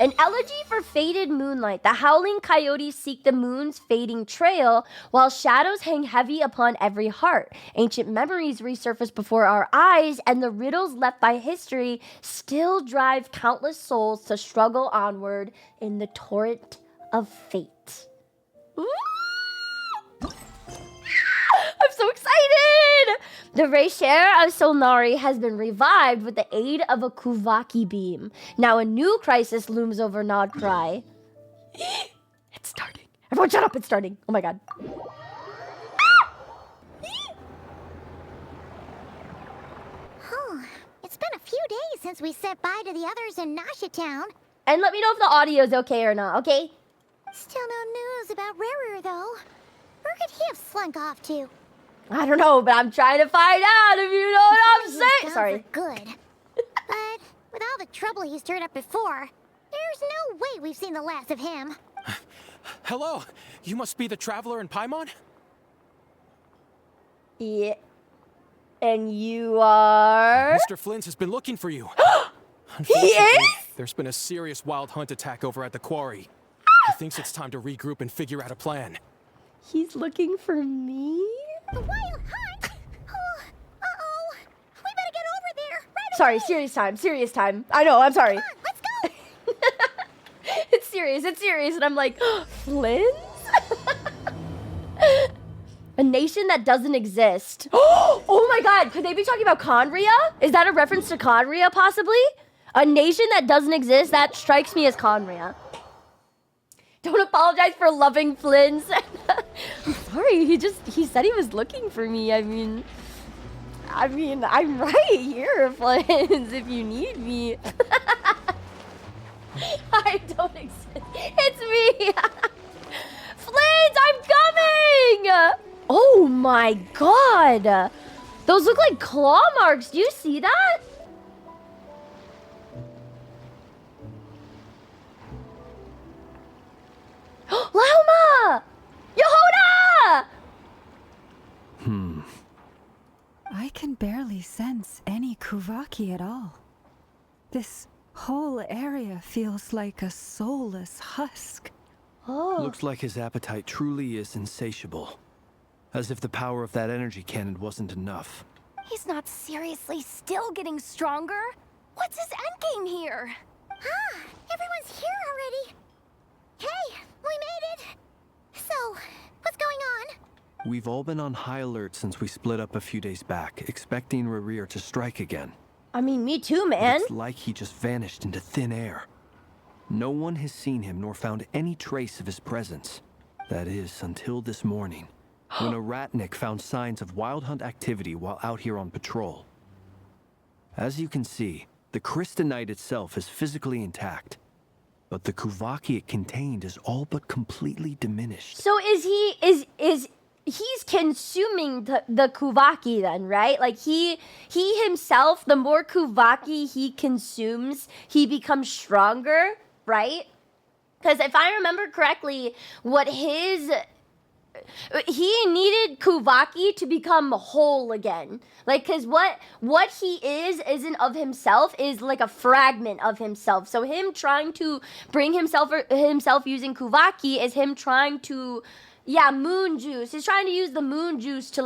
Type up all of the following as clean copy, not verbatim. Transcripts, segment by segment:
An elegy for faded moonlight. The howling coyotes seek the moon's fading trail, while shadows hang heavy upon every heart. Ancient memories resurface before our eyes, and the riddles left by history still drive countless souls to struggle onward in the torrent of fate. Ooh! I'm so excited! The rächer of Solnari has been revived with the aid of a Kuvaki beam. Now a new crisis looms over Nod Krai. It's starting. Everyone shut up, it's starting. Oh my god. It's been a few days since we said bye to the others in Nasha Town. And let me know if the audio's okay or not, okay? Still no news about Rächer, though. Where could he have slunk off to? I don't know, but I'm trying to find out if you know what I'm saying. Sorry. Good. But with all the trouble he stirred up before, there's no way we've seen the last of him. Hello, you must be the traveler in Paimon? Yeah. And you are? Mr. Flint has been looking for you. He is? There's been a serious wild hunt attack over at the quarry. He thinks it's time to regroup and figure out a plan. He's looking for me? The wild hunt? Oh, uh-oh. We better get over there right Sorry, away. serious time. I know, I'm sorry. Come on, let's go. It's serious. And I'm like, Flint? A nation that doesn't exist. Oh my god, could they be talking about Conria? Is that a reference to Conria, possibly? A nation that doesn't exist? That strikes me as Conria. Don't apologize for loving Flint. I'm sorry, he said he was looking for me. I mean, I'm right here, Flint, if you need me. I don't exist. It's me. Flint, I'm coming! Oh my god! Those look like claw marks. Do you see that? Lauma! Yehoda! I can barely sense any Kuvaki at all. This whole area feels like a soulless husk. Oh. Looks like his appetite truly is insatiable. As if the power of that energy cannon wasn't enough. He's not seriously still getting stronger? What's his endgame here? Ah, everyone's here already. Hey, we made it. So, what's going on? We've all been on high alert since we split up a few days back, expecting Rächer to strike again. I mean, me too, man. It's like he just vanished into thin air. No one has seen him nor found any trace of his presence. That is, until this morning, when a ratnik found signs of wild hunt activity while out here on patrol. As you can see, the crystalline itself is physically intact, but the Kuvaki it contained is all but completely diminished. So he's consuming the Kuvaki then, right? Like he himself, the more Kuvaki he consumes, he becomes stronger, right? Because if I remember correctly, he needed Kuvaki to become whole again. Like, because what he isn't of himself, is like a fragment of himself. So him trying to bring himself using Kuvaki is him trying to, moon juice. He's trying to use the moon juice to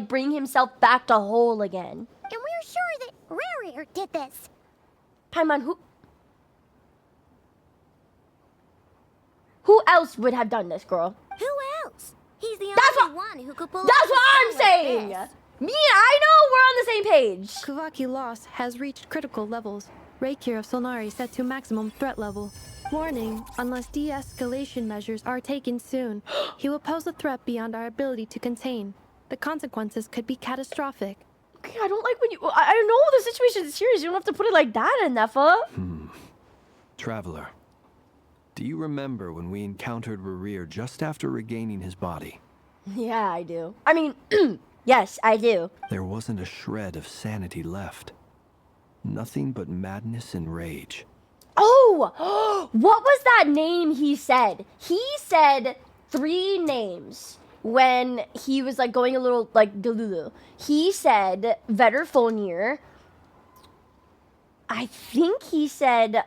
bring himself back to whole again. And we're sure that Rächer did this. Paimon, who else would have done this, girl? Who else? He's the That's only one who could pull off That's a what I'm spell like saying! this. Me, I know we're on the same page. Kuvaki loss has reached critical levels. Rächer of Solnari set to maximum threat level. Warning, unless de-escalation measures are taken soon, he will pose a threat beyond our ability to contain. The consequences could be catastrophic. Okay, I don't like when you... I know the situation is serious. You don't have to put it like that, Nefa. Traveler, do you remember when we encountered Rächer just after regaining his body? Yeah, I do. I mean, yes, I do. There wasn't a shred of sanity left. Nothing but madness and rage. Oh! What was that name he said? He said 3 names when he was, like, going a little, like, delulu. He said Vetterfolnir. I think he said,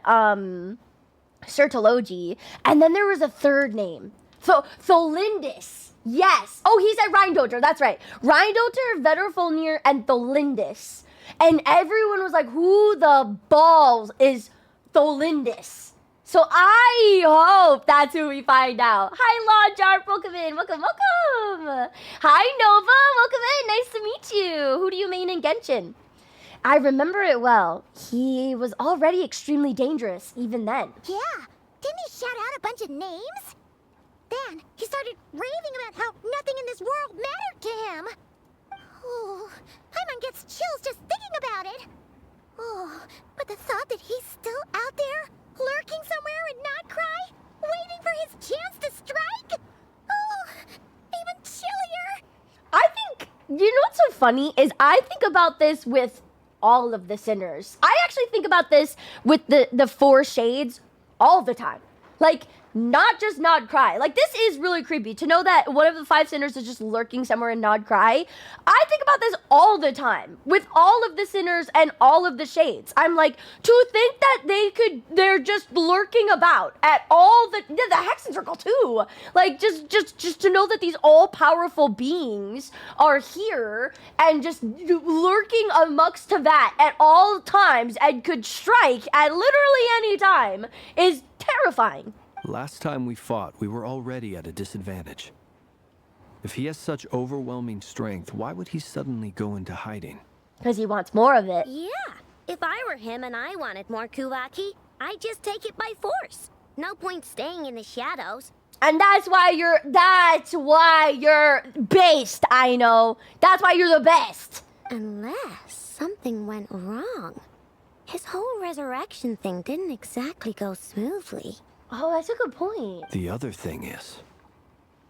Sertology, and then there was a third name. Tholindis. Yes. Oh, he said Rheindoter. That's right. Rheindoter, Vetterfolnir, and Tholindis. And everyone was like, who the balls is Tholindis? So I hope that's who we find out. Hi, Lodjar. Welcome in. Welcome, welcome. Hi, Nova. Welcome in. Nice to meet you. Who do you main in Genshin? I remember it well. He was already extremely dangerous, even then. Yeah, didn't he shout out a bunch of names? Then he started raving about how nothing in this world mattered to him. Oh, Paimon gets chills just thinking about it. Oh, but the thought that he's still out there, lurking somewhere in Nod Krai, waiting for his chance to strike? Oh, even chillier. I think, you know what's so funny is I think about this with all of the sinners. I actually think about this with the four shades all the time. Like, not just Nod Krai. Like, this is really creepy to know that one of the five sinners is just lurking somewhere in Nod Krai. I think about this all the time with all of the sinners and all of the shades. I'm like, to think that they're just lurking about at all the Hexen Circle too. Like, just to know that these all-powerful beings are here and just lurking amongst Tevat at all times and could strike at literally any time is terrifying. Last time we fought, we were already at a disadvantage. If he has such overwhelming strength, why would he suddenly go into hiding? Because he wants more of it. Yeah, if I were him and I wanted more Kuvaki, I'd just take it by force. No point staying in the shadows. And that's why you're based, I know. That's why you're the best. Unless something went wrong. His whole resurrection thing didn't exactly go smoothly. Oh, that's a good point. The other thing is,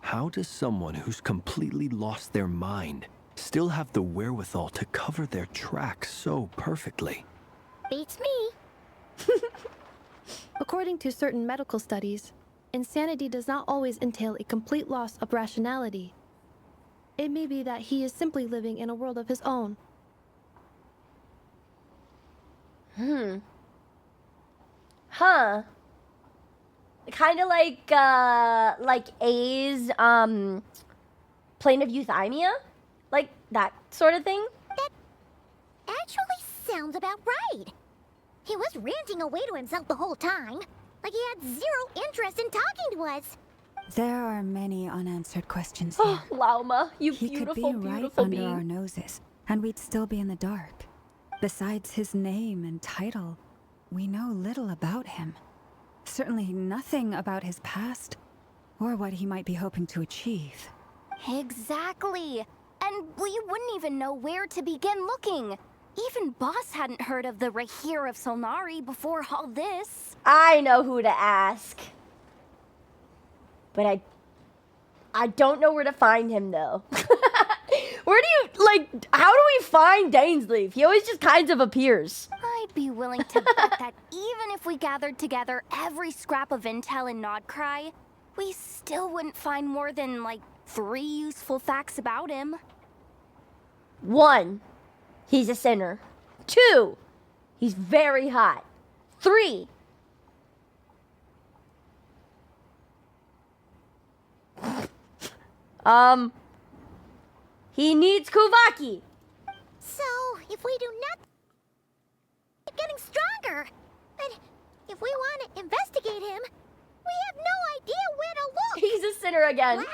how does someone who's completely lost their mind still have the wherewithal to cover their tracks so perfectly? Beats me. According to certain medical studies, insanity does not always entail a complete loss of rationality. It may be that he is simply living in a world of his own. Huh. Kind of like A's plane of euthymia? Like that sort of thing? That actually sounds about right. He was ranting away to himself the whole time, like he had zero interest in talking to us. There are many unanswered questions Oh, here. Lauma, you He could beautiful, be right beautiful under our being. noses, and we'd still be in the dark. Besides his name and title, we know little about him. Certainly nothing about his past, or what he might be hoping to achieve. Exactly. And we wouldn't even know where to begin looking. Even Boss hadn't heard of the rächer of Solnari before all this. I know who to ask. But I don't know where to find him, though. Where do you, like, how do we find Dainsleif? He always just kind of appears. I'd be willing to bet that even if we gathered together every scrap of intel in Nod Krai, we still wouldn't find more than, like, 3 useful facts about him. 1, he's a sinner. 2, he's very hot. 3, he needs Kuvaki. So, if we do nothing, keep getting stronger. But if we want to investigate him, we have no idea where to look. He's a sinner again.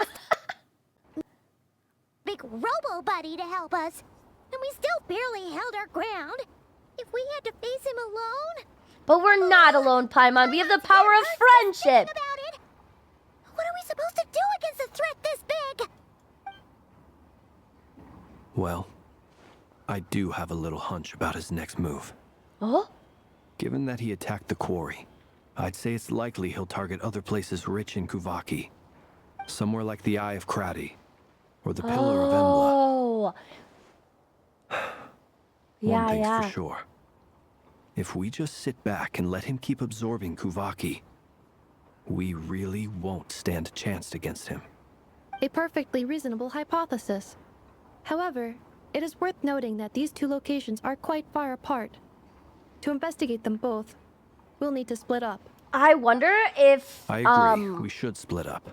Big robo buddy to help us, and we still barely held our ground. If we had to face him alone, But we're not alone, Paimon. We have the power of friendship. about it. What are we supposed to do against a threat this big? Well, I do have a little hunch about his next move. Oh? Given that he attacked the quarry, I'd say it's likely he'll target other places rich in Kuvaki. Somewhere like the Eye of Krati, or the Pillar of Embla. Oh. Yeah, One thing's yeah. for sure. If we just sit back and let him keep absorbing Kuvaki, we really won't stand a chance against him. A perfectly reasonable hypothesis. However, it is worth noting that these two locations are quite far apart. To investigate them both, we'll need to split up. I wonder if I agree. We should split up.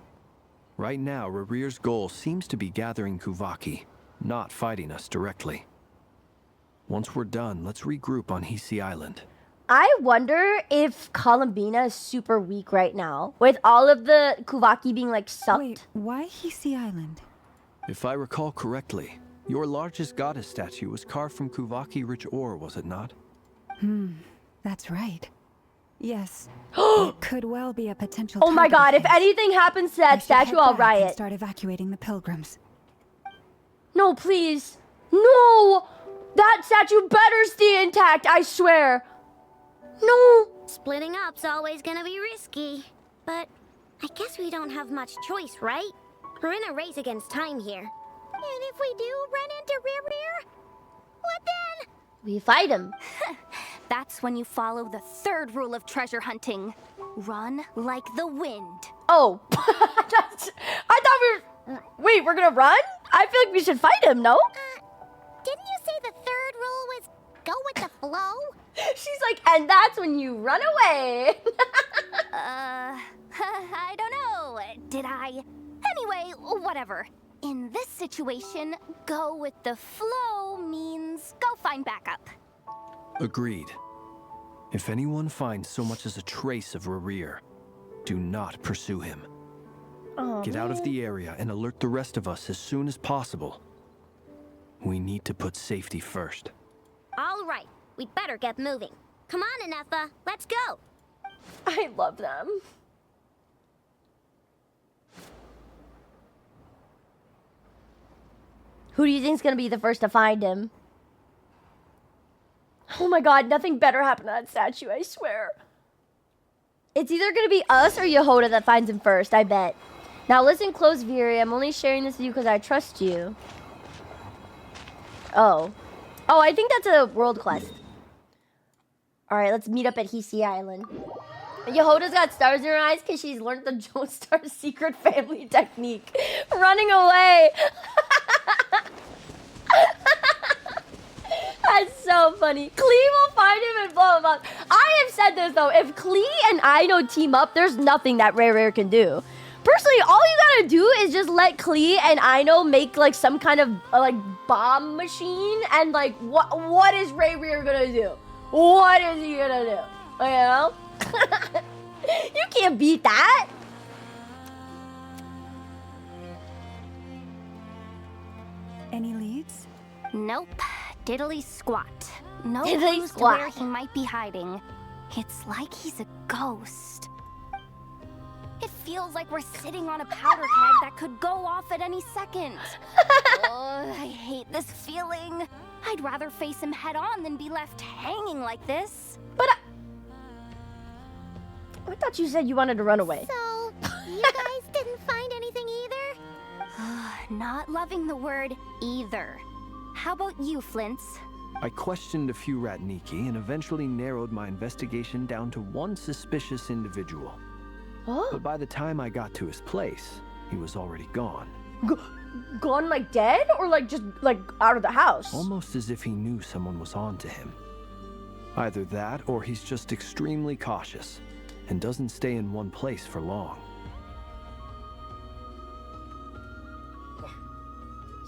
Right now, Rarir's goal seems to be gathering Kuvaki, not fighting us directly. Once we're done, let's regroup on Hisi Island. I wonder if Columbina is super weak right now, with all of the Kuvaki being like sucked. Wait, why Hisi Island? If I recall correctly, your largest goddess statue was carved from Kuvaki-rich ore, was it not? That's right. Yes. It could well be a potential. Oh my god, if anything happens to that statue, I'll riot. Start evacuating the pilgrims. No, please. No! That statue better stay intact, I swear. No. Splitting up's always gonna be risky. But I guess we don't have much choice, right? We're in a race against time here. And if we do run into Rerir, what then? We fight him. That's when you follow the third rule of treasure hunting. Run like the wind. Oh. I thought we were... Wait, we're gonna run? I feel like we should fight him, no? Didn't you say the third rule was go with the flow? She's like, and that's when you run away. I don't know. Did I? Anyway, whatever. In this situation, go with the flow means go find backup. Agreed. If anyone finds so much as a trace of Rarir, do not pursue him. Get out of the area and alert the rest of us as soon as possible. We need to put safety first. All right, we'd better get moving. Come on, Inefa, let's go. I love them. Who do you think's gonna be the first to find him? Oh my god, nothing better happened to that statue, I swear. It's either gonna be us or Yehoda that finds him first, I bet. Now listen close, Viri. I'm only sharing this with you because I trust you. Oh. Oh, I think that's a world quest. Alright, let's meet up at Hisi Island. Yehoda's got stars in her eyes because she's learned the Joestar's secret family technique. Running away. That's so funny. Klee will find him and blow him up. I have said this though. If Klee and Aino team up, there's nothing that Rare can do. Personally, all you gotta do is just let Klee and Aino make like some kind of like bomb machine, and like what is Rare gonna do? What is he gonna do? You know? You can't beat that. Any leads? Nope. Diddly squat. No Diddly clues to squat. where he might be hiding. It's like he's a ghost. It feels like we're sitting on a powder keg that could go off at any second. Oh, I hate this feeling. I'd rather face him head on than be left hanging like this. But I thought you said you wanted to run away. So, you guys didn't find anything either? Not loving the word either. How about you, Flints? I questioned a few Ratniki and eventually narrowed my investigation down to one suspicious individual. Oh? But by the time I got to his place, he was already gone. Gone like dead, or like just like out of the house? Almost as if he knew someone was on to him. Either that, or he's just extremely cautious and doesn't stay in one place for long.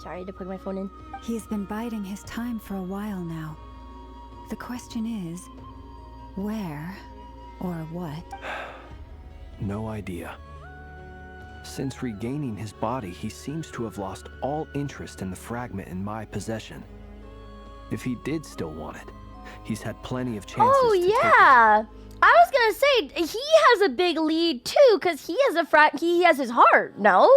Sorry to put my phone in. He's been biding his time for a while now. The question is, where or what? No idea. Since regaining his body, he seems to have lost all interest in the fragment in my possession. If he did still want it, he's had plenty of chances Oh to take it. yeah, I was gonna say he has a big lead too, cause he has he has his heart. No,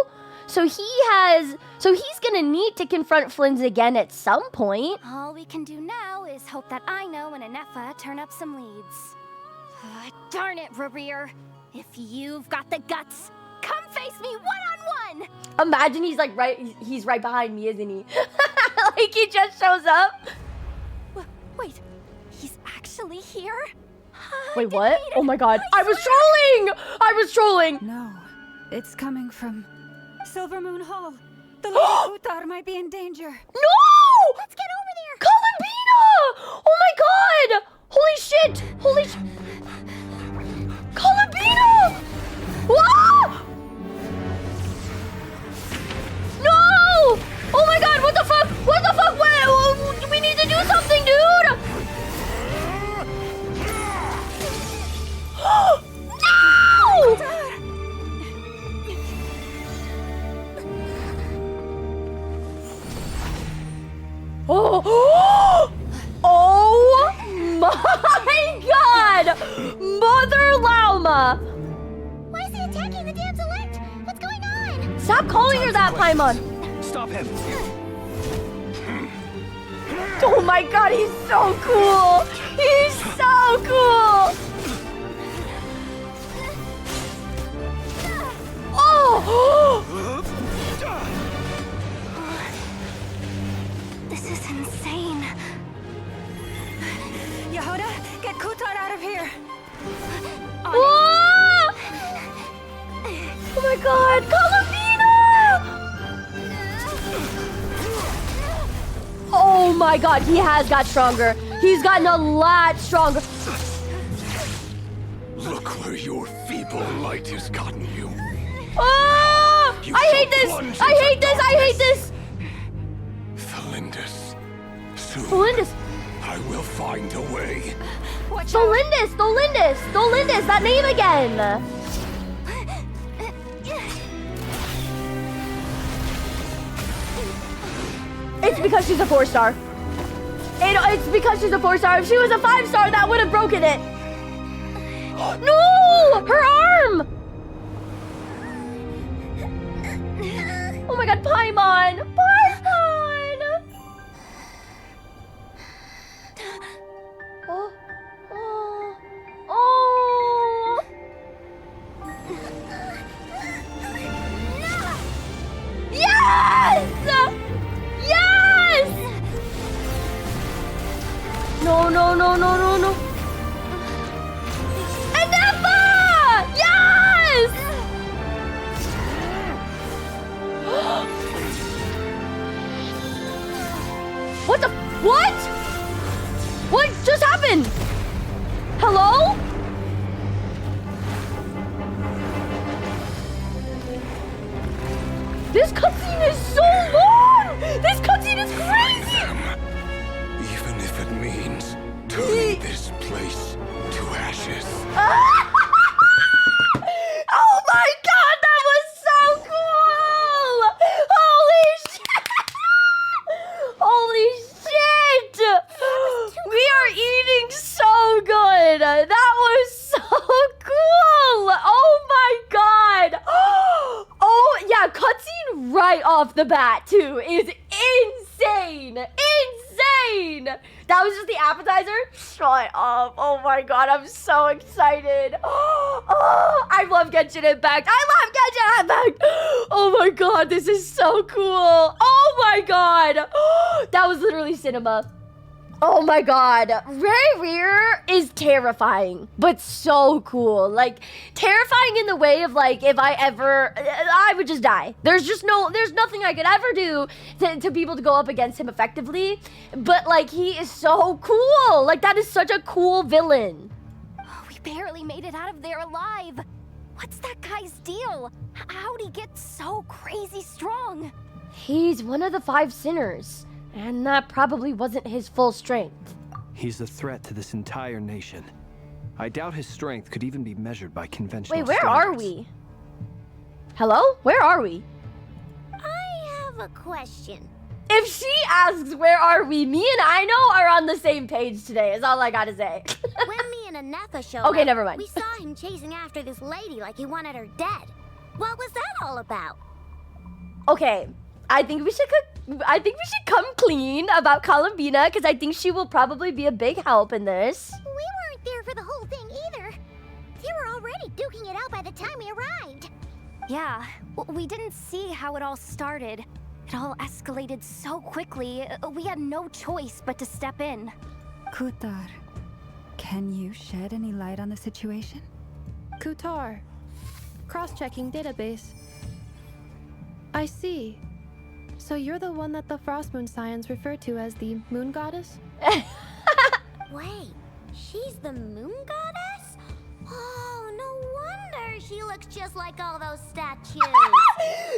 so he's gonna need to confront Flynn's again at some point. All we can do now is hope that Aino and Inefa turn up some leads. Darn it, Rarir. If you've got the guts, come face me one-on-one! Imagine he's right behind me, isn't he? Like he just shows up. Wait, he's actually here? Wait, what? Oh my god, I was trolling! No, it's coming from Silver Moon Hall. The Lady Utar might be in danger. No! Let's get over there! Columbina! Oh my god! Holy shit! Columbina! Stop calling her that, Paimon. Stop him! Oh my god, he's so cool. He's so cool. Oh! This is insane. Yehuda, get Kutar out of here! Whoa! Oh my god, Columbina! Oh my god, he has got stronger. He's gotten a lot stronger. Look where your feeble light has gotten you. Oh! You I hate shall this! plunge I hate into this! I hate this! Thelindis. Soon, Tholindis! I will find a way. Tholindis! Tholindis! Tholindis! That name again! It's because she's a 4-star. It's because she's a 4-star. If she was a 5-star, that would have broken it. No! Her arm! Oh my god, Paimon! Paimon! Oh. Oh. Oh. Yes! Yes! No, no, no, no, no, no. Enefa! Yes! What the? What? What just happened? Hello? This cutscene is so long! This cutscene is crazy! Even if it means turning this place to ashes. Oh my god, that was so cool! Holy shit! Holy shit! We are eating so good! That was so cool! Oh my god! Oh yeah, cutscene right off the bat too is insane! Insane! That was just the appetizer? Shut up. Oh my god, I'm so excited. Oh, I love Genshin Impact. I love Genshin Impact. Oh my god, this is so cool. Oh my god. That was literally cinema. Oh my god. Rear is terrifying, but so cool. Like, terrifying in the way of like, if I would just die. There's nothing I could ever do to people to go up against him effectively. But like, he is so cool. Like, that is such a cool villain. We barely made it out of there alive. What's that guy's deal? How'd he get so crazy strong? He's one of the 5 sinners. And that probably wasn't his full strength. He's a threat to this entire nation. I doubt his strength could even be measured by conventional Wait, where are standards. we? Hello? Where are we? I have a question. If she asks where are we, me and Aino are on the same page today, is all I gotta say. When me and Anefa showed Okay, up, never mind. we saw him chasing after this lady like he wanted her dead. What was that all about? Okay, I think we should come clean about Columbina, because I think she will probably be a big help in this. We weren't there for the whole thing either. They were already duking it out by the time we arrived. Yeah, we didn't see how it all started. It all escalated so quickly, we had no choice but to step in. Kutar, can you shed any light on the situation? Kutar. Cross-checking database. I see. So you're the one that the Frost Moon Scions refer to as the Moon Goddess? Wait, she's the moon goddess? Oh, no wonder she looks just like all those statues.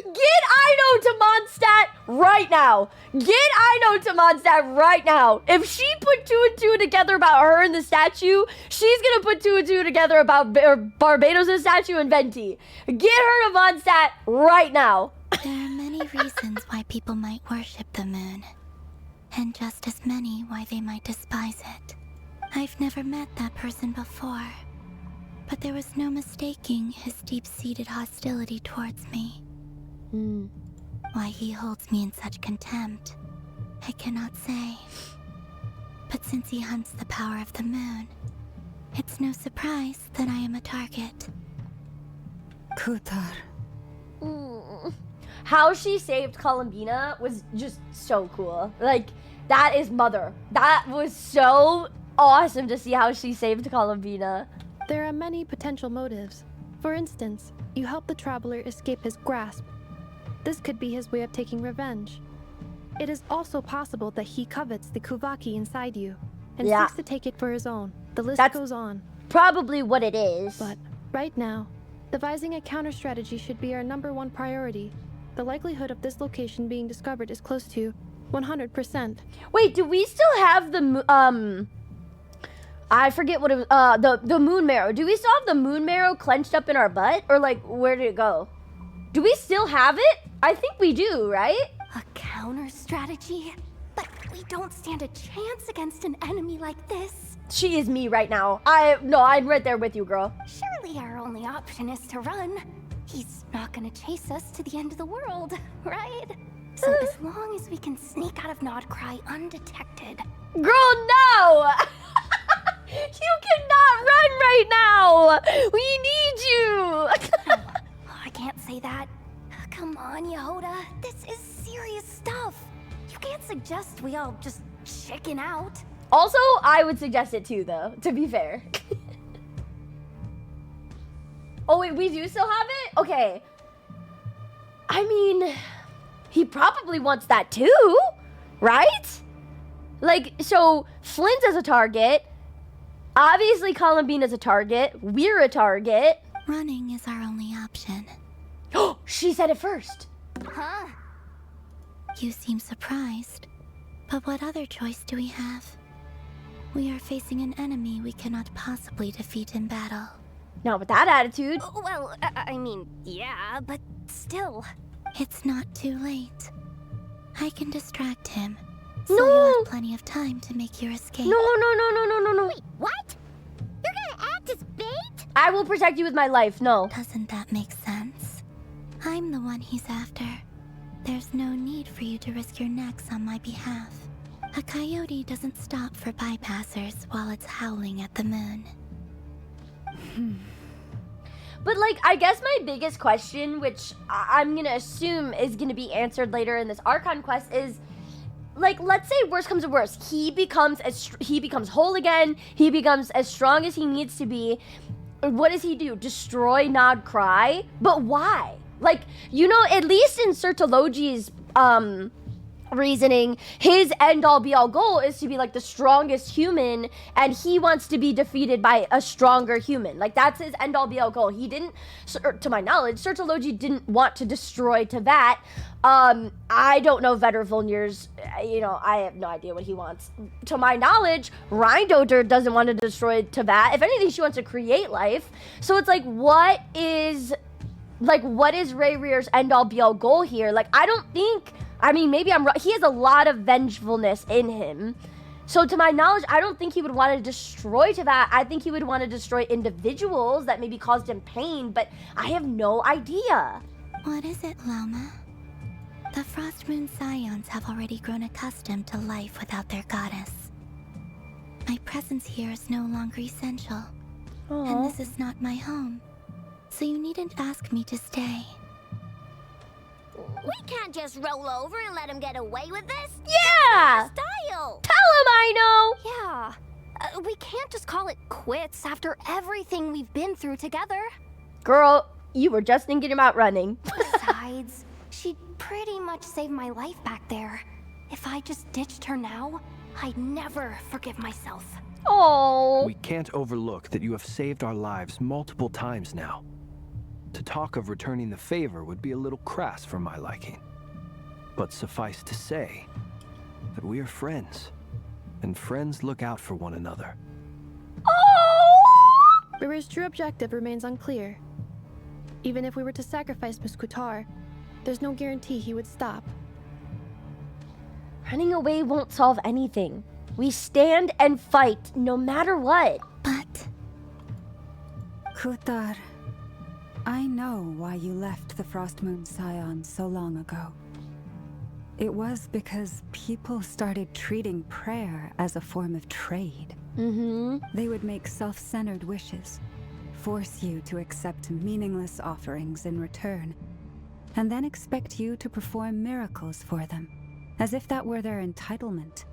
Get Aino to Mondstadt right now. Get Aino to Mondstadt right now. If she put 2 and 2 together about her and the statue, she's gonna put 2 and 2 together about Barbados' statue and Venti. Get her to Mondstadt right now. There are many reasons why people might worship the moon, and just as many why they might despise it. I've never met that person before, but there was no mistaking his deep-seated hostility towards me. Why he holds me in such contempt, I cannot say. But since he hunts the power of the moon, it's no surprise that I am a target. Kutar. How she saved Columbina was just so cool. Like, that is mother. That was so awesome to see how she saved Columbina. There are many potential motives. For instance, you help the traveler escape his grasp. This could be his way of taking revenge. It is also possible that he covets the Kuvaki inside you and seeks to take it for his own. The list goes on. Probably what it is. But right now, devising a counter strategy should be our #1 priority. The likelihood of this location being discovered is close to 100%. Wait, do we still have the I forget what it was, the moon marrow. Do we still have the moon marrow clenched up in our butt? Or like, where did it go? Do we still have it? I think we do, right? A counter strategy? But we don't stand a chance against an enemy like this. She is me right now. I'm right there with you, girl. Surely our only option is to run. He's not gonna chase us to the end of the world, right? So as long as we can sneak out of Nod Krai undetected. Girl, no! You cannot run right now! We need you! I can't say that. Come on, Yehoda. This is serious stuff. You can't suggest we all just chicken out. Also, I would suggest it too, though, to be fair. Oh, wait, we do still have it? Okay. I mean, he probably wants that too, right? Like, so Flint's as a target. Obviously, Columbina's a target. We're a target. Running is our only option. Oh, she said it first. Huh? You seem surprised. But what other choice do we have? We are facing an enemy we cannot possibly defeat in battle. Not with that attitude. Well, I mean, yeah, but still. It's not too late. I can distract him. So you have plenty of time to make your escape. No. Wait, what? You're gonna act as bait? I will protect you with my life, no. Doesn't that make sense? I'm the one he's after. There's no need for you to risk your necks on my behalf. A coyote doesn't stop for bypassers while it's howling at the moon. But, like, I guess my biggest question, which I'm gonna assume is gonna be answered later in this Archon quest, is, like, let's say worst comes to worst, he becomes whole again, he becomes as strong as he needs to be. What does he do? Destroy Nod Krai? But why? Like, you know, at least in Sertologi's reasoning, his end-all be-all goal is to be like the strongest human, and he wants to be defeated by a stronger human. Like, that's his end-all be-all goal. He didn't, to my knowledge, Sertologi didn't want to destroy Teyvat. I don't know Vetter Volnir's, you know, I have no idea what he wants. To my knowledge, Reindoter doesn't want to destroy Teyvat. If anything, she wants to create life. So it's like, what is Rayrear's end-all be-all goal here? Like, I don't think, I mean, maybe I'm wrong. He has a lot of vengefulness in him. So to my knowledge, I don't think he would want to destroy Teyvat. I think he would want to destroy individuals that maybe caused him pain, but I have no idea. What is it, Loma? The Frost Moon Scions have already grown accustomed to life without their goddess. My presence here is no longer essential. And this is not my home. So you needn't ask me to stay. We can't just roll over and let him get away with this. Yeah! Style! Tell him I know! Yeah. We can't just call it quits after everything we've been through together. Girl, you were just thinking about running. Besides, she'd pretty much saved my life back there. If I just ditched her now, I'd never forgive myself. Oh. We can't overlook that you have saved our lives multiple times now. To talk of returning the favor would be a little crass for my liking. But suffice to say that we are friends, and friends look out for one another. River's true objective remains unclear. Even if we were to sacrifice Miss Kutar, there's no guarantee he would stop. Running away won't solve anything. We stand and fight no matter what. But Kutar, I know why you left the Frost Moon Scions so long ago. It was because people started treating prayer as a form of trade. They would make self-centered wishes, force you to accept meaningless offerings in return, and then expect you to perform miracles for them, as if that were their entitlement.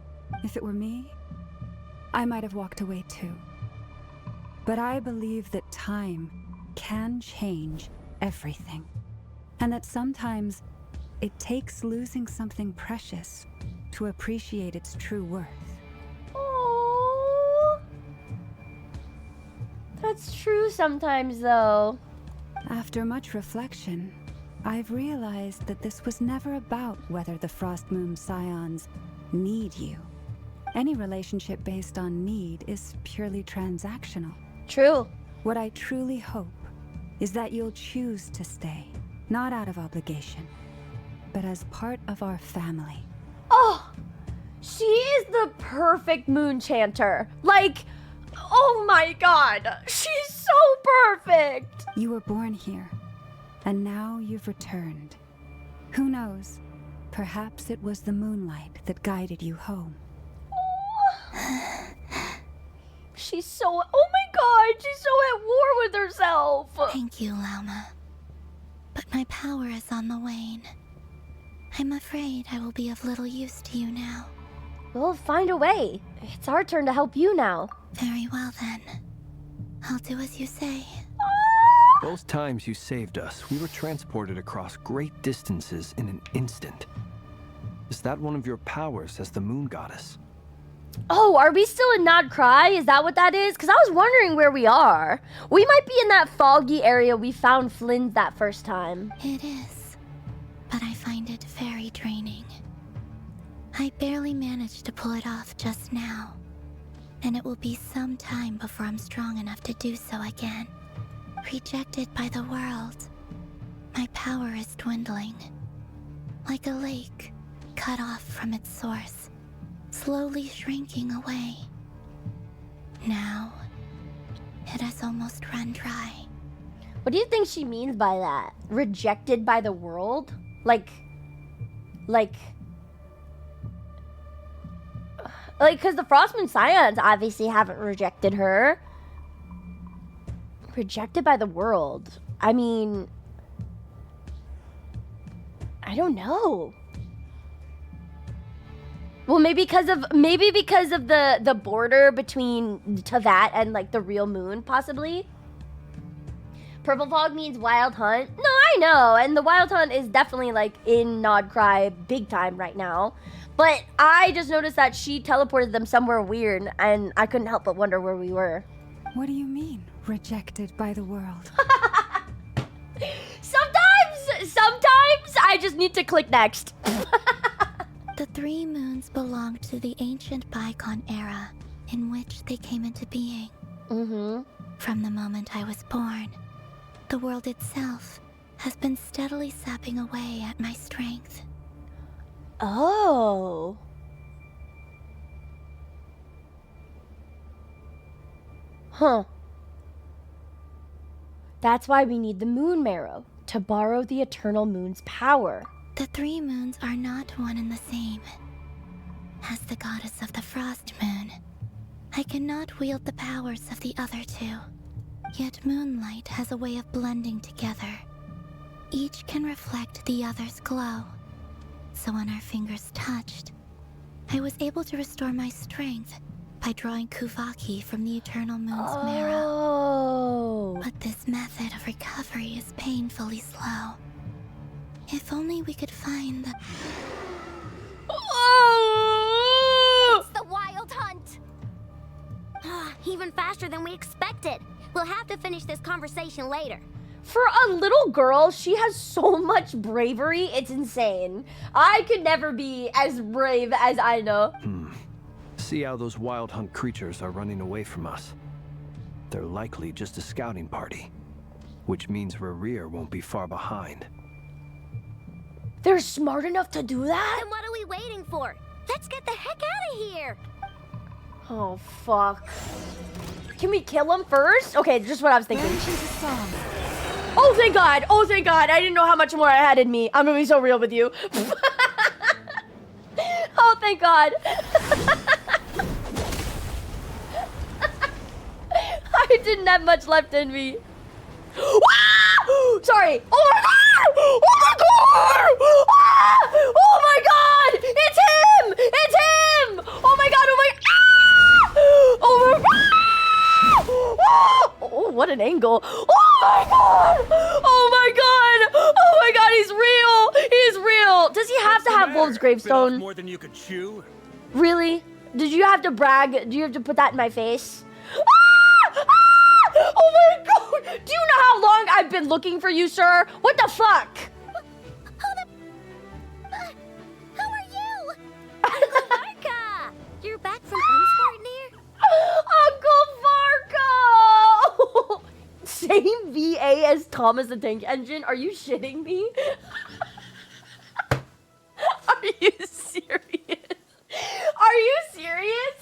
If it were me, I might have walked away too. But I believe that time can change everything, and that sometimes it takes losing something precious to appreciate its true worth. Oh, that's true sometimes, though. After much reflection, I've realized that this was never about whether the Frost Moon Scions need you. Any relationship based on need is purely transactional. True. What I truly hope is that you'll choose to stay, not out of obligation, but as part of our family. Oh, she is the perfect moon chanter. Like, oh my god, she's so perfect. You were born here, and now you've returned. Who knows? Perhaps it was the moonlight that guided you home. She's so, oh my god, she's so at war with herself. Thank you, Lauma. But my power is on the wane. I'm afraid I will be of little use to you now. We'll find a way. It's our turn to help you now. Very well then. I'll do as you say. Both times you saved us, we were transported across great distances in an instant. Is that one of your powers as the moon goddess? Oh, are we still in Nod Krai? Is that what that is? Because I was wondering where we are. We might be in that foggy area we found Flynn's that first time. It is, but I find it very draining. I barely managed to pull it off just now, and it will be some time before I'm strong enough to do so again. Rejected by the world, my power is dwindling. Like a lake cut off from its source, slowly shrinking away. Now, it has almost run dry. What do you think she means by that? Rejected by the world? Like, because the Frostmoon Scions obviously haven't rejected her. Rejected by the world. I mean, I don't know. Well, maybe because of the border between Tavat and like the real moon, possibly. Purple fog means wild hunt. No, I know, and the wild hunt is definitely like in Nod Krai big time right now. But I just noticed that she teleported them somewhere weird, and I couldn't help but wonder where we were. What do you mean, rejected by the world? Sometimes I just need to click next. The three moons belonged to the ancient bygone era in which they came into being. From the moment I was born, the world itself has been steadily sapping away at my strength. Oh. Huh. That's why we need the moon marrow, to borrow the eternal moon's power. The three moons are not one and the same. As the goddess of the frost moon, I cannot wield the powers of the other two. Yet moonlight has a way of blending together. Each can reflect the other's glow. So when our fingers touched, I was able to restore my strength by drawing Kuvaki from the eternal moon's marrow. But this method of recovery is painfully slow. If only we could find the... It's the wild hunt! Even faster than we expected. We'll have to finish this conversation later. For a little girl, she has so much bravery, it's insane. I could never be as brave as I know. See how those wild hunt creatures are running away from us. They're likely just a scouting party, which means Rerir won't be far behind. They're smart enough to do that? Then what are we waiting for? Let's get the heck out of here! Oh, fuck. Can we kill him first? Okay, just what I was thinking. Oh, thank God. Oh, thank God. I didn't know how much more I had in me. I'm gonna be so real with you. Oh, thank God. I didn't have much left in me. Sorry. Oh my God! Oh my God! Ah! Oh my God! It's him! It's him! Oh my God! Oh my! Ah! Oh my God! Oh, what an angle! Oh my God! Oh my God! Oh my God! He's real! He's real! Does he have to have Wolf's gravestone? More than you could chew? Really? Did you have to brag? Do you have to put that in my face? Ah! Ah! Oh my God! Do you know how long I've been looking for you, sir? What the fuck? Who are you? Uncle Varka! You're back from Unanswered near? Uncle Varka! Same VA as Thomas the Tank Engine? Are you shitting me? Are you serious? Are you serious?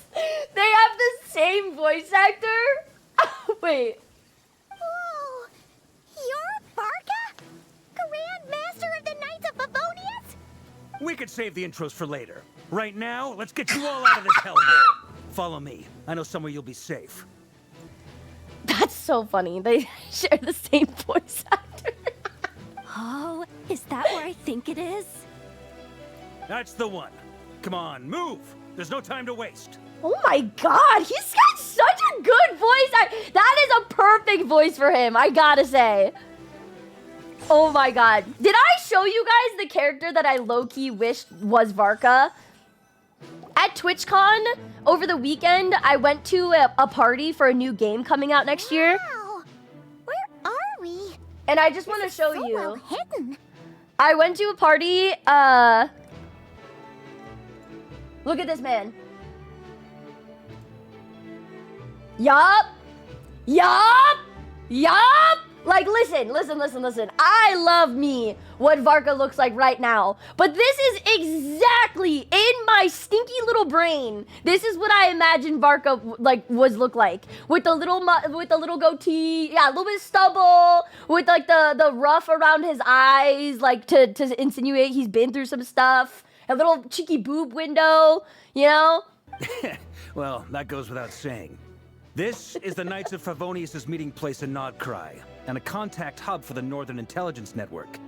They have the same voice actor? Wait. Oh, you're Varka? Grand Master of the Knights of Favonius? We could save the intros for later. Right now, let's get you all out of this hellhole. Follow me. I know somewhere you'll be safe. That's so funny. They share the same voice actor. Oh, is that where I think it is? That's the one. Come on, move. There's no time to waste. Oh my God, he's got such a good voice. That is a perfect voice for him, I gotta say. Oh my God. Did I show you guys the character that I low-key wished was Varka? At TwitchCon, over the weekend, I went to a party for a new game coming out next year. Wow. Where are we? And I just want to show So you. well hidden. I went to a party, look at this man. Yup. Yup. Yup. Like, listen. I love me what Varka looks like right now. But this is exactly in my stinky little brain. This is what I imagine Varka look like. With the little goatee, yeah, a little bit of stubble, with like the ruff around his eyes, like to insinuate he's been through some stuff. A little cheeky boob window, you know? Well, that goes without saying. This is the Knights of Favonius' meeting place in Nod Krai, and a contact hub for the Northern Intelligence Network.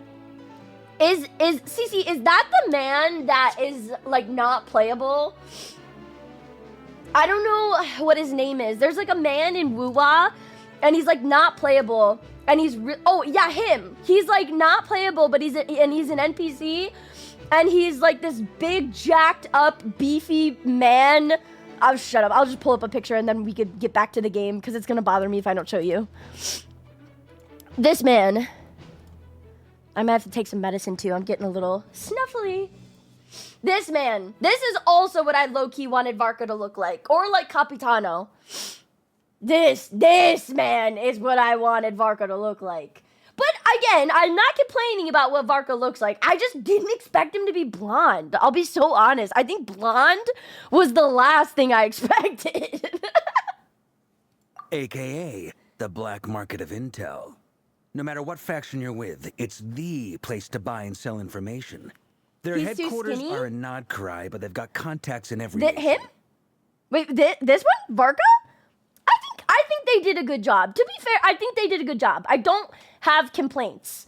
Cece, is that the man that is, like, not playable? I don't know what his name is. There's, like, a man in Wuwa, and he's, like, not playable. And he's, oh, yeah, him. He's, like, not playable, but he's an NPC. And he's, like, this big, jacked up, beefy man. I'll shut up. I'll just pull up a picture, and then we could get back to the game, because it's going to bother me if I don't show you. This man. I might have to take some medicine, too. I'm getting a little snuffly. This man. This is also what I low-key wanted Varka to look like. Or like Capitano. This man is what I wanted Varka to look like. But again, I'm not complaining about what Varka looks like. I just didn't expect him to be blonde. I'll be so honest. I think blonde was the last thing I expected. AKA the black market of intel. No matter what faction you're with, it's the place to buy and sell information. Their He's too headquarters skinny? are in Nod Krai, but they've got contacts in every Him? Wait, this one? Varka? I think they did a good job. To be fair, I think they did a good job. I don't have complaints.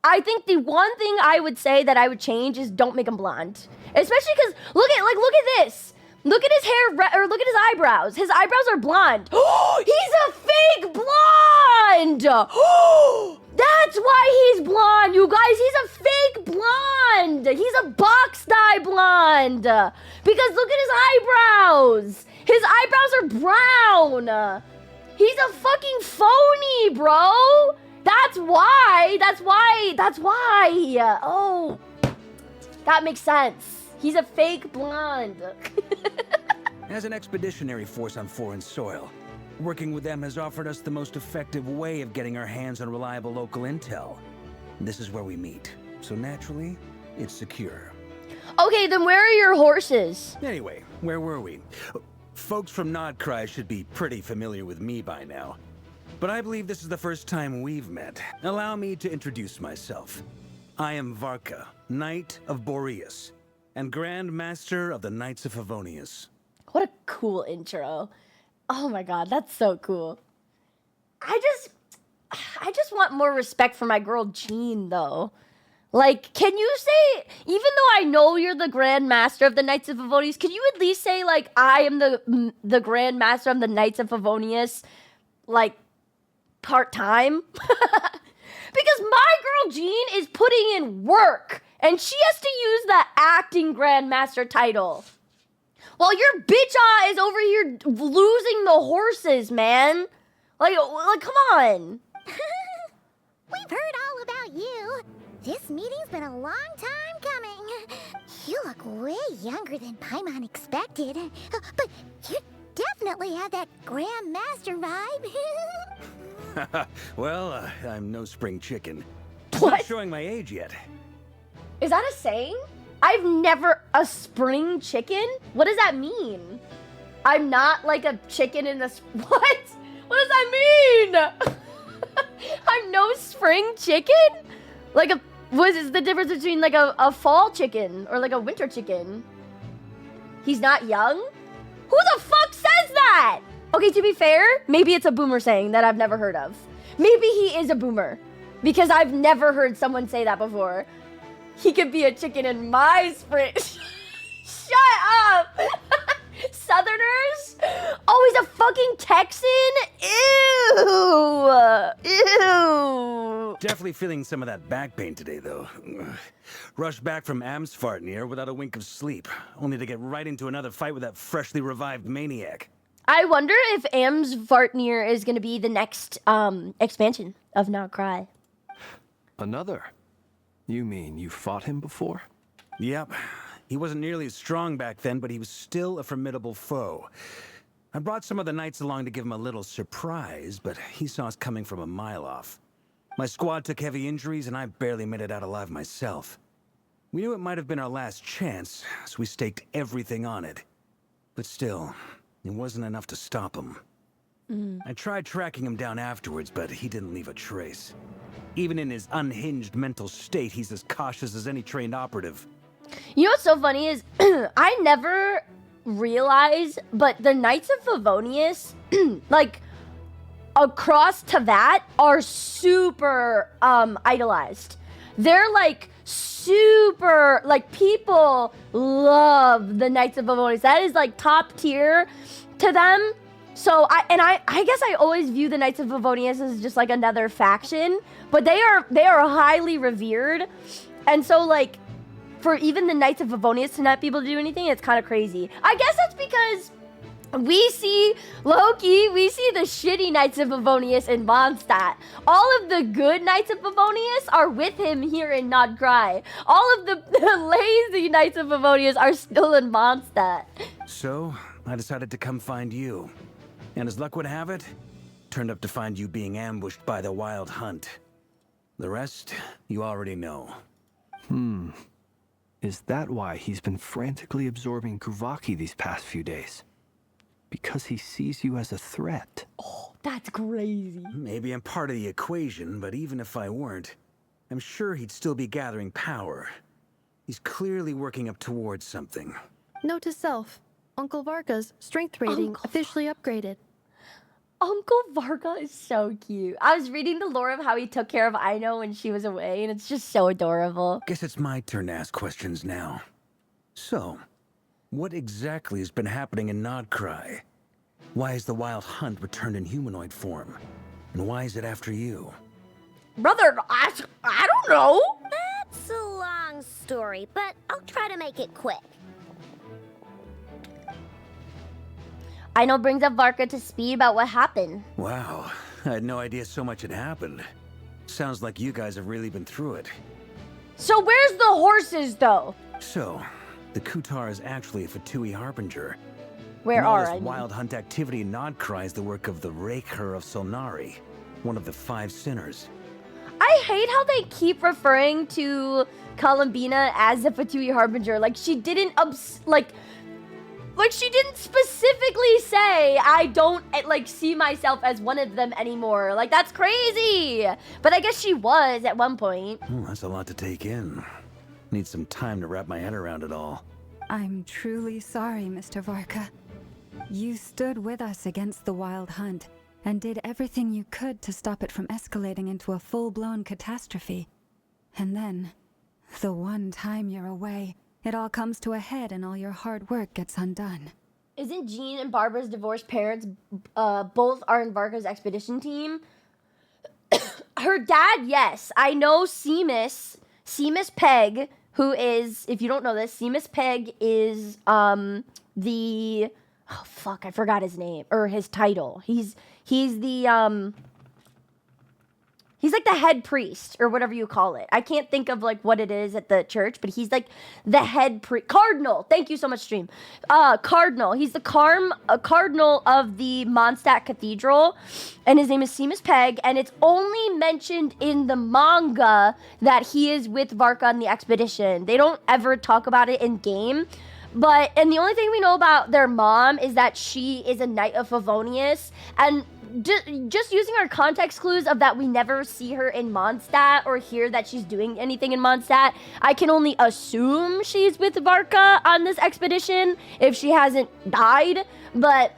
I think the one thing I would say that I would change is don't make him blonde. Especially because, look at this. Look at his hair, or look at his eyebrows. His eyebrows are blonde. He's a fake blonde! That's why he's blonde, you guys. He's a fake blonde. He's a box dye blonde. Because look at his eyebrows. His eyebrows are brown. He's a fucking phony, bro. That's why. Oh, that makes sense. He's a fake blonde. As an expeditionary force on foreign soil, working with them has offered us the most effective way of getting our hands on reliable local intel. This is where we meet, so naturally, it's secure. Okay, then where are your horses? Anyway, where were we? Folks from Nod Krai should be pretty familiar with me by now. but I believe this is the first time we've met. Allow me to introduce myself. I am Varka, Knight of Boreas, and Grand Master of the Knights of Favonius. What a cool intro. Oh my god, that's so cool. I just want more respect for my girl Jean, though. Like, can you say, even though I know you're the Grand Master of the Knights of Favonius, can you at least say, like, I am the Grand Master of the Knights of Favonius, like, part-time? Because my girl Jean is putting in work, and she has to use the acting Grand Master title. While your bitch is over here losing the horses, man. Like, come on. We've heard all about you. This meeting's been a long time coming. You look way younger than Paimon expected. But you definitely have that Grand Master vibe. Well, I'm no spring chicken. What? Not showing my age yet. Is that a saying? I've never... A spring chicken? What does that mean? I'm not like a chicken in the... What? What does that mean? I'm no spring chicken? Like a... What is the difference between like a fall chicken or like a winter chicken? He's not young? Who the fuck says that? Okay, to be fair, maybe it's a boomer saying that I've never heard of. Maybe he is a boomer because I've never heard someone say that before. He could be a chicken in my spring. Shut up. Southerners? Oh, he's a fucking Texan? Ew. Ew. Definitely feeling some of that back pain today, though. Rushed back from Amsfartnir without a wink of sleep, only to get right into another fight with that freshly revived maniac. I wonder if Amsfartnir is going to be the next expansion of Nod Krai. Another? You mean you fought him before? Yep. He wasn't nearly as strong back then, but he was still a formidable foe. I brought some of the knights along to give him a little surprise, but he saw us coming from a mile off. My squad took heavy injuries, and I barely made it out alive myself. We knew it might have been our last chance, so we staked everything on it. But still, it wasn't enough to stop him. I tried tracking him down afterwards, but he didn't leave a trace. Even in his unhinged mental state, he's as cautious as any trained operative. You know what's so funny is I never realized, but the Knights of Favonius, like, across to that, are super idolized. They're like super, like, people love the Knights of Favonius. That is like top tier to them. So I guess I always view the Knights of Favonius as just like another faction, but they are highly revered. And so, like, for even the Knights of Favonius to not be able to do anything, it's kind of crazy. I guess that's because we see Loki, we see the shitty Knights of Favonius in Mondstadt. All of the good Knights of Favonius are with him here in Nod Krai. All of the lazy Knights of Favonius are still in Mondstadt. So, I decided to come find you. And as luck would have it, turned up to find you being ambushed by the Wild Hunt. The rest, you already know. Is that why he's been frantically absorbing Kuvaki these past few days? Because he sees you as a threat? Oh, that's crazy. Maybe I'm part of the equation, but even if I weren't, I'm sure he'd still be gathering power. He's clearly working up towards something. Note to self, Uncle Varka's strength rating officially upgraded. Uncle Varka is so cute. I was reading the lore of how he took care of Aino when she was away, and it's just so adorable. Guess it's my turn to ask questions now. So, what exactly has been happening in Nod Krai? Why has the Wild Hunt returned in humanoid form? And why is it after you? Brother, I don't know. That's a long story, but I'll try to make it quick. Aino brings up Varka to speed about what happened. Wow, I had no idea so much had happened. Sounds like you guys have really been through it. So where's the horses, though? So, the Kutar is actually a Fatui Harbinger. Where and all are this I mean? wild hunt activity in Nod Krai is the work of the rächer of Solnari, one of the 5 sinners. I hate how they keep referring to Columbina as a Fatui Harbinger. Like, she didn't, like, But she didn't specifically say, I don't, like, see myself as one of them anymore. Like, that's crazy. But I guess she was at one point. That's a lot to take in. Need some time to wrap my head around it all. I'm truly sorry, Mr. Varka. You stood with us against the Wild Hunt and did everything you could to stop it from escalating into a full-blown catastrophe. And then, the one time you're away, it all comes to a head and all your hard work gets undone. Isn't Jean and Barbara's divorced parents both are in Varka's expedition team? Her dad, yes. I know Seamus Pegg, who is, if you don't know this, Seamus Pegg is the, oh fuck, I forgot his name or his title. He's the he's like the head priest or whatever you call it. I can't think of like what it is at the church, but he's like the head cardinal. Thank you so much, stream. Cardinal. He's the cardinal of the Mondstadt Cathedral, and his name is Seamus Pegg, and it's only mentioned in the manga that he is with Varka on the expedition. They don't ever talk about it in game. And the only thing we know about their mom is that she is a Knight of Favonius, and just using our context clues of that we never see her in Mondstadt or hear that she's doing anything in Mondstadt, I can only assume she's with Varka on this expedition if she hasn't died. But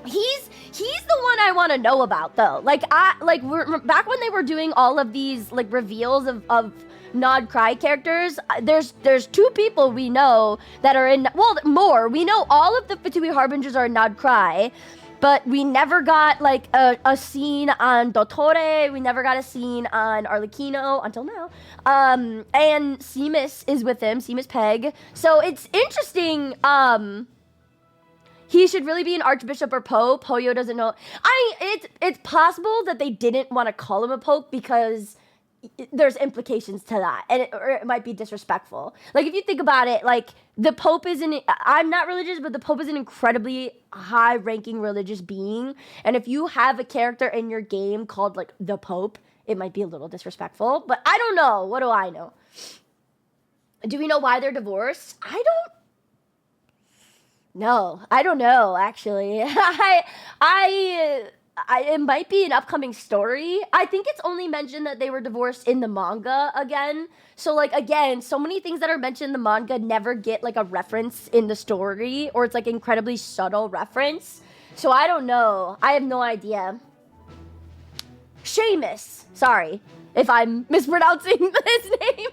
he's the one I want to know about though. We're back when they were doing all of these like reveals of Nod Krai characters. There's two people we know that are in, well, more. We know all of the Fatui Harbingers are in Nod Krai, but we never got like a scene on Dottore. We never got a scene on Arlecchino until now. And Seamus is with him, Seamus Pegg. So it's interesting. He should really be an archbishop or pope. Hoyo doesn't know. It's possible that they didn't want to call him a pope because there's implications to that, and it might be disrespectful. Like, if you think about it, like, the Pope I'm not religious, but the Pope is an incredibly high-ranking religious being, and if you have a character in your game called, like, the Pope, it might be a little disrespectful, but I don't know. What do I know? Do we know why they're divorced? No, I don't know, actually. It might be an upcoming story. I think it's only mentioned that they were divorced in the manga again. So, like, again, so many things that are mentioned in the manga never get, like, a reference in the story, or it's, like, incredibly subtle reference. So, I don't know. I have no idea. Seamus. Sorry if I'm mispronouncing his name.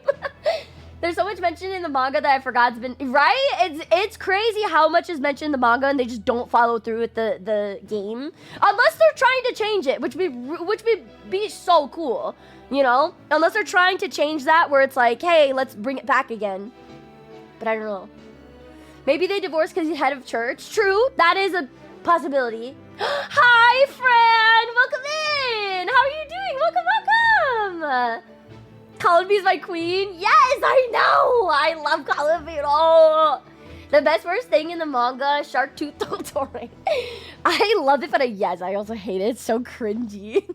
There's so much mentioned in the manga that I forgot. Right? It's crazy how much is mentioned in the manga and they just don't follow through with the game. Unless they're trying to change it, which would be so cool, you know? Unless they're trying to change that where it's like, hey, let's bring it back again. But I don't know. Maybe they divorced because he's head of church. True, that is a possibility. Hi, Fran! Welcome in! How are you doing? Welcome! Columby's my queen. Yes, I know. I love Columby. Oh, the best worst thing in the manga, Shark Tooth Dottore. I love it, but I also hate it. It's so cringy.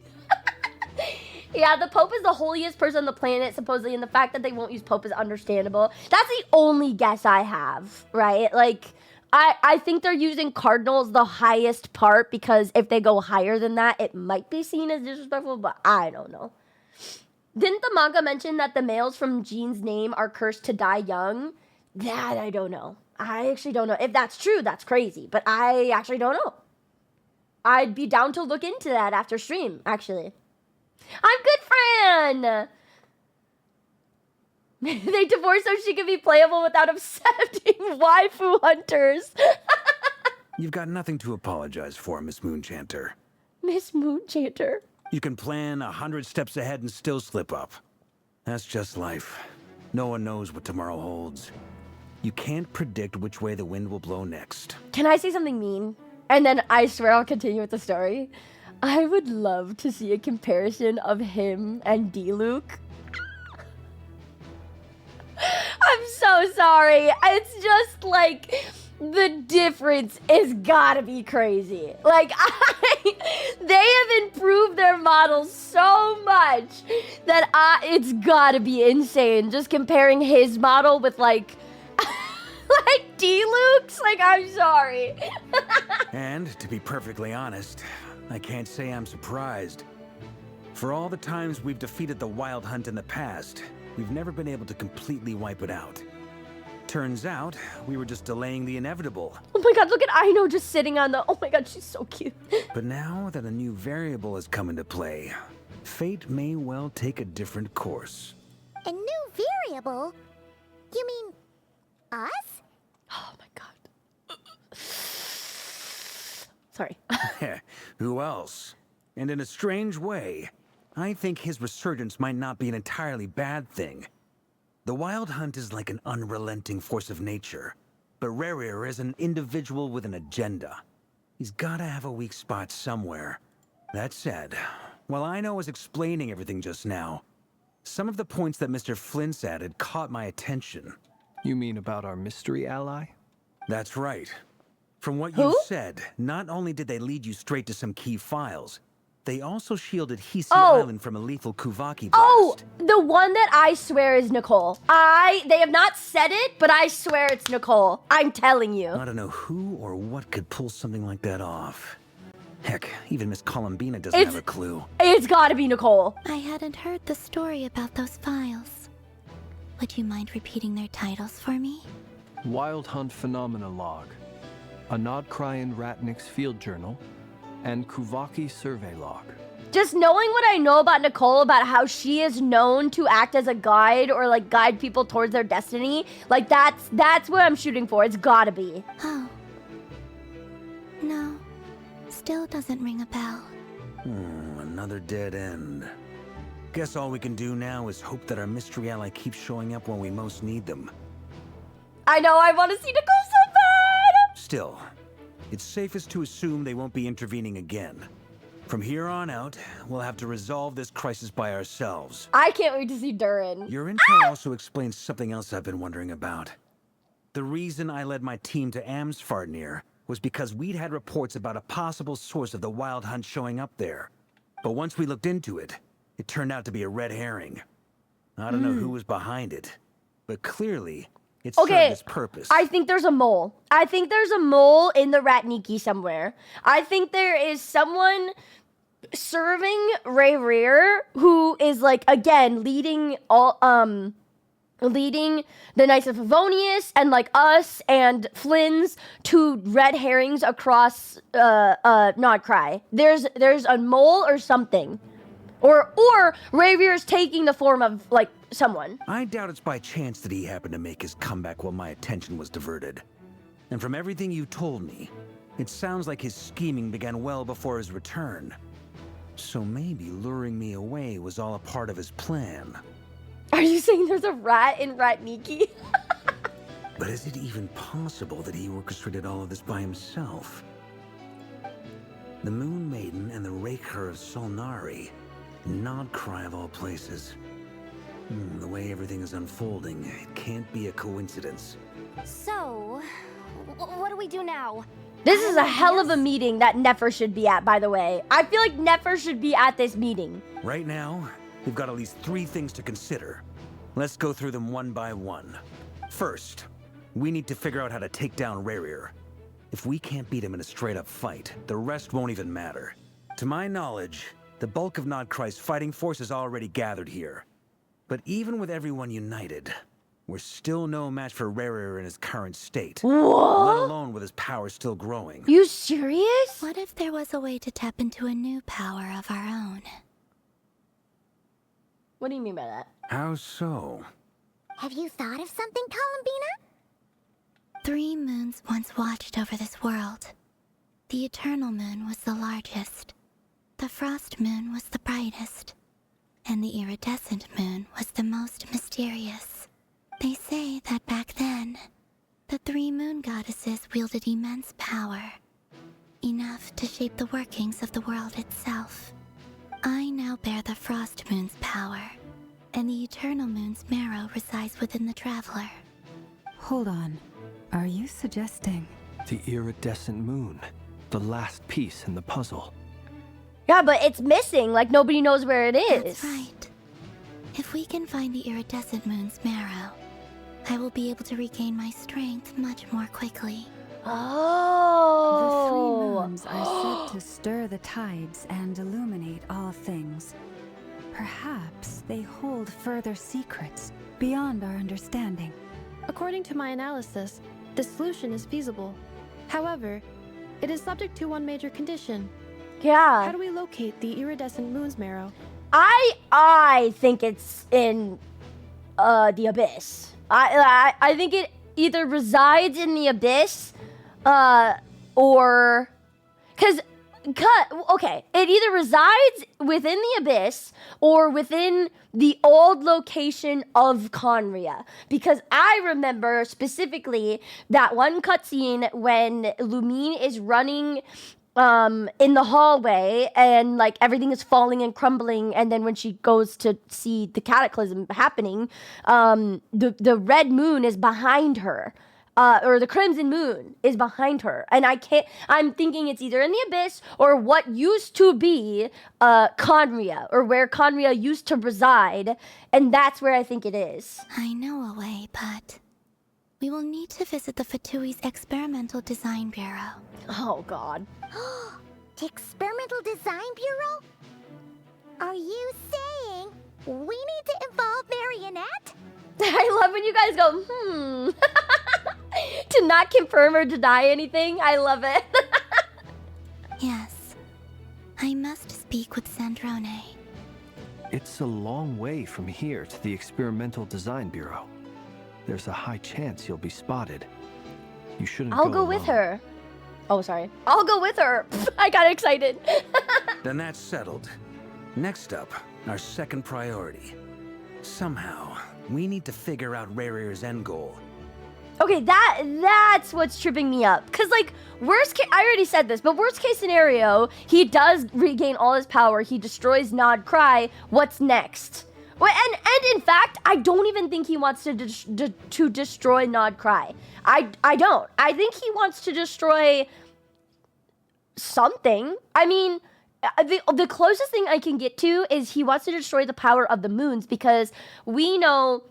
Yeah, the Pope is the holiest person on the planet, supposedly, and the fact that they won't use Pope is understandable. That's the only guess I have, right? Like, I think they're using Cardinal as the highest part because if they go higher than that, it might be seen as disrespectful, but I don't know. Didn't the manga mention that the males from Jean's name are cursed to die young? That I don't know. I actually don't know. If that's true, that's crazy. But I actually don't know. I'd be down to look into that after stream, actually. I'm good, Fran! They divorced so she could be playable without accepting waifu hunters. You've got nothing to apologize for, Miss Moonchanter. Miss Moonchanter? You can plan 100 steps ahead and still slip up. That's just life. No one knows what tomorrow holds. You can't predict which way the wind will blow next. Can I say something mean? And then I swear I'll continue with the story. I would love to see a comparison of him and D-Luke. I'm so sorry. It's just like... the difference is gotta be crazy. Like, they have improved their models so much that it's gotta be insane. Just comparing his model with like D-Lukes? Like, I'm sorry. And to be perfectly honest, I can't say I'm surprised. For all the times we've defeated the Wild Hunt in the past, we've never been able to completely wipe it out. Turns out, we were just delaying the inevitable. Oh my god, look at Aino just sitting on the... Oh my god, she's so cute. But now that a new variable has come into play, fate may well take a different course. A new variable? You mean us? Oh my god. Sorry. Who else? And in a strange way, I think his resurgence might not be an entirely bad thing. The Wild Hunt is like an unrelenting force of nature, but rächer is an individual with an agenda. He's gotta have a weak spot somewhere. That said, while Aino was explaining everything just now, some of the points that Mr. Flint's added caught my attention. You mean about our mystery ally? That's right. From what you said, not only did they lead you straight to some key files, they also shielded Hisi Island from a lethal Kuvaki blast. Oh, the one that I swear is Nicole. They have not said it, but I swear it's Nicole. I'm telling you. I don't know who or what could pull something like that off. Heck, even Miss Columbina doesn't have a clue. It's gotta be Nicole. I hadn't heard the story about those files. Would you mind repeating their titles for me? Wild Hunt Phenomena Log, a Nod Krai Archon's Field Journal, and Kuvaki Survey Log. Just knowing what I know about Nicole, about how she is known to act as a guide or like guide people towards their destiny, like that's what I'm shooting for. It's gotta be. Oh. No. Still doesn't ring a bell. Another dead end. Guess all we can do now is hope that our mystery ally keeps showing up when we most need them. I know, I want to see Nicole so bad! Still, it's safest to assume they won't be intervening again. From here on out, we'll have to resolve this crisis by ourselves. I can't wait to see Durin. Your intel also explains something else I've been wondering about. The reason I led my team to Amsfarnir was because we'd had reports about a possible source of the Wild Hunt showing up there. But once we looked into it, it turned out to be a red herring. I don't know who was behind it, but clearly, it served its purpose. I think there's a mole. I think there's a mole in the Ratniki somewhere. I think there is someone serving rächer who is like, again, leading the Knights of Favonius and like us and Flynn's to red herrings across Nod Krai. There's a mole or something. Or rächer is taking the form of like someone. I doubt it's by chance that he happened to make his comeback while my attention was diverted. And from everything you told me, it sounds like his scheming began well before his return. So maybe luring me away was all a part of his plan. Are you saying there's a rat in Ratniki? But is it even possible that he orchestrated all of this by himself? The Moon Maiden and the rächer of Solnari, Nod Krai of all places. The way everything is unfolding, it can't be a coincidence. So, what do we do now? This is a hell of a meeting that Nefer should be at, by the way. I feel like Nefer should be at this meeting. Right now, we've got at least 3 things to consider. Let's go through them one by one. First, we need to figure out how to take down rächer. If we can't beat him in a straight-up fight, the rest won't even matter. To my knowledge, the bulk of Nod Krai's fighting force is already gathered here. But even with everyone united, we're still no match for rächer in his current state. What? Let alone with his power still growing. You serious? What if there was a way to tap into a new power of our own? What do you mean by that? How so? Have you thought of something, Columbina? 3 moons once watched over this world. The Eternal Moon was the largest. The Frost Moon was the brightest. And the Iridescent Moon was the most mysterious. They say that back then, the 3 moon goddesses wielded immense power. Enough to shape the workings of the world itself. I now bear the Frost Moon's power, and the Eternal Moon's marrow resides within the Traveler. Hold on. Are you suggesting... The Iridescent Moon, the last piece in the puzzle. Yeah, but it's missing. Like, nobody knows where it is. That's right. If we can find the Iridescent Moon's marrow, I will be able to regain my strength much more quickly. Oh. The three moons are said to stir the tides and illuminate all things. Perhaps they hold further secrets beyond our understanding. According to my analysis, the solution is feasible. However, it is subject to one major condition. Yeah. How do we locate the iridescent moon's marrow? I think it's in the abyss. I think it either resides in the abyss, or okay, it either resides within the abyss or within the old location of Conria. Because I remember specifically that one cutscene when Lumine is running in the hallway and like everything is falling and crumbling, and then when she goes to see the cataclysm happening, the red moon is behind her. Or the crimson moon is behind her. And I'm thinking it's either in the abyss or what used to be Conria, or where Conria used to reside, and that's where I think it is. I know a way, but we will need to visit the Fatui's Experimental Design Bureau. Oh, God. The Experimental Design Bureau? Are you saying we need to involve Marionette? I love when you guys go, to not confirm or deny anything. I love it. Yes. I must speak with Sandrone. It's a long way from here to the Experimental Design Bureau. There's a high chance you'll be spotted. You shouldn't I'll go with alone. her. Oh, sorry. I'll go with her. I got excited. Then that's settled. Next up, our second priority. Somehow, we need to figure out rächer's end goal. Okay, that's what's tripping me up. Because, like, worst case, I already said this, but worst case scenario, he does regain all his power. He destroys Nod Krai. What's next? Well, and in fact, I don't even think he wants to destroy Nod Krai. I don't. I think he wants to destroy something. I mean, the closest thing I can get to is he wants to destroy the power of the moons, because we know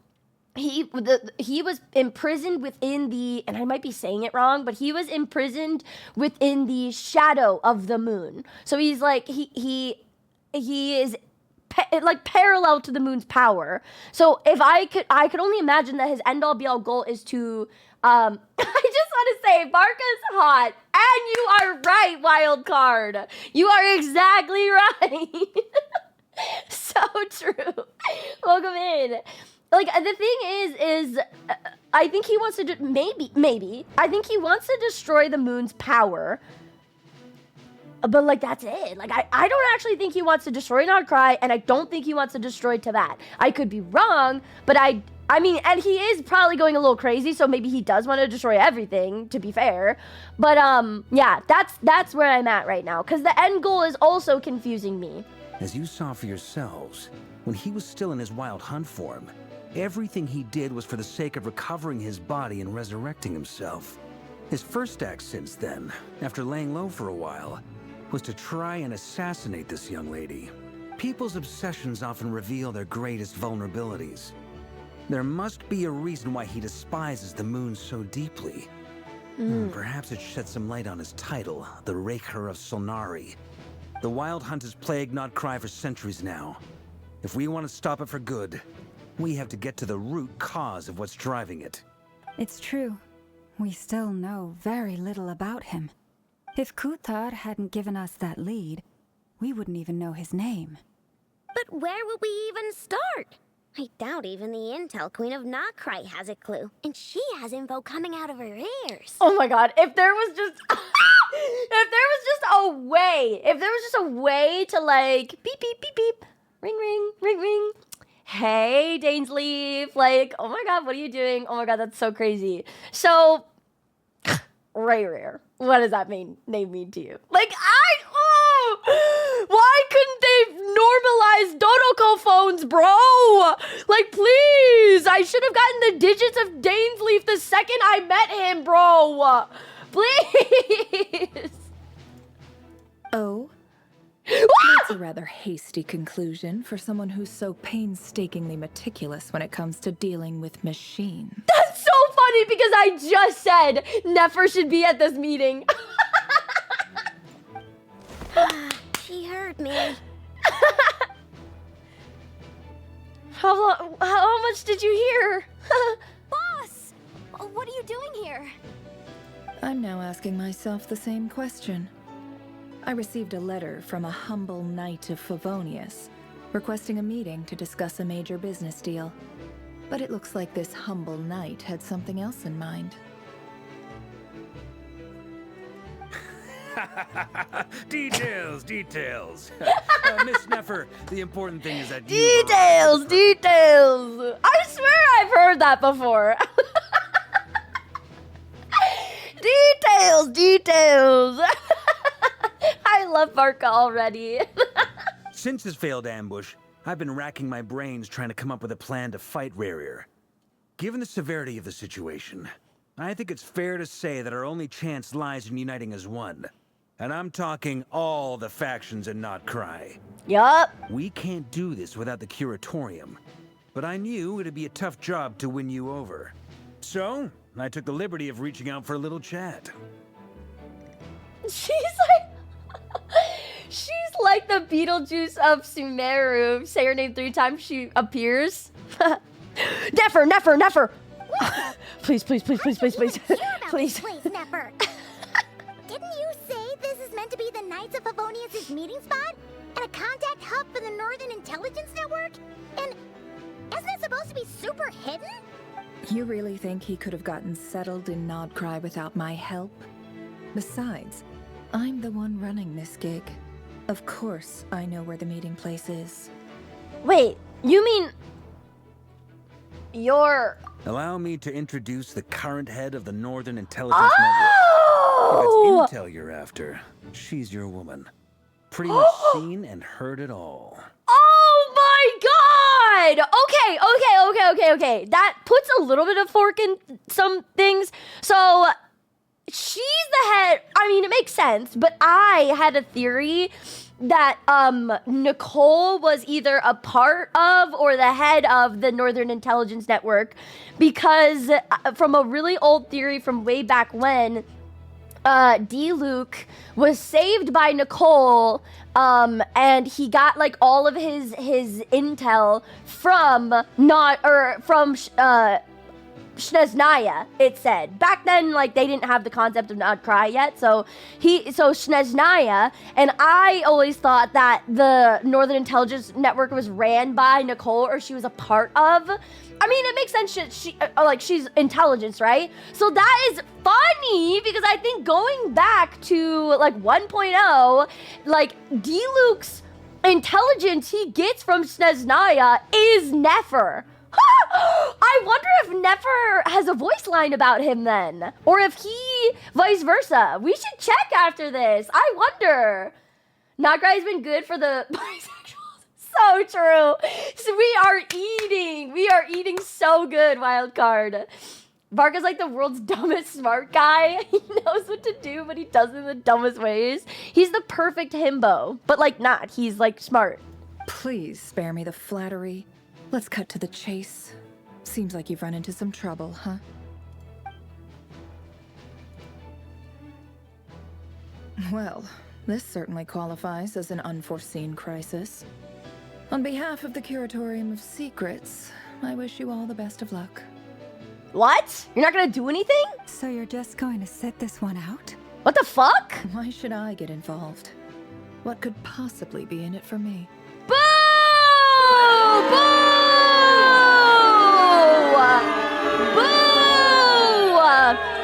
he was imprisoned within the, and I might be saying it wrong, but he was imprisoned within the shadow of the moon. So he's like he is like parallel to the moon's power. So if I could only imagine that his end all be all goal is to I just want to say Varka's hot, and you are right, wild card. You are exactly right. So true. Welcome in. Like, the thing is I think he wants to maybe I think he wants to destroy the moon's power. But, like, that's it. Like, I don't actually think he wants to destroy Nod Krai, and I don't think he wants to destroy Teyvat. I could be wrong, but I mean, and he is probably going a little crazy, so maybe he does want to destroy everything, to be fair. But, yeah, that's where I'm at right now, because the end goal is also confusing me. As you saw for yourselves, when he was still in his wild hunt form, everything he did was for the sake of recovering his body and resurrecting himself. His first act since then, after laying low for a while, was to try and assassinate this young lady. People's obsessions often reveal their greatest vulnerabilities. There must be a reason why he despises the moon so deeply. Perhaps it sheds some light on his title, the Rächer of Solnari. The Wild Hunt has plagued Nod Krai for centuries now. If we want to stop it for good, we have to get to the root cause of what's driving it. It's true. We still know very little about him. If Kuthar hadn't given us that lead, we wouldn't even know his name. But where would we even start? I doubt even the Intel Queen of Nod Krai has a clue. And she has info coming out of her ears. Oh my god, if there was just a way to, like, beep beep beep beep, ring ring ring ring, hey Dainsleif, like, oh my god, what are you doing? Oh my god, that's so crazy. So Rare, what does that name mean to you? Like, why couldn't they normalize Dodoko phones, bro? Like, please, I should have gotten the digits of Dainsleif the second I met him, bro. Please. Oh? That's a rather hasty conclusion for someone who's so painstakingly meticulous when it comes to dealing with machines. That's so funny because I just said Nefer should be at this meeting. She heard me. How much did you hear? Boss! What are you doing here? I'm now asking myself the same question. I received a letter from a humble knight of Favonius, requesting a meeting to discuss a major business deal. But it looks like this humble knight had something else in mind. Details. Miss Nefer, the important thing is that Details. I swear I've heard that before. Details. I love Varka already. Since his failed ambush, I've been racking my brains trying to come up with a plan to fight rächer. Given the severity of the situation, I think it's fair to say that our only chance lies in uniting as one. And I'm talking all the factions in Nod Krai. Yup. We can't do this without the Curatorium, but I knew it'd be a tough job to win you over. So, I took the liberty of reaching out for a little chat. She's like the Beetlejuice of Sumeru. Say her name 3 times, she appears. Nefer. Please. Please. Please, Nefer. Didn't you say this is meant to be the Knights of Favonius' meeting spot? And a contact hub for the Northern Intelligence Network? And isn't it supposed to be super hidden? You really think he could have gotten settled in Nod Krai without my help? Besides, I'm the one running this gig. Of course I know where the meeting place is. Wait, you mean... you're... Allow me to introduce the current head of the Northern Intelligence Network. If it's intel you're after, she's your woman. Pretty much seen and heard it all. Oh my god! Okay. That puts a little bit of fork in some things. So, she's the head. I mean, it makes sense, but I had a theory that Nicole was either a part of or the head of the Northern Intelligence Network, because from a really old theory from way back when, D-Luke was saved by Nicole, and he got like all of his intel from Sneznaya, it said. Back then, like, they didn't have the concept of Nod Krai yet, so Sneznaya, and I always thought that the Northern Intelligence Network was ran by Nicole, or she was a part of. I mean, it makes sense, she's intelligence, right? So that is funny, because I think going back to, like, 1.0, like, D-Luke's intelligence he gets from Sneznaya is Nefer. I wonder if Nefer has a voice line about him then. Or if he, vice versa. We should check after this. I wonder. Nod Krai's been good for the bisexuals. So true. So we are eating so good, Wildcard. Varka's like the world's dumbest smart guy. He knows what to do, but he does it in the dumbest ways. He's the perfect himbo. But like not. He's like smart. Please spare me the flattery. Let's cut to the chase. Seems like you've run into some trouble, huh? Well, this certainly qualifies as an unforeseen crisis. On behalf of the Curatorium of Secrets, I wish you all the best of luck. What? You're not gonna do anything? So you're just going to sit this one out? What the fuck? Why should I get involved? What could possibly be in it for me? Boo! Boo!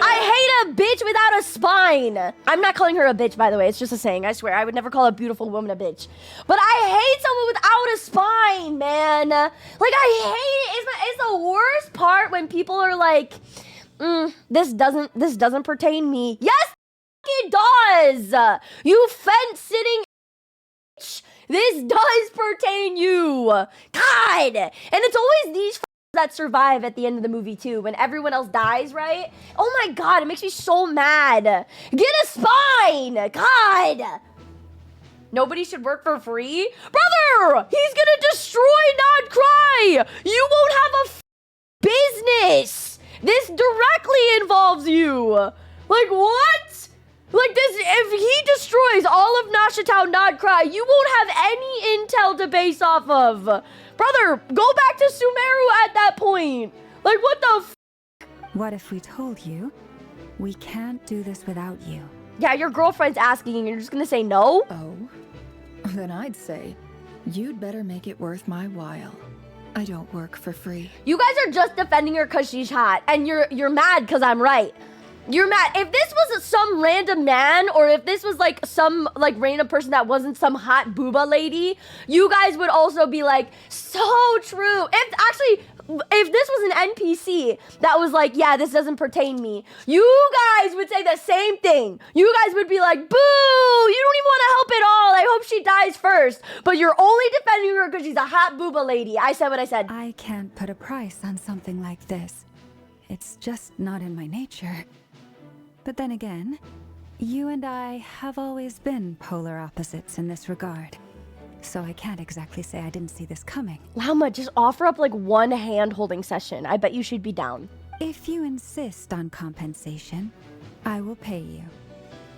I hate a bitch without a spine. I'm not calling her a bitch, by the way. It's just a saying. I swear. I would never call a beautiful woman a bitch. But I hate someone without a spine, man. Like, I hate it. It's the worst part when people are like, this doesn't pertain me. Yes, it does. You fence-sitting bitch. This does pertain you. God. And it's always these that survive at the end of the movie too, when everyone else dies, right? Oh my god, it makes me so mad. Get a spine. God. Nobody should work for free? Brother! He's gonna destroy Nod Krai! You won't have a business! This directly involves you! Like, what? Like, this, if he destroys all of Nashitown Nod Krai, you won't have any intel to base off of. Brother, go back to Sumeru at that point. Like, what the f? What if we told you we can't do this without you? Yeah, your girlfriend's asking and you're just gonna say no? Oh, then I'd say you'd better make it worth my while. I don't work for free. You guys are just defending her because she's hot, and you're mad because I'm right. You're mad. If this was some random man, or if this was like some like random person that wasn't some hot booba lady, you guys would also be like, so true. If this was an NPC that was like, yeah, this doesn't pertain me, you guys would say the same thing. You guys would be like, boo, you don't even want to help at all. I hope she dies first. But you're only defending her because she's a hot booba lady. I said what I said. I can't put a price on something like this. It's just not in my nature. But then again, you and I have always been polar opposites in this regard. So I can't exactly say I didn't see this coming. Lama, just offer up like one hand-holding session. I bet you she'd be down. If you insist on compensation, I will pay you.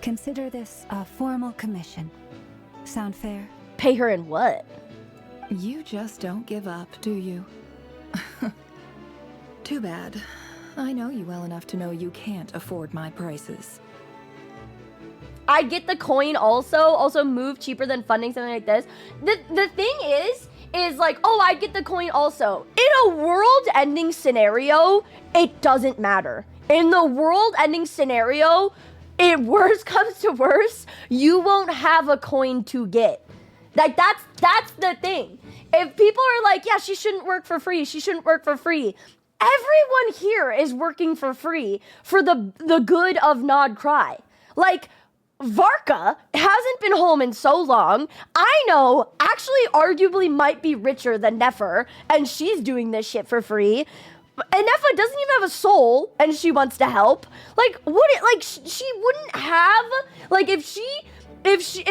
Consider this a formal commission. Sound fair? Pay her in what? You just don't give up, do you? Too bad. I know you well enough to know you can't afford my prices. I get the coin also move cheaper than funding something like this. The thing is like, oh, I get the coin also. In a world-ending scenario, it doesn't matter. In the world-ending scenario, if worse comes to worse, you won't have a coin to get. Like, that's the thing. If people are like, yeah, she shouldn't work for free, she shouldn't work for free. Everyone here is working for free for the good of Nod Krai. Like, Varka hasn't been home in so long. I know, actually arguably might be richer than Nefer, and she's doing this shit for free. And Nefa doesn't even have a soul, and she wants to help. Like, she wouldn't have, like, if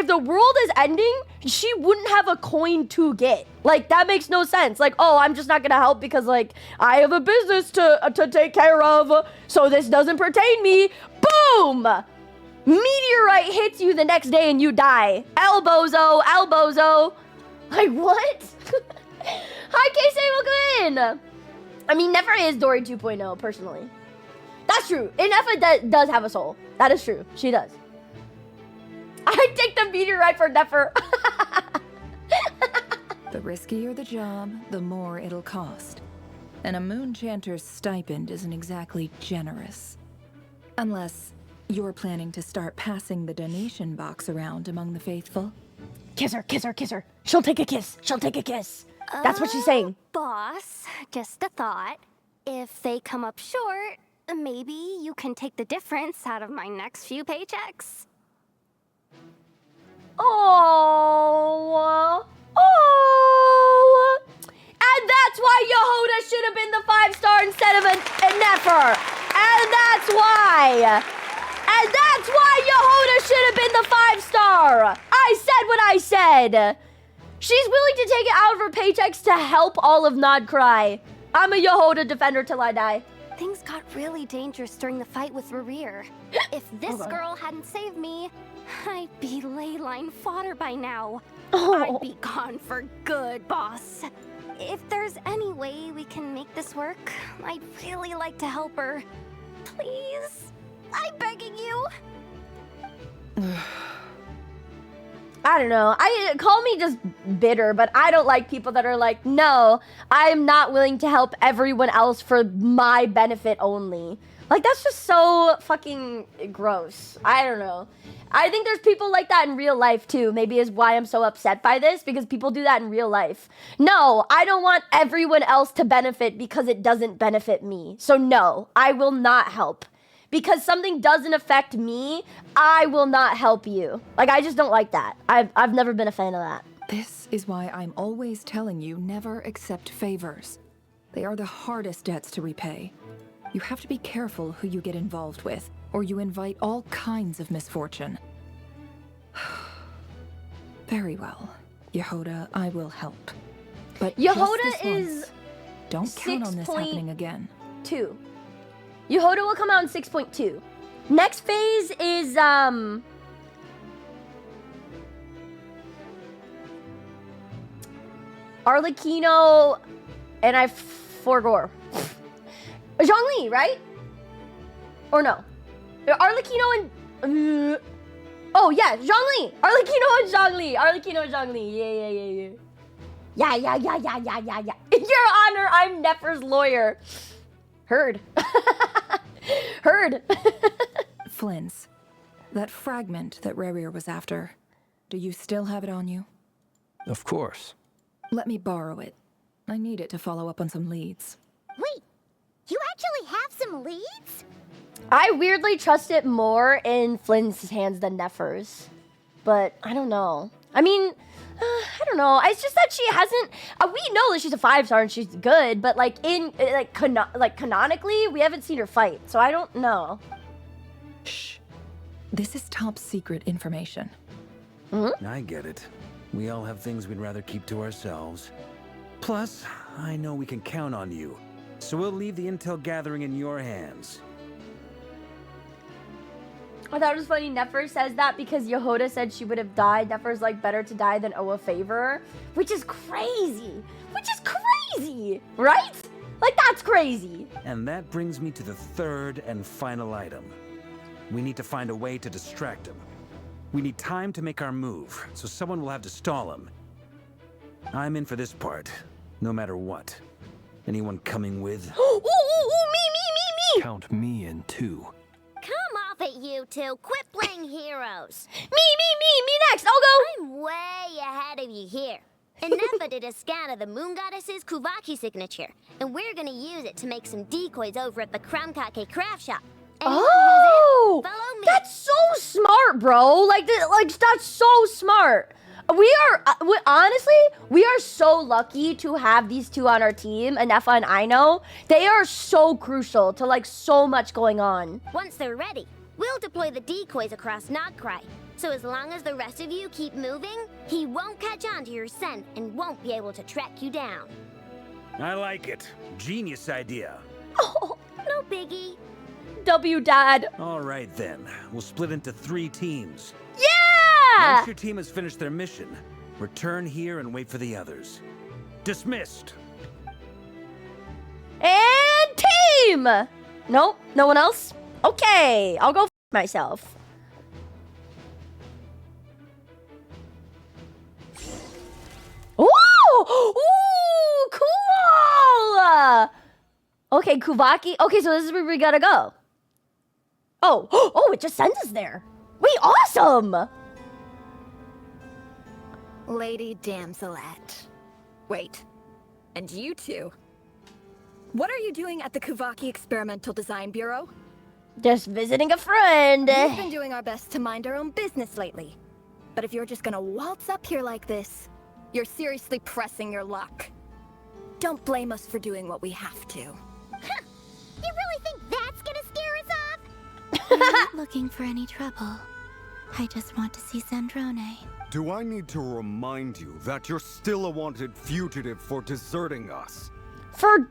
the world is ending, she wouldn't have a coin to get. Like, that makes no sense. Like, oh, I'm just not gonna help because, like, I have a business to take care of, so this doesn't pertain me. Boom! Meteorite hits you the next day and you die. Elbozo. Like, what? Hi, Casey, welcome in. I mean, Nefer is Dori 2.0, personally. That's true. And Nefer does have a soul. That is true. She does. I take the meteorite for Nefer. The riskier the job, the more it'll cost. And a moon chanter's stipend isn't exactly generous. Unless you're planning to start passing the donation box around among the faithful. Kiss her. She'll take a kiss. That's what she's saying. Boss, just a thought. If they come up short, maybe you can take the difference out of my next few paychecks. Oh. And that's why Yehuda should have been the 5-star instead of a Nefer. And that's why Yehuda should have been the 5-star. I said what I said. She's willing to take it out of her paychecks to help all of Nod Krai. I'm a Yehuda defender till I die. Things got really dangerous during the fight with Rerir. If this girl hadn't saved me, I'd be ley line fodder by now. I'd be gone for good, boss. If there's any way we can make this work, I'd really like to help her. Please, I'm begging you. I don't know. Call me just bitter, but I don't like people that are like, no, I'm not willing to help everyone else for my benefit only. Like, that's just so fucking gross. I don't know. I think there's people like that in real life too. Maybe is why I'm so upset by this, because people do that in real life. No, I don't want everyone else to benefit because it doesn't benefit me. So no, I will not help. Because something doesn't affect me, I will not help you. Like, I just don't like that. I've never been a fan of that. This is why I'm always telling you never accept favors. They are the hardest debts to repay. You have to be careful who you get involved with, or you invite all kinds of misfortune. Very well. Yehoda, I will help. But Yehoda just this is once, don't count on this happening again. 2. Yehoda will come out in 6.2. Next phase is Arlecchino and I forgot. Zhongli, right? Or no? Arlecchino and oh yeah, Zhongli. Arlecchino and Zhongli. Arlecchino and Zhongli. Yeah. Yeah. Your Honor, I'm Nefer's lawyer. Heard. Heard. Flynn's. That fragment that Rerir was after. Do you still have it on you? Of course. Let me borrow it. I need it to follow up on some leads. Wait, you actually have some leads? I weirdly trust it more in Flynn's hands than Nefer's. But I don't know. I mean, I don't know. It's just that she hasn't. We know that she's a 5-star and she's good, but like canonically, we haven't seen her fight, so I don't know. Shh. This is top secret information. I get it. We all have things we'd rather keep to ourselves. Plus, I know we can count on you, so we'll leave the intel gathering in your hands. I thought it was funny. Nefer says that because Yehoda said she would have died. Nefer's like, better to die than owe a favor, which is crazy. Right? Like, that's crazy. And that brings me to the third and final item. We need to find a way to distract him. We need time to make our move, so someone will have to stall him. I'm in for this part, no matter what. Anyone coming with? Me! Count me in too. Come off it, you two. Quit playing heroes. Me next. I'll go. I'm way ahead of you here. Nefa did a scan of the moon goddess's Kuvaki signature, and we're gonna use it to make some decoys over at the Krumkake craft shop. Anyone who's in, follow me. That's so smart, bro. Like that's so smart. Honestly, we are so lucky to have these two on our team, Nefa and Aino. They are so crucial to like so much going on. Once they're ready, we'll deploy the decoys across Nod Krai. So as long as the rest of you keep moving, he won't catch on to your scent and won't be able to track you down. I like it. Genius idea. Oh, no biggie. W, Dad. All right then. We'll split into 3 teams. Yeah! Once your team has finished their mission, return here and wait for the others. Dismissed. And team! Nope, no one else? Okay, I'll go myself. Ooh! Ooh, cool! Okay, Kuvaki. Okay, so this is where we gotta go. Oh, it just sends us there. Wait, awesome! Lady Damselette. Wait, and you two? What are you doing at the Kuvaki Experimental Design Bureau? Just visiting a friend. We've been doing our best to mind our own business lately. But if you're just gonna waltz up here like this, you're seriously pressing your luck. Don't blame us for doing what we have to. Huh. You really think that's gonna scare us off? I'm not looking for any trouble. I just want to see Sandrone. Do I need to remind you that you're still a wanted fugitive for deserting us? Oh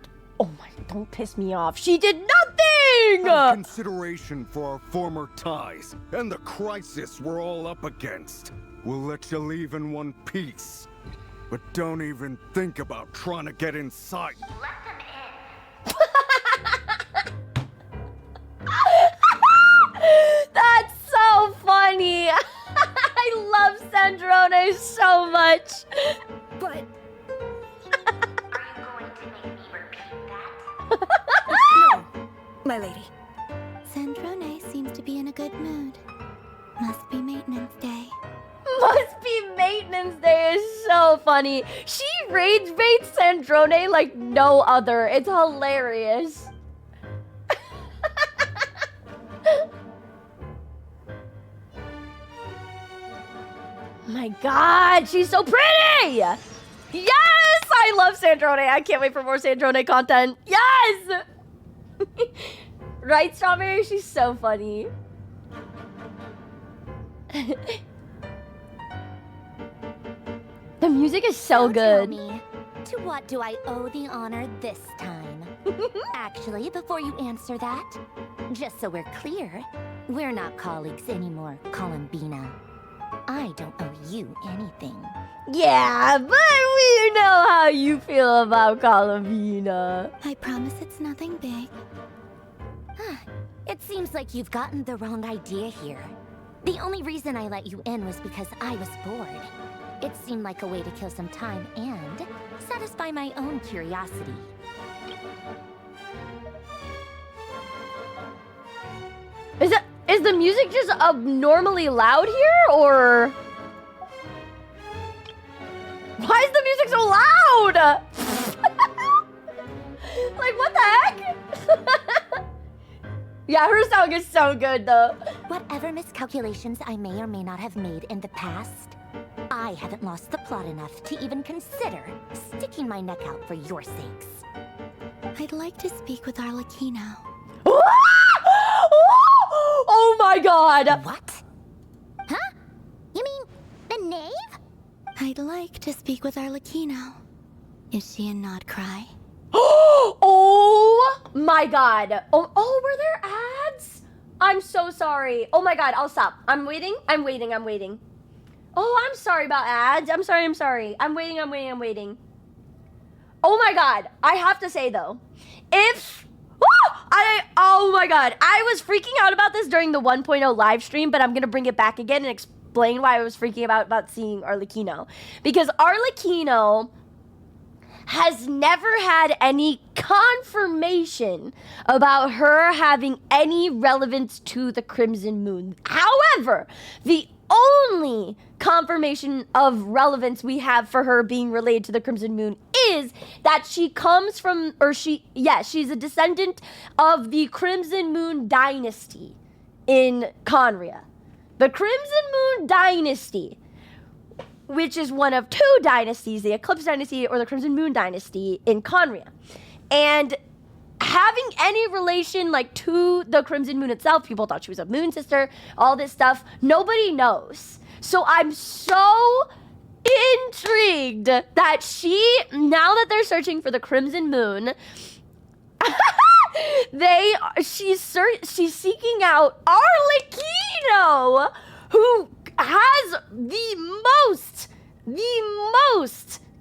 my, don't piss me off. She did nothing! Out of consideration for our former ties and the crisis we're all up against, we'll let you leave in one piece. But don't even think about trying to get inside. Let them in. That's so funny. I love Sandrone so much. But... Are you going to make me repeat that? No, my lady. Sandrone seems to be in a good mood. Must be maintenance day. Must be maintenance day is so funny. She rage baits Sandrone like no other. It's hilarious. My God, she's so pretty! Yes! I love Sandrone. I can't wait for more Sandrone content. Yes! Right, Strawberry? She's so funny. music is so Tell good. me, to what do I owe the honor this time? Actually, before you answer that, just so we're clear, we're not colleagues anymore, Columbina. I don't owe you anything. Yeah, but we know how you feel about Columbina. I promise it's nothing big. It seems like you've gotten the wrong idea here. The only reason I let you in was because I was bored. It seemed like a way to kill some time and satisfy my own curiosity. Is the music just abnormally loud here, or why is the music so loud? Like, what the heck? Yeah, her song is so good though. Whatever miscalculations I may or may not have made in the past, I haven't lost the plot enough to even consider sticking my neck out for your sakes. I'd like to speak with Arlecchino. Oh my god! What? Huh? You mean the knave? I'd like to speak with Arlecchino. Is she in Nod Krai? Oh my god. Oh, were there ads? I'm so sorry. Oh my god, I'll stop. I'm waiting. Oh, I'm sorry about ads. I'm sorry. I'm waiting. Oh my god. I have to say though, oh my god, I was freaking out about this during the 1.0 live stream, but I'm gonna bring it back again and explain why I was freaking out about seeing Arlecchino. Because Arlecchino has never had any confirmation about her having any relevance to the Crimson Moon. However, the only confirmation of relevance we have for her being related to the Crimson Moon is that she comes from, she's a descendant of the Crimson Moon dynasty in Conria. The Crimson Moon dynasty, which is one of two dynasties, the Eclipse dynasty or the Crimson Moon dynasty in Conria. And having any relation like to the Crimson Moon itself, people thought she was a moon sister, all this stuff, nobody knows. So I'm so intrigued that now that they're searching for the Crimson Moon, she's seeking out Arlecchino, who has the most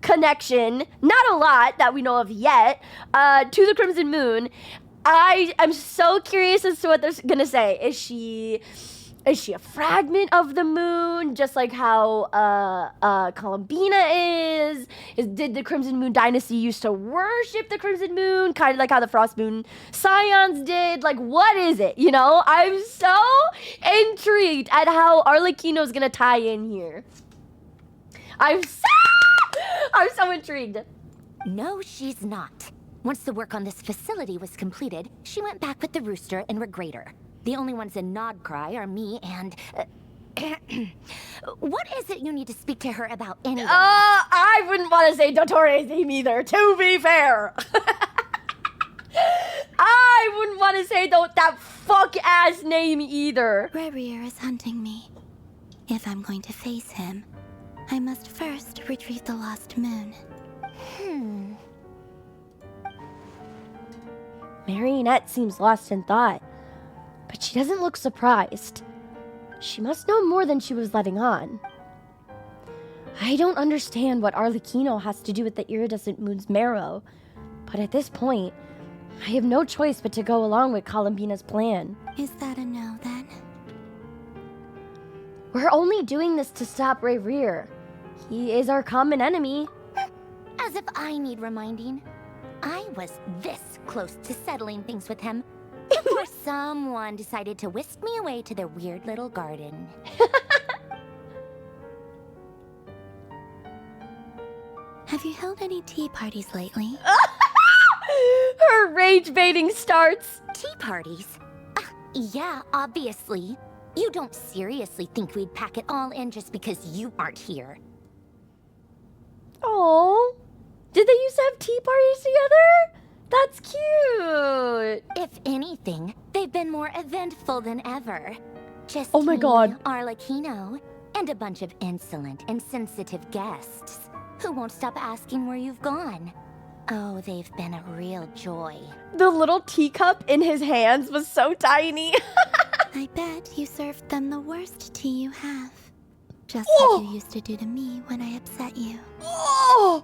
connection, not a lot that we know of yet, to the Crimson Moon. I'm so curious as to what they're gonna say. Is she a fragment of the moon, just like how Columbina is? Did the Crimson Moon dynasty used to worship the Crimson Moon, kind of like how the Frost Moon Scions did? Like, what is it? You know, I'm so intrigued at how Arlecchino's gonna tie in here. I'm so intrigued. No, she's not. Once the work on this facility was completed, she went back with the Rooster and Regrator. The only ones in Nod Krai are me and... what is it you need to speak to her about anyway? I wouldn't want to say Dottore name either, to be fair. I wouldn't want to say that fuck-ass name either. Rächer is hunting me. If I'm going to face him, I must first retrieve the lost moon. Marionette seems lost in thought, but she doesn't look surprised. She must know more than she was letting on. I don't understand what Arlecchino has to do with the iridescent moon's marrow, but at this point, I have no choice but to go along with Columbina's plan. Is that a no, then? We're only doing this to stop Rächer. He is our common enemy. As if I need reminding. I was this close to settling things with him before someone decided to whisk me away to their weird little garden. Have you held any tea parties lately? Her rage baiting starts. Tea parties? Yeah, obviously. You don't seriously think we'd pack it all in just because you aren't here? Oh, did they used to have tea parties together? That's cute. If anything, they've been more eventful than ever. Just oh my god, Arlecchino, and a bunch of insolent and sensitive guests. who won't stop asking where you've gone. Oh, they've been a real joy. The little teacup in his hands was so tiny. I bet you served them the worst tea you have. Just Oh! like you used to do to me when I upset you. Oh!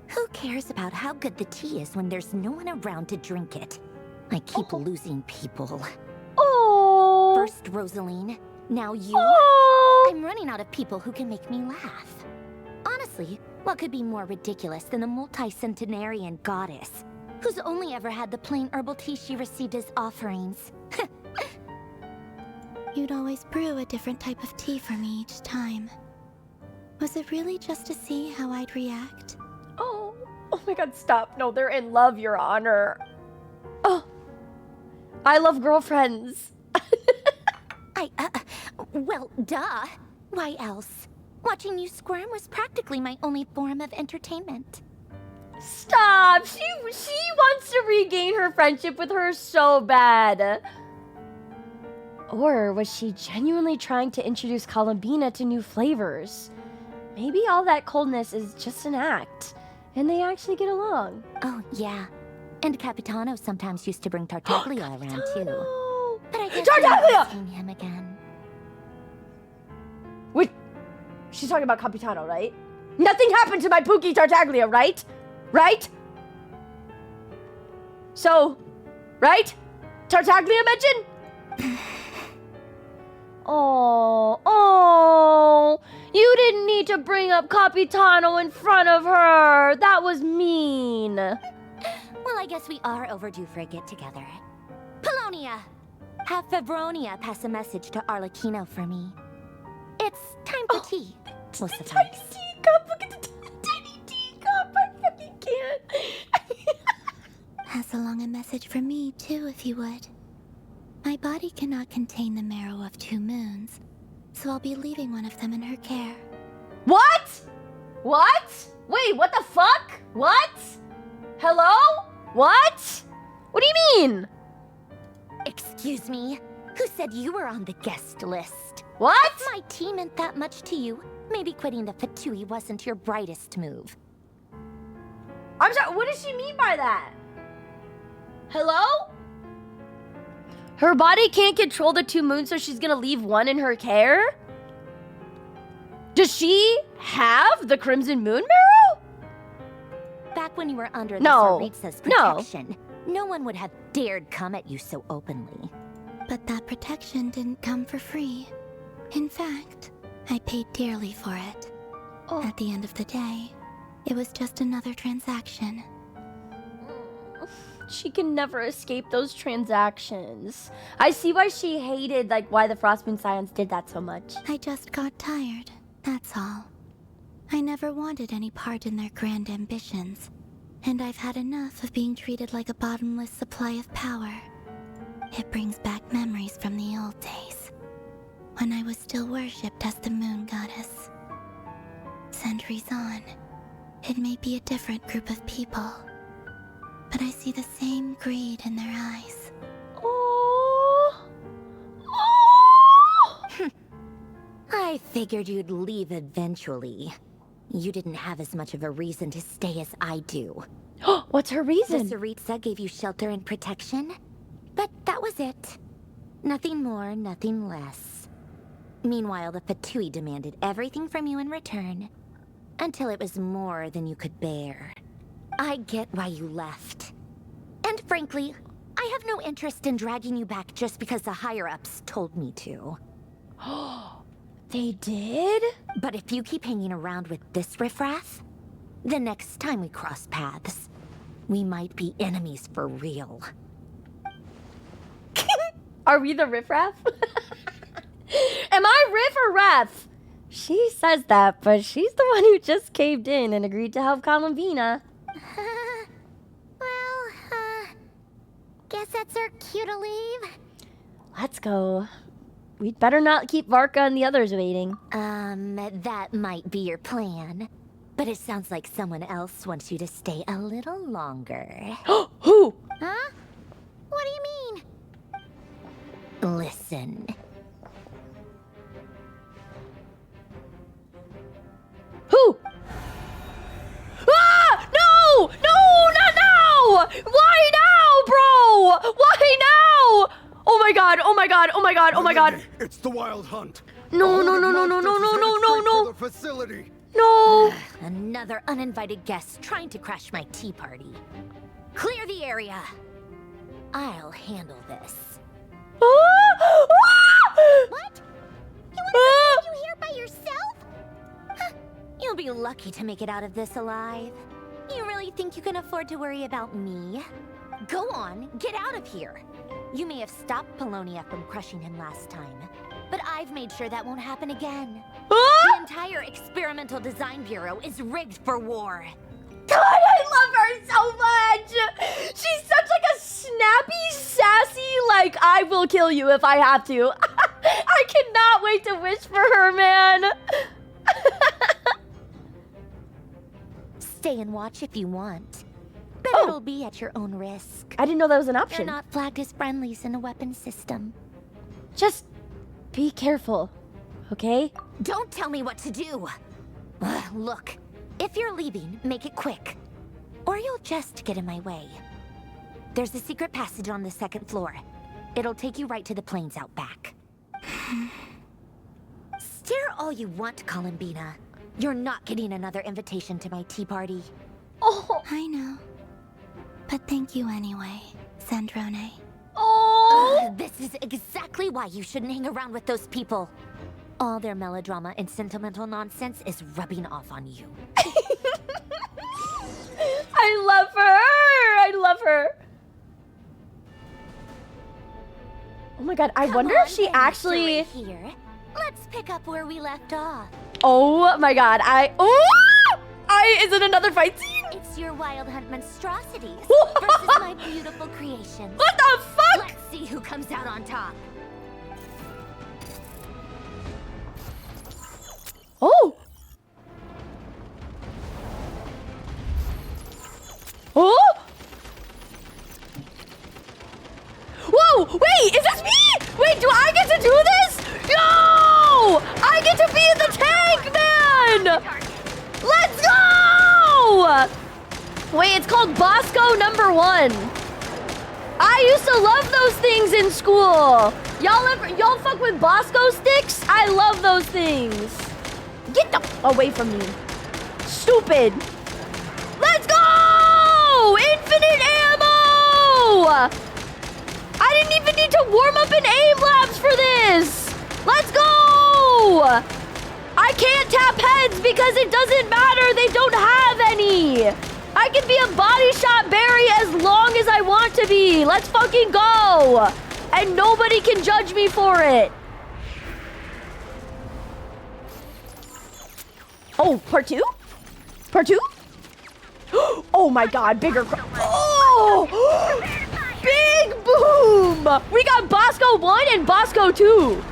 Who cares about how good the tea is when there's no one around to drink it? I keep losing people. Oh! First Rosaline, now you. Oh! I'm running out of people who can make me laugh. Honestly, what could be more ridiculous than the multi-centenarian goddess, who's only ever had the plain herbal tea she received as offerings? You'd always brew a different type of tea for me each time. Was it really just to see how I'd react? Oh my god, stop. No, they're in love, Your Honor. Oh, I love girlfriends. Well, duh. Why else? Watching you squirm was practically my only form of entertainment. Stop! She wants to regain her friendship with her so bad. Or was she genuinely trying to introduce Columbina to new flavors? Maybe all that coldness is just an act, and they actually get along. Oh, yeah. And Capitano sometimes used to bring Tartaglia around, too. But I guess Tartaglia! I'm seeing him again. Wait, she's talking about Capitano, right? Nothing happened to my Pookie Tartaglia, right? Right? So, right? Tartaglia mention? Oh, you didn't need to bring up Capitano in front of her. That was mean. Well, I guess we are overdue for a get-together. Polonia! Have Febronia pass a message to Arlecchino for me. It's time for tea. Will suffice. Tiny teacup. Look at the tiny teacup. I fucking can't. Pass along a message from me, too, if you would. My body cannot contain the marrow of 2 moons, so I'll be leaving one of them in her care. What? What? Wait, what the fuck? What? Hello? What? What do you mean? Excuse me? Who said you were on the guest list? What? If my tea meant that much to you, maybe quitting the Fatui wasn't your brightest move. I'm sorry, what does she mean by that? Hello? Her body can't control the 2 moons, so she's gonna leave one in her care? Does she have the Crimson Moon Marrow? Back when you were under the No. Tsaritsa's No. protection, no one would have dared come at you so openly. But that protection didn't come for free. In fact, I paid dearly for it. Oh. At the end of the day, it was just another transaction. She can never escape those transactions. I see why she hated, why the Frostmoon Scions did that so much. I just got tired, that's all. I never wanted any part in their grand ambitions, and I've had enough of being treated like a bottomless supply of power. It brings back memories from the old days, when I was still worshipped as the moon goddess. Centuries on, it may be a different group of people, but I see the same greed in their eyes. Oh. I figured you'd leave eventually. You didn't have as much of a reason to stay as I do. What's her reason? The Tsaritsa gave you shelter and protection, but that was it. Nothing more, nothing less. Meanwhile, the Fatui demanded everything from you in return, until it was more than you could bear. I get why you left. And frankly, I have no interest in dragging you back just because the higher-ups told me to. They did? But if you keep hanging around with this riffraff, the next time we cross paths, we might be enemies for real. Are we the riffraff? Am I riff or ref? She says that, but she's the one who just caved in and agreed to help Columbina. Guess that's our cue to leave. Let's go. We'd better not keep Varka and the others waiting. That might be your plan. But it sounds like someone else wants you to stay a little longer. Who? Huh? What do you mean? Listen. Who? Oh my god, oh my god, oh my god, oh my god. It's the Wild Hunt. No, no, no, no, no, no, no, no, no, no. Facility. No. Another uninvited guest trying to crash my tea party. Clear the area. I'll handle this. What? You want to you here by yourself? Huh. You'll be lucky to make it out of this alive. You really think you can afford to worry about me? Go on, get out of here. You may have stopped Polonia from crushing him last time, but I've made sure that won't happen again. The entire Experimental Design Bureau is rigged for war. God, I love her so much! She's such like a snappy, sassy, like, I will kill you if I have to. I cannot wait to wish for her, man. Stay and watch if you want. But it'll be at your own risk. I didn't know that was an option. You're not flagged as friendlies in a weapon system. Just be careful, okay? Don't tell me what to do. Look, if you're leaving, make it quick. Or you'll just get in my way. There's a secret passage on the second floor. It'll take you right to the plains out back. Stare all you want, Columbina. You're not getting another invitation to my tea party. Oh, I know. But thank you anyway, Sandrone. Oh! This is exactly why you shouldn't hang around with those people. All their melodrama and sentimental nonsense is rubbing off on you. I love her! I love her. Oh my god, I wonder if she actually... Here. Let's pick up where we left off. Oh my god, is it another fight scene? It's your Wild Hunt monstrosities versus my beautiful creations. What the fuck? Let's see who comes out on top. Oh! Oh! Whoa! Wait, is this me? Wait, do I get to do this? No! I get to be the tank man! Let's go! Wait, it's called Bosco #1. I used to love those things in school. Y'all fuck with Bosco sticks? I love those things. Get the away from me. Stupid. Let's go! Infinite ammo! I didn't even need to warm up in aim labs for this. Let's go! I can't tap heads because it doesn't matter. They don't have any. I can be a body shot berry as long as I want to be. Let's fucking go. And nobody can judge me for it. Oh, part 2? Part 2? Oh my god, bigger oh! Big boom! We got Bosco 1 and Bosco 2.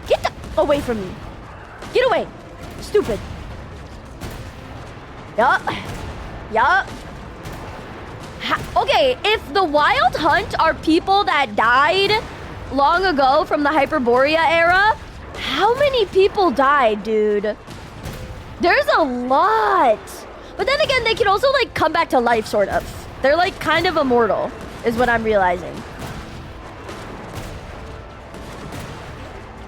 Get the away from me. Get away. Stupid. Yup. Yup. Okay, if the Wild Hunt are people that died long ago from the Hyperborea era, how many people died, dude? There's a lot. But then again, they can also, like, come back to life, sort of. They're, like, kind of immortal, is what I'm realizing.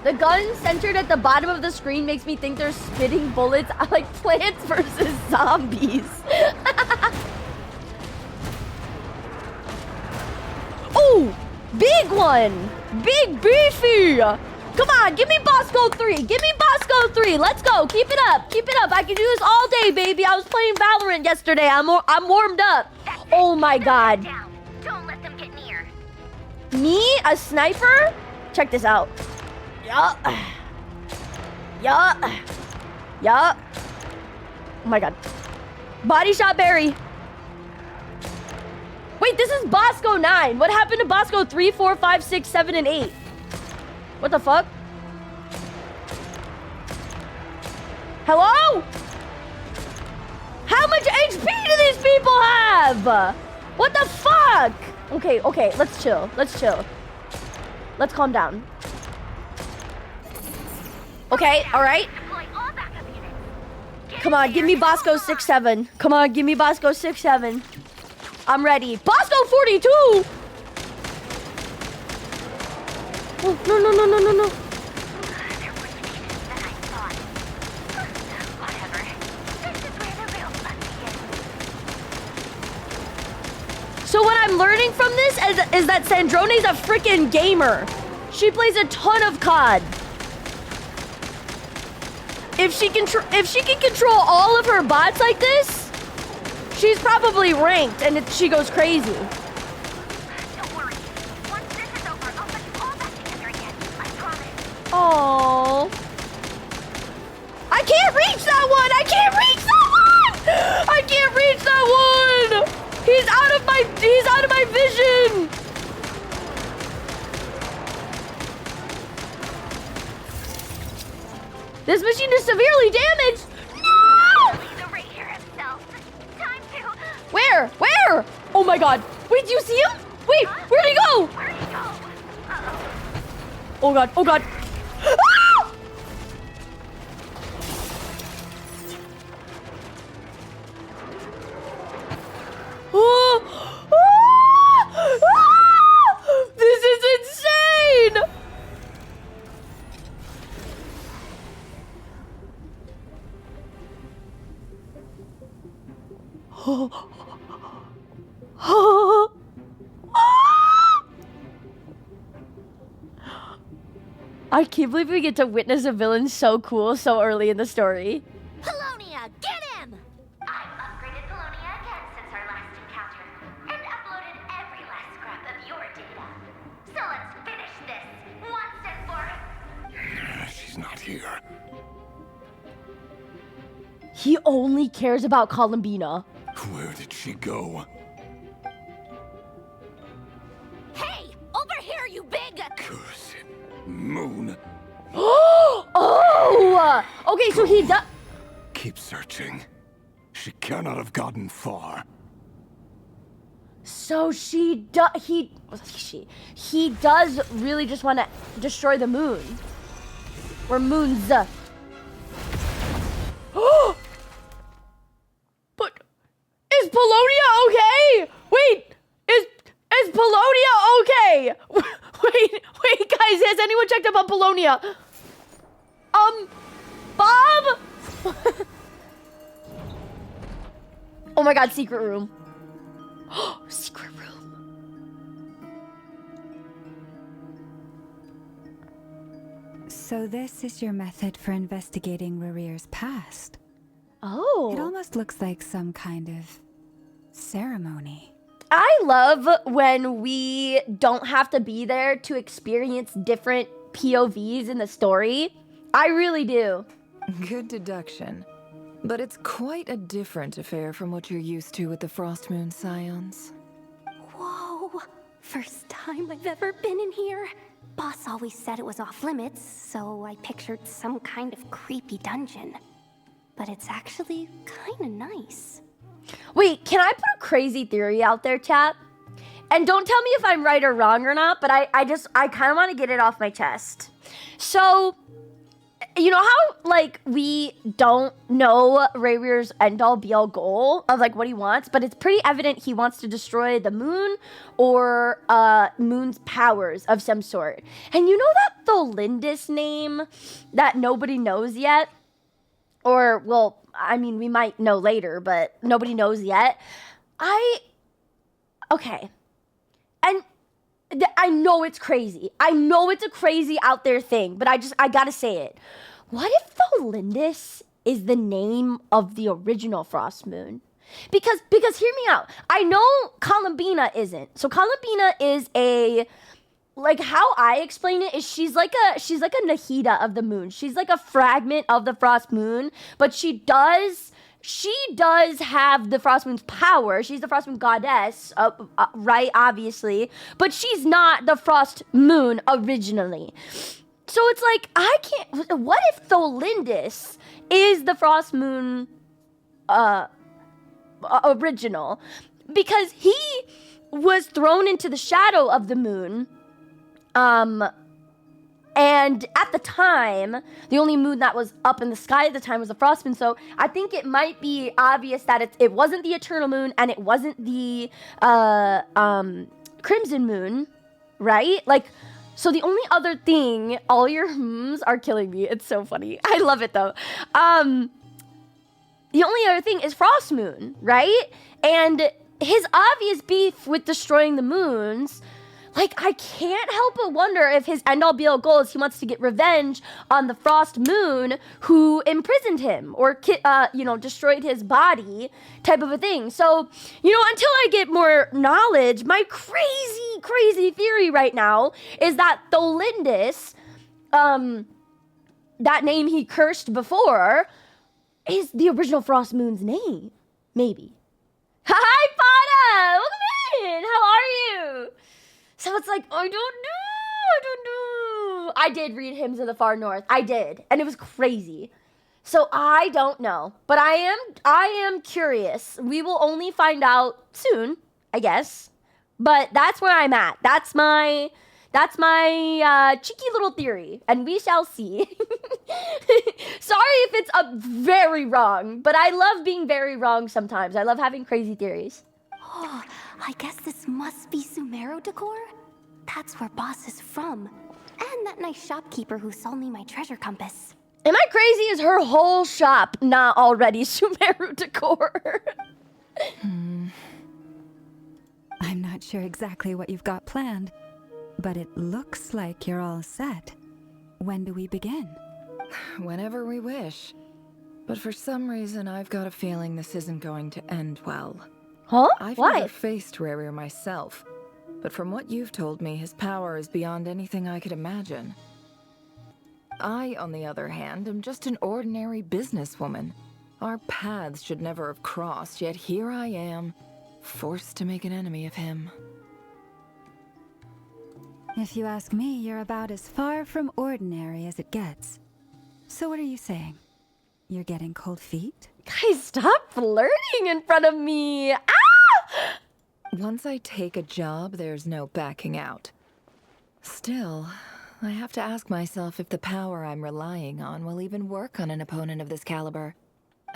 The gun centered at the bottom of the screen makes me think they're spitting bullets like Plants vs. Zombies. Oh, big one. Big beefy. Come on, give me Bosco 3. Give me Bosco 3. Let's go. Keep it up. Keep it up. I can do this all day, baby. I was playing Valorant yesterday. I'm warmed up. Oh my god. Don't let them get near. Me, a sniper? Check this out. Yup. Yup. Yup. Oh my god. Body shot berry. Wait, this is Bosco 9. What happened to Bosco 3, 4, 5, 6, 7, and 8? What the fuck? Hello? How much HP do these people have? What the fuck? Okay, okay, let's chill. Let's chill. Let's calm down. Okay, alright. Come on, give me Bosco 6-7. Come on, give me Bosco 6-7. I'm ready. Bosco 42! Oh, no, no, no, no, no, no. So what I'm learning from this is that Sandrone's a freaking gamer. She plays a ton of COD. If she can control all of her bots like this, she's probably ranked, and she goes crazy. Don't worry. Once this is over, I'll put you all back together again. I promise. Oh. I can't reach that one. I can't reach that one. I can't reach that one. He's out of my vision. This machine is severely damaged. No! The rächer himself. Time to. Where? Where? Oh my god. Wait, do you see him? Wait, where'd he go? Where'd he go? Oh god, oh god. Ah! Oh! Ah! Ah! This is insane! Oh. Oh. I can't believe we get to witness a villain so cool so early in the story. Polonia, get him! I've upgraded Polonia again since our last encounter, and uploaded every last scrap of your data. So let's finish this once and for. She's not here. He only cares about Columbina. Where did she go? Hey, over here, you big... Cursed moon. Oh! Okay, so he does... Keep searching. She cannot have gotten far. So he does really just want to destroy the moon. Or moons. Oh! But is Polonia okay? Wait, is Polonia okay? Wait, guys, has anyone checked up on Polonia? Bob? Oh my god, secret room. Secret room. So this is your method for investigating Rarier's past. Oh. It almost looks like some kind of ceremony. I love when we don't have to be there to experience different POVs in the story. I really do. Good deduction. But it's quite a different affair from what you're used to with the Frost Moon Scions. Whoa, first time I've ever been in here. Boss always said it was off limits, so I pictured some kind of creepy dungeon. But it's actually kinda nice. Wait, can I put a crazy theory out there, chat? And don't tell me if I'm right or wrong or not, but I kind of want to get it off my chest. So, you know how, like, we don't know Rarier's end-all be-all goal of, like, what he wants, but it's pretty evident he wants to destroy the moon or moon's powers of some sort. And you know that Tholindis name that nobody knows yet? Or, well, I mean, we might know later, but nobody knows yet. Okay. And I know it's crazy. I know it's a crazy out there thing, but I gotta say it. What if Tholindis is the name of the original Frost Moon? Because hear me out. I know Columbina isn't. So Columbina is a... Like, how I explain it is she's like a Nahida of the moon. She's like a fragment of the Frost Moon, but she does have the Frost Moon's power. She's the Frost Moon goddess, right, obviously, but she's not the Frost Moon originally. So it's like, what if Tholindis is the Frost Moon original? Because he was thrown into the shadow of the moon. And at the time, the only moon that was up in the sky at the time was the Frost Moon. So I think it might be obvious that it wasn't the Eternal Moon and it wasn't the Crimson Moon, right? Like, So the only other thing, all your hmms are killing me. It's so funny. I love it though. The only other thing is Frost Moon, right? And his obvious beef with destroying the moons, like, I can't help but wonder if his end-all be-all goal is he wants to get revenge on the Frost Moon who imprisoned him or, destroyed his body type of a thing. So, until I get more knowledge, my crazy, crazy theory right now is that Tholindis, that name he cursed before, is the original Frost Moon's name. Maybe. Hi, Pada! Welcome in! How are you? So it's like, I don't know. I did read Hymns of the Far North. I did. And it was crazy. So I don't know. But I am curious. We will only find out soon, I guess. But that's where I'm at. That's my cheeky little theory. And we shall see. Sorry if it's very wrong. But I love being very wrong sometimes. I love having crazy theories. Oh, I guess this must be Sumeru decor? That's where Boss is from. And that nice shopkeeper who sold me my treasure compass. Am I crazy? Is her whole shop not already Sumeru decor? I'm not sure exactly what you've got planned, but it looks like you're all set. When do we begin? Whenever we wish. But for some reason, I've got a feeling this isn't going to end well. Huh? I've Why? never faced rächer myself, but from what you've told me, his power is beyond anything I could imagine. I, on the other hand, am just an ordinary businesswoman. Our paths should never have crossed, yet here I am, forced to make an enemy of him. If you ask me, you're about as far from ordinary as it gets. So what are you saying? You're getting cold feet? Guys, stop flirting in front of me. Ah! Once I take a job, there's no backing out. Still, I have to ask myself if the power I'm relying on will even work on an opponent of this caliber.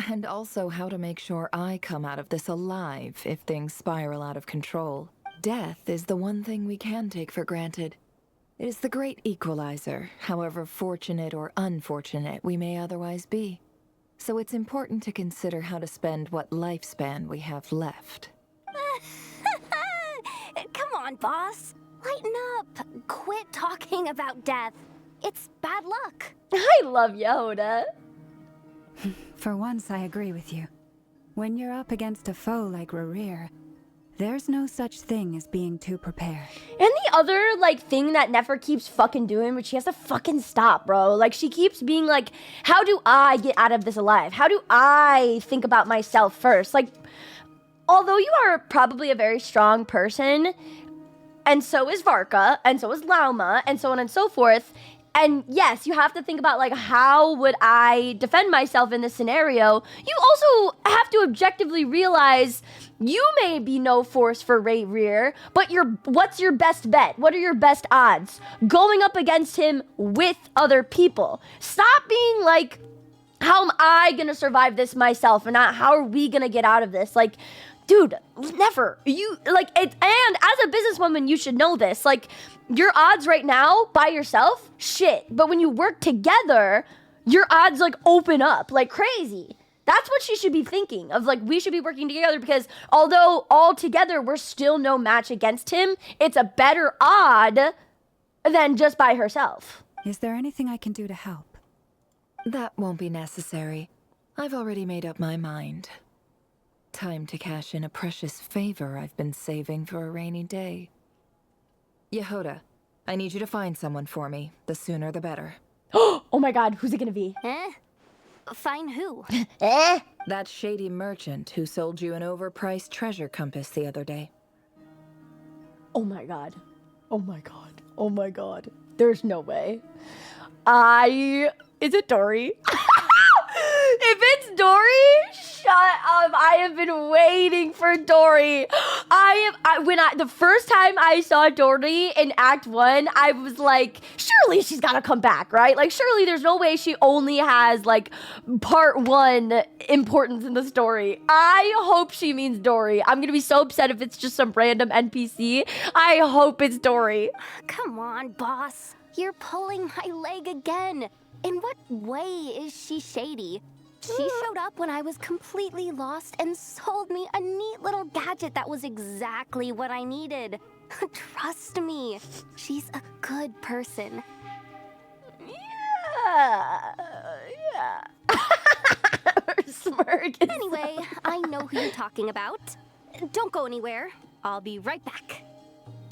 And also how to make sure I come out of this alive if things spiral out of control. Death is the one thing we can take for granted. It is the great equalizer, however fortunate or unfortunate we may otherwise be. So it's important to consider how to spend what lifespan we have left. Come on, boss. Lighten up. Quit talking about death. It's bad luck. I love Yoda. For once, I agree with you. When you're up against a foe like rächer, there's no such thing as being too prepared. And the other, thing that Nefer keeps fucking doing, which she has to fucking stop, bro. She keeps being like, how do I get out of this alive? How do I think about myself first? Although you are probably a very strong person, and so is Varka, and so is Lauma, and so on and so forth, and yes, you have to think about, how would I defend myself in this scenario? You also have to objectively realize you may be no force for rächer, but what's your best bet? What are your best odds? Going up against him with other people. Stop being like, how am I gonna survive this myself, and not how are we gonna get out of this? Dude, never. And as a businesswoman, you should know this. Your odds right now by yourself, shit. But when you work together, your odds open up like crazy. That's what she should be thinking of. We should be working together because although all together we're still no match against him, it's a better odd than just by herself. Is there anything I can do to help? That won't be necessary. I've already made up my mind. Time to cash in a precious favor I've been saving for a rainy day. Yehoda, I need you to find someone for me. The sooner the better. Oh my god, who's it gonna be? Find who? That shady merchant who sold you an overpriced treasure compass the other day. Oh my god. Oh my god. Oh my god. There's no way. Is it Dori? If it's Dori, shut up. I have been waiting for Dori. The first time I saw Dori in Act 1, I was like, surely she's gotta come back, right? Like, surely there's no way she only has, like, part 1 importance in the story. I hope she means Dori. I'm gonna be so upset if it's just some random NPC. I hope it's Dori. Come on, boss. You're pulling my leg again. In what way is she shady? She showed up when I was completely lost and sold me a neat little gadget that was exactly what I needed. Trust me, she's a good person. Yeah. Her smirk is Anyway, I know who you're talking about. Don't go anywhere. I'll be right back.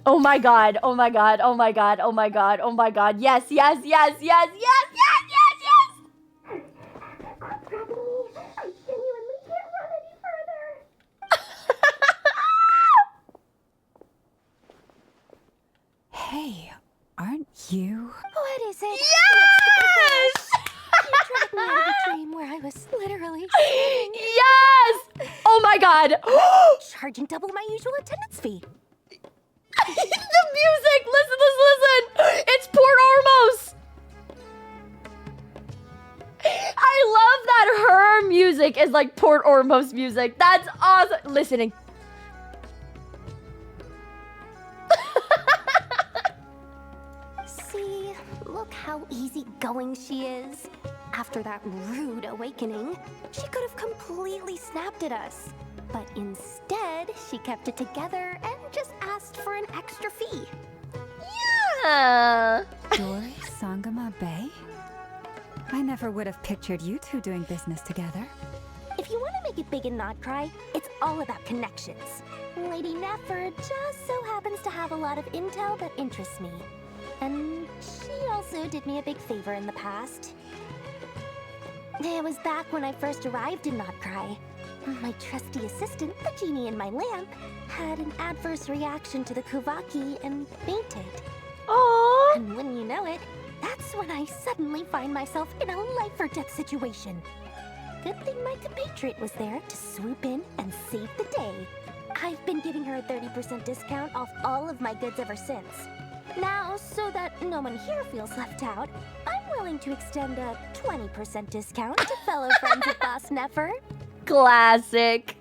Oh my god, oh my god, oh my god, oh my god, oh my god. Yes, yes, yes, yes, yes, yes, yes, yes! I genuinely can't run any further. Hey, aren't you? What is it? Yes! You dragged me out of a dream where I was literally sleeping. Yes! Oh my god! Charging double my usual attendance fee. The music! Listen, listen, listen! It's Port Ormos! I love that her music is like Port Ormos music. That's awesome. Listening. See, look how easygoing she is. After that rude awakening, she could have completely snapped at us. But instead, she kept it together and just asked for an extra fee. Yeah. Dori Sangama Bay? I never would have pictured you two doing business together. If you want to make it big in Nod Krai, it's all about connections. Lady Nefer just so happens to have a lot of intel that interests me. And she also did me a big favor in the past. It was back when I first arrived in Nod Krai. My trusty assistant, the genie in my lamp, had an adverse reaction to the Kuvaki and fainted. Aww. And when you know it, that's when I suddenly find myself in a life-or-death situation. Good thing my compatriot was there to swoop in and save the day. I've been giving her a 30% discount off all of my goods ever since. Now, so that no one here feels left out, I'm willing to extend a 20% discount to fellow friends of Boss Nefer. Classic.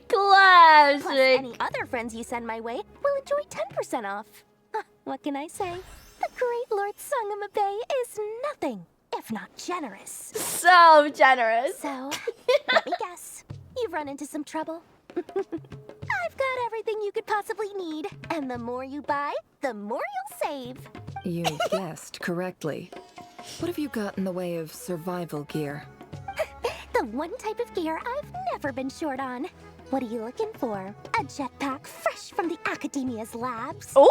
Classic. Plus, any other friends you send my way will enjoy 10% off. Huh, what can I say? The great Lord Sangama Bay is nothing if not generous. So generous. So, let me guess. You've run into some trouble. I've got everything you could possibly need. And the more you buy, the more you'll save. You guessed correctly. What have you got in the way of survival gear? The one type of gear I've never been short on. What are you looking for? A jetpack fresh from the Academia's labs? Ooh!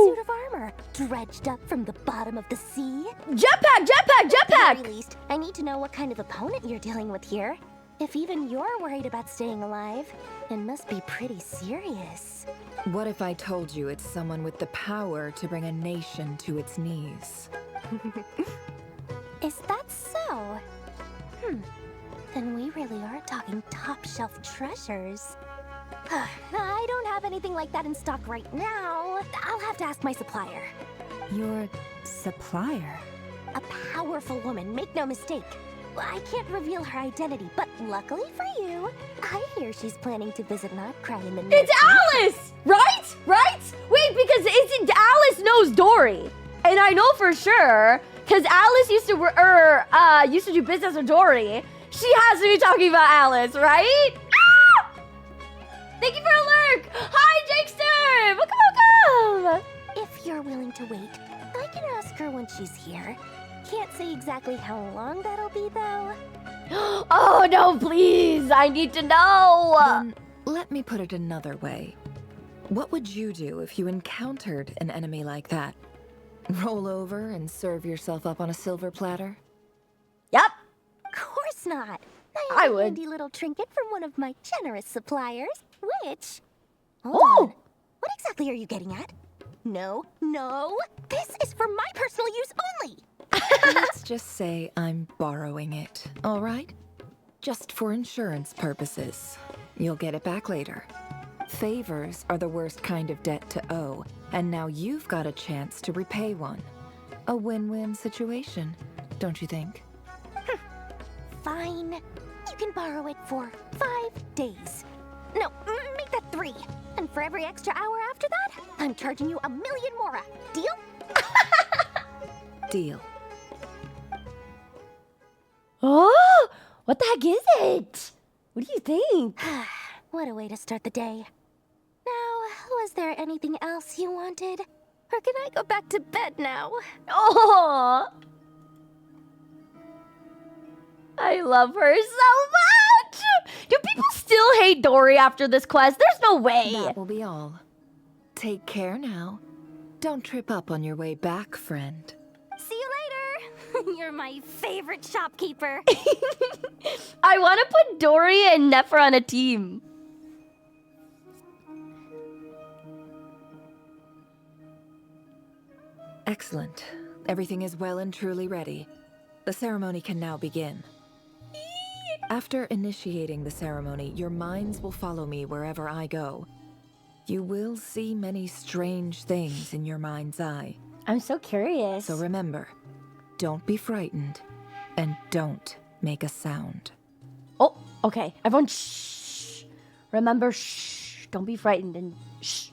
Suit of armor, dredged up from the bottom of the sea? Jetpack, jetpack, jetpack! At the very least, I need to know what kind of opponent you're dealing with here. If even you're worried about staying alive, it must be pretty serious. What if I told you it's someone with the power to bring a nation to its knees? Is that so? Then we really are talking top-shelf treasures. I don't have anything like that in stock right now. I'll have to ask my supplier. Your supplier? A powerful woman, make no mistake. I can't reveal her identity, but luckily for you, I hear she's planning to visit Nod Krai in the near It's Alice! Right? Right? Wait, because Alice knows Dori. And I know for sure, because Alice used to do business with Dori. She has to be talking about Alice, right? Ah! Thank you for a lurk! Hi, Jakester! Welcome, welcome! If you're willing to wait, I can ask her when she's here. Can't say exactly how long that'll be, though. Oh, no, please! I need to know! Then let me put it another way. What would you do if you encountered an enemy like that? Roll over and serve yourself up on a silver platter? Yep. Of course not. I have a would. handy little trinket from one of my generous suppliers, which... Hold Oh! on. What exactly are you getting at? No, no. This is for my personal use only. Let's just say I'm borrowing it, all right? Just for insurance purposes. You'll get it back later. Favors are the worst kind of debt to owe, and now you've got a chance to repay one. A win-win situation, don't you think? Fine. You can borrow it for 5 days. No, make that 3. And for every extra hour after that, I'm charging you 1,000,000 mora. Deal? Deal. Oh, what the heck is it? What do you think? What a way to start the day. Now, was there anything else you wanted? Or can I go back to bed now? Oh, I love her so much. Do people still hate Dori after this quest? There's no way. That will be all. Take care now. Don't trip up on your way back, friend. See you later. You're my favorite shopkeeper. I want to put Dori and Nefer on a team. Excellent. Everything is well and truly ready. The ceremony can now begin. After initiating the ceremony, your minds will follow me wherever I go. You will see many strange things in your mind's eye. I'm so curious. So remember, don't be frightened, and don't make a sound. Oh, okay. Everyone, shh. Remember, shh. Don't be frightened and shh.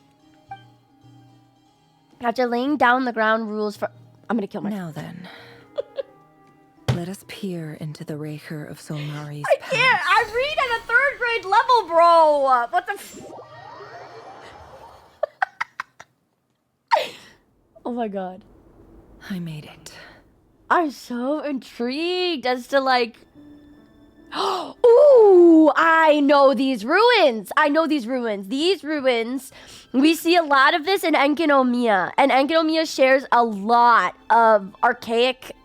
After laying down the ground rules for... I'm gonna kill myself. Now then, let us peer into the rächer of Solnari's I can't! I read at a 3rd grade level, bro! What the Oh my god. I made it. I'm so intrigued as to like... Ooh, I know these ruins. These ruins, we see a lot of this in Enkinomiya. And Enkinomiya shares a lot of archaic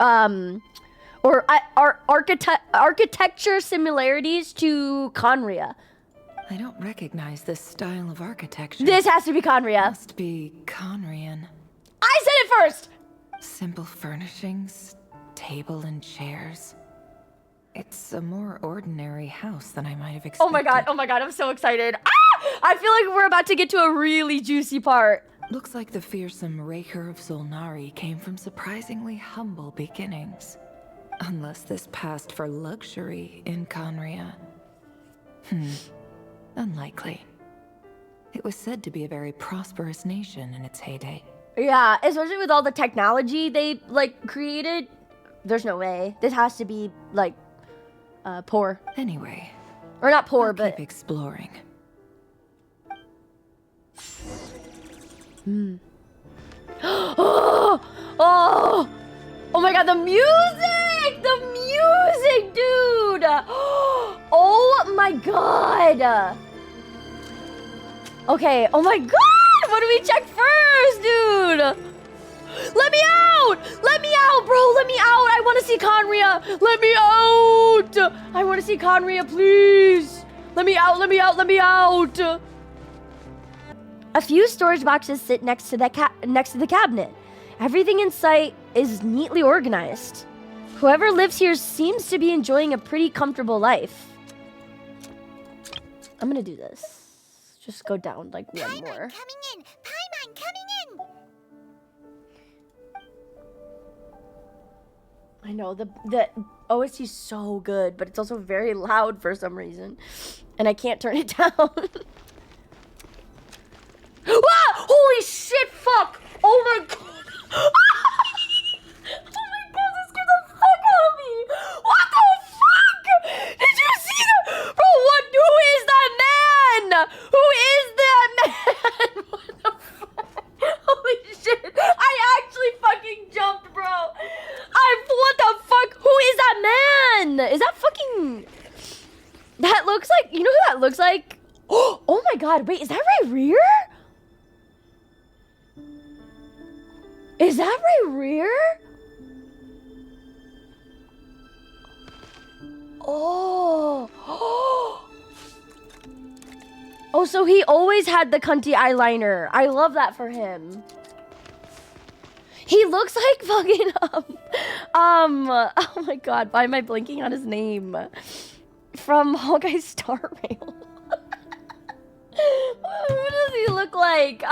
architecture similarities to Conria. I don't recognize this style of architecture. This has to be Conria. Must be Conrian. I said it first! Simple furnishings, table and chairs. It's a more ordinary house than I might have expected. Oh my god, I'm so excited. Ah! I feel like we're about to get to a really juicy part. Looks like the fearsome rächer of Solnari came from surprisingly humble beginnings. Unless this passed for luxury in Conria. Unlikely. It was said to be a very prosperous nation in its heyday. Yeah, especially with all the technology they, like, created. There's no way. This has to be, like, poor. Anyway. Or not poor, I'll but... keep exploring. Oh my god, the music! The music, dude! Oh my god! Okay, oh my god! What do we check first, dude? Let me out! Let me out, bro! Let me out! I want to see Conria! Let me out! I want to see Conria, please! Let me out! Let me out! Let me out! A few storage boxes sit next to the cabinet. Everything in sight is neatly organized. Whoever lives here seems to be enjoying a pretty comfortable life. I'm gonna do this. Just go down like one more. Coming in! Paimon coming in! I know, the OST is so good, but it's also very loud for some reason. And I can't turn it down. Ah! Holy shit, fuck! Oh my god! Oh my god, this scared the fuck out of me! What the fuck? Did you see that? Bro, what? Who is that man? Who is that man? What the fuck? Holy shit. I actually fucking jumped, bro. What the fuck? Who is that man? Is that fucking... That looks like... You know who that looks like? Oh my god, wait, is that Rear? Is that Rear? Oh. Oh, so he always had the cunty eyeliner. I love that for him. He looks like fucking, oh my god, why am I blinking on his name? From Hawkeye's Star Rail. What does he look like?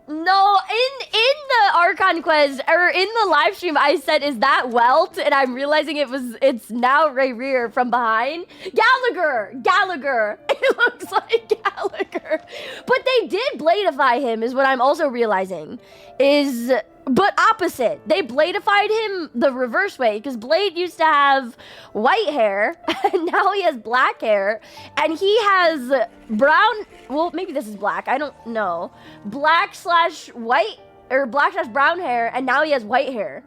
No, in the Archon quest, or in the live stream, I said, is that Welt? And I'm realizing it's now rächer from behind. Gallagher. It looks like Gallagher. But they did bladify him, is what I'm also realizing. But opposite. They bladified him the reverse way, because Blade used to have white hair, and now he has black hair, and he has brown, well, maybe this is black, I don't know. Black/white, or black/brown hair, and now he has white hair.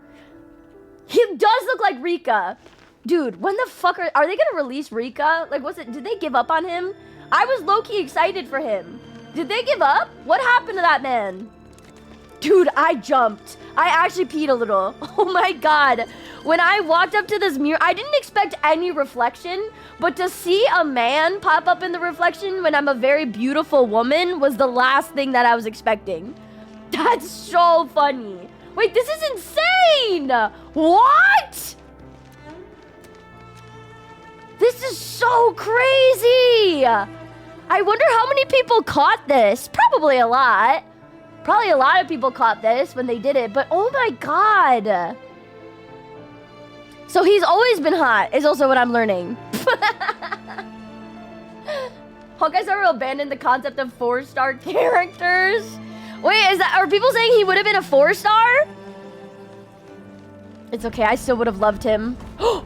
He does look like Rika. Dude, when the fuck are they gonna release Rika? Like, did they give up on him? I was low-key excited for him. Did they give up? What happened to that man? Dude, I jumped. I actually peed a little. Oh my god. When I walked up to this mirror, I didn't expect any reflection, but to see a man pop up in the reflection when I'm a very beautiful woman was the last thing that I was expecting. That's so funny. Wait, this is insane! What? This is so crazy! I wonder how many people caught this. Probably a lot. Probably a lot of people caught this when they did it, but oh my god. So he's always been hot, is also what I'm learning. Hawkeye's ever abandoned the concept of 4-star characters? Wait, are people saying he would have been a 4-star? It's okay, I still would have loved him. Oh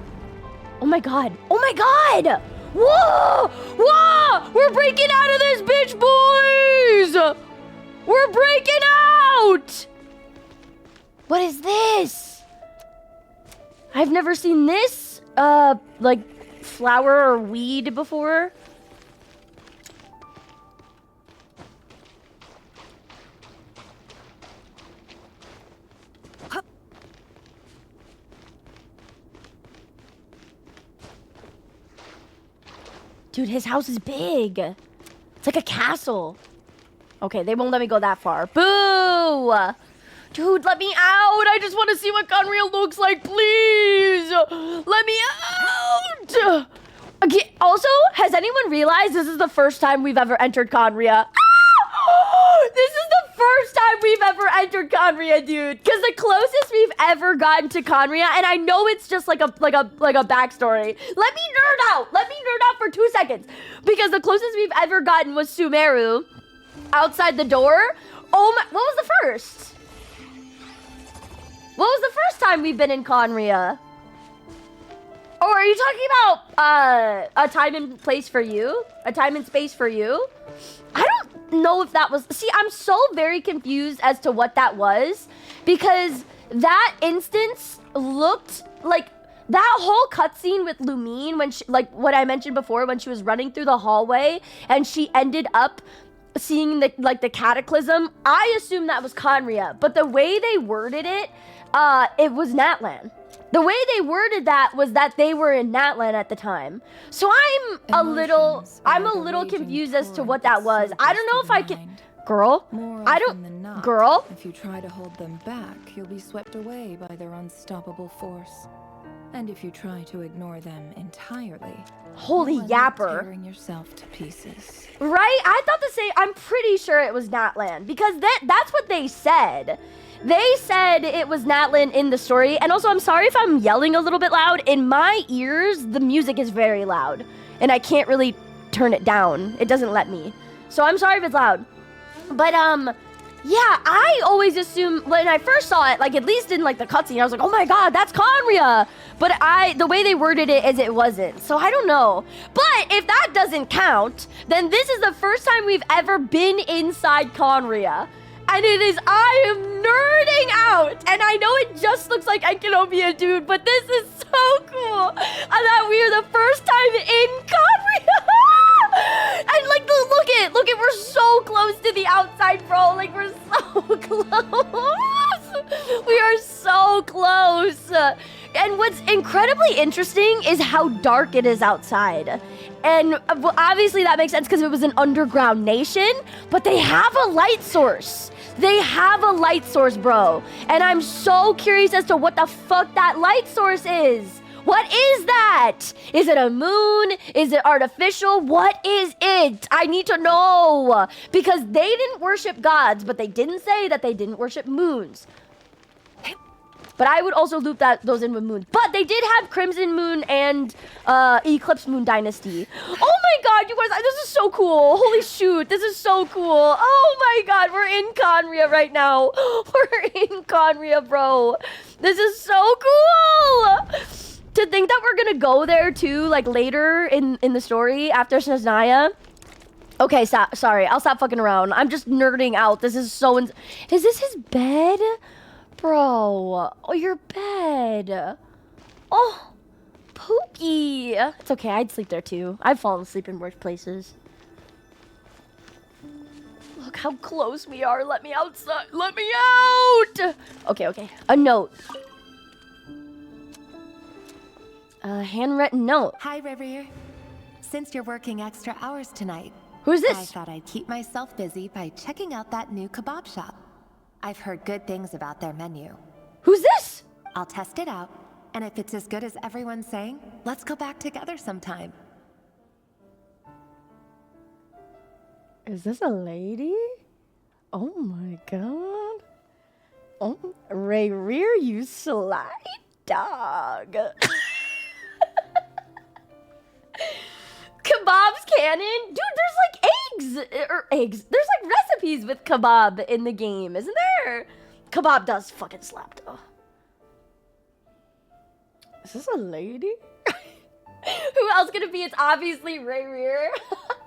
my god. Oh my god! Whoa! Whoa! We're breaking out of this bitch, boys! We're breaking out! What is this? I've never seen this, like, flower or weed before. Dude, his house is big. It's like a castle. Okay, they won't let me go that far. Boo! Dude, let me out! I just want to see what Conria looks like, please! Let me out! Okay, also, has anyone realized this is the first time we've ever entered Conria? This is the first time we've ever entered Conria, dude. Because the closest we've ever gotten to Conria, and I know it's just like a backstory. Let me nerd out. Let me nerd out for 2 seconds. Because the closest we've ever gotten was Sumeru. Outside the door. Oh my, what was the first? What was the first time we've been in Conria? Or are you talking about a time and place for you? A time and space for you? I don't know if that was... See, I'm so very confused as to what that was. Because that instance looked like... That whole cutscene with Lumine, when she, like what I mentioned before, when she was running through the hallway and she ended up seeing the cataclysm, I assumed that was Conria, but the way they worded it, it was Natlan. The way they worded that was that they were in Natlan at the time. So I'm a little confused as to what that was. I don't know if I can... Girl? Girl? If you try to hold them back, you'll be swept away by their unstoppable force. And if you try to ignore them entirely... Holy yapper. Tearing yourself to pieces. Right? I thought the same. I'm pretty sure it was Natlan because that's what they said. They said it was Natlan in the story. And also, I'm sorry if I'm yelling a little bit loud. In my ears, the music is very loud. And I can't really turn it down. It doesn't let me. So I'm sorry if it's loud. But, yeah, I always assumed when I first saw it, like at least in like the cutscene, I was like, oh my god, that's Conria. But the way they worded it is it wasn't. So I don't know. But if that doesn't count, then this is the first time we've ever been inside Conria. And I am nerding out. And I know it just looks like I can be a dude, but this is so cool. And that we are the first time in Conria. And like, look it, we're so close to the outside, bro. Like, we're so close. We are so close. And what's incredibly interesting is how dark it is outside. And obviously that makes sense because it was an underground nation, but they have a light source. They have a light source, bro. And I'm so curious as to what the fuck that light source is. What is that? Is it a moon? Is it artificial? What is it? I need to know. Because they didn't worship gods, but they didn't say that they didn't worship moons. But I would also loop those in with moons. But they did have Crimson Moon and Eclipse Moon Dynasty. Oh my god, you guys, this is so cool. Holy shoot, this is so cool. Oh my god, we're in Conria right now. We're in Conria, bro. This is so cool. To think that we're gonna go there too, like later in the story after Snezhnaya. Okay, sorry, I'll stop fucking around. I'm just nerding out. This is so is this his bed? Bro, oh, your bed. Oh, Pookie. It's okay, I'd sleep there too. I've fallen asleep in worse places. Look how close we are. Let me outside. Let me out. Okay. A note. A handwritten note. Hi, Rächer. Since you're working extra hours tonight, who's this? I thought I'd keep myself busy by checking out that new kebab shop. I've heard good things about their menu. Who's this? I'll test it out, and if it's as good as everyone's saying, let's go back together sometime. Is this a lady? Oh my god. Oh, Rächer, you sly dog. Kebab's canon? Dude, there's like eggs. There's like recipes with kebab in the game, isn't there? Kebab does fucking slap though. Is this a lady? Who else could it be? It's obviously Rächer.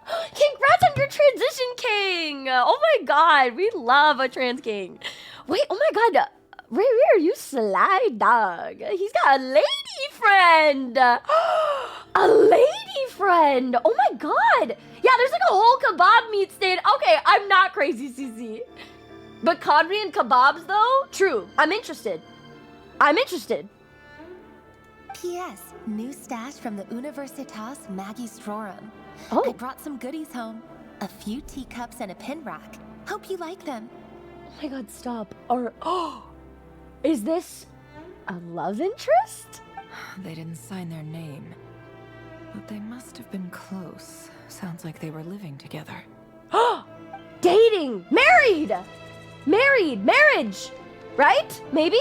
Congrats on your transition, king! Oh my god, we love a trans king. Wait, oh my god. Rächer, you sly dog. He's got a lady friend. A lady friend. Oh my god. Yeah, there's like a whole kebab meat stand. Okay, I'm not crazy, CC. But Conrian kebabs, though? True. I'm interested. P.S. New stash from the Universitas Magistrorum. Oh. I brought some goodies home. A few teacups and a pin rack. Hope you like them. Oh my god, stop. Is this a love interest? They didn't sign their name. But they must have been close. Sounds like they were living together. Dating! Married! Marriage! Right? Maybe?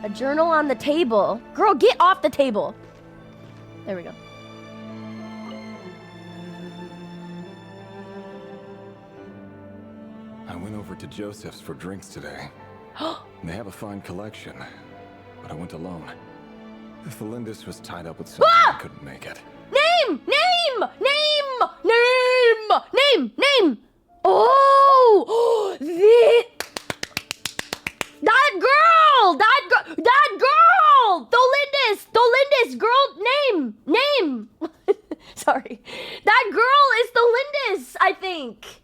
A journal on the table. Girl, get off the table. There we go. I went over to Joseph's for drinks today. They have a fine collection, but I went alone. Thelindis was tied up with something and couldn't make it. Name! Oh! That girl! Thelindis! Girl, name! Sorry. That girl is Thelindis, I think.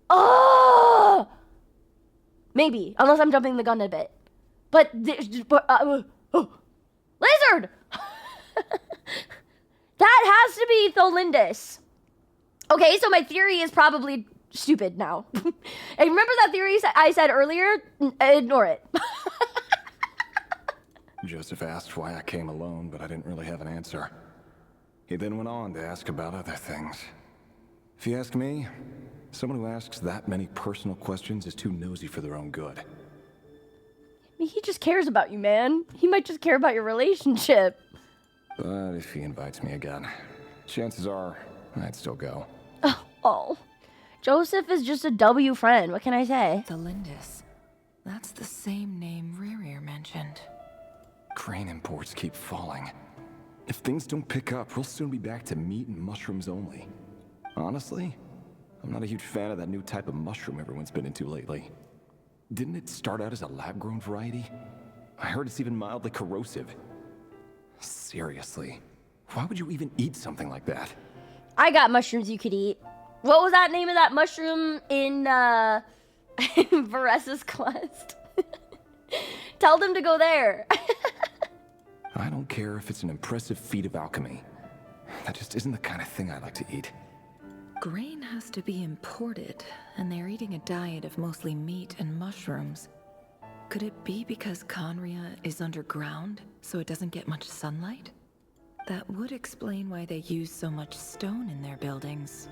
Oh! Maybe, unless I'm jumping the gun a bit. But Lizard! That has to be Thelindis. Okay, so my theory is probably stupid now. And remember that theory I said earlier? Ignore it. Joseph asked why I came alone, but I didn't really have an answer. He then went on to ask about other things. If you ask me, someone who asks that many personal questions is too nosy for their own good. He just cares about you, man. He might just care about your relationship. But if he invites me again, chances are I'd still go. Oh. Joseph is just a W friend. What can I say? Thelindis. That's the same name Rächer mentioned. Crane imports keep falling. If things don't pick up, we'll soon be back to meat and mushrooms only. Honestly, I'm not a huge fan of that new type of mushroom everyone's been into lately. Didn't it start out as a lab-grown variety? I heard it's even mildly corrosive. Seriously, why would you even eat something like that? I got mushrooms you could eat. What was that name of that mushroom in Varessa's quest? Tell them to go there. I don't care if it's an impressive feat of alchemy. That just isn't the kind of thing I like to eat. Grain has to be imported, and they're eating a diet of mostly meat and mushrooms. Could it be because Conria is underground, so it doesn't get much sunlight? That would explain why they use so much stone in their buildings.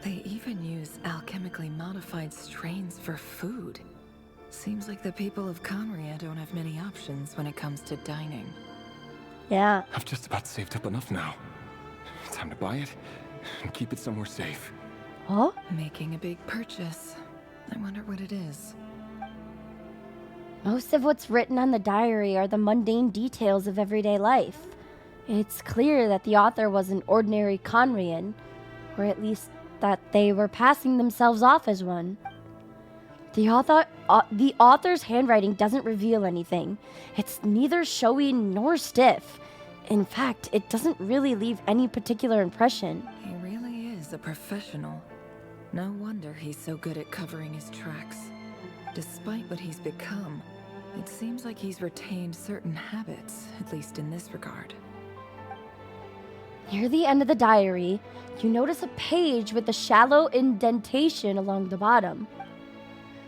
They even use alchemically modified strains for food. Seems like the people of Conria don't have many options when it comes to dining. Yeah. I've just about saved up enough now. Time to buy it and keep it somewhere safe. Huh? Making a big purchase. I wonder what it is. Most of what's written on the diary are the mundane details of everyday life. It's clear that the author was an ordinary Conrian, or at least that they were passing themselves off as one. The author's handwriting doesn't reveal anything. It's neither showy nor stiff. In fact, it doesn't really leave any particular impression. He really is a professional. No wonder he's so good at covering his tracks. Despite what he's become, it seems like he's retained certain habits, at least in this regard. Near the end of the diary, you notice a page with a shallow indentation along the bottom.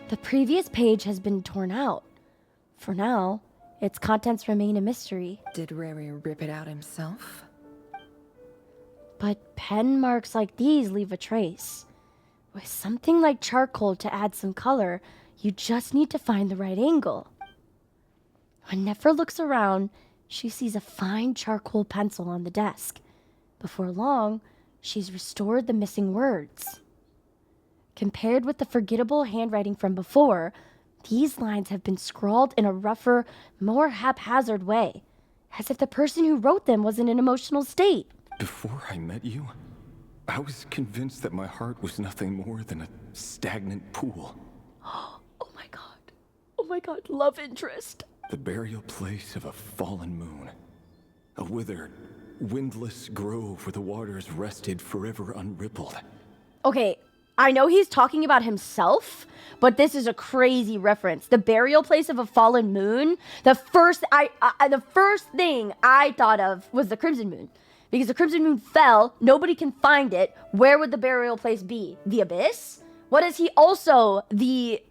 The previous page has been torn out. For now, its contents remain a mystery. Did Rächer rip it out himself? But pen marks like these leave a trace. With something like charcoal to add some color, you just need to find the right angle. When Nefer looks around, she sees a fine charcoal pencil on the desk. Before long, she's restored the missing words. Compared with the forgettable handwriting from before, these lines have been scrawled in a rougher, more haphazard way, as if the person who wrote them was in an emotional state. Before I met you, I was convinced that my heart was nothing more than a stagnant pool. Oh my god, love interest. The burial place of a fallen moon. A withered, windless grove where the waters rested forever unrippled. Okay, I know he's talking about himself, but this is a crazy reference. The burial place of a fallen moon. The first thing I thought of was the Crimson Moon. Because the Crimson Moon fell, nobody can find it. Where would the burial place be? The Abyss? What is he also the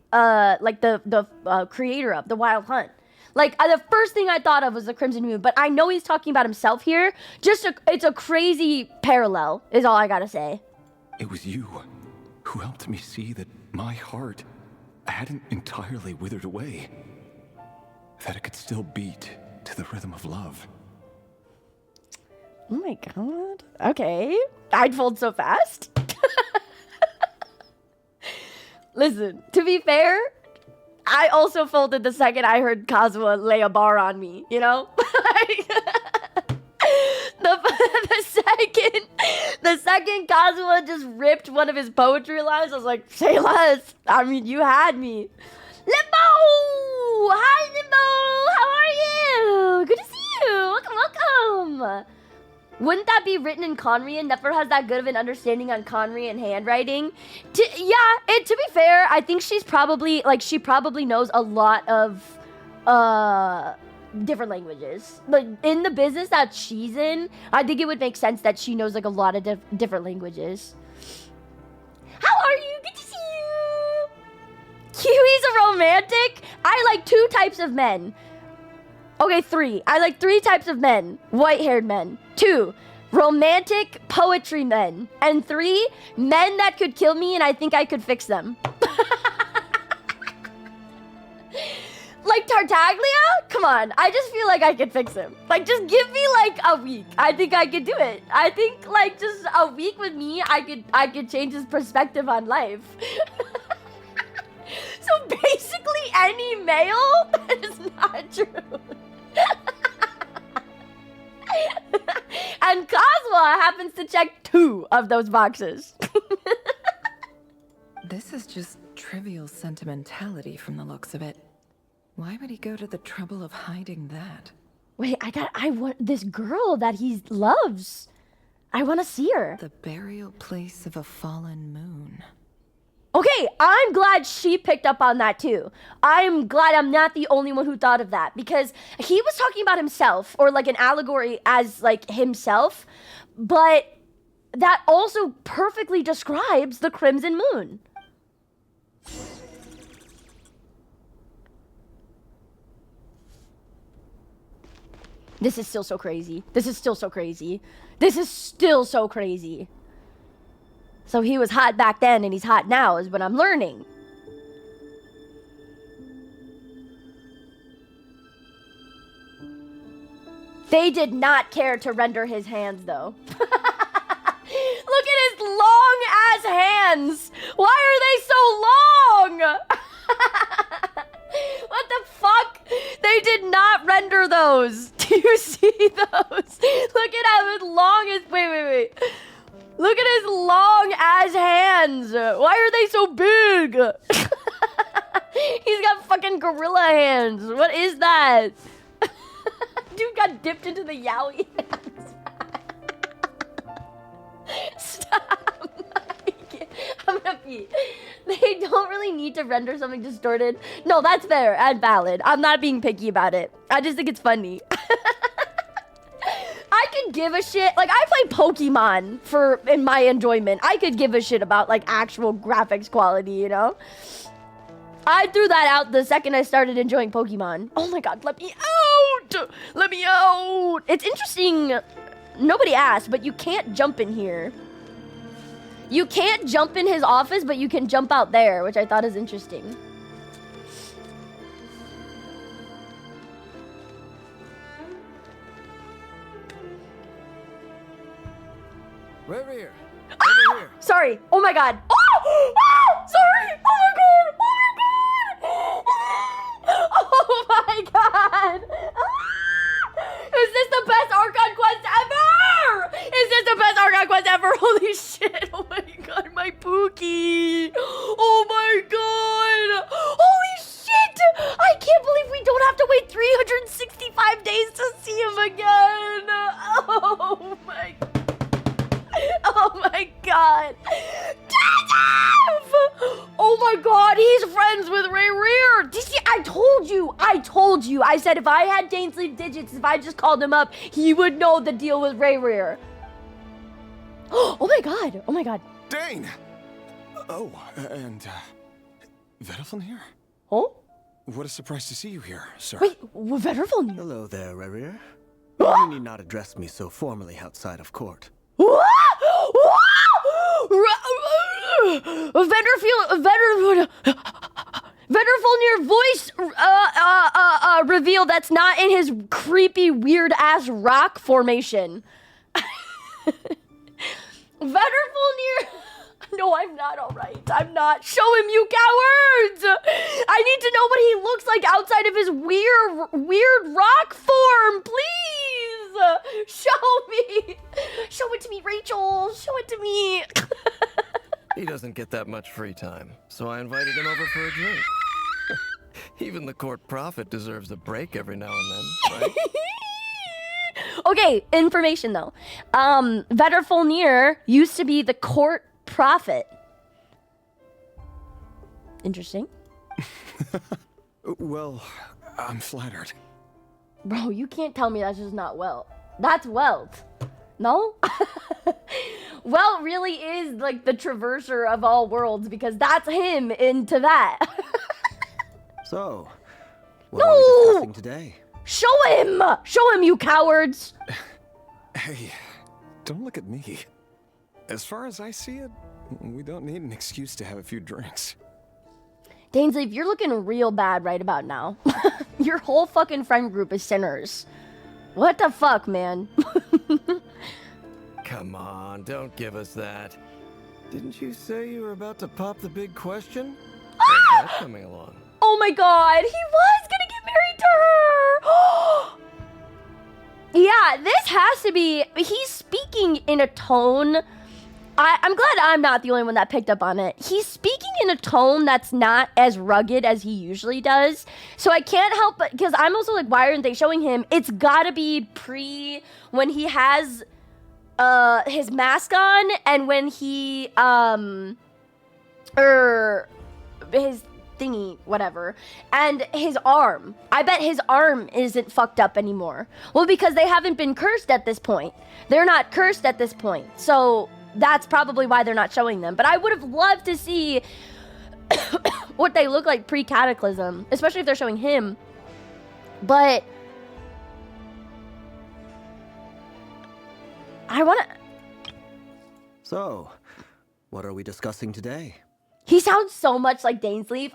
creator of, the Wild Hunt? The first thing I thought of was the Crimson Moon, but I know he's talking about himself here. It's a crazy parallel, is all I gotta say. It was you who helped me see that my heart hadn't entirely withered away. That it could still beat to the rhythm of love. Oh my god. Okay. I'd fold so fast. Listen, to be fair, I also folded the second I heard Kazuha lay a bar on me, you know? The second Kazuha just ripped one of his poetry lines, I was like, say less. I mean, you had me. Limbo! Hi, Limbo! How are you? Good to see you. Welcome. Wouldn't that be written in Conrian? Nefer has that good of an understanding on Conrian handwriting. To be fair, I think she probably knows a lot of different languages. Like, in the business that she's in, I think it would make sense that she knows, like, a lot of different languages. How are you? Good to see you! Kiwi's a romantic? I like 2 types of men. Okay, 3. I like 3 types of men. White-haired men. 2, romantic poetry men. And 3, men that could kill me and I think I could fix them. Like Tartaglia? Come on, I just feel like I could fix him. Like, just give me like a week. I think I could do it. I think like just a week with me, I could change his perspective on life. So basically any male? That is not true. And Kazuha happens to check 2 of those boxes. This is just trivial sentimentality from the looks of it. Why would he go to the trouble of hiding that? Wait, I want this girl that he loves. I want to see her. The burial place of a fallen moon. Okay, I'm glad she picked up on that too. I'm glad I'm not the only one who thought of that, because he was talking about himself, or like an allegory as like himself, but that also perfectly describes the Crimson Moon. This is still so crazy. This is still so crazy. This is still so crazy. So he was hot back then and he's hot now is what I'm learning. They did not care to render his hands though. Look at his long ass hands. Why are they so long? What the fuck? They did not render those. Do you see those? Look at how long his... Wait. Look at his long ass hands. Why are they so big? He's got fucking gorilla hands. What is that? Dude got dipped into the yaoi hands. Stop. I'm gonna pee. They don't really need to render something distorted. No, that's fair and valid. I'm not being picky about it. I just think it's funny. I could give a shit. Like, I play Pokemon in my enjoyment. I could give a shit about, like, actual graphics quality, you know? I threw that out the second I started enjoying Pokemon. Oh my god, let me out! Let me out! It's interesting. Nobody asked, but you can't jump in here. You can't jump in his office, but you can jump out there, which I thought is interesting. Right over here. Over here. Sorry. Oh my god. Oh! Sorry. Oh my god. Oh my god. Is this the best Archon quest ever? Is this the best Archon quest ever? Holy shit. Oh my god, my Pookie. Oh my god. Holy shit. I can't believe we don't have to wait 365 days to see him again. Oh my god. Oh my god. Oh my god, he's friends with rächer. I told you. I said if I had Danesley digits, if I just called him up, he would know the deal with rächer. Oh my god. Dane! Oh, and, Vedelfnir? Oh? What a surprise to see you here, sir. Wait, Vedelfnir? Hello there, rächer. You need not address me so formally outside of court. Vedelfnir voice reveal that's not in his creepy weird ass rock formation. Vedelfnir. No, I'm not alright. I'm not. Show him, you cowards! I need to know what he looks like outside of his weird rock form, please! Show me! Show it to me, Rachel! Show it to me! He doesn't get that much free time, so I invited him over for a drink. Even the court prophet deserves a break every now and then, right? Okay, information though. Vedelfnir used to be the court prophet. Interesting. Well, I'm flattered. Bro, you can't tell me that's just not wealth. That's wealth. No? Well, really is like the traverser of all worlds because that's him into that. So, what are we discussing today? Show him! Show him, you cowards! Hey, don't look at me. As far as I see it, we don't need an excuse to have a few drinks. Danesley, you're looking real bad right about now. Your whole fucking friend group is sinners. What the fuck, man? Come on, don't give us that. Didn't you say you were about to pop the big question? How's that coming along? Oh my god, he was gonna get married to her! Yeah, this has to be... He's speaking in a tone... I'm glad I'm not the only one that picked up on it. He's speaking in a tone that's not as rugged as he usually does. So I can't help but... Because I'm also like, why aren't they showing him? It's gotta be when he has his mask on and when he... his thingy, whatever. And his arm. I bet his arm isn't fucked up anymore. Well, because they haven't been cursed at this point. They're not cursed at this point. So... That's probably why they're not showing them. But I would have loved to see what they look like pre-Cataclysm. Especially if they're showing him. But... I wanna... So, what are we discussing today? He sounds so much like Dainsleif.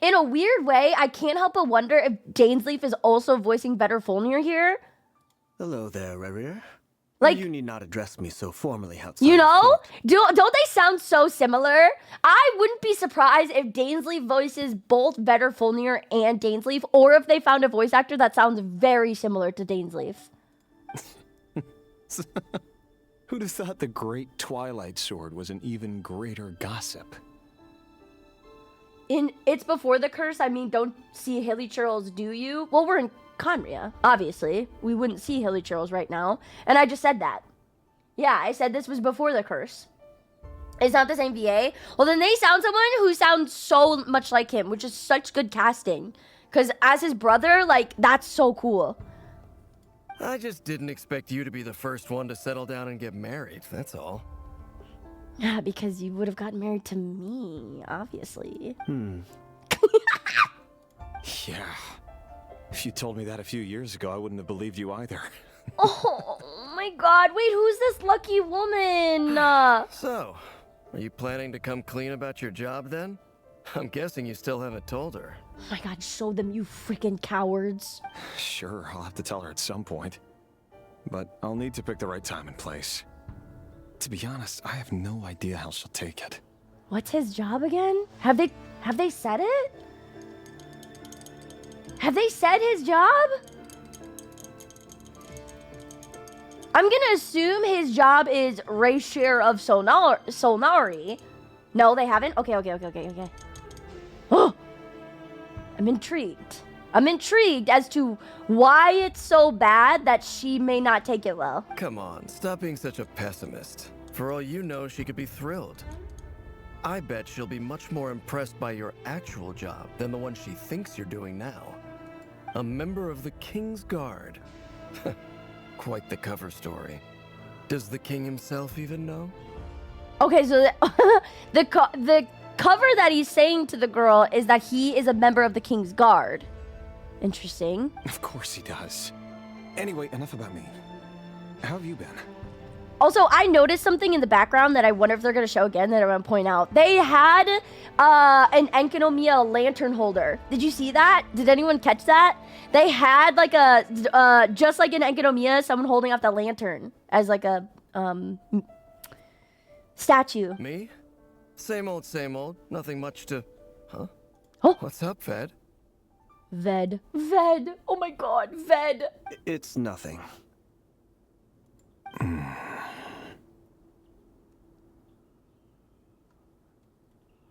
In a weird way, I can't help but wonder if Dainsleif is also voicing Better Folnir here. Hello there, rächer. Like, you need not address me so formally outside. You know? Don't they sound so similar? I wouldn't be surprised if Dainsleif voices both Better Folnir and Dainsleif, or if they found a voice actor that sounds very similar to Dainsleif. Who'd have thought the Great Twilight Sword was an even greater gossip? It's before the curse. I mean, don't see Hilly Churls, do you? Well, we're in Conria, obviously. We wouldn't see Hilly Churls right now. And I just said that. Yeah, I said this was before the curse. It's not the same VA. Well, then they sound someone who sounds so much like him, which is such good casting. Because as his brother, like, that's so cool. I just didn't expect you to be the first one to settle down and get married, that's all. Yeah, because you would have gotten married to me, obviously. Yeah. If you told me that a few years ago, I wouldn't have believed you either. Oh my god, wait, who's this lucky woman? So, are you planning to come clean about your job then? I'm guessing you still haven't told her. Oh my god, show them, you freaking cowards. Sure, I'll have to tell her at some point. But I'll need to pick the right time and place. To be honest, I have no idea how she'll take it. What's his job again? Have they said it? Have they said his job? I'm gonna assume his job is rächer of Solnari. No, they haven't? Okay. Oh! I'm intrigued. I'm intrigued as to why it's so bad that she may not take it well. Come on, stop being such a pessimist. For all you know, she could be thrilled. I bet she'll be much more impressed by your actual job than the one she thinks you're doing now. A member of the King's Guard. Quite the cover story. Does the king himself even know? Okay, so the cover that he's saying to the girl is that he is a member of the King's Guard. Interesting. Of course he does. Anyway, enough about me. How have you been? Also, I noticed something in the background that I wonder if they're going to show again that I want to point out. They had an Enkinomiya lantern holder. Did you see that? Did anyone catch that? They had like a, just like in Enkinomiya, someone holding up the lantern as like a statue. Me? Same old, same old. Nothing much to... Huh? Oh. What's up, Ved? Ved. Oh my god, Ved. It's nothing.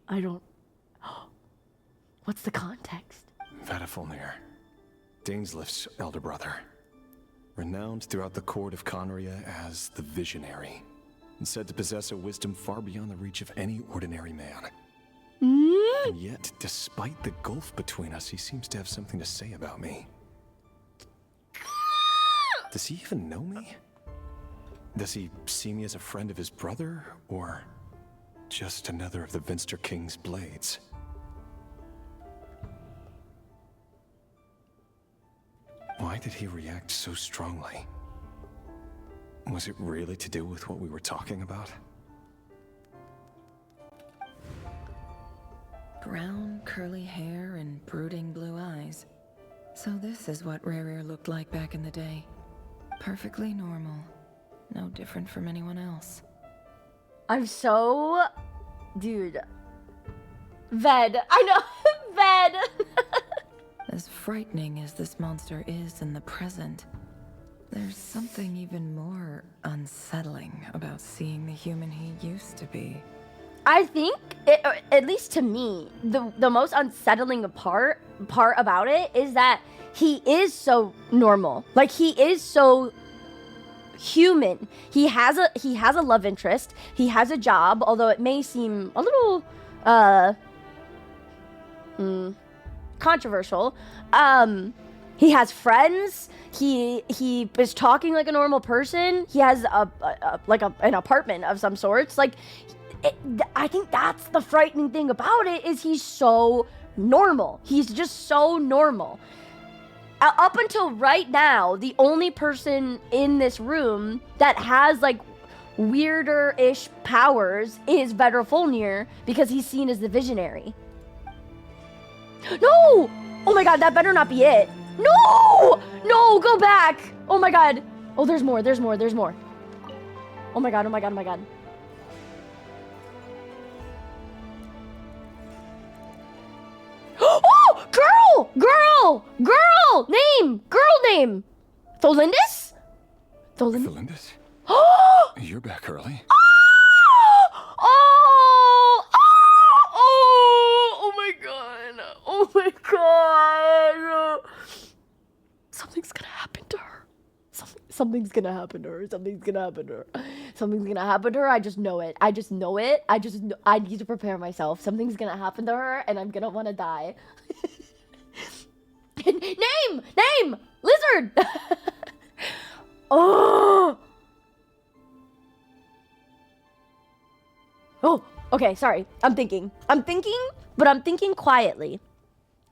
I don't... What's the context? Vadafulnir, Dainsleif's elder brother. Renowned throughout the court of Conria as the Visionary, and said to possess a wisdom far beyond the reach of any ordinary man. And yet, despite the gulf between us, he seems to have something to say about me. Does he even know me? Does he see me as a friend of his brother, or just another of the Vinster King's blades? Why did he react so strongly? Was it really to do with what we were talking about? Brown, curly hair and brooding blue eyes. So this is what rächer looked like back in the day. Perfectly normal. No different from anyone else. I'm so... Dude. Ved. I know. Ved. As frightening as this monster is in the present, there's something even more unsettling about seeing the human he used to be. I think, at least to me, the most unsettling part about it is that he is so normal. Like, he is so human. He has a love interest. He has a job, although it may seem a little controversial. He has friends. He is talking like a normal person. He has an apartment of some sorts. Like, I think that's the frightening thing about it, is he's so normal. He's just so normal. up until right now, the only person in this room that has like weirder-ish powers is Veterfolnir because he's seen as the visionary. No! Oh my god, that better not be it. No! No, go back! Oh my god. Oh, there's more, there's more, there's more. Oh my god, oh my god, oh my god. Oh! Girl! Girl! Girl! Name! Girl name! Tholindis? Tholindis? Oh! You're back early. Oh! Oh! Oh! Oh my god. Oh my god. Something's gonna happen to her. Something's gonna happen to her. Something's gonna happen to her. Something's gonna happen to her. I just know it. I just know it. I need to prepare myself. Something's gonna happen to her and I'm gonna want to die. Name! Lizard! Oh! Oh, okay, sorry. I'm thinking, but I'm thinking quietly.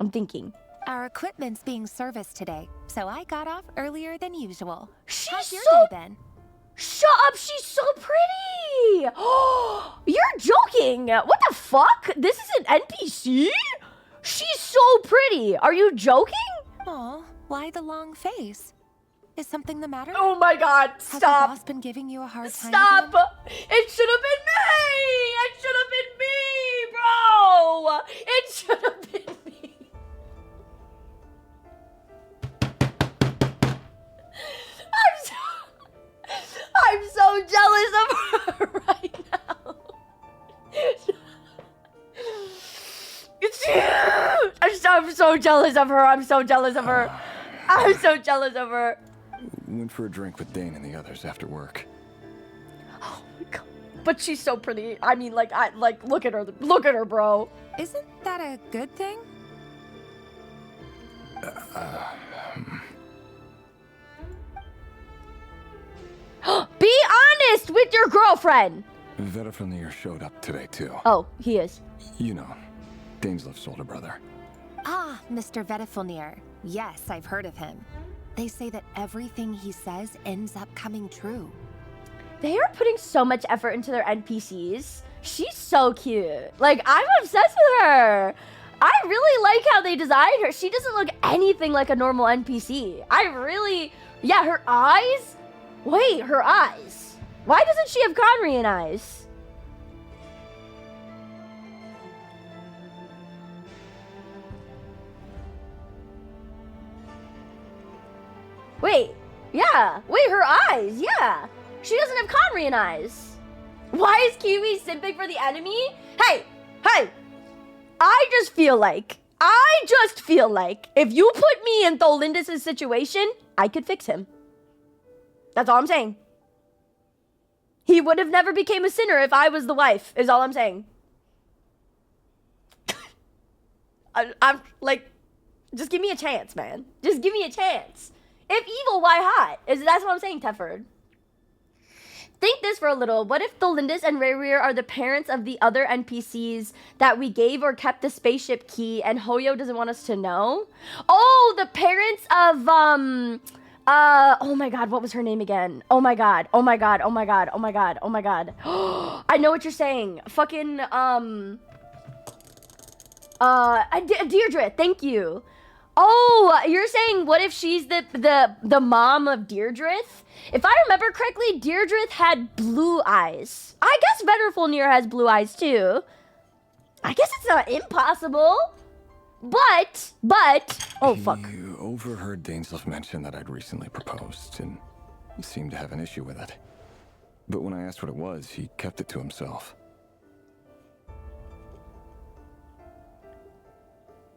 I'm thinking. Our equipment's being serviced today, so I got off earlier than usual. How's your so- day been? Shut up, she's so pretty! Oh, you're joking! What the fuck? This is an NPC? She's so pretty! Are you joking? Aw, why the long face? Is something the matter? Oh my god, Has the stop! boss been giving you a hard time? Stop! again? It should have been me! It should have been me, bro! It should have been me. I'm so jealous of her right now. I'm so jealous of her. I'm so jealous of her. I'm so jealous of her. Went for a drink with Dane and the others after work. Oh my god. But she's so pretty. I mean, look at her. Look at her, bro. Isn't that a good thing? Be honest with your girlfriend. Veterfolnir showed up today too. Oh, he is. You know, Dainsleif's older brother. Ah, Mr. Veterfolnir. Yes, I've heard of him. They say that everything he says ends up coming true. They are putting so much effort into their NPCs. She's so cute. Like, I'm obsessed with her. I really like how they designed her. She doesn't look anything like a normal NPC. Yeah, her eyes? Wait, her eyes. Why doesn't she have Conrian eyes? Wait, yeah. Wait, her eyes, yeah. She doesn't have Conrian eyes. Why is Kiwi simping for the enemy? Hey! I just feel like if you put me in Tholindis' situation, I could fix him. That's all I'm saying. He would have never became a sinner if I was the wife, is all I'm saying. I'm like, just give me a chance, man. Just give me a chance. If evil, why hot? That's what I'm saying, Tefford. Think this for a little. What if Tholindis and Rayrir are the parents of the other NPCs that we gave or kept the spaceship key and Hoyo doesn't want us to know? Oh, the parents of, oh my god, what was her name again? Oh my god. I know what you're saying. Fucking, Deirdre, thank you. Oh, you're saying what if she's the mom of Deirdre? If I remember correctly, Deirdre had blue eyes. I guess Veterfolnir has blue eyes too. I guess it's not impossible. But, oh fuck. You overheard Dainsleif mention that I'd recently proposed and seemed to have an issue with it. But when I asked what it was, he kept it to himself.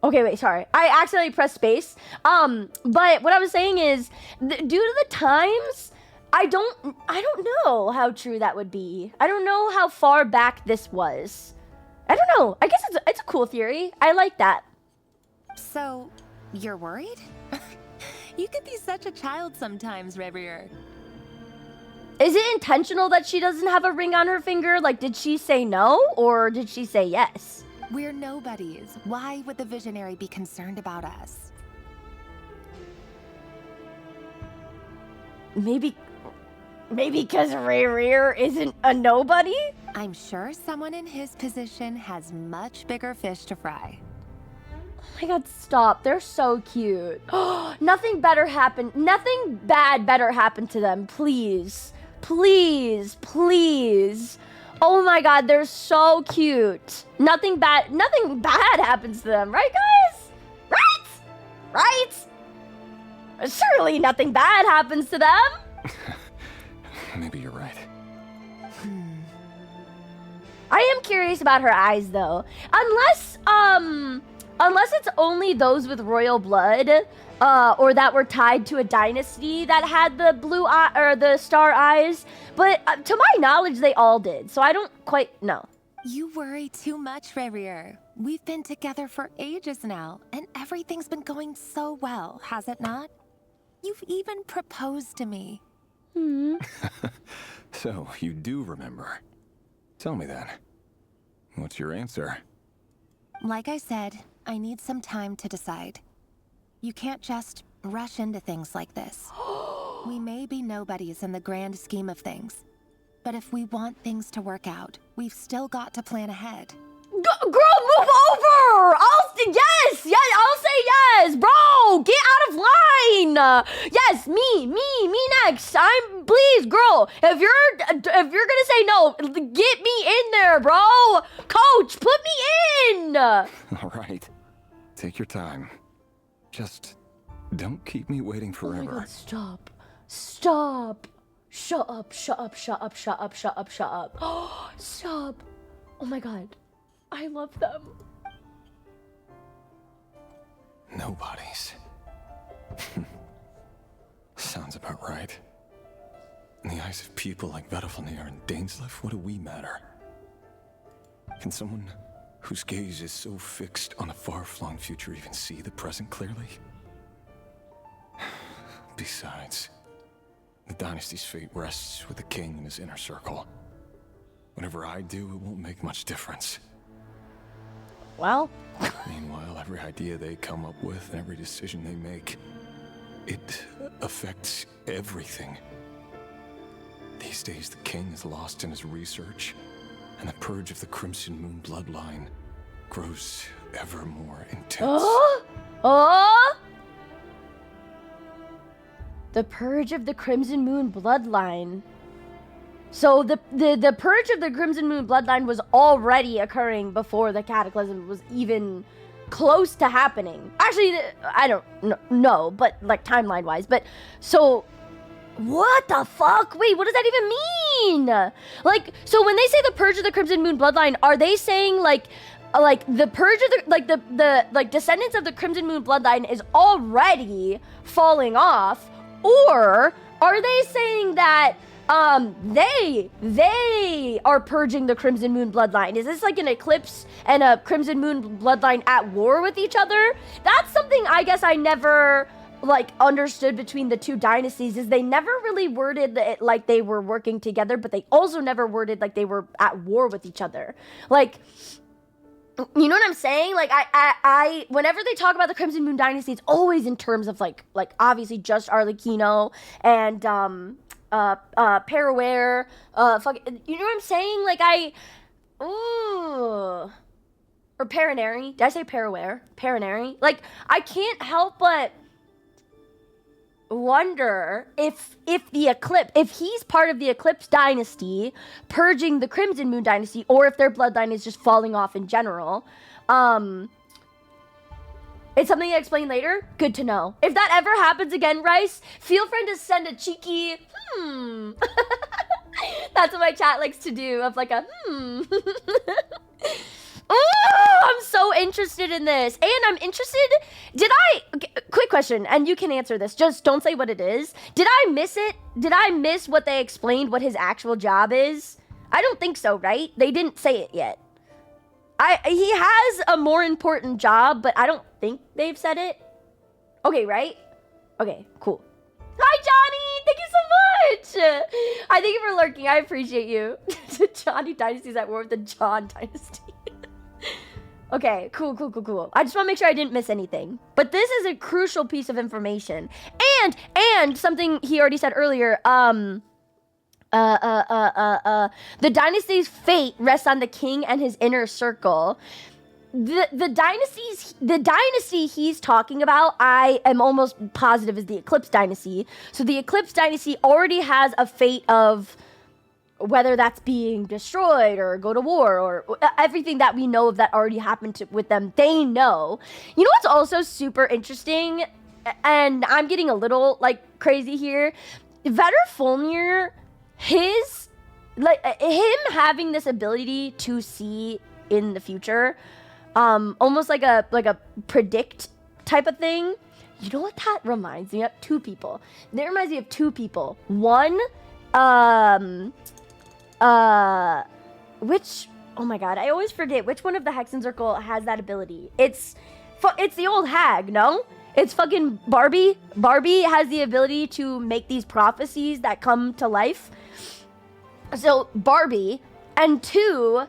Okay, wait, sorry. I accidentally pressed space. But what I was saying is, due to the times, I don't know how true that would be. I don't know how far back this was. I don't know. I guess it's a cool theory. I like that. So, you're worried? You could be such a child sometimes, Rayrir. Is it intentional that she doesn't have a ring on her finger? Like, did she say no, or did she say yes? We're nobodies. Why would the visionary be concerned about us? maybe because Rear isn't a nobody? I'm sure someone in his position has much bigger fish to fry. Oh my god, stop. They're so cute. Nothing bad better happened to them. Please. Please. Please. Oh my god, they're so cute. Nothing bad happens to them, right guys? Right? Surely nothing bad happens to them. Maybe you're right. I am curious about her eyes though. Unless it's only those with royal blood, or that were tied to a dynasty that had the blue eye or the star eyes. But to my knowledge, they all did. So I don't quite know. You worry too much, Rerir. We've been together for ages now, and everything's been going so well, has it not? You've even proposed to me. So, you do remember. Tell me then. What's your answer? Like I said, I need some time to decide. You can't just rush into things like this. We may be nobodies in the grand scheme of things, but if we want things to work out, we've still got to plan ahead. Girl, move over! I'll say yes, bro! Get out of line! Yes, me next. Please, girl, if you're gonna say no, get me in there, bro! Coach, put me in! Alright, take your time. Just don't keep me waiting forever. Oh my god, stop. Shut up. Stop. Stop. Oh my god. I love them. Nobodies. Sounds about right. In the eyes of people like Vettelfnir and Dainsleif, what do we matter? Can someone whose gaze is so fixed on a far-flung future even see the present clearly? Besides, the dynasty's fate rests with the king and his inner circle. Whatever I do, it won't make much difference. Well. Meanwhile, every idea they come up with and every decision they make, it affects everything. These days, the king is lost in his research, and the purge of the Crimson Moon bloodline grows ever more intense. The purge of the Crimson Moon bloodline. So the purge of the Crimson Moon bloodline was already occurring before the cataclysm was even close to happening. Actually, I don't know, but like timeline wise. But so, what the fuck? Wait, what does that even mean? Like, so when they say the purge of the Crimson Moon bloodline, are they saying like the purge of the descendants of the Crimson Moon bloodline is already falling off, or are they saying that they are purging the Crimson Moon bloodline? Is this like an eclipse and a Crimson Moon bloodline at war with each other? That's something I guess I never like understood between the two dynasties, is they never really worded it like they were working together, but they also never worded like they were at war with each other. Like, you know what I'm saying? Like, I whenever they talk about the Crimson Moon dynasty, it's always in terms of like obviously just Arlecchino and Paraware, you know what I'm saying? Like or Paranary. Did I say Paraware? Paranary. Like, I can't help but wonder if he's part of the Eclipse dynasty purging the Crimson Moon dynasty, or if their bloodline is just falling off in general. It's something to explain later. Good to know. If that ever happens again, Rice, feel free to send a cheeky That's what my chat likes to do, of like a Oh, I'm so interested in this. And I'm interested, quick question, and you can answer this, just don't say what it is. Did I miss it? Did I miss what they explained what his actual job is? I don't think so, right? They didn't say it yet. He has a more important job, but I don't think they've said it. Okay, right? Okay, cool. Hi, Johnny! Thank you so much! I thank you for lurking. I appreciate you. Johnny Dynasty's at war with the John Dynasty. Okay, cool. I just want to make sure I didn't miss anything. But this is a crucial piece of information. And something he already said earlier, the dynasty's fate rests on the king and his inner circle. The dynasty he's talking about, I am almost positive is the Eclipse dynasty. So the Eclipse dynasty already has a fate of whether that's being destroyed or go to war or everything that we know of that already happened with them. They know. You know what's also super interesting, and I'm getting a little like crazy here. Vetter him having this ability to see in the future, almost like a predict type of thing. You know what that reminds me of? Two people. That reminds me of two people. One, which, oh my god, I always forget which one of the Hexen Circle has that ability. It's the old hag, no? It's fucking Barbie. Barbie has the ability to make these prophecies that come to life. So Barbie, and two,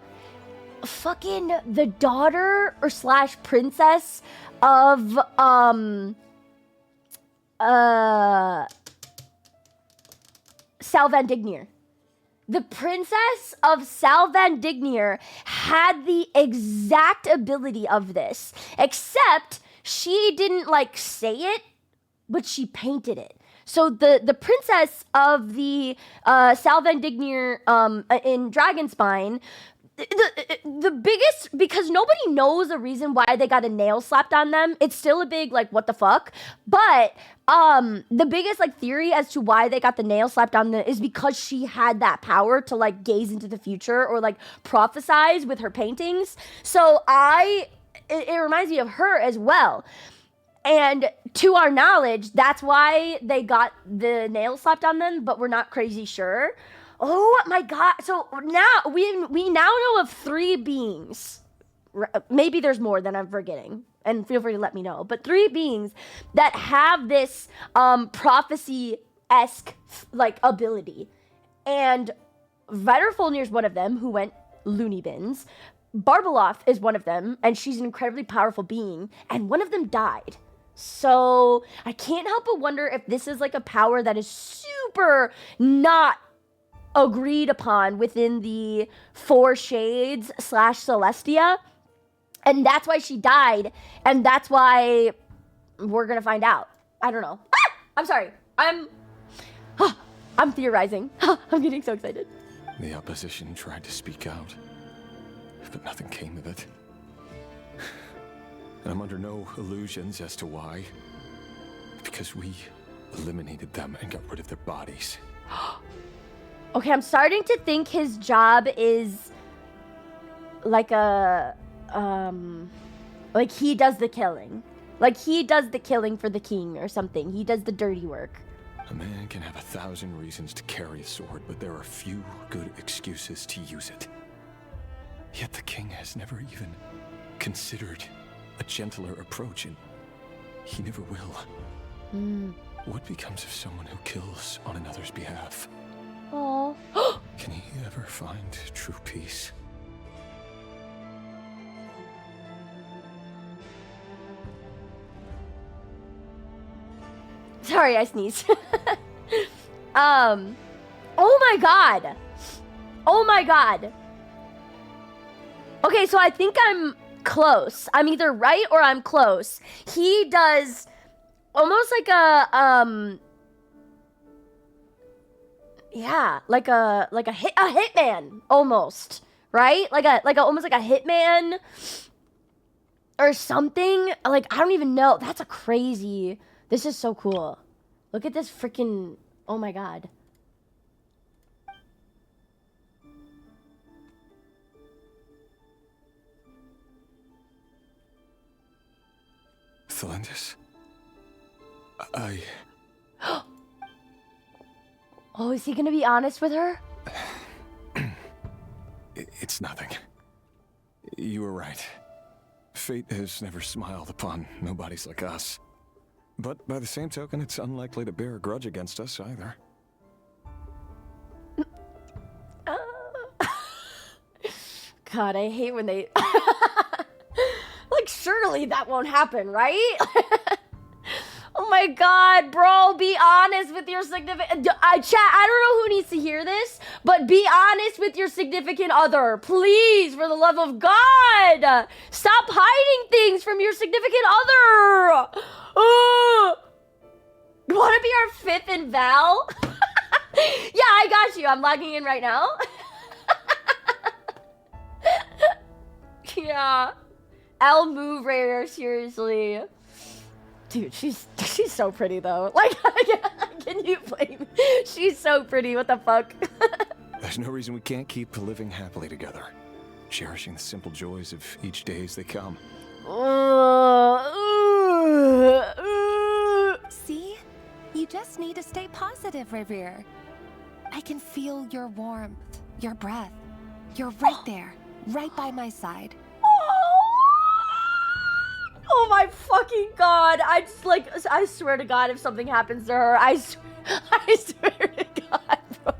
fucking the daughter or / princess of Sal Van Dignier. The princess of Sal Van Dignier had the exact ability of this, except she didn't like say it, but she painted it. So the princess of the Sal Van Dignier in Dragonspine, the biggest, because nobody knows the reason why they got a nail slapped on them. It's still a big like what the fuck, but the biggest like theory as to why they got the nail slapped on them is because she had that power to like gaze into the future or like prophesize with her paintings. So it reminds me of her as well. And to our knowledge, that's why they got the nail slapped on them, but we're not crazy sure. Oh my god. So now we now know of 3 beings. Maybe there's more than I'm forgetting. And feel free to let me know. But 3 beings that have this prophecy-esque like ability. And Vetterfolnir's one of them who went loony bins. Barbeloth is one of them, and she's an incredibly powerful being, and one of them died. So I can't help but wonder if this is like a power that is super not agreed upon within the 4 Shades / Celestia. And that's why she died, and that's why we're gonna find out. I don't know. I'm sorry. I'm theorizing. I'm getting so excited. The opposition tried to speak out, but nothing came of it. And I'm under no illusions as to why. Because we eliminated them and got rid of their bodies. Okay, I'm starting to think his job is like like he does the killing. Like he does the killing for the king or something. He does the dirty work. A man can have 1,000 reasons to carry a sword, but there are few good excuses to use it. Yet the king has never even considered a gentler approach, and he never will. What becomes of someone who kills on another's behalf? Oh. Can he ever find true peace? Sorry, I sneezed. Oh my god. Oh my god. Okay, so I think I'm close. I'm either right or I'm close. He does almost like a yeah, like a hitman almost, right? Like a almost like a hitman or something. Like I don't even know. That's a crazy. This is so cool. Look at this freaking, oh my god. Thelendis? Oh, is he gonna be honest with her? It's nothing. You were right. Fate has never smiled upon nobodies like us. But by the same token, it's unlikely to bear a grudge against us either. God, I hate when they... like, surely that won't happen, right? Oh Oh my god, bro, be honest with your significant... Chat, I don't know who needs to hear this, but be honest with your significant other. Please, for the love of God. Stop hiding things from your significant other. You want to be our 5th in Val? Yeah, I got you. I'm logging in right now. Yeah. I'll move Rare, seriously. Dude, she's so pretty though. Like, can you blame me? She's so pretty, what the fuck? There's no reason we can't keep living happily together, cherishing the simple joys of each day as they come. See? You just need to stay positive, Revere. I can feel your warmth, your breath. You're right there, right by my side. Oh my fucking god. I swear to God, if something happens to her, I swear to God, bro.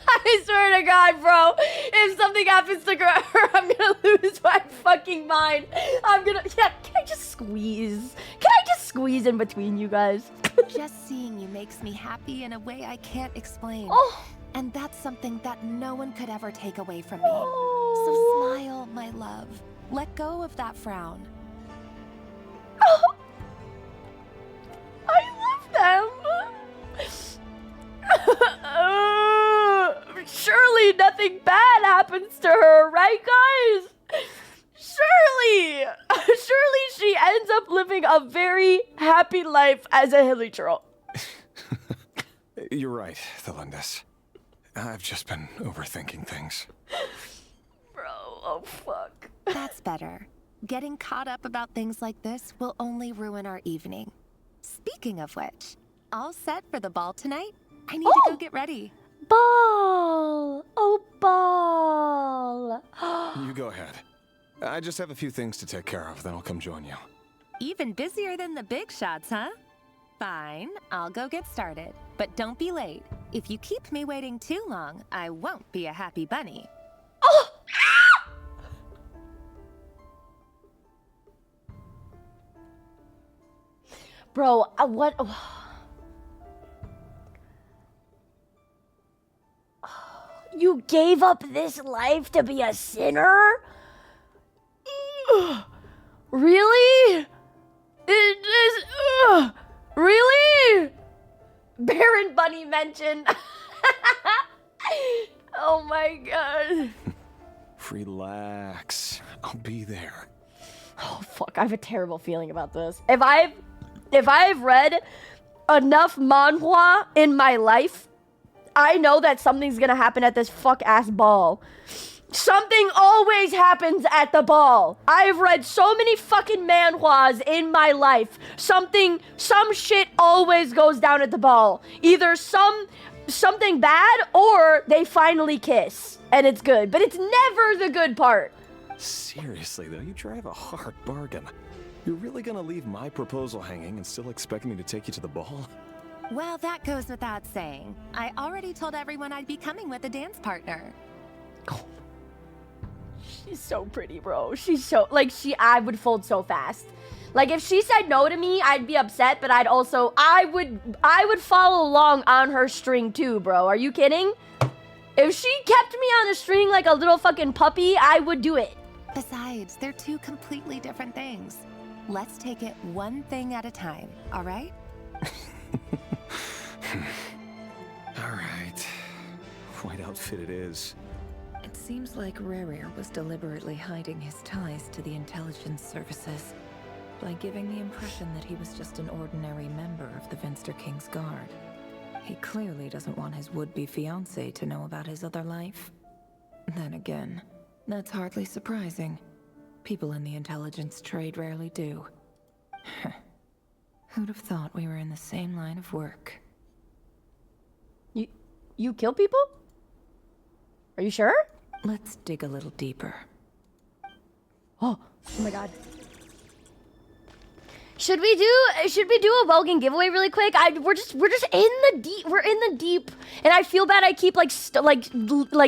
I swear to God, bro. If something happens to her, I'm gonna lose my fucking mind. Yeah, can I just squeeze? Can I just squeeze in between you guys? Just seeing you makes me happy in a way I can't explain. And that's something that no one could ever take away from me. So smile, my love. Let go of that frown. I love them. Surely nothing bad happens to her, right, guys? Surely she ends up living a very happy life as a hilly troll. You're right, Thelindis. I've just been overthinking things. Bro, oh fuck. That's better. Getting caught up about things like this will only ruin our evening. Speaking of which, all set for the ball tonight? I need to go get ready. Ball! Oh, ball! You go ahead. I just have a few things to take care of, then I'll come join you. Even busier than the big shots, huh? Fine, I'll go get started. But don't be late. If you keep me waiting too long, I won't be a happy bunny. Oh! Bro, what? You gave up this life to be a sinner? Really? Really? Baron Bunny mentioned. Oh my god. Relax. I'll be there. Oh fuck, I have a terrible feeling about this. If I've read enough manhwa in my life, I know that something's gonna happen at this fuck-ass ball. Something always happens at the ball. I've read so many fucking manhwas in my life. Some shit always goes down at the ball. Either something bad or they finally kiss and it's good. But it's never the good part. Seriously though, you drive a hard bargain. You're really gonna leave my proposal hanging and still expect me to take you to the ball? Well, that goes without saying. I already told everyone I'd be coming with a dance partner. She's so pretty, bro. She's so, I would fold so fast. Like, if she said no to me, I'd be upset, but I would follow along on her string too, bro. Are you kidding? If she kept me on a string like a little fucking puppy, I would do it. Besides, they're two completely different things. Let's take it one thing at a time, all right? All right. White outfit it is. It seems like Rächer was deliberately hiding his ties to the intelligence services by giving the impression that he was just an ordinary member of the Vinster King's Guard. He clearly doesn't want his would-be fiancée to know about his other life. Then again, that's hardly surprising. People in the intelligence trade rarely do. Who'd have thought we were in the same line of work? You kill people? Are you sure? Let's dig a little deeper. Oh my god. Should we do a Welgen giveaway really quick? We're just in the deep. We're in the deep, and I feel bad. I keep like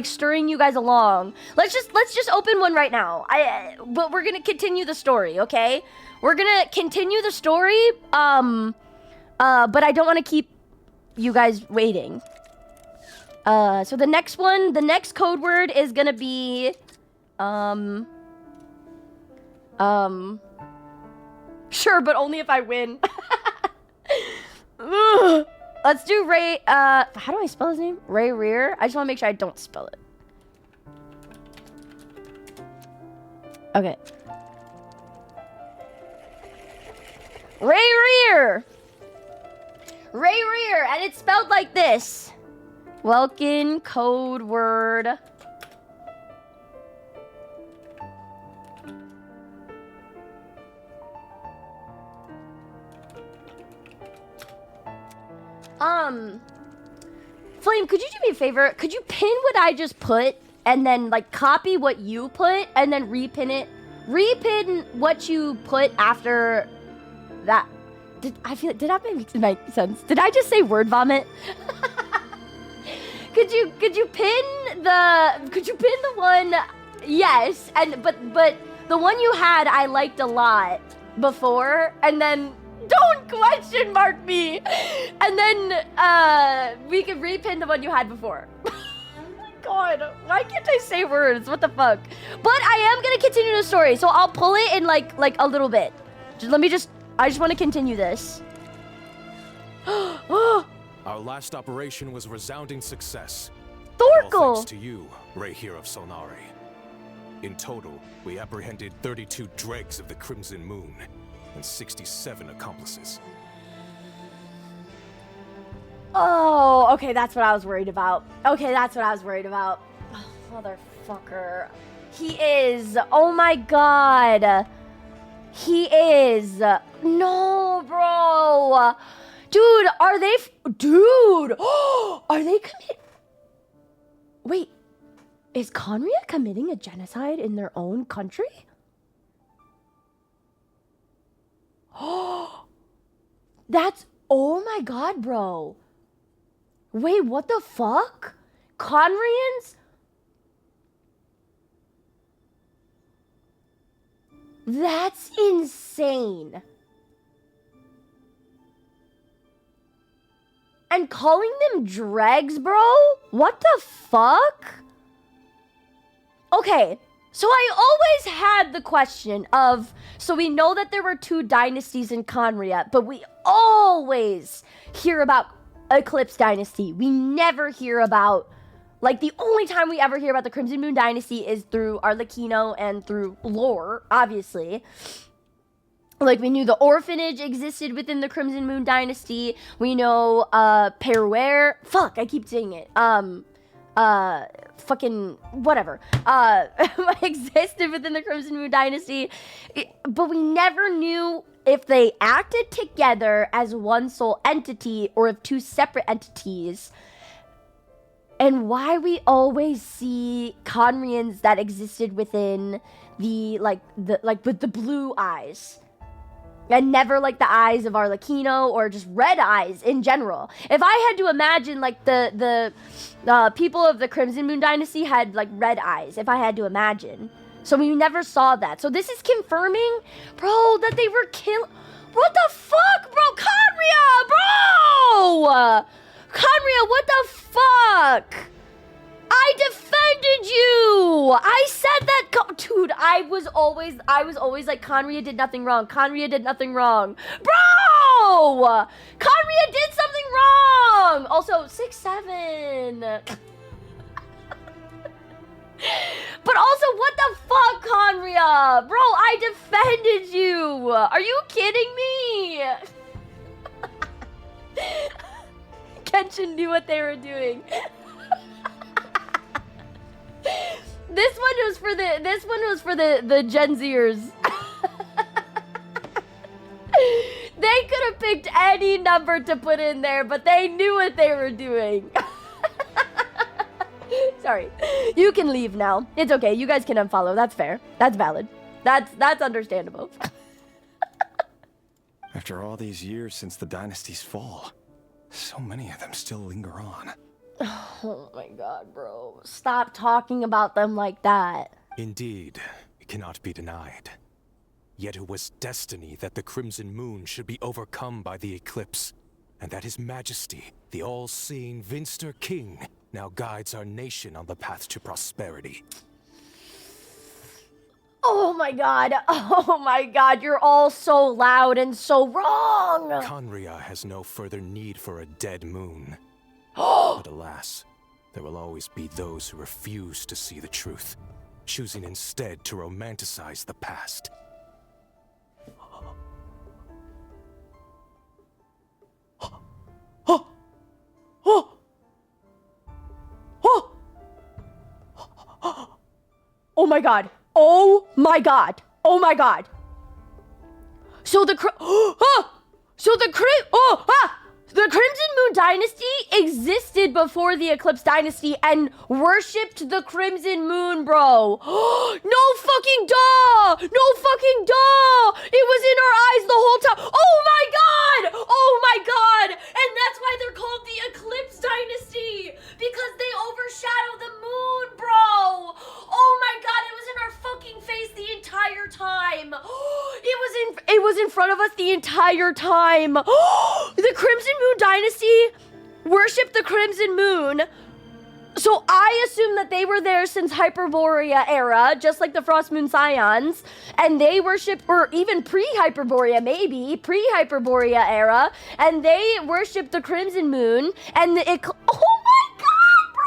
stirring you guys along. Let's just open one right now. But we're gonna continue the story, okay? We're gonna continue the story. But I don't want to keep you guys waiting. So the next code word is gonna be, sure, but only if I win. Let's do Ray, how do I spell his name? Ray Rear? I just want to make sure I don't spell it. Okay. Ray Rear! Ray Rear, and it's spelled like this. Welkin code word. Flame, could you do me a favor? Could you pin what I just put and then like copy what you put and then repin it? Repin what you put after that. Did that make sense? Did I just say word vomit? Could you pin the one? Yes, but the one you had I liked a lot before, and then don't question mark me, and then we can repin the one you had before. Oh my god, why can't I say words? What the fuck? But I am gonna continue the story, so I'll pull it in like a little bit. I just want to continue this. Our last operation was a resounding success. Thorkel! All thanks to you, rächer of Solnari. In total, we apprehended 32 dregs of the Crimson Moon and 67 accomplices. Oh, okay, that's what I was worried about. Oh, motherfucker. He is. Oh my god. He is. No, bro. Dude, are they... Dude! Are they Wait. Is Conria committing a genocide in their own country? That's... Oh my god, bro. Wait, what the fuck? Conrians? That's insane. And calling them dregs, bro? What the fuck? Okay, so I always had the question of, so we know that there were 2 dynasties in Conria, but we always hear about Eclipse Dynasty. We never hear about, like, the only time we ever hear about the Crimson Moon Dynasty is through Arlecchino and through lore, obviously. Like, we knew the orphanage existed within the Crimson Moon Dynasty. We know, Peruer. Fuck, I keep saying it. Fucking, whatever. Existed within the Crimson Moon Dynasty. But we never knew if they acted together as one sole entity or if 2 separate entities. And why we always see Conrians that existed within with the blue eyes. And never like the eyes of Arlecchino or just red eyes in general. If I had to imagine like the people of the Crimson Moon Dynasty had like red eyes, if I had to imagine. So we never saw that. So this is confirming, bro, that they were killed. What the fuck, bro? Conria, bro! Conria, what the fuck? I defended you! I said that, dude, I was always like, Conria did nothing wrong. Conria did nothing wrong. Bro! Conria did something wrong! Also, 6'7". But also, what the fuck, Conria? Bro, I defended you! Are you kidding me? Kenshin knew what they were doing. This one was for the Gen Zers. They could have picked any number to put in there, but they knew what they were doing. Sorry. You can leave now. It's okay. You guys can unfollow. That's fair. That's valid. That's understandable. After all these years since the dynasty's fall, so many of them still linger on. Oh my god, bro. Stop talking about them like that. Indeed, it cannot be denied. Yet it was destiny that the Crimson Moon should be overcome by the eclipse. and that His Majesty, the all-seeing Vinster King, now guides our nation on the path to prosperity. Oh my god. Oh my god. You're all so loud and so wrong. Conria has no further need for a dead moon. But alas, there will always be those who refuse to see the truth, choosing instead to romanticize the past. Oh my god. Oh my god. Oh my god. So the the Crimson Moon Dynasty existed before the Eclipse Dynasty and worshipped the Crimson Moon, bro. No fucking duh! No fucking duh! It was in our eyes the whole time. Oh my god! Oh my god! And that's why they're called the Eclipse Dynasty, because they overshadow the moon, bro. Oh my god, it was in our fucking face the entire time. It was in front of us the entire time. The Crimson Moon Dynasty worshipped the Crimson Moon. So I assume that they were there since Hyperborea era, just like the Frost Moon Scions, and they worshipped, or even pre-Hyperborea, maybe, pre-Hyperborea era, and they worshipped the Crimson Moon, and oh my god, bro!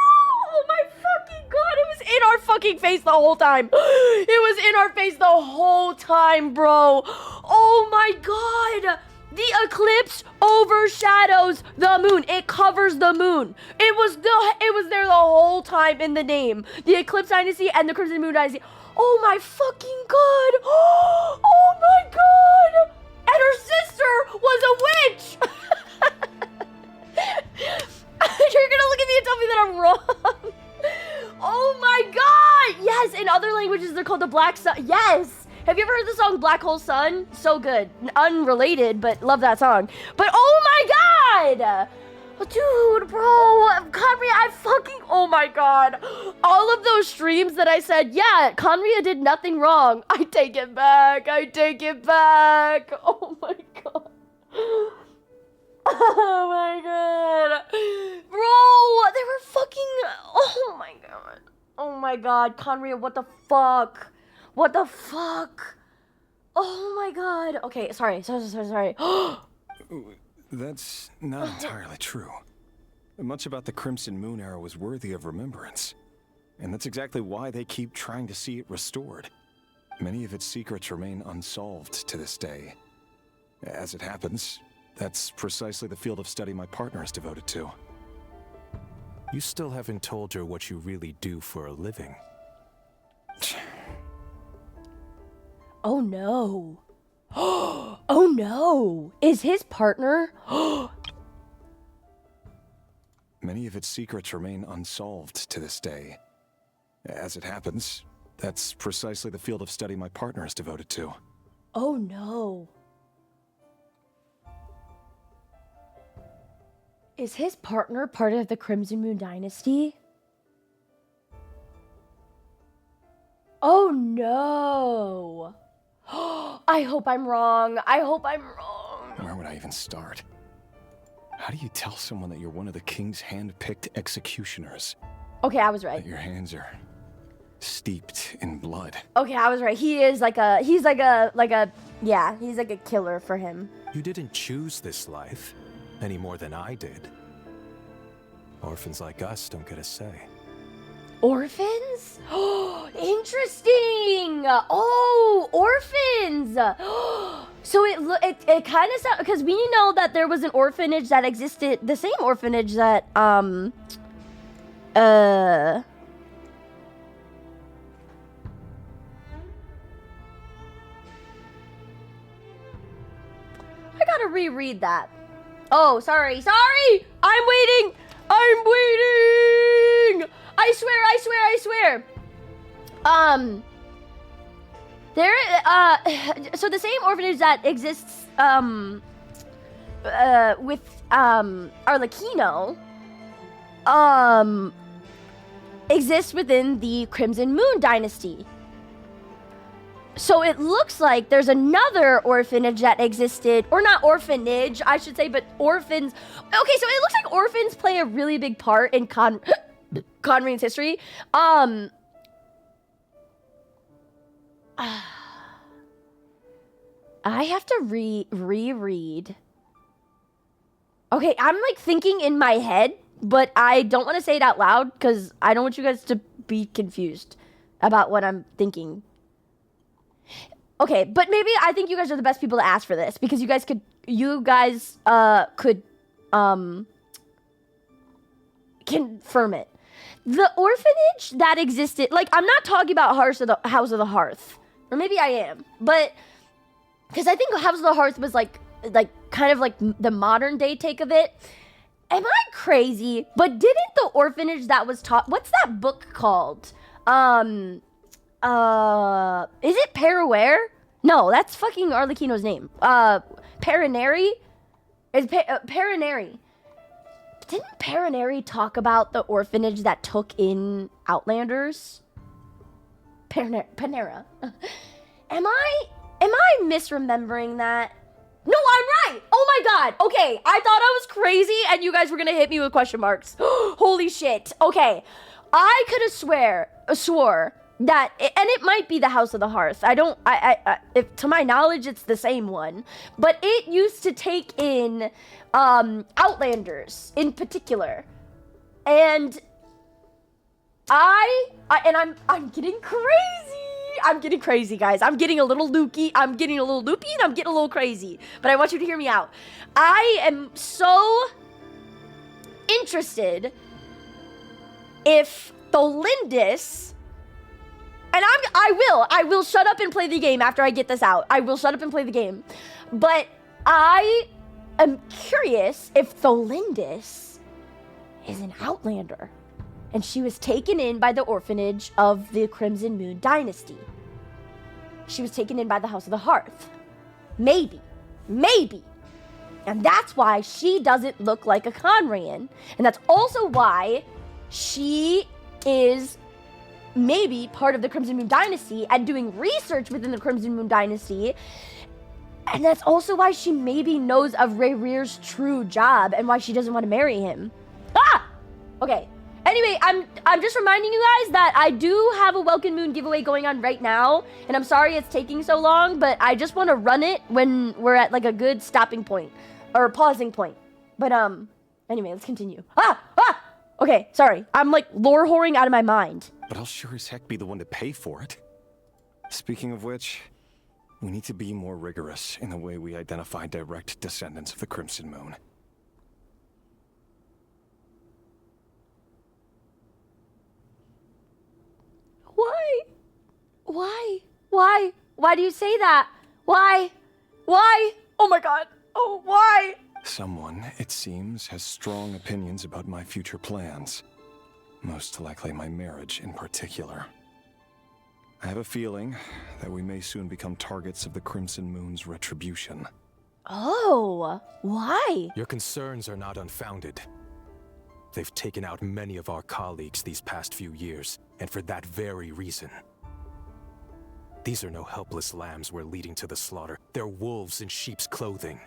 Oh my fucking god, it was in our fucking face the whole time. It was in our face the whole time, bro. Oh my god! The eclipse overshadows the moon. It covers the moon. It was there the whole time in the name. The Eclipse Dynasty and the Crimson Moon Dynasty. Oh my fucking god. Oh my god. And her sister was a witch. You're gonna look at me and tell me that I'm wrong. Oh my god. Yes, in other languages they're called the Black Sun. Yes. Have you ever heard the song Black Hole Sun? So good. Unrelated, but love that song. But oh my god! Dude, bro, Conria, oh my god. All of those streams that I said, yeah, Conria did nothing wrong. I take it back. I take it back. Oh my god. Oh my god. Bro, they were fucking, oh my god. Oh my god, Conria, what the fuck? What the fuck? Oh my god. Okay, sorry. That's not entirely true. Much about the Crimson Moon era was worthy of remembrance. And that's exactly why they keep trying to see it restored. Many of its secrets remain unsolved to this day. As it happens, that's precisely the field of study my partner is devoted to. You still haven't told her what you really do for a living. Oh no. Oh no. Is his partner? Many of its secrets remain unsolved to this day. As it happens, that's precisely the field of study my partner is devoted to. Oh no. Is his partner part of the Crimson Moon Dynasty? Oh no. I hope I'm wrong. Where would I even start? How do you tell someone that you're one of the king's hand-picked executioners? Okay, I was right. That your hands are steeped in blood. Okay, I was right. He's like a killer for him. You didn't choose this life, any more than I did. Orphans like us don't get a say. Orphans? Oh, interesting. Oh, orphans. So it kind of sounds, because we know that there was an orphanage that existed, the same orphanage that I gotta reread that. Oh, sorry. I'm waiting. I swear. So the same orphanage that exists, with, Arlecchino, exists within the Crimson Moon Dynasty. So it looks like there's another orphanage that existed, or not orphanage, I should say, but orphans. Okay, so it looks like orphans play a really big part in Conrain's history. I have to reread. Okay, I'm like thinking in my head, but I don't want to say it out loud because I don't want you guys to be confused about what I'm thinking. Okay, but maybe I think you guys are the best people to ask for this because you guys could confirm it. The orphanage that existed, like I'm not talking about House of the Hearth, or maybe I am, but because I think House of the Hearth was like kind of like the modern day take of it. Am I crazy? But didn't the orphanage that was taught? What's that book called? Is it Paraware? No, that's fucking Arlecchino's name. Paraneri? Is Paraneri. Didn't Paraneri talk about the orphanage that took in Outlanders? Panera. Am I misremembering that? No, I'm right. Oh my god. Okay, I thought I was crazy and you guys were gonna hit me with question marks. Holy shit. Okay, I could have swore that, and it might be the House of the Hearth. If to my knowledge, it's the same one. But it used to take in Outlanders in particular, and I'm getting crazy. I'm getting crazy, guys. I'm getting a little loopy. I'm getting a little loopy, and I'm getting a little crazy. But I want you to hear me out. I am so interested if Tholindis, and I will shut up and play the game after I get this out. I will shut up and play the game. But I am curious if Tholindis is an Outlander. And she was taken in by the orphanage of the Crimson Moon dynasty. She was taken in by the House of the Hearth. Maybe. And that's why she doesn't look like a Conrayan. And that's also why she is maybe part of the Crimson Moon dynasty and doing research within the Crimson Moon dynasty. And that's also why she maybe knows of Rayrear's true job and why she doesn't want to marry him. Ah! Okay. Anyway, I'm just reminding you guys that I do have a Welcome Moon giveaway going on right now, and I'm sorry it's taking so long, but I just want to run it when we're at like a good stopping point or pausing point. But anyway, let's continue. Okay, sorry. I'm like lore whoring out of my mind. But I'll sure as heck be the one to pay for it. Speaking of which, we need to be more rigorous in the way we identify direct descendants of the Crimson Moon. Why do you say that? Why? Oh my god. Oh, why? Someone, it seems, has strong opinions about my future plans. Most likely my marriage in particular. I have a feeling that we may soon become targets of the Crimson Moon's retribution. Oh, why? Your concerns are not unfounded. They've taken out many of our colleagues these past few years, and for that very reason. These are no helpless lambs we're leading to the slaughter. They're wolves in sheep's clothing.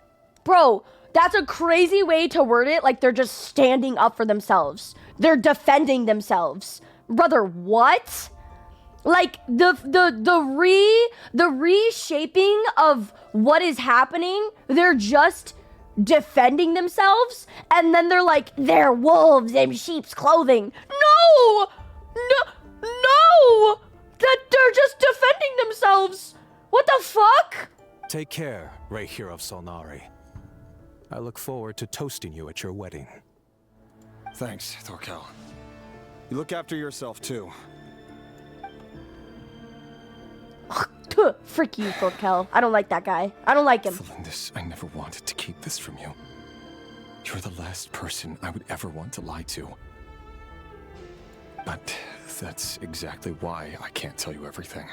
Bro, that's a crazy way to word it, like they're just standing up for themselves. They're defending themselves. Brother, what? Like the reshaping of what is happening, they're just defending themselves, and then they're like, they're wolves in sheep's clothing. No! That they're just defending themselves. What the fuck? Take care, rächer of Solnari. I look forward to toasting you at your wedding. Thanks, Thorkel. You look after yourself, too. Frick you, Thorkel. I don't like that guy. I don't like him. Tholindis, I never wanted to keep this from you. You're the last person I would ever want to lie to. But that's exactly why I can't tell you everything.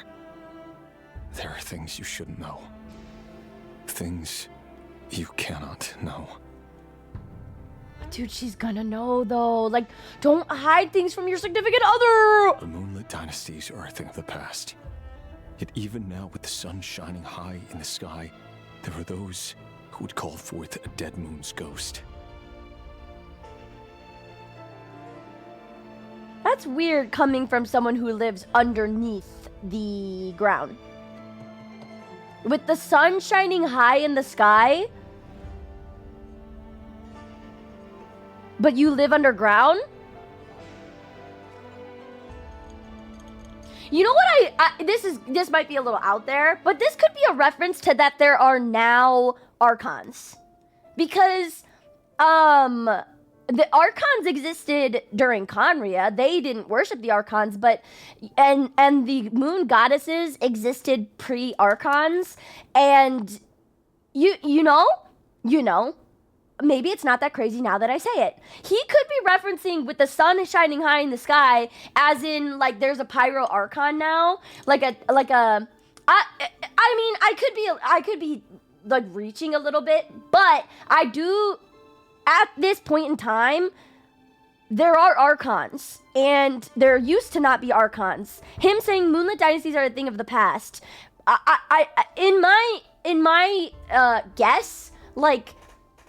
There are things you shouldn't know. Things you cannot know. Dude, she's gonna know, though. Like, don't hide things from your significant other! The Moonlit dynasties are a thing of the past. Yet even now, with the sun shining high in the sky, there are those who would call forth a dead moon's ghost. That's weird coming from someone who lives underneath the ground. With the sun shining high in the sky, but you live underground? You know what this might be a little out there, but this could be a reference to that there are now Archons. Because, the Archons existed during Conria. They didn't worship the Archons, but and the moon goddesses existed pre-Archons. And you know, maybe it's not that crazy now that I say it. He could be referencing with the sun shining high in the sky, as in like there's a pyro Archon now, I mean, I could be like reaching a little bit, but I do. At this point in time, there are Archons, and there used to not be Archons. Him saying Moonlit Dynasties are a thing of the past. In my guess, like,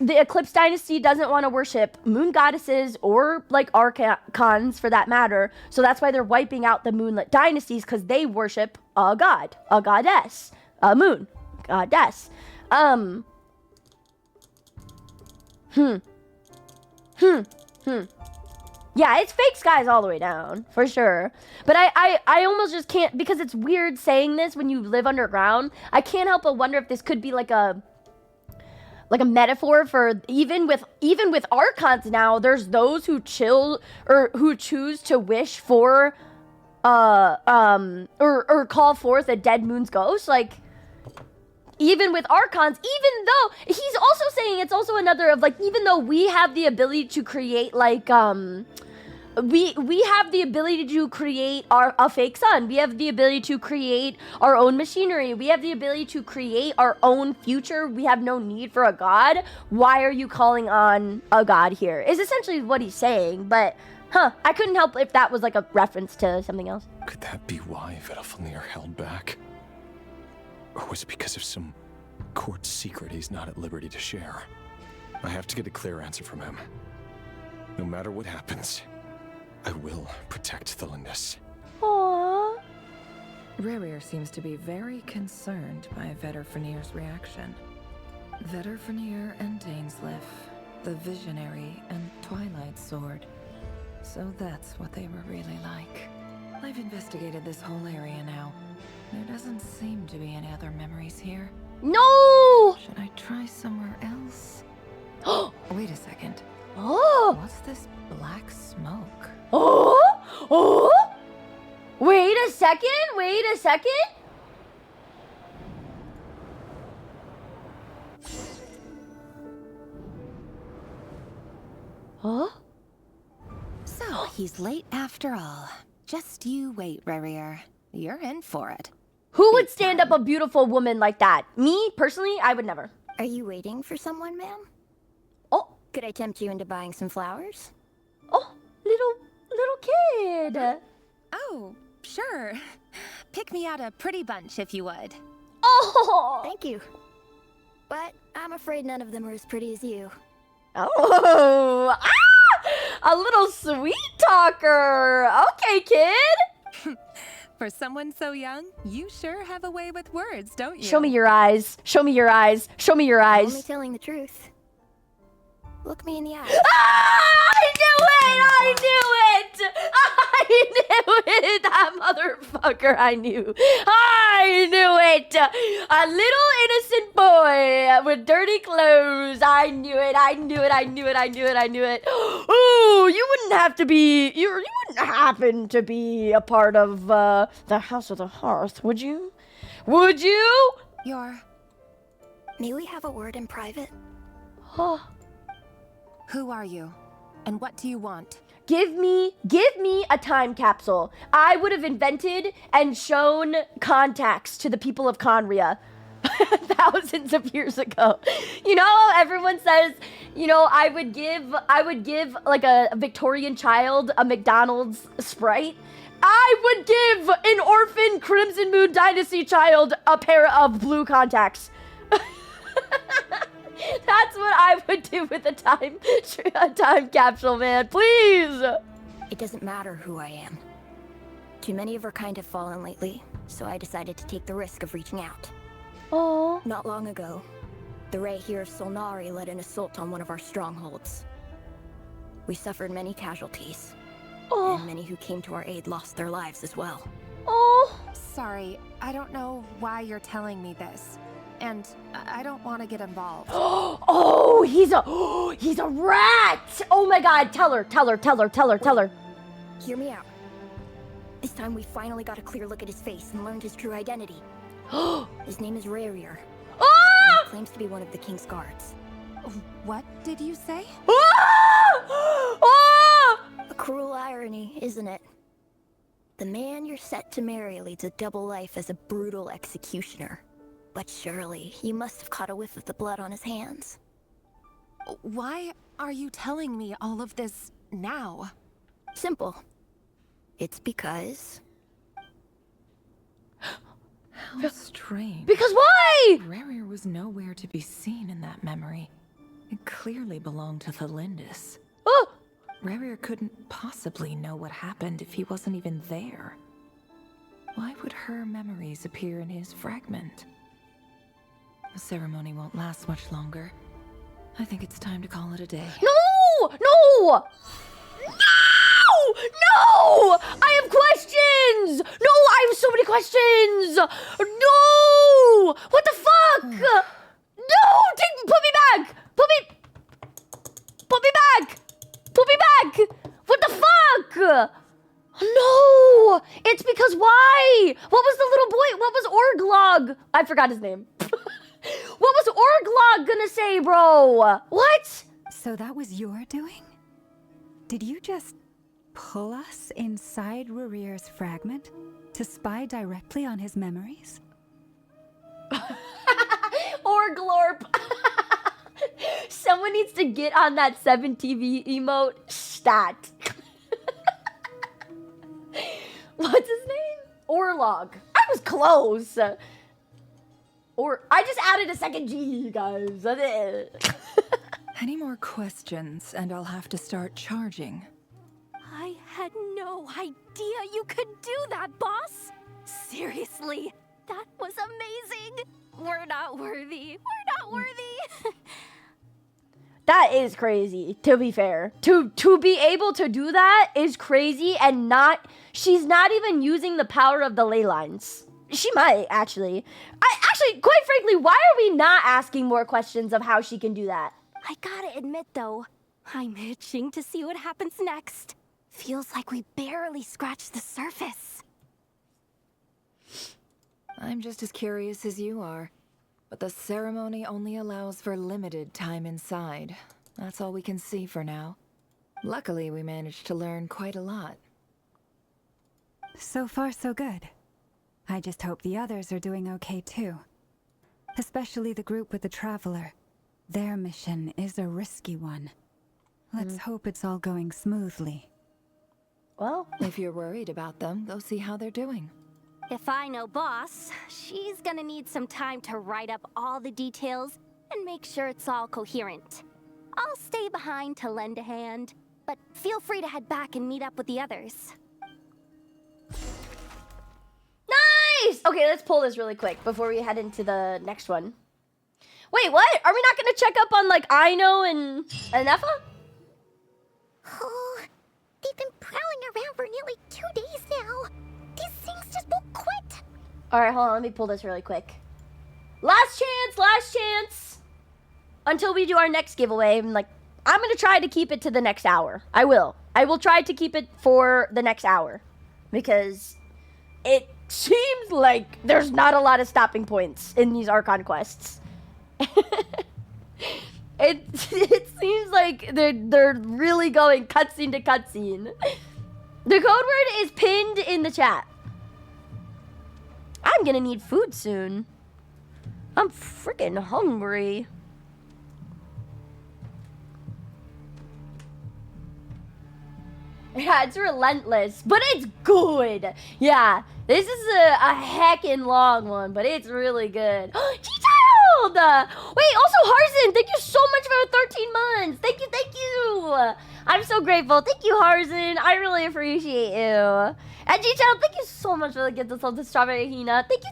the Eclipse Dynasty doesn't want to worship moon goddesses or, like, Archons for that matter, so that's why they're wiping out the Moonlit Dynasties, because they worship a god, a goddess, a moon goddess. Yeah, it's fake skies all the way down, for sure. But I almost just can't, because it's weird saying this when you live underground. I can't help but wonder if this could be like a metaphor for even with Archons now, there's those who chill or who choose to wish for or call forth a dead moon's ghost. Like, even with Archons, even though he's also saying it's also another of like, even though we have the ability to create like we have the ability to create a fake sun, we have the ability to create our own machinery, we have the ability to create our own future, we have no need for a god. Why are you calling on a god here is essentially what he's saying. But I couldn't help if that was like a reference to something else. Could that be why Vedalfnir held back? Or was it because of some court secret he's not at liberty to share? I have to get a clear answer from him. No matter what happens, I will protect Thelindis. Aww. Rächer seems to be very concerned by Vedalfnir's reaction. Vedalfnir and Dainsleif, the Visionary and Twilight Sword. So that's what they were really like. I've investigated this whole area now. There doesn't seem to be any other memories here. No! Should I try somewhere else? Wait a second. Oh! What's this black smoke? Oh! Wait a second! Huh? So, he's late after all. Just you wait, Rächer. You're in for it. Who would stand up a beautiful woman like that? Me, personally, I would never. Are you waiting for someone, ma'am? Oh. Could I tempt you into buying some flowers? Oh, little kid. Oh, sure. Pick me out a pretty bunch if you would. Oh! Thank you. But I'm afraid none of them are as pretty as you. Oh! A little sweet talker. Okay, kid. For someone so young, you sure have a way with words, don't you? Show me your eyes. Show me your eyes. Show me your eyes. Only telling the truth. Look me in the eye. I knew it! That motherfucker, I knew it! A little innocent boy with dirty clothes. I knew it. Ooh, you wouldn't happen to be a part of the House of the Hearth, would you? Would you? May we have a word in private? Who are you? And what do you want? Give me a time capsule. I would have invented and shown contacts to the people of Conria thousands of years ago. You know, everyone says, you know, I would give like a Victorian child a McDonald's Sprite I would give an orphan Crimson Moon Dynasty child a pair of blue contacts. That's what I would do with a time capsule, man. Please. It doesn't matter who I am. Too many of our kind have fallen lately, so I decided to take the risk of reaching out. Oh. Not long ago, the rächer of Solnari led an assault on one of our strongholds. We suffered many casualties, and many who came to our aid lost their lives as well. Oh. Sorry, I don't know why you're telling me this, and I don't want to get involved. Oh, he's a rat. Oh my God, tell her. Hear me out. This time we finally got a clear look at his face and learned his true identity. His name is rächer. He claims to be one of the king's guards. What did you say? A cruel irony, isn't it? The man you're set to marry leads a double life as a brutal executioner. But surely, you must have caught a whiff of the blood on his hands. Why are you telling me all of this now? Simple. It's because... How strange. Because why? rächer was nowhere to be seen in that memory. It clearly belonged to the Lindis. Oh! rächer couldn't possibly know what happened if he wasn't even there. Why would her memories appear in his fragment? The ceremony won't last much longer. I think it's time to call it a day. No! No! No! I have questions! No, I have so many questions! No! What the fuck? No! Put me back! Put me back! Put me back! What the fuck? No! It's because why? What was the little boy? What was Orglog? I forgot his name. What was Orglog gonna say, bro? What? So that was your doing? Did you just pull us inside rächer's fragment to spy directly on his memories? Orglorp. Someone needs to get on that 7TV emote stat. What's his name? Orlog. I was close. I just added a second G, you guys. That's it. Any more questions, and I'll have to start charging. I had no idea you could do that, boss. Seriously, that was amazing. We're not worthy. We're not worthy. That is crazy, to be fair. To be able to do that is crazy, and she's not even using the power of the ley lines. She might, actually. Quite frankly, why are we not asking more questions of how she can do that? I gotta admit, though, I'm itching to see what happens next. Feels like we barely scratched the surface. I'm just as curious as you are. But the ceremony only allows for limited time inside. That's all we can see for now. Luckily, we managed to learn quite a lot. So far, so good. I just hope the others are doing okay too. Especially the group with the Traveler. Their mission is a risky one. Let's hope it's all going smoothly. Well, if you're worried about them, go see how they're doing. If I know boss, she's gonna need some time to write up all the details and make sure it's all coherent. I'll stay behind to lend a hand, but feel free to head back and meet up with the others. Nice! Okay, let's pull this really quick before we head into the next one. Wait, what? Are we not gonna check up on, like, Aino and Effa? Oh, they've been prowling around for nearly 2 days now. These things just won't quit. Alright, hold on, let me pull this really quick. Last chance! Until we do our next giveaway. I'm gonna try to keep it to the next hour. I will try to keep it for the next hour. Because it seems like there's not a lot of stopping points in these Archon quests. It seems like they're really going cutscene to cutscene. The code word is pinned in the chat. I'm gonna need food soon. I'm freaking hungry. Yeah, it's relentless, but it's good. Yeah, this is a heckin' long one, but it's really good. G-Child! Wait, also Harzin, thank you so much for the 13 months. Thank you. I'm so grateful. Thank you, Harzin. I really appreciate you. And G-Child, thank you so much for the gift of soul to Strawberry Hina. Thank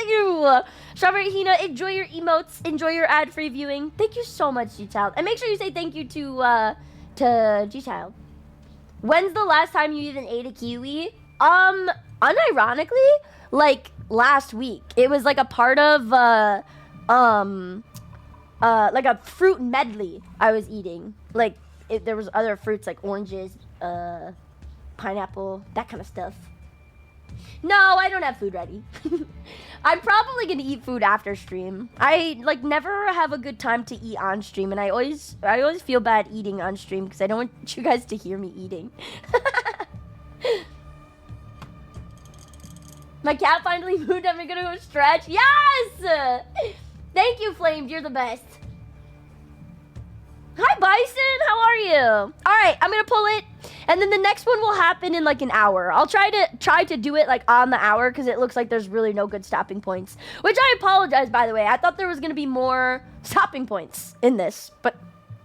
you. Strawberry Hina, enjoy your emotes. Enjoy your ad-free viewing. Thank you so much, G-Child. And make sure you say thank you to G-Child. When's the last time you even ate a kiwi? Unironically, like last week. It was like a part of like a fruit medley I was eating. Like there was other fruits like oranges, pineapple, that kind of stuff. No, I don't have food ready. I'm probably gonna eat food after stream. I like never have a good time to eat on stream, and I always feel bad eating on stream because I don't want you guys to hear me eating. My cat finally moved. I'm gonna go stretch. Yes! Thank you, Flamed. You're the best. Hi, Bison. How are you? All right, I'm gonna pull it, and then the next one will happen in like an hour. I'll try to do it like on the hour because it looks like there's really no good stopping points. Which I apologize, by the way. I thought there was gonna be more stopping points in this, but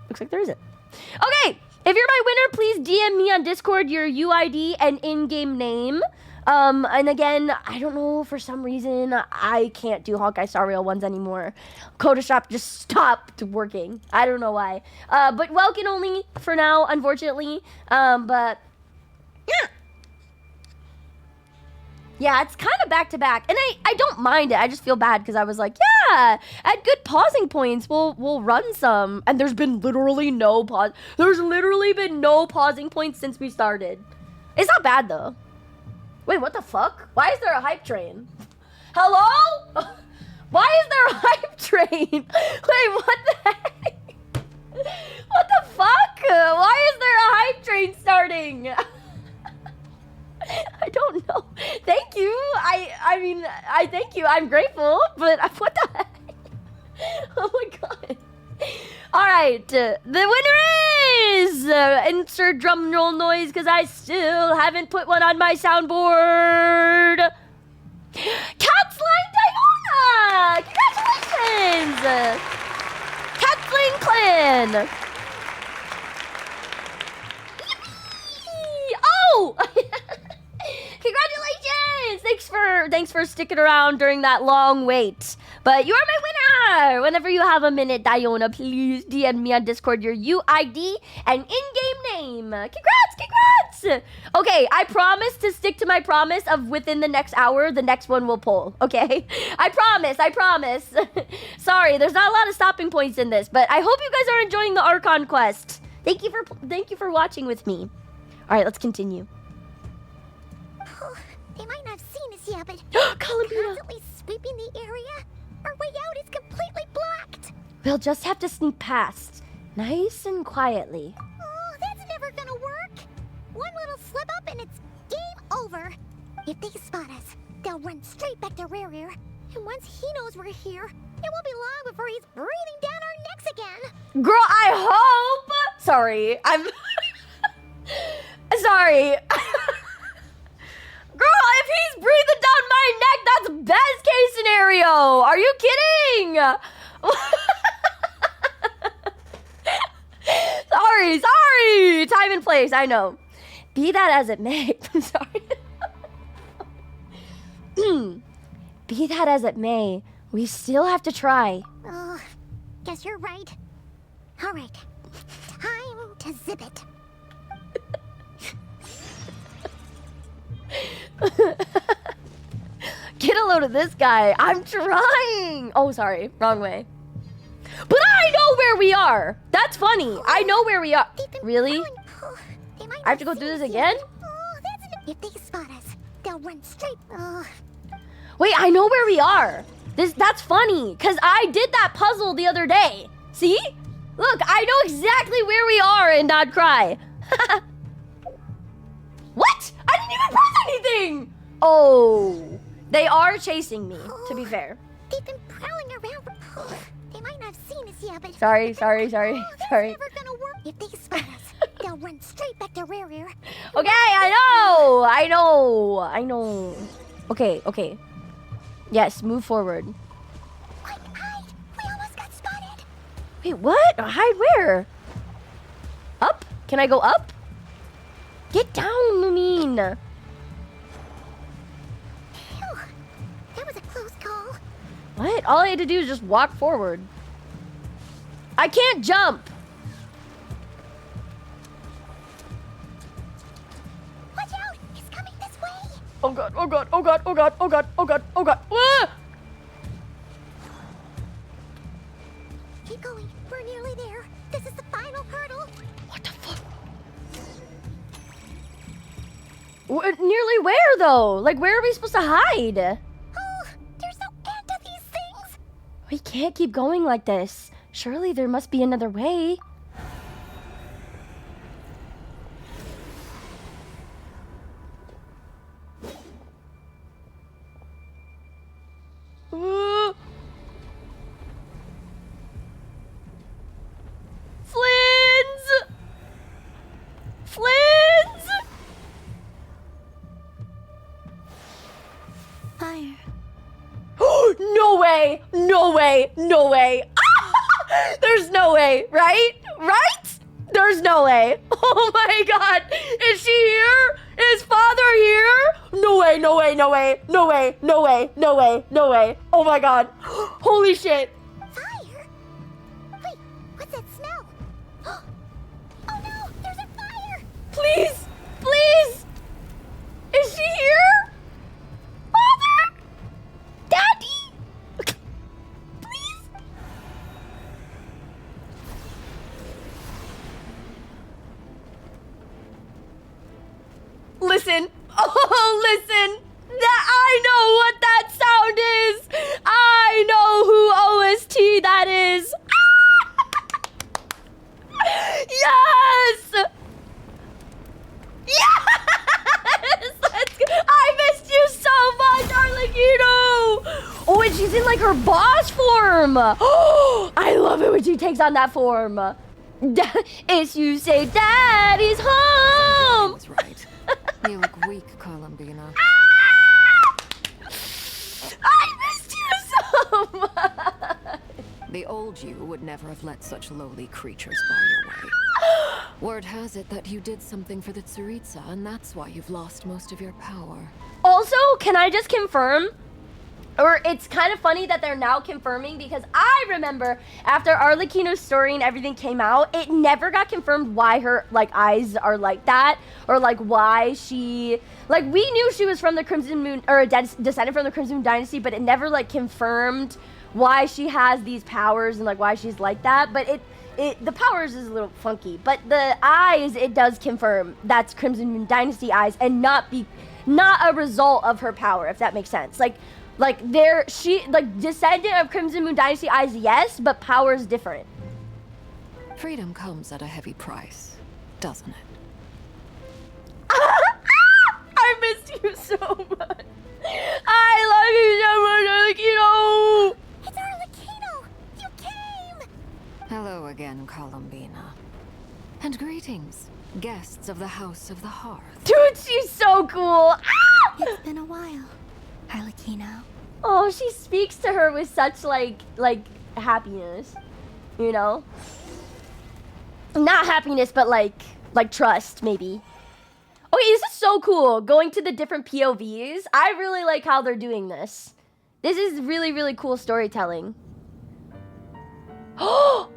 looks like there isn't. Okay, if you're my winner, please DM me on Discord your UID and in-game name. And again, I don't know, for some reason, I can't do Hawkeye Star Rail ones anymore. Coda Shop just stopped working. I don't know why. But Welkin only for now, unfortunately. But yeah. Yeah, it's kind of back to back. And I don't mind it. I just feel bad because I was like, yeah, at good pausing points, we'll run some. And there's been literally no pause. There's literally been no pausing points since we started. It's not bad though. Wait, what the fuck? Why is there a hype train? Hello? Why is there a hype train? Wait, what the heck? What the fuck? Why is there a hype train starting? I don't know. Thank you. I mean, I thank you. I'm grateful, but what the heck? Oh my god. All right, the winner is insert drum roll noise because I still haven't put one on my soundboard. Catsline Diona! Congratulations! Catsline Clan! Yippee! Oh! Congratulations! Thanks for sticking around during that long wait. But you are my winner! Whenever you have a minute, Diona, please DM me on Discord your UID and in-game name. Congrats! Okay, I promise to stick to my promise of within the next hour, the next one will pull, okay? I promise. Sorry, there's not a lot of stopping points in this, but I hope you guys are enjoying the Archon quest. Thank you for watching with me. All right, let's continue. They might not have seen us yet, but Columbina. constantly sweeping the area. Our way out is completely blocked. We'll just have to sneak past, nice and quietly. Oh, that's never gonna work. One little slip up and it's game over. If they spot us, they'll run straight back to rächer. And once he knows we're here, it won't be long before he's breathing down our necks again. Girl, I hope. Sorry, I'm sorry. Girl, if he's breathing down my neck, that's best case scenario. Are you kidding? Sorry. Time and place, I know. Be that as it may. I'm sorry. Be that as it may, we still have to try. Oh, guess you're right. All right, time to zip it. Get a load of this guy. I'm trying. Oh, sorry. Wrong way. But I know where we are. That's funny. I know where we are. Really? I have to go through this again? If they spot us, they'll run straight. Wait, I know where we are. That's funny, because I did that puzzle the other day. See? Look, I know exactly where we are in Nod Krai. What? I didn't even press anything! Oh. They are chasing me, to be fair. They've been prowling around. They might not have seen us yet, but... Sorry. That's never gonna work. If they spot us, they'll run straight back to rächer. Okay, I know. Okay. Yes, move forward. Quick, hide! We almost got spotted! Wait, what? Hide where? Up? Can I go up? Get down, Lumine. Phew. That was a close call. What? All I had to do is just walk forward. I can't jump. Watch out! He's coming this way! Oh god. Ah! Keep going. We're nearly there. This is the final hurdle. What the fuck? Nearly where though? Like where are we supposed to hide? Oh, there's no end to these things. We can't keep going like this. Surely there must be another way. Flins! Fire. No way! There's no way, right? There's no way. Oh my god! Is she here? Is father here? No way. Oh my god. Holy shit. Fire? Wait, what's that smell? Oh no, there's a fire! Please! Is she here? Father? Daddy? Please? Listen. I know what that sound is. I know who OST that is. Yes! Let's go. I missed you so much, Arlecchino! Oh, and she's in like her boss form. Oh, I love it when she takes on that form. It's you say daddy's home. That's right. You look weak, Columbina. I missed you so much. The old you would never have let such lowly creatures bar your way. Word has it that you did something for the Tsaritsa, and that's why you've lost most of your power. Also, can I just confirm? Or it's kind of funny that they're now confirming because I remember after Arlecchino's story and everything came out, it never got confirmed why her like eyes are like that or like why she like we knew she was from the Crimson Moon or descended from the Crimson Moon Dynasty, but it never like confirmed why she has these powers and like why she's like that. But the powers is a little funky, but the eyes it does confirm that's Crimson Moon Dynasty eyes and not a result of her power, if that makes sense. Like descendant of Crimson Moon Dynasty eyes, yes, but power is different. Freedom comes at a heavy price, doesn't it? I missed you so much. I love you so much, Arlecchino. It's Arlecchino. You came. Hello again, Columbina. And greetings, guests of the House of the Hearth. Dude, she's so cool. It's been a while, Arlecchino. Oh, she speaks to her with such like happiness, you know? Not happiness, but like trust, maybe. Okay, this is so cool. Going to the different POVs. I really like how they're doing this. This is really, really cool storytelling. Oh,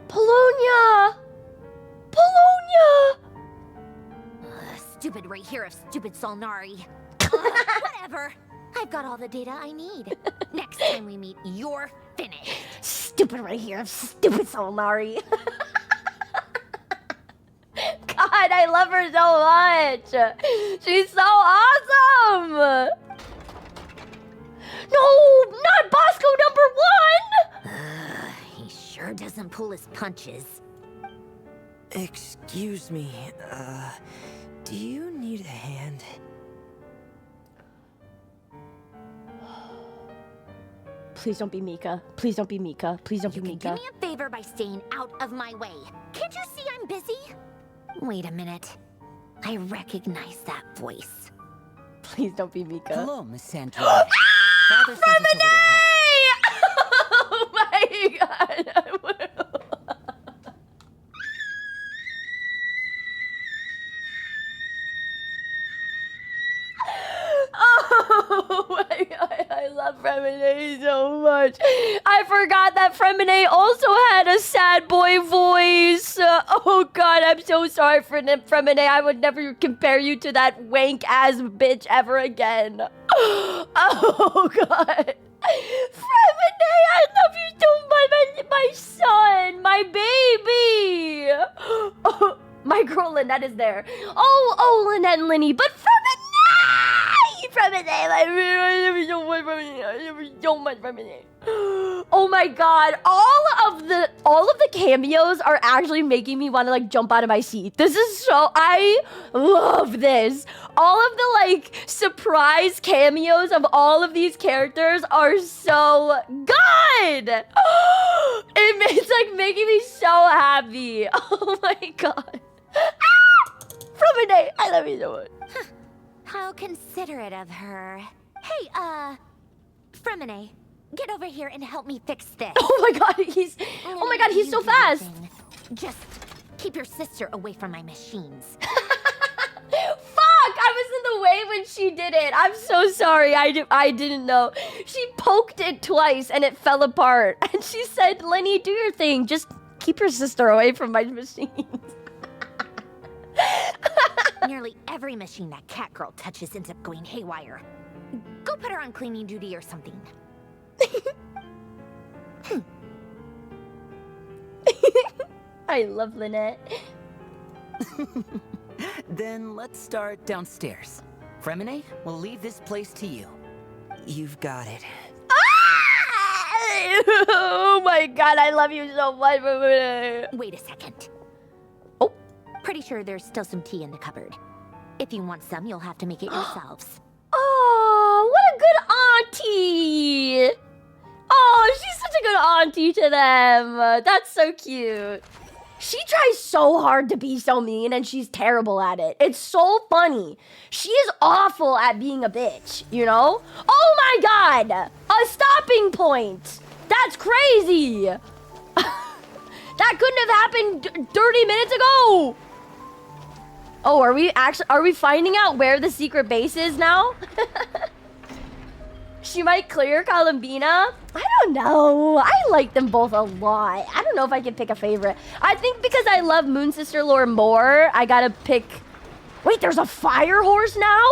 Polonia! Stupid right here of stupid Solnari. Whatever. I've got all the data I need. Next time we meet, you're finished. Stupid right here of stupid Solnari. God, I love her so much. She's so awesome. No, not Bosco #1. He sure doesn't pull his punches. Excuse me, do you need a hand? Please don't be Mika. Please don't be Mika. Please don't be Mika. Do me a favor by staying out of my way. Can't you see I'm busy? Wait a minute. I recognize that voice. Please don't be Mika. Hello, Miss Sandrone. Father sent us over to help. Oh my god, I will. Oh my god, I love Fremine so much. I forgot that Fremine also had a sad boy voice. Oh god, I'm so sorry for Fremine. I would never compare you to that wank ass bitch ever again. Oh god. Fremine, I love you so much, my son, my baby. Oh, my girl Lynette is there. Oh, Lynette and Linny, but Fremine! Oh my god, all of the cameos are actually making me want to like jump out of my seat. This is so, I love this. All of the like surprise cameos of all of these characters are so good. It's like making me so happy. Oh my god. Fremine, I love you so much. How considerate of her. Hey, Fremine, get over here and help me fix this. Oh my god, he's so fast. Just keep your sister away from my machines. Fuck, I was in the way when she did it. I'm so sorry, I didn't know. She poked it twice and it fell apart. And she said, Lenny, do your thing. Just keep your sister away from my machines. Nearly every machine that cat girl touches ends up going haywire. Go put her on cleaning duty or something. I love Lynette. Then let's start downstairs. Fremine, we'll leave this place to you. You've got it. Oh my god, I love you so much. Wait a second. Oh. Pretty sure there's still some tea in the cupboard. If you want some, you'll have to make it yourselves. Oh, what a good auntie. Oh, she's such a good auntie to them. That's so cute. She tries so hard to be so mean and she's terrible at it. It's so funny. She is awful at being a bitch, you know? Oh my god! A stopping point! That's crazy! That couldn't have happened 30 minutes ago! Oh, are we finding out where the secret base is now? She might clear Columbina? I don't know. I like them both a lot. I don't know if I can pick a favorite. I think because I love Moon Sister lore more, I gotta pick... Wait, there's a fire horse now?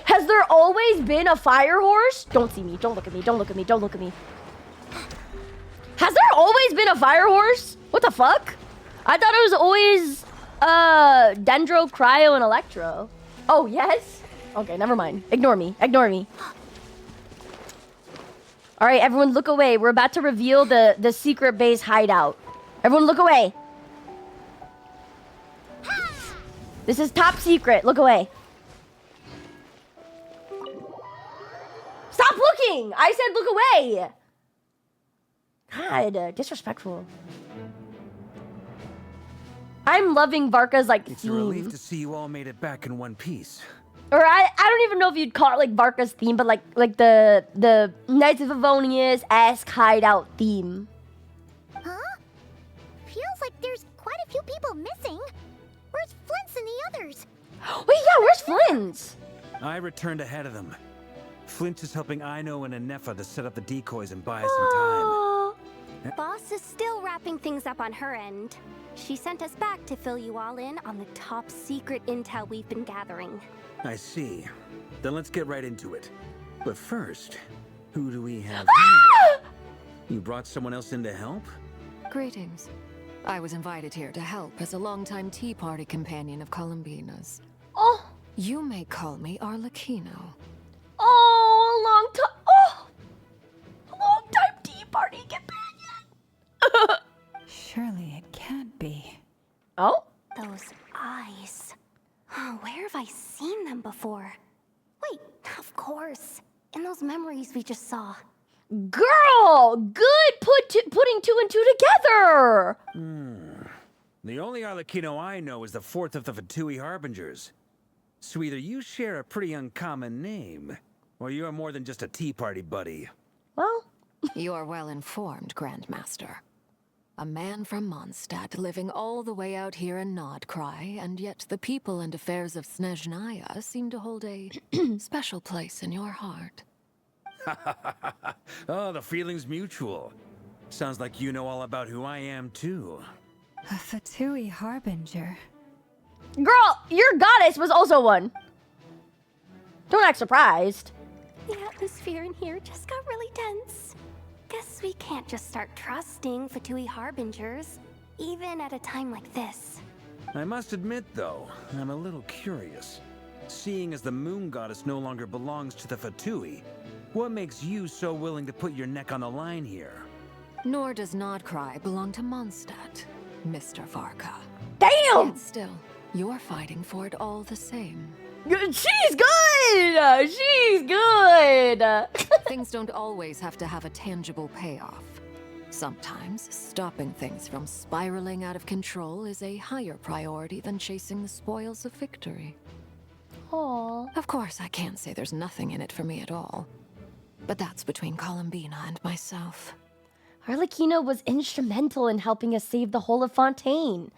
Has there always been a fire horse? Don't see me. Don't look at me. Don't look at me. Don't look at me. Has there always been a fire horse? What the fuck? I thought it was always... Dendro, Cryo, and Electro. Oh, yes? Okay, never mind. Ignore me. Ignore me. All right, everyone look away. We're about to reveal the secret base hideout. Everyone look away. This is top secret. Look away. Stop looking! I said look away! God, disrespectful. I'm loving Varka's, like, It's a relief to see you all made it back in one piece. Or I don't even know if you'd call it, like, Varka's theme, but, like the Knights of Favonius-esque hideout theme. Huh? Feels like there's quite a few people missing. Where's Flint's and the others? Wait, yeah, where's Flint's? I returned ahead of them. Flint is helping Ino and Anefa to set up the decoys and buy us some time. Boss is still wrapping things up on her end. She sent us back to fill you all in on the top secret intel we've been gathering. I see. Then let's get right into it. But first, who do we have here? You brought someone else in to help? Greetings. I was invited here to help as a longtime Tea Party companion of Columbina's. Oh! You may call me Arlecchino. Oh, a long time Tea Party companion. Surely it can't be. Oh? Those eyes. Oh, where have I seen them before? Wait, of course. In those memories we just saw. Girl! Good putting two and two together! The only Arlecchino I know is the fourth of the Fatui Harbingers. So either you share a pretty uncommon name, or you're more than just a tea party buddy. Well, you're well informed, Grandmaster. A man from Mondstadt living all the way out here in Nod Krai, and yet the people and affairs of Snezhnaya seem to hold a special place in your heart. Oh, the feeling's mutual. Sounds like you know all about who I am, too. A Fatui harbinger. Girl, your goddess was also one. Don't act surprised. The atmosphere in here just got really tense. Guess we can't just start trusting Fatui harbingers, even at a time like this. I must admit, though, I'm a little curious. Seeing as the moon goddess no longer belongs to the Fatui, what makes you so willing to put your neck on the line here? Nor does Nod Krai belong to Mondstadt, Mr. Varka. Damn! Yet still, you're fighting for it all the same. She's good! She's good! Things don't always have to have a tangible payoff. Sometimes, stopping things from spiraling out of control is a higher priority than chasing the spoils of victory. Aww. Of course, I can't say there's nothing in it for me at all. But that's between Columbina and myself. Arlecchino was instrumental in helping us save the whole of Fontaine.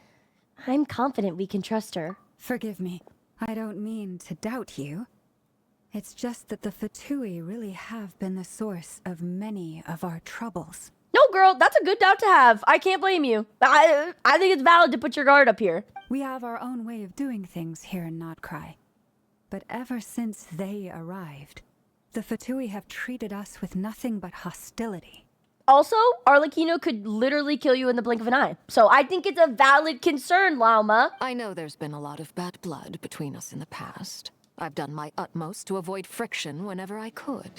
I'm confident we can trust her. Forgive me. I don't mean to doubt you. It's just that the Fatui really have been the source of many of our troubles. No, girl, that's a good doubt to have. I can't blame you. I think it's valid to put your guard up here. We have our own way of doing things here in Nod Krai. But ever since they arrived, the Fatui have treated us with nothing but hostility. Also, Arlecchino could literally kill you in the blink of an eye. So I think it's a valid concern, Lauma. I know there's been a lot of bad blood between us in the past. I've done my utmost to avoid friction whenever I could.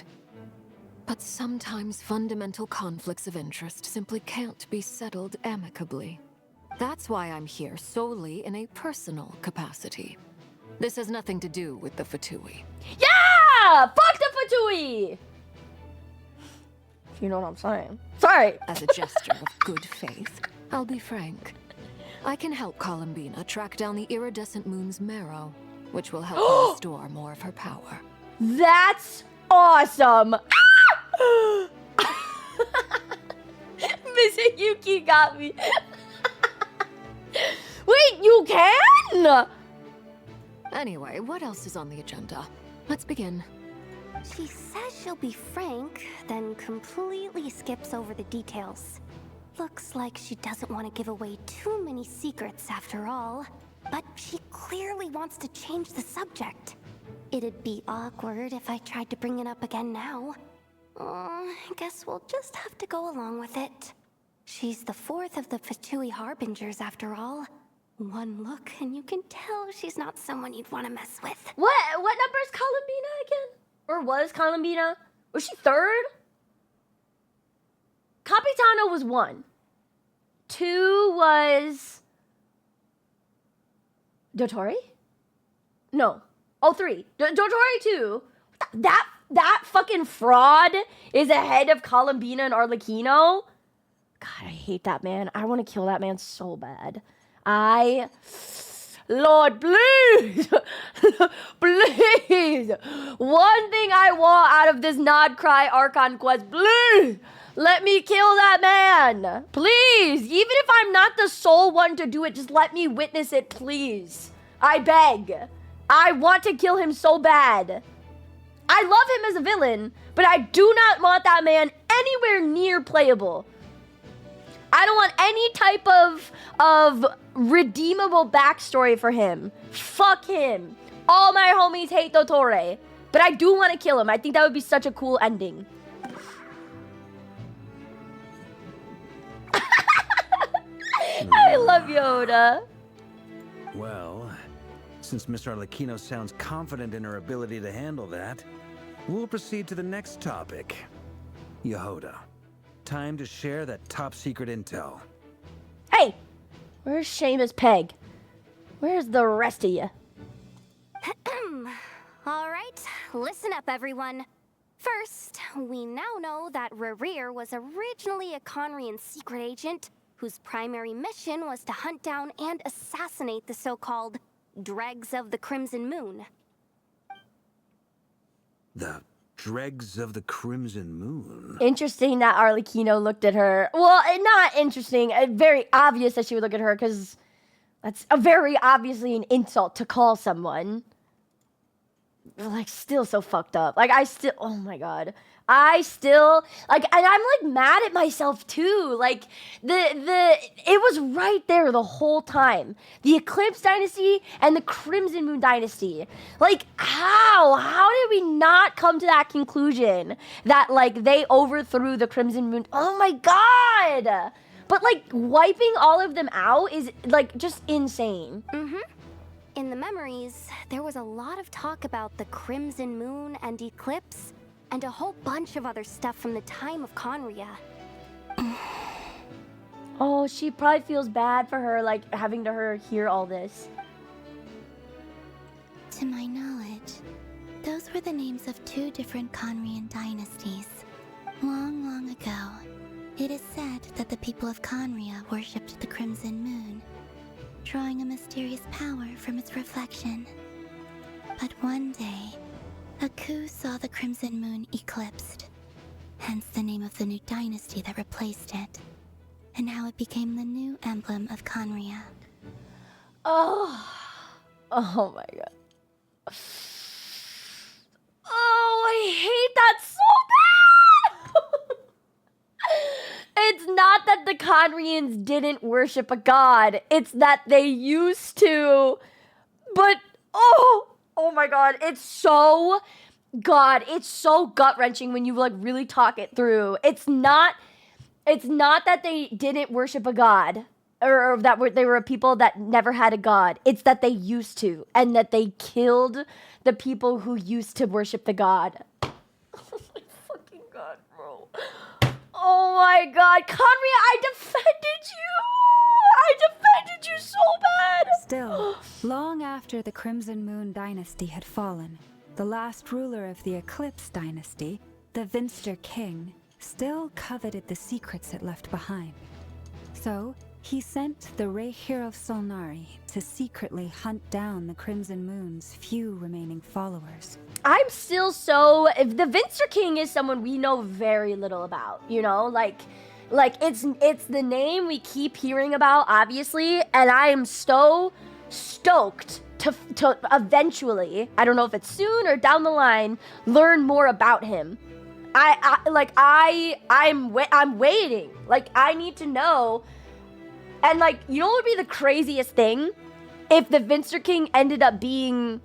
But sometimes fundamental conflicts of interest simply can't be settled amicably. That's why I'm here solely in a personal capacity. This has nothing to do with the Fatui. Yeah! Fuck the Fatui! You know what I'm saying. Sorry. As a gesture of good faith, I'll be frank. I can help Columbina track down the iridescent moon's marrow, which will help her restore more of her power. That's awesome! Miss Yuki got me. Wait, you can? Anyway, what else is on the agenda? Let's begin. She says she'll be frank, then completely skips over the details. Looks like she doesn't want to give away too many secrets after all. But she clearly wants to change the subject. It'd be awkward if I tried to bring it up again now. I guess we'll just have to go along with it. She's the fourth of the Fatui harbingers after all. One look and you can tell she's not someone you'd want to mess with. What number is Columbina again? Or was Columbina? Was she third? Capitano was 1. 2 was... Dottori? No. Oh, 3. Dottori 2. That fucking fraud is ahead of Columbina and Arlecchino. God, I hate that man. I want to kill that man so bad. Lord, please! Please! One thing I want out of this Nod Krai Archon quest, please! Let me kill that man! Please! Even if I'm not the sole one to do it, just let me witness it, please. I beg. I want to kill him so bad. I love him as a villain, but I do not want that man anywhere near playable. I don't want any type of redeemable backstory for him. Fuck him. All my homies hate Dottore, but I do want to kill him. I think that would be such a cool ending. I love Yoda. Well, since Miss Arlecchino sounds confident in her ability to handle that, we'll proceed to the next topic. Yehoda, time to share that top secret intel. Hey, where's Seamus Peg? Where's the rest of you? Alright, listen up everyone. First, we now know that Rerir was originally a Conrian secret agent whose primary mission was to hunt down and assassinate the so-called Dregs of the Crimson Moon. The dregs of the Crimson Moon. Interesting that Arlecchino looked at her. Well, not interesting. Very obvious that she would look at her, because that's a very obviously an insult to call someone. Like, still so fucked up. Like, oh my god. I still, like, and I'm, like, mad at myself, too. Like, it was right there the whole time. The Eclipse Dynasty and the Crimson Moon Dynasty. Like, how? How did we not come to that conclusion that, like, they overthrew the Crimson Moon? Oh my god! But, like, wiping all of them out is, like, just insane. In the memories, there was a lot of talk about the Crimson Moon and Eclipse, and a whole bunch of other stuff from the time of Conria. Oh, she probably feels bad for her, like, having to hear all this. To my knowledge, those were the names of 2 different Conrian dynasties. Long, long ago, it is said that the people of Conria worshipped the Crimson Moon, drawing a mysterious power from its reflection. But one day, a coup saw the Crimson Moon eclipsed, hence the name of the new dynasty that replaced it, and how it became the new emblem of Conria. Oh my god. Oh, I hate that so bad! It's not that the Conrians didn't worship a god, it's that they used to. But, oh my god, it's so gut-wrenching when you, like, really talk it through. It's not that they didn't worship a god, or that they were a people that never had a god. It's that they used to, and that they killed the people who used to worship the god. Oh my fucking god, bro. Oh my god, Conria, I defended you so bad. Still, long after the Crimson Moon Dynasty had fallen, the last ruler of the Eclipse Dynasty, the Vinster King, still coveted the secrets it left behind. So, he sent the rächer of Solnari to secretly hunt down the Crimson Moon's few remaining followers. I'm still if the Vinster King is someone we know very little about, you know, like it's the name we keep hearing about, obviously, and I am so stoked to eventually, I don't know if it's soon or down the line, learn more about him. I'm waiting. Like, I need to know. And, like, you know what would be the craziest thing? If the Vinster King ended up being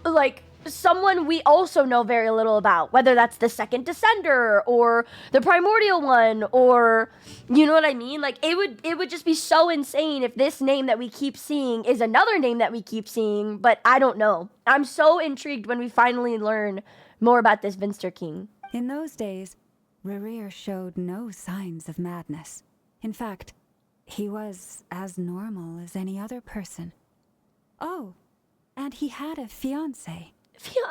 like someone we also know very little about, whether that's the second Descender or the primordial one, or, you know what I mean? Like, it would just be so insane if this name that we keep seeing is another name that we keep seeing, but I don't know. I'm so intrigued when we finally learn more about this Vinster King. In those days, Rerir showed no signs of madness. In fact, he was as normal as any other person. Oh, and he had a fiancé.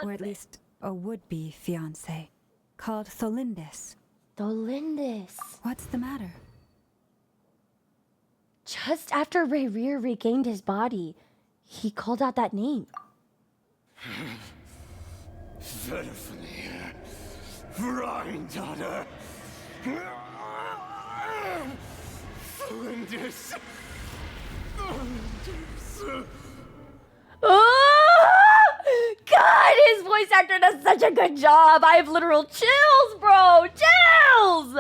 Or at least a would-be fiancé, called Tholindis. Tholindis. What's the matter? Just after Rerir regained his body, he called out that name. Freindaughter. Tholindis. God, his voice actor does such a good job. I have literal chills, bro. Chills.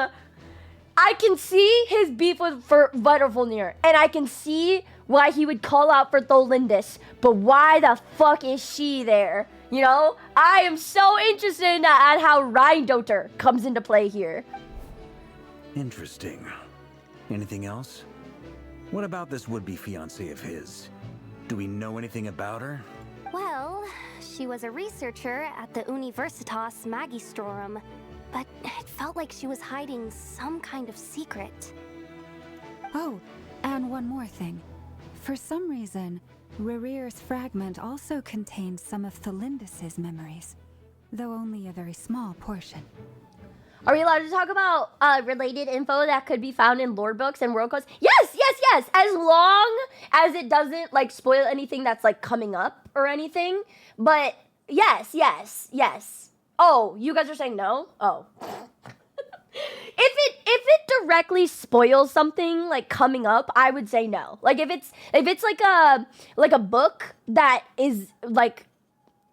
I can see his beef with Butterfulnir, and I can see why he would call out for Tholindis. But why the fuck is she there? You know, I am so interested at how Rheindoter comes into play here. Interesting. Anything else? What about this would-be fiancé of his? Do we know anything about her? Well, she was a researcher at the Universitas Magistrorum, but it felt like she was hiding some kind of secret. Oh, and one more thing. For some reason, Rerir's fragment also contains some of Tholindis' memories, though only a very small portion. Are we allowed to talk about related info that could be found in lore books and world codes? Yes, yes, yes! As long as it doesn't, like, spoil anything that's, like, coming up or anything. But Yes. Oh, you guys are saying no? Oh. If it directly spoils something like coming up, I would say no. Like if it's like a book that is like,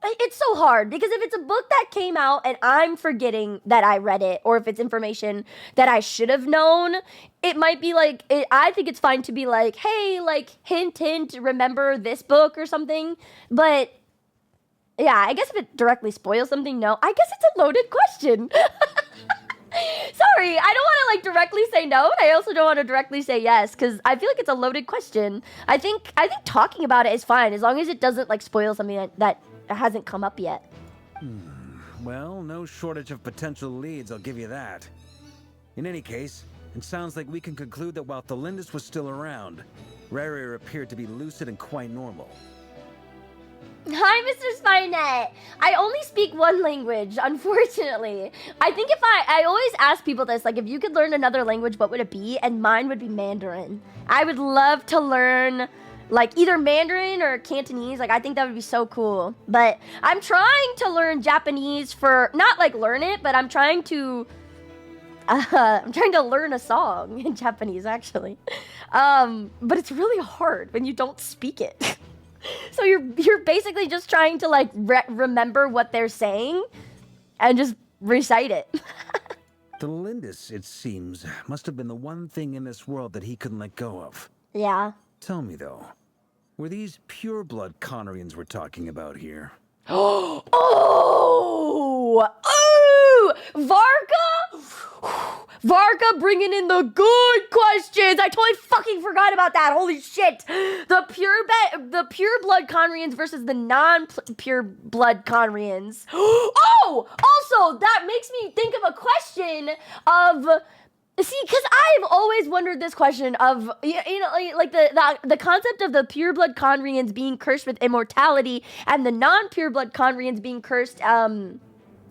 it's so hard because if it's a book that came out and I'm forgetting that I read it, or if it's information that I should have known, it might be like, I think it's fine to be like, hey, like hint, remember this book or something. But yeah, I guess if it directly spoils something, no. I guess it's a loaded question. Sorry, I don't want to like directly say no, and I also don't want to directly say yes because I feel like it's a loaded question. I think talking about it is fine as long as it doesn't like spoil something that hasn't come up yet. Well, no shortage of potential leads, I'll give you that. In any case, it sounds like we can conclude that while Thelindis was still around, Rächer appeared to be lucid and quite normal. Hi, Mr. Spynet. I only speak one language, unfortunately. I think if I always ask people this, like if you could learn another language, what would it be? And mine would be Mandarin. I would love to learn like either Mandarin or Cantonese. Like I think that would be so cool. But I'm trying to learn Japanese for, not like learn it, but I'm trying to learn a song in Japanese actually. But it's really hard when you don't speak it. So you're basically just trying to like remember what they're saying and just recite it. Thelindis, it seems, must have been the one thing in this world that he couldn't let go of. Yeah. Tell me though, were these pure-blood Conarians we're talking about here? Oh! Varka bringing in the good questions. I totally fucking forgot about that. Holy shit. The pure blood Conarians versus the non-pure blood Conarians. Oh! Also, that makes me think of a question of... See, because I've always wondered this question of, you know, like the concept of the pure blood Conarians being cursed with immortality and the non-pure blood Conarians being cursed,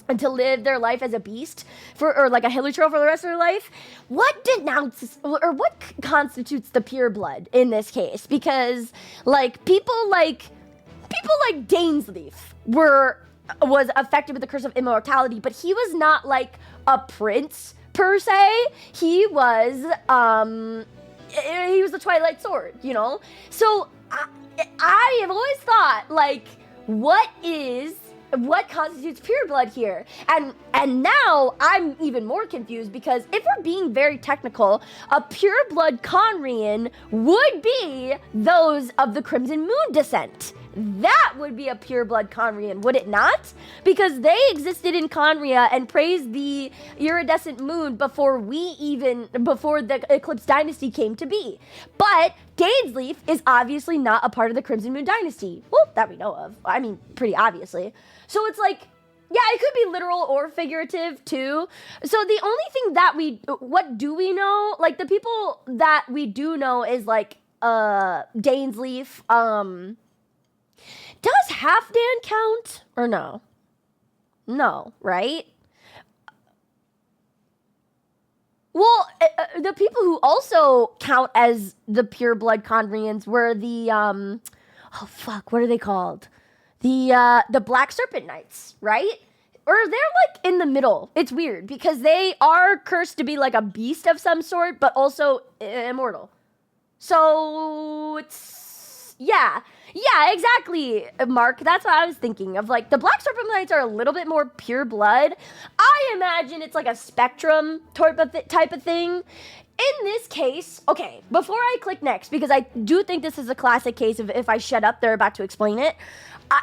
and to live their life as a beast or like a hilichurl for the rest of their life. What denounces or what constitutes the pure blood in this case? Because like people like Dainsleif was affected with the curse of immortality, but he was not like a prince per se. He was the Twilight Sword, you know? So I have always thought like what constitutes pure blood here? And now I'm even more confused because if we're being very technical, a pure blood Conarian would be those of the Crimson Moon descent. That would be a pure blood Conarian, would it not? Because they existed in Conria and praised the iridescent moon before the Eclipse Dynasty came to be. But Dainsleif is obviously not a part of the Crimson Moon Dynasty. Well, that we know of. I mean, pretty obviously. So it's like, yeah, it could be literal or figurative too. So the only thing what do we know? Like the people that we do know is like, Dainsleif, does Halfdan count or no? No, right? Well, the people who also count as the pure blood Conarians were the what are they called? The Black Serpent Knights, right? Or they're like in the middle. It's weird because they are cursed to be like a beast of some sort, but also immortal. So it's yeah, exactly, Mark. That's what I was thinking of. Like the Black Serpent Knights are a little bit more pure blood. I imagine it's like a spectrum type of thing. In this case, okay, before I click next, because I do think this is a classic case of if I shut up, they're about to explain it.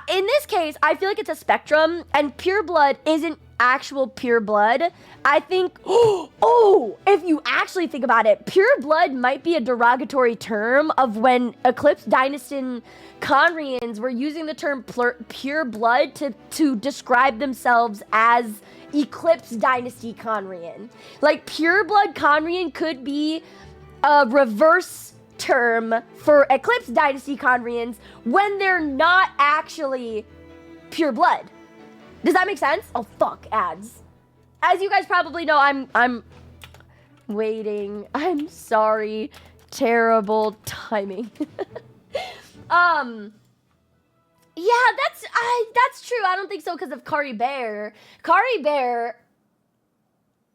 In this case, I feel like it's a spectrum, and pure blood isn't actual pure blood. I think, if you actually think about it, pure blood might be a derogatory term of when Eclipse Dynasty Conarians were using the term pure blood to describe themselves as Eclipse Dynasty Conarian. Like, pure blood Conarian could be a reverse term for Eclipse Dynasty Conarians when they're not actually pure blood. Does that make sense? Oh, fuck, ads. As you guys probably know, I'm waiting. I'm sorry. Terrible timing. Yeah, that's true. I don't think so because of Kari Bear. Kari Bear,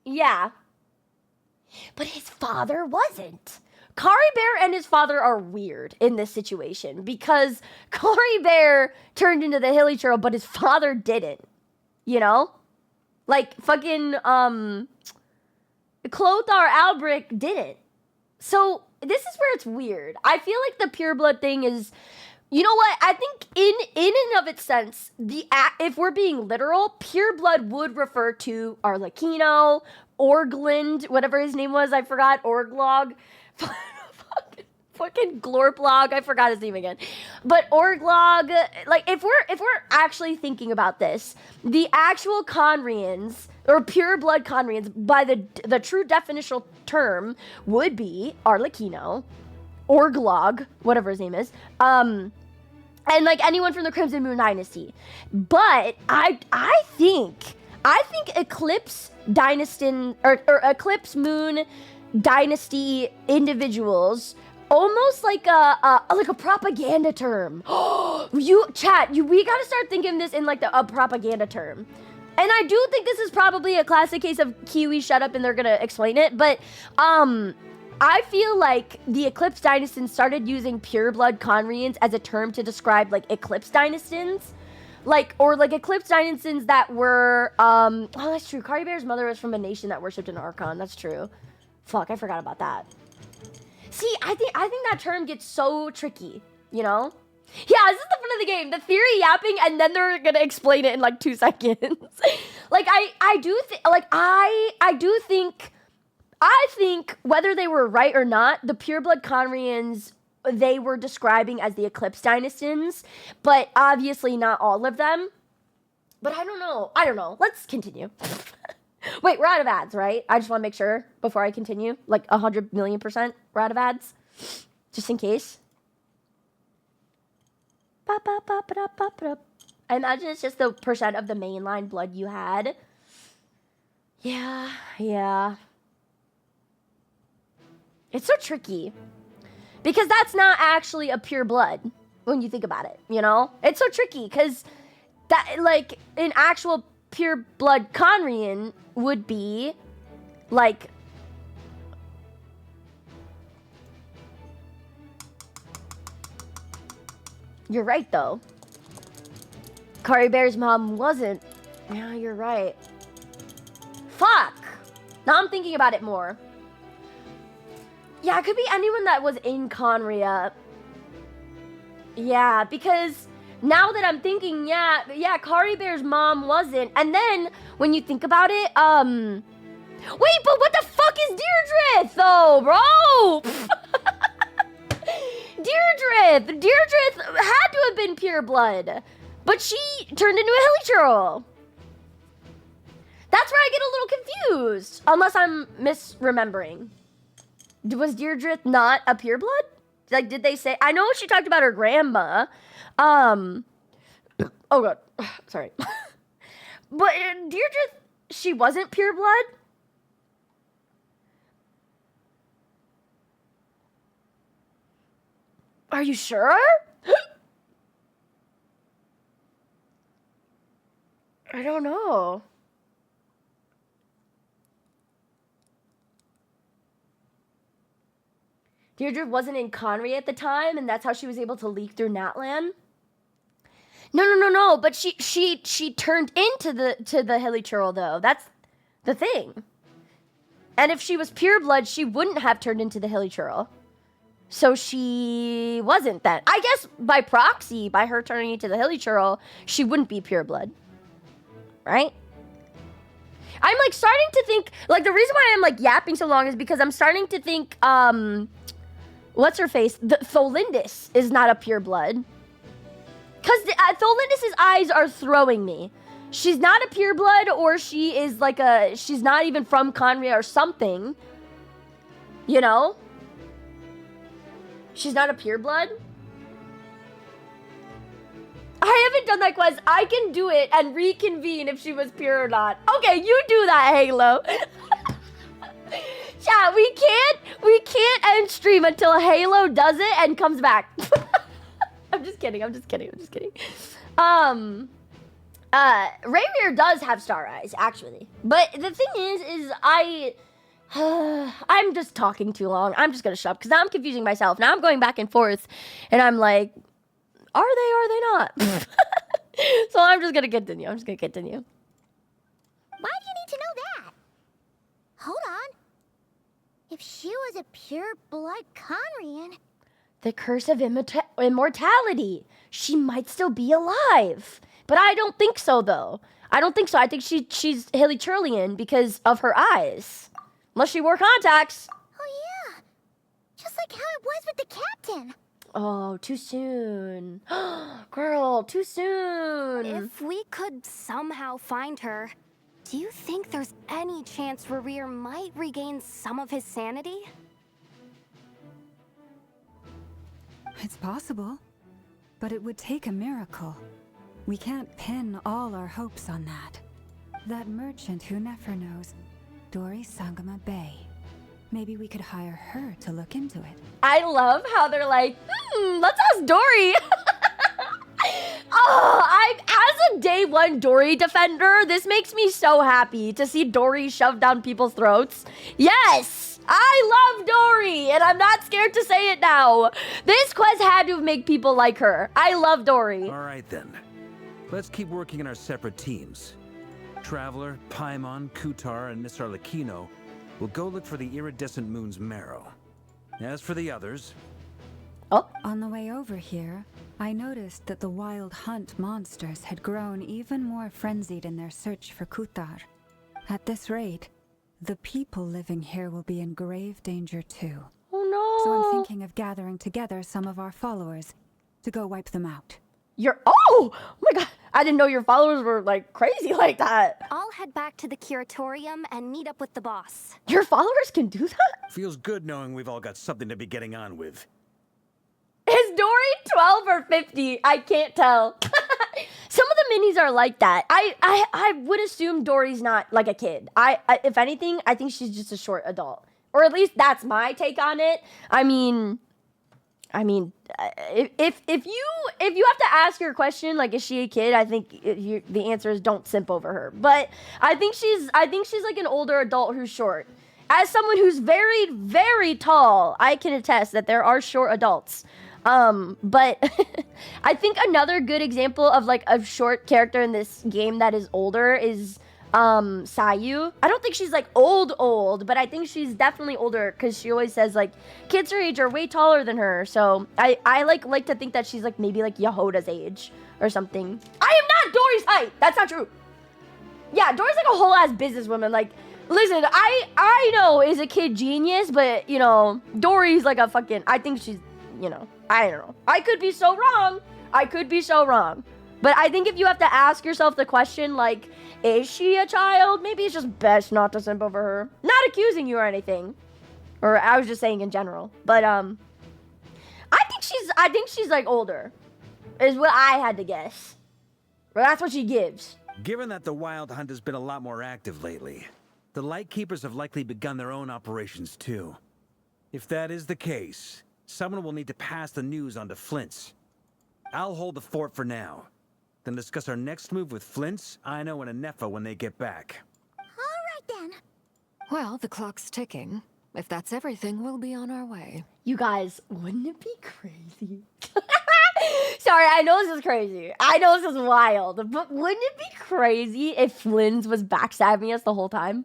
yeah. But his father wasn't. Kari Bear and his father are weird in this situation because Kari Bear turned into the Hilly Churl, but his father didn't. You know? Like, fucking, Clothar Albric didn't. So, this is where it's weird. I feel like the pureblood thing is... You know what? I think in and of its sense, if we're being literal, pureblood would refer to Arlecchino, Orglund, whatever his name was, I forgot, Orglog. Fucking Glorplog, I forgot his name again. But Orglog, like if we're actually thinking about this, the actual Conrians or pureblood Conrians by the true definitional term would be Arlecchino, Orglog, whatever his name is, and like anyone from the Crimson Moon Dynasty. But I think Eclipse Dynasty or Eclipse Moon Dynasty individuals almost like a propaganda term. We gotta start thinking this in like a propaganda term. And I do think this is probably a classic case of Kiwi shut up and they're gonna explain it, but I feel like the Eclipse Dynastans started using pureblood Conrians as a term to describe like Eclipse Dynastans. Or Eclipse Dynastans that were, oh, that's true. Kari Bear's mother was from a nation that worshipped an Archon. That's true. Fuck, I forgot about that. See, I think that term gets so tricky, you know? Yeah, this is the fun of the game. The theory yapping, and then they're gonna explain it in like 2 seconds. I think whether they were right or not, the pureblood Conrians they were describing as the Eclipse Dynastans, but obviously not all of them. But I don't know. Let's continue. Wait, we're out of ads, right? I just want to make sure before I continue. Like 100 million% we're out of ads. Just in case. I imagine it's just the percent of the mainline blood you had. Yeah. It's so tricky. Because that's not actually a pure blood when you think about it, you know? It's so tricky because that, like, an actual pure blood Conrian would be, like... You're right, though. Kari Bear's mom wasn't. Yeah, you're right. Fuck! Now I'm thinking about it more. Yeah, it could be anyone that was in Conria. Yeah, because now that I'm thinking, yeah, Kari Bear's mom wasn't. And then, when you think about it, wait, but what the fuck is Deirdre, though, bro? Deirdre had to have been pure blood. But she turned into a Hilichurl. That's where I get a little confused. Unless I'm misremembering. Was Deirdre not a pureblood? Like, did they say? I know she talked about her grandma. Oh god, sorry. But Deirdre, she wasn't pureblood. Are you sure? I don't know. Deirdre wasn't in Conry at the time, and that's how she was able to leak through Natlan? No. But she turned into the Hilichurl, though. That's the thing. And if she was pureblood, she wouldn't have turned into the Hilichurl. So she wasn't then. I guess by proxy, by her turning into the Hilichurl, she wouldn't be pureblood. Right? I'm like starting to think, like the reason why I'm like yapping so long is because I'm starting to think, what's her face? Tholindis is not a pureblood. Because Tholindis' eyes are throwing me. She's not a pureblood, or she is like she's not even from Conria or something. You know? She's not a pureblood. I haven't done that quest. I can do it and reconvene if she was pure or not. Okay, you do that, Halo. Yeah, we can't end stream until Halo does it and comes back. I'm just kidding. Rayrear does have star eyes, actually. But the thing is I'm just talking too long. I'm just gonna shut up, because now I'm confusing myself. Now I'm going back and forth, and I'm like, are they not? So I'm just gonna continue. Why do you need to know that? Hold on. If she was a pure-blood Conrian... The curse of immortality. She might still be alive. But I don't think so, though. I don't think so. I think she's Hilichurlian because of her eyes. Unless she wore contacts. Oh, yeah. Just like how it was with the captain. Oh, too soon. Girl, too soon. If we could somehow find her, do you think there's any chance Rerir might regain some of his sanity? It's possible, but it would take a miracle. We can't pin all our hopes on that. That merchant who never knows, Dori Sangama Bay. Maybe we could hire her to look into it. I love how they're like, let's ask Dori. As a day one Dori defender, this makes me so happy to see Dori shoved down people's throats. Yes, I love Dori, and I'm not scared to say it now. This quest had to make people like her. I love Dori. All right then, let's keep working in our separate teams. Traveler, Paimon, Kutar, and Miss Arlecchino will go look for the iridescent moon's marrow. As for the others... Oh. On the way over here, I noticed that the wild hunt monsters had grown even more frenzied in their search for Kutar. At this rate, the people living here will be in grave danger too. Oh no! So I'm thinking of gathering together some of our followers to go wipe them out. Oh my god! I didn't know your followers were like crazy like that. I'll head back to the curatorium and meet up with the boss. Your followers can do that? Feels good knowing we've all got something to be getting on with. Is Dori 12 or 50? I can't tell. Some of the minis are like that. I would assume Dori's not like a kid. If anything, I think she's just a short adult. Or at least that's my take on it. I mean, if you have to ask your question, like, is she a kid? I think the answer is don't simp over her. But I think she's like an older adult who's short. As someone who's very, very tall, I can attest that there are short adults. But I think another good example of like a short character in this game that is older is Sayu. I don't think she's like old, but I think she's definitely older because she always says like kids her age are way taller than her. So I like to think that she's like maybe like Yehoda's age or something. I am not Dori's height. That's not true. Yeah, Dori's like a whole ass businesswoman. Like, listen, I know is a kid genius, but you know, Dori's like a fucking, I think she's, you know, I don't know. I could be so wrong. But I think if you have to ask yourself the question, like, is she a child? Maybe it's just best not to simp over her. Not accusing you or anything. Or I was just saying in general. But, I think she's like older. Is what I had to guess. Or that's what she gives. Given that the Wild Hunt has been a lot more active lately, the Lightkeepers have likely begun their own operations too. If that is the case, someone will need to pass the news on to Flint's. I'll hold the fort for now. Then discuss our next move with Flint's, Ino, and Anefa when they get back. All right then. Well, the clock's ticking. If that's everything, we'll be on our way. You guys, wouldn't it be crazy? Sorry, I know this is crazy. I know this is wild. But wouldn't it be crazy if Flynn's was backstabbing us the whole time?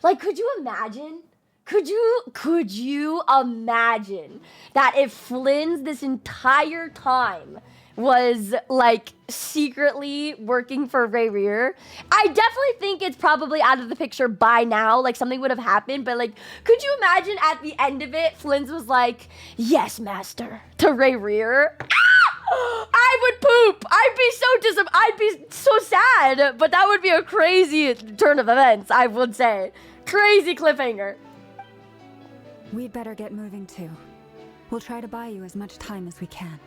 Like, could you imagine? Could you imagine that if Flynn's this entire time was like secretly working for Rayrear? I definitely think it's probably out of the picture by now. Like something would have happened, but like, could you imagine at the end of it, Flynn's was like, "Yes, master," to Rayrear? I would poop. I'd be so sad. But that would be a crazy turn of events, I would say. Crazy cliffhanger. We'd better get moving too. We'll try to buy you as much time as we can.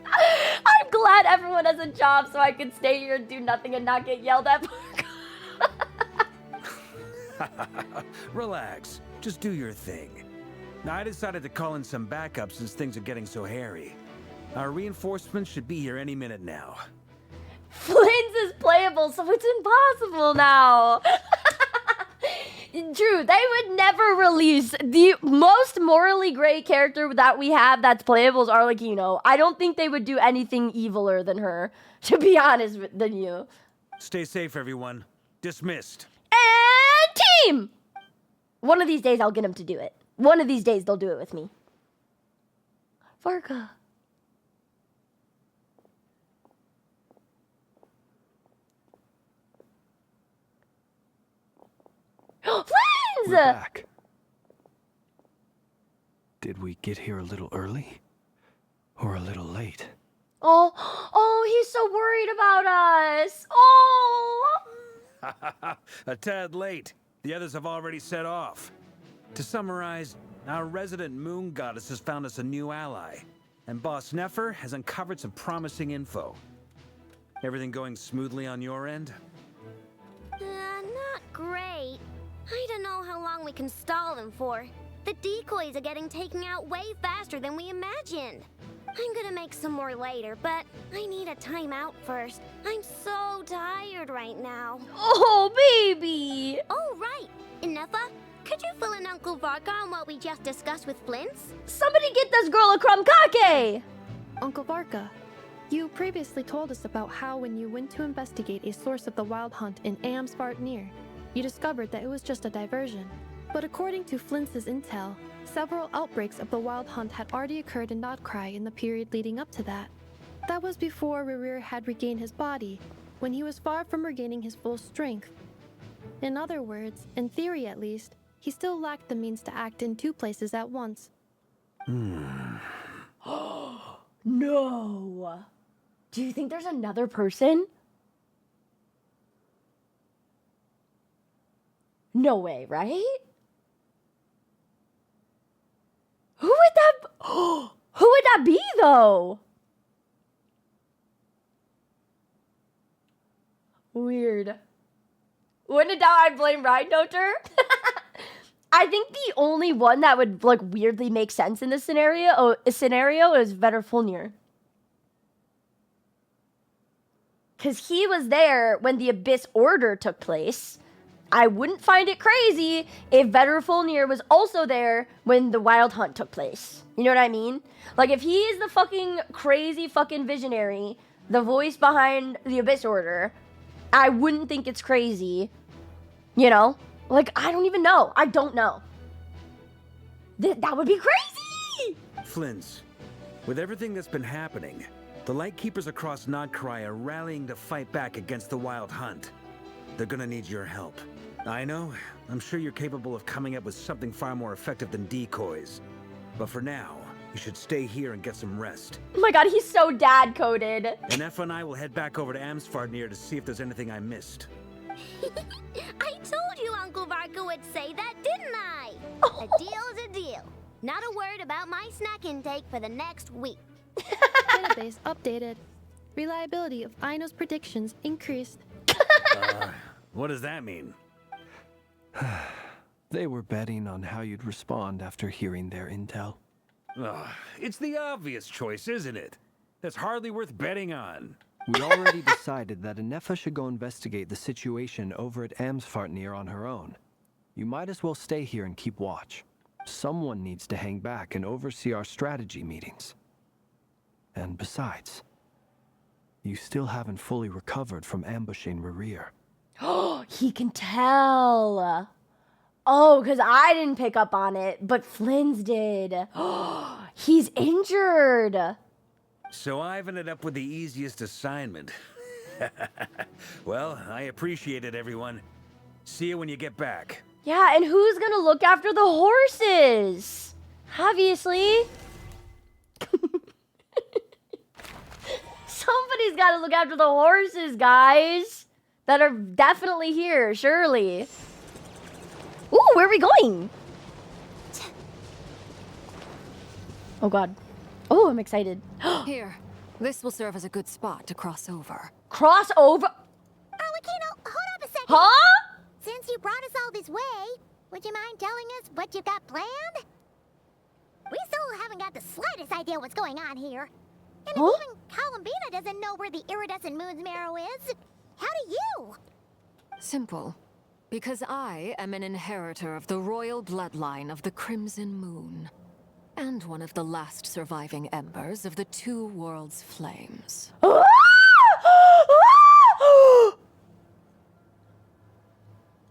I'm glad everyone has a job so I can stay here and do nothing and not get yelled at. Relax. Just do your thing. I decided to call in some backup since things are getting so hairy. Our reinforcements should be here any minute now. Flynn's is playable, so it's impossible now. True, they would never release the most morally gray character that we have that's playable is Arlecchino. I don't think they would do anything eviler than her, to be honest than you. Stay safe, everyone. Dismissed. And team! One of these days I'll get them to do it. One of these days they'll do it with me. Varka. Friends! We're back. Did we get here a little early? Or a little late? Oh, he's so worried about us. Oh! A tad late. The others have already set off. To summarize, our resident moon goddess has found us a new ally, and Boss Nefer has uncovered some promising info. Everything going smoothly on your end? Not great. I don't know how long we can stall them for. The decoys are getting taken out way faster than we imagined. I'm gonna make some more later, but I need a timeout first. I'm so tired right now. Oh, baby! Oh, right. Inefa, could you fill in Uncle Varka on what we just discussed with Flints? Somebody get this girl a crumb-cake! Uncle Varka, you previously told us about how when you went to investigate a source of the Wild Hunt in Unanswered, you discovered that it was just a diversion. But according to Flints' intel, several outbreaks of the Wild Hunt had already occurred in Nod Krai in the period leading up to that. That was before Rerir had regained his body, when he was far from regaining his full strength. In other words, in theory at least, he still lacked the means to act in two places at once. No! Do you think there's another person? No way, right? Who would that be, though? Weird. When in doubt, I'd blame Rhinoter. I think the only one that would like weirdly make sense in this scenario is Veterfulnir. Because he was there when the Abyss Order took place. I wouldn't find it crazy if Veterfulnir was also there when the Wild Hunt took place. You know what I mean? Like, if he is the fucking crazy fucking visionary, the voice behind the Abyss Order, I wouldn't think it's crazy. You know? Like, I don't even know. I don't know. That would be crazy! Flints, with everything that's been happening, the Lightkeepers across Nod Krai are rallying to fight back against the Wild Hunt. They're gonna need your help. I know, I'm sure you're capable of coming up with something far more effective than decoys. But for now, you should stay here and get some rest. Oh my god, he's so dad-coded. And Effa and I will head back over to Unanswered to see if there's anything I missed. I told you Uncle Varka would say that, didn't I? A deal's a deal. Not a word about my snack intake for the next week. Database updated. Reliability of Aino's predictions increased. What does that mean? They were betting on how you'd respond after hearing their intel. It's the obvious choice, isn't it? That's hardly worth betting on. We already decided that Inefa should go investigate the situation over at Unanswered on her own. You might as well stay here and keep watch. Someone needs to hang back and oversee our strategy meetings. And besides, you still haven't fully recovered from ambushing Rerir. Oh, he can tell. Oh, because I didn't pick up on it, but Flynn's did. Oh, he's injured. So I've ended up with the easiest assignment. Well, I appreciate it, everyone. See you when you get back. Yeah, and who's gonna look after the horses? Obviously. Somebody's gotta look after the horses, guys. That are definitely here, surely. Ooh, where are we going? Oh god. Oh, I'm excited. Here, this will serve as a good spot to cross over. Cross over? Arlecchino, hold up a second. Huh? Since you brought us all this way, would you mind telling us what you've got planned? We still haven't got the slightest idea what's going on here. And Huh? if even Columbina doesn't know where the iridescent moon's marrow is, how do you? Simple. Because I am an inheritor of the royal bloodline of the Crimson Moon. And one of the last surviving embers of the Two Worlds' flames.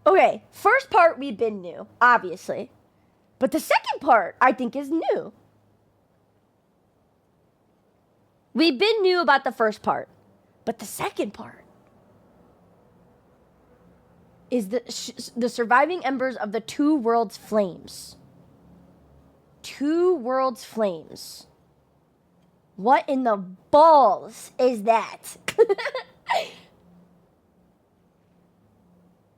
Okay, first part we've been new, obviously. But the second part, I think, is new. We've been new about the first part. But the second part is the surviving embers of the Two Worlds' flames. Two Worlds' flames. What in the balls is that?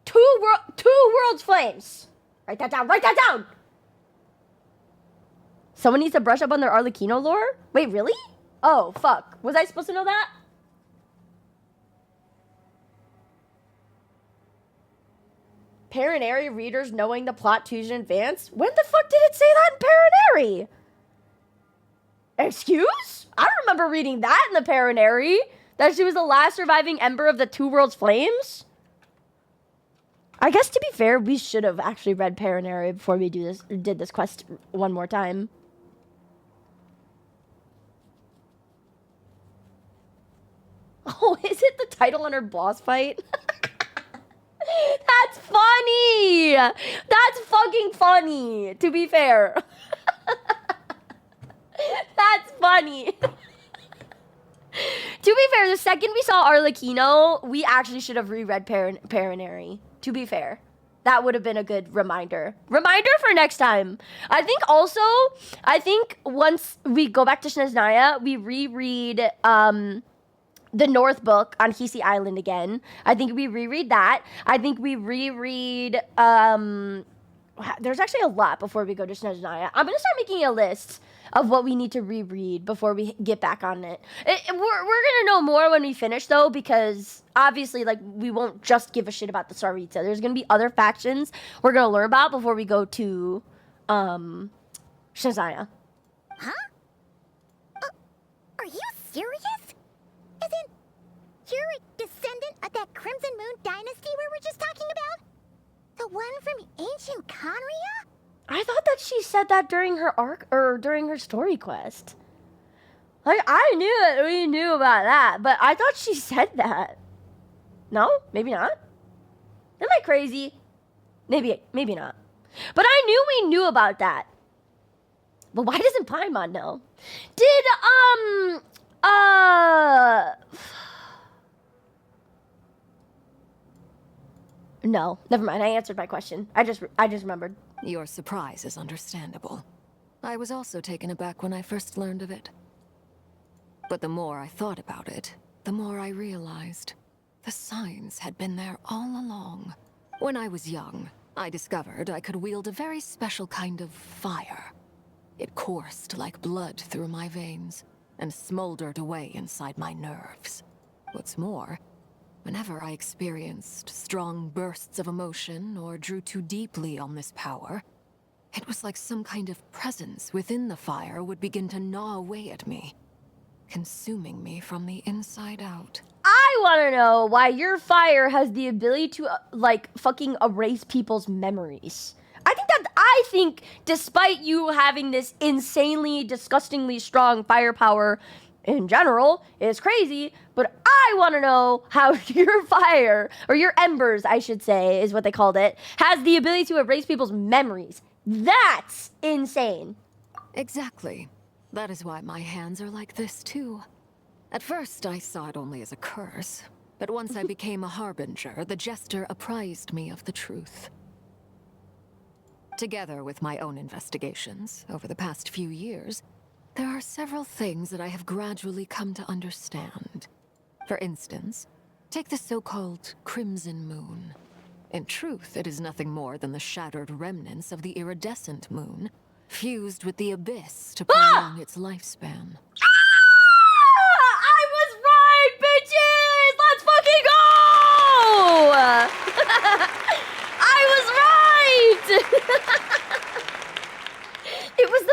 Two Worlds' flames. Write that down. Write that down. Someone needs to brush up on their Arlecchino lore? Wait, really? Oh, fuck. Was I supposed to know that? Paranary readers knowing the plot 2 in advance? When the fuck did it say that in Paranary? Excuse? I don't remember reading that in the Paranary. That she was the last surviving ember of the Two Worlds' flames? I guess, to be fair, we should have actually read Paranary before we did this quest one more time. Oh, is it the title on her boss fight? That's funny! That's fucking funny, to be fair. That's funny. To be fair, the second we saw Arlecchino, we actually should have reread Paranary. To be fair. That would have been a good reminder. Reminder for next time. I think once we go back to Snezhnaya, we reread the North Book on Hisi Island again. I think we reread that. I think we reread there's actually a lot before we go to Snezhnaya. I'm gonna start making a list of what we need to reread before we get back on it. We're gonna know more when we finish, though, because obviously, like, we won't just give a shit about the Tsaritsa. There's gonna be other factions we're gonna learn about before we go to Snezhnaya. Huh? Are you serious? Isn't you're a descendant of that Crimson Moon dynasty we were just talking about? The one from ancient Conria? I thought that she said that during her arc or during her story quest. Like, I knew that we knew about that, but I thought she said that. No? Maybe not? Am I crazy? Maybe not. But I knew we knew about that. But why doesn't Paimon know? No, never mind. I answered my question. I just remembered. Your surprise is understandable. I was also taken aback when I first learned of it. But the more I thought about it, the more I realized the signs had been there all along. When I was young, I discovered I could wield a very special kind of fire. It coursed like blood through my veins and smoldered away inside my nerves. What's more, whenever I experienced strong bursts of emotion or drew too deeply on this power, it was like some kind of presence within the fire would begin to gnaw away at me, consuming me from the inside out. I want to know why your fire has the ability to, fucking erase people's memories. I think despite you having this insanely, disgustingly strong firepower in general, it's crazy, but I want to know how your fire, or your embers, I should say, is what they called it, has the ability to erase people's memories. That's insane. Exactly. That is why my hands are like this, too. At first, I saw it only as a curse, but once I became a harbinger, the jester apprised me of the truth. Together with my own investigations, over the past few years, there are several things that I have gradually come to understand. For instance, take the so-called Crimson Moon. In truth, it is nothing more than the shattered remnants of the Iridescent moon, fused with the abyss to prolong its lifespan. I was right, bitches! Let's fucking go! I was right! It was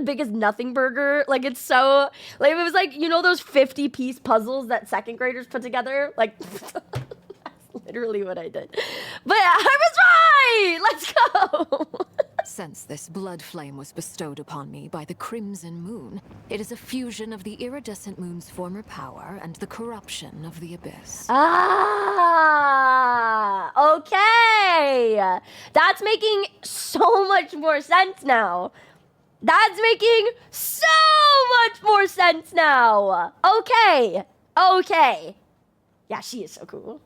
biggest nothing burger. Like, it's so, like, it was like, you know those 50-piece puzzles that second graders put together? Like, that's literally what I did. But I was right! Let's go! Since this blood flame was bestowed upon me by the Crimson Moon, it is a fusion of the iridescent moon's former power and the corruption of the abyss. Ah, okay. That's making so much more sense now. That's making so much more sense now. Okay. Okay. Yeah, she is so cool.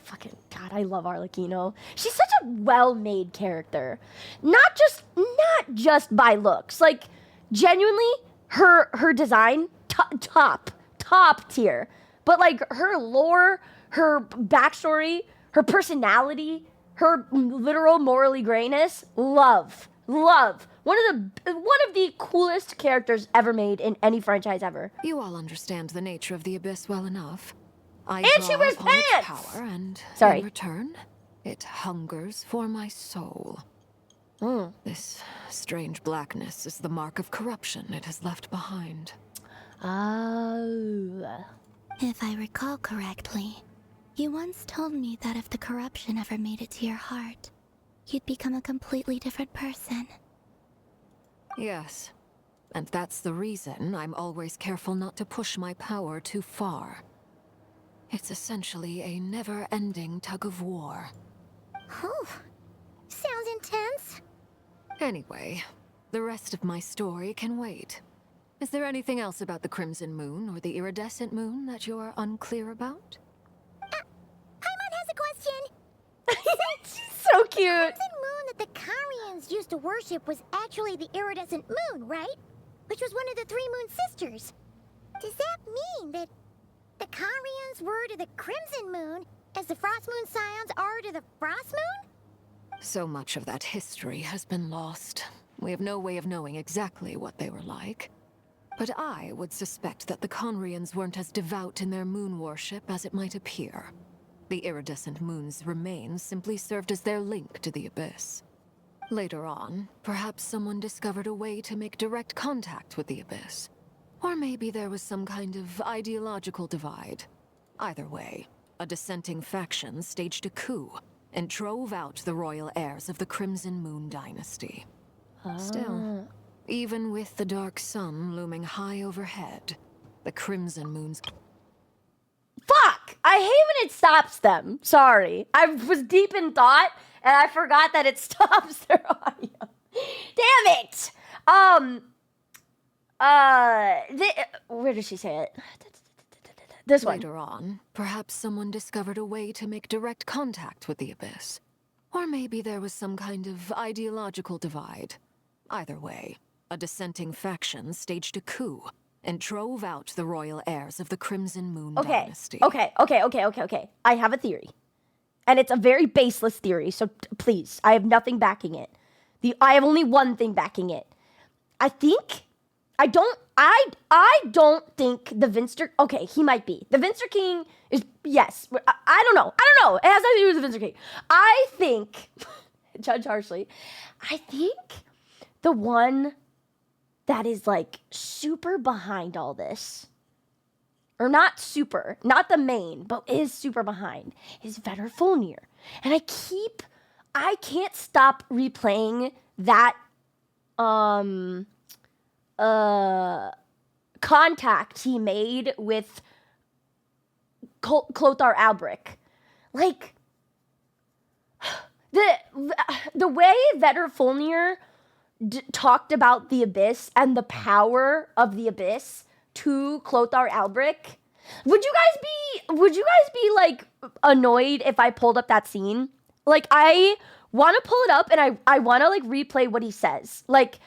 Fucking God, I love Arlecchino. She's such a well-made character. Not just by looks. Like, genuinely, her design, top tier. But like her lore, her backstory, her personality, her literal morally grayness, love. One of the coolest characters ever made in any franchise ever. You all understand the nature of the abyss well enough. And she wears upon its pants! power, and Sorry. in return, it hungers for my soul. This strange blackness is the mark of corruption it has left behind. Oh. If I recall correctly, you once told me that if the corruption ever made it to your heart, you'd become a completely different person. Yes, and that's the reason I'm always careful not to push my power too far. It's essentially a never-ending tug of war. Oh, sounds intense. Anyway, the rest of my story can wait. Is there anything else about the Crimson Moon or the Iridescent Moon that you're unclear about? Paimon has a question. So cute. The crimson moon that the Carians used to worship was actually the iridescent moon, right? Which was one of the three moon sisters. Does that mean that the Carians were to the crimson moon as the frost moon scions are to the frost moon? So much of that history has been lost. We have no way of knowing exactly what they were like. But I would suspect that the Conrians weren't as devout in their moon worship as it might appear. The iridescent moon's remains simply served as their link to the abyss. Later on, perhaps someone discovered a way to make direct contact with the abyss. Or maybe there was some kind of ideological divide. Either way, a dissenting faction staged a coup and drove out the royal heirs of the Crimson Moon dynasty. Still, even with the dark sun looming high overhead, the Crimson Moon's... Fuck! I hate when it stops them. Sorry. I was deep in thought, and I forgot that it stops their audio. Damn it! Where did she say it? This one. Later on, perhaps someone discovered a way to make direct contact with the abyss. Or maybe there was some kind of ideological divide. Either way, a dissenting faction staged a coup and drove out the royal heirs of the Crimson Moon dynasty. Okay. I have a theory. And it's a very baseless theory, so please, I have nothing backing it. I have only one thing backing it. I don't think the Vinster... Okay, he might be. The Vinster King is... Yes. I don't know. It has nothing to do with the Vinster King. I think... Judge harshly. I think the one that is, like, super behind all this... Or not super. Not the main, but is super behind. Is Vedderfolnir. And I can't stop replaying that... contact he made with Clothar Albrecht. Like, the way Vedderfolnir talked about the Abyss and the power of the Abyss to Clothar Albrecht, would you guys be like annoyed if I pulled up that scene? Like, I want to pull it up and I want to like replay what he says. Like,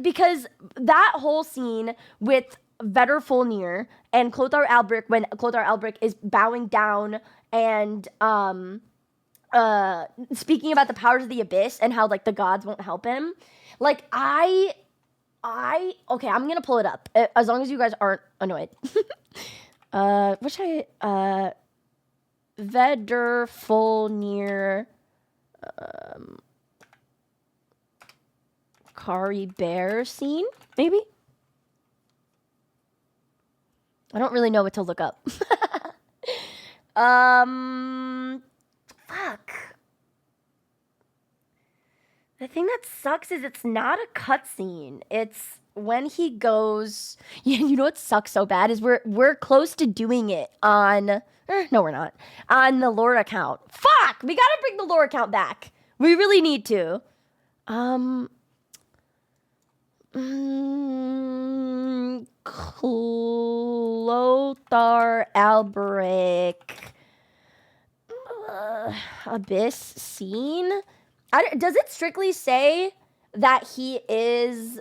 because that whole scene with Vedderfolnir and Clothar Albrecht, when Clothar Albrecht is bowing down and speaking about the powers of the Abyss and how like the gods won't help him. Like, okay, I'm gonna pull it up as long as you guys aren't annoyed. Vedderfolnir Kari bear scene, maybe? I don't really know what to look up. Fuck. The thing that sucks is it's not a cutscene. It's when he goes. You know what sucks so bad is we're close to doing it on. No, we're not on the lore account. Fuck. We gotta bring the lore account back. We really need to. Clothar Albrecht Abyss scene. Does it strictly say that he is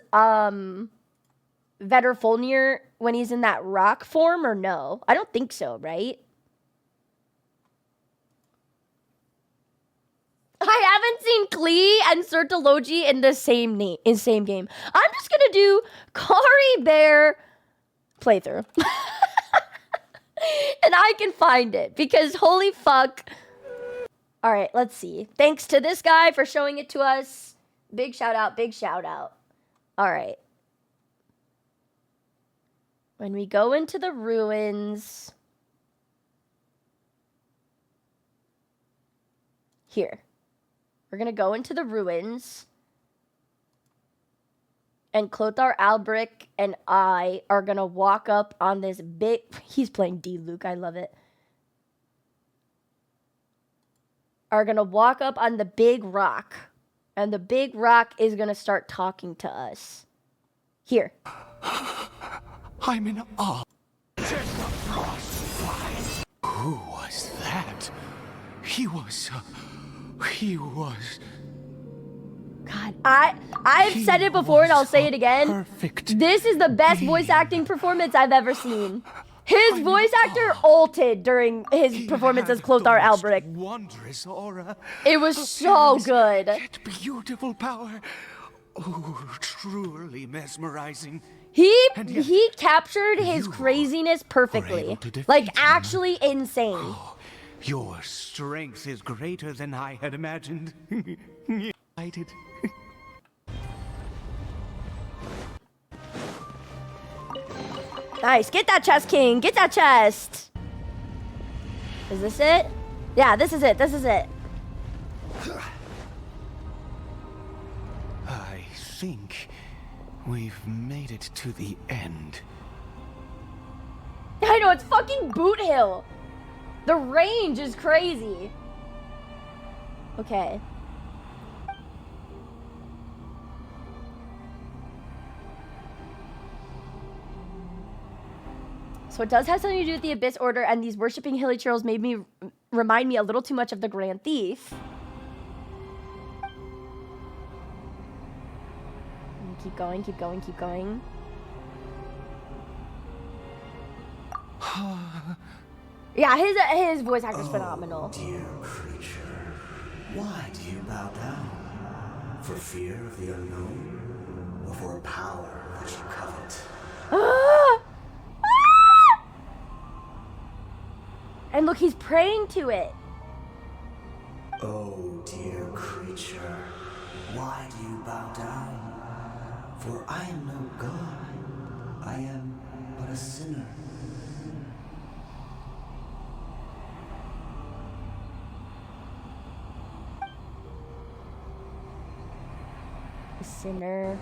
Vedderfolnir when he's in that rock form or no? I don't think so, right? I haven't seen Klee and Sertology in the same game. I'm just gonna do Kari Bear playthrough. And I can find it because holy fuck. All right, let's see. Thanks to this guy for showing it to us. Big shout out, big shout out. All right. When we go into the ruins. Here. We're going to go into the ruins. And Clothar Albrecht and I are going to walk up on this big... He's playing D-Luke. I love it. Are going to walk up on the big rock. And the big rock is going to start talking to us. Here. I'm in awe. Who was that? He was... God, I've said it before and I'll say it again. Perfect. This is the best voice acting performance I've ever seen. His voice actor ulted during his performance as Clothar Albrecht. Wondrous aura. It was so good. Yet beautiful power. Oh, truly mesmerizing. He captured his craziness perfectly. Like actually insane. Your strength is greater than I had imagined. Nice. Get that chest, King. Get that chest. Is this it? Yeah, this is it. This is it. I think we've made it to the end. I know, it's fucking Boot Hill. The range is crazy. Okay. So it does have something to do with the Abyss Order, and these worshipping hilichurls made me remind me a little too much of the Grand Thief. Keep going, keep going, keep going. Yeah, his voice actor's phenomenal. Dear creature, why do you bow down? For fear of the unknown? Or for a power that you covet? And look, he's praying to it. Oh, dear creature, why do you bow down? For I am no god. I am but a sinner. A sinner.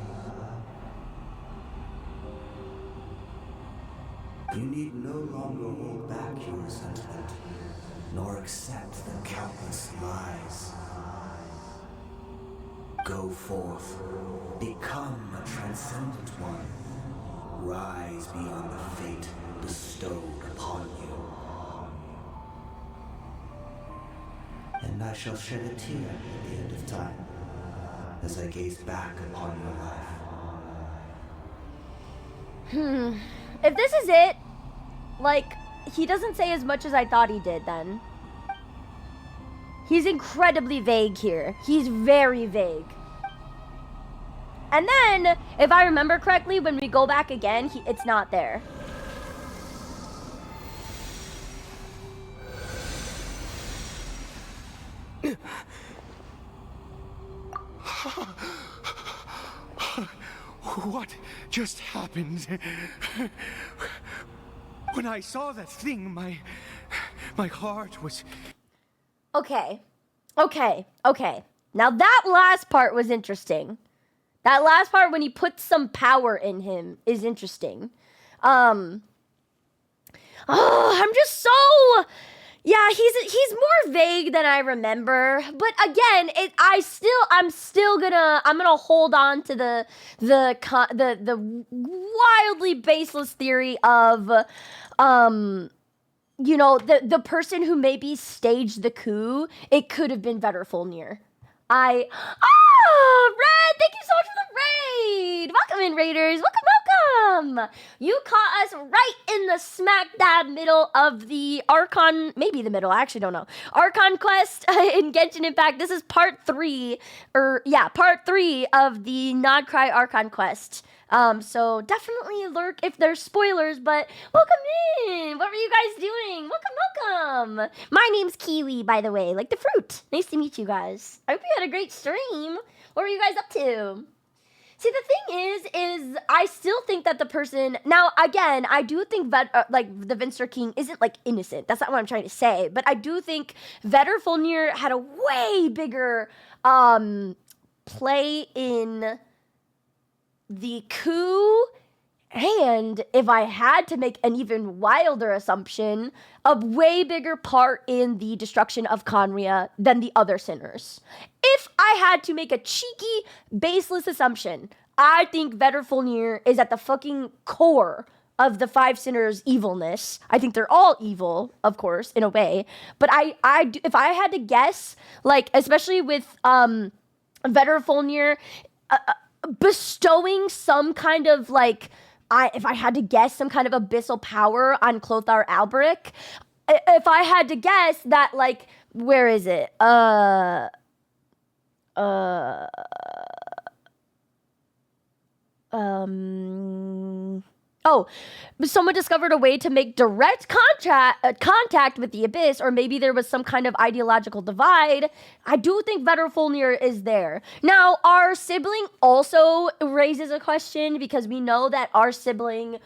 You need no longer hold back your resentment, nor accept the countless lies. Go forth, become a transcendent one. Rise beyond the fate bestowed upon you. And I shall shed a tear at the end of time, as I gaze back upon your life. If this is it, like, he doesn't say as much as I thought he did then. He's incredibly vague here. He's very vague. And then, if I remember correctly, when we go back again, it's not there. What just happened? When I saw that thing, my heart was... Okay. Now that last part was interesting. That last part when he puts some power in him is interesting. I'm just so... Yeah, he's more vague than I remember. But again, I'm gonna hold on to the wildly baseless theory of you know, the person who maybe staged the coup, it could have been Vetterfolnir. Red, thank you so much for the raid. Welcome in, raiders. Welcome. You caught us right in the smack dab middle of the Archon, maybe the middle, I actually don't know. Archon quest in Genshin Impact. This is part 3 of the Nod Krai Archon quest. So definitely lurk if there's spoilers, but welcome in. What were you guys doing? Welcome. My name's Kiwi, by the way, like the fruit. Nice to meet you guys. I hope you had a great stream. What were you guys up to? See, the thing is I still think that the person, now again, I do think the Vincer King isn't like innocent. That's not what I'm trying to say, but I do think Vetterfolnir had a way bigger play in the coup, and if I had to make an even wilder assumption, a way bigger part in the destruction of Conria than the other sinners. If I had to make a cheeky, baseless assumption, I think Vetterfolnir is at the fucking core of the 5 sinners' evilness. I think they're all evil, of course, in a way, but if I had to guess, like, especially with Vetterfolnir bestowing some kind of, like, if I had to guess, some kind of abyssal power on Clothar Alberic, if I had to guess that, like, where is it? Someone discovered a way to make direct contact with the Abyss, or maybe there was some kind of ideological divide. I do think Vetterfolnir is there. Now, our sibling also raises a question, because we know that our sibling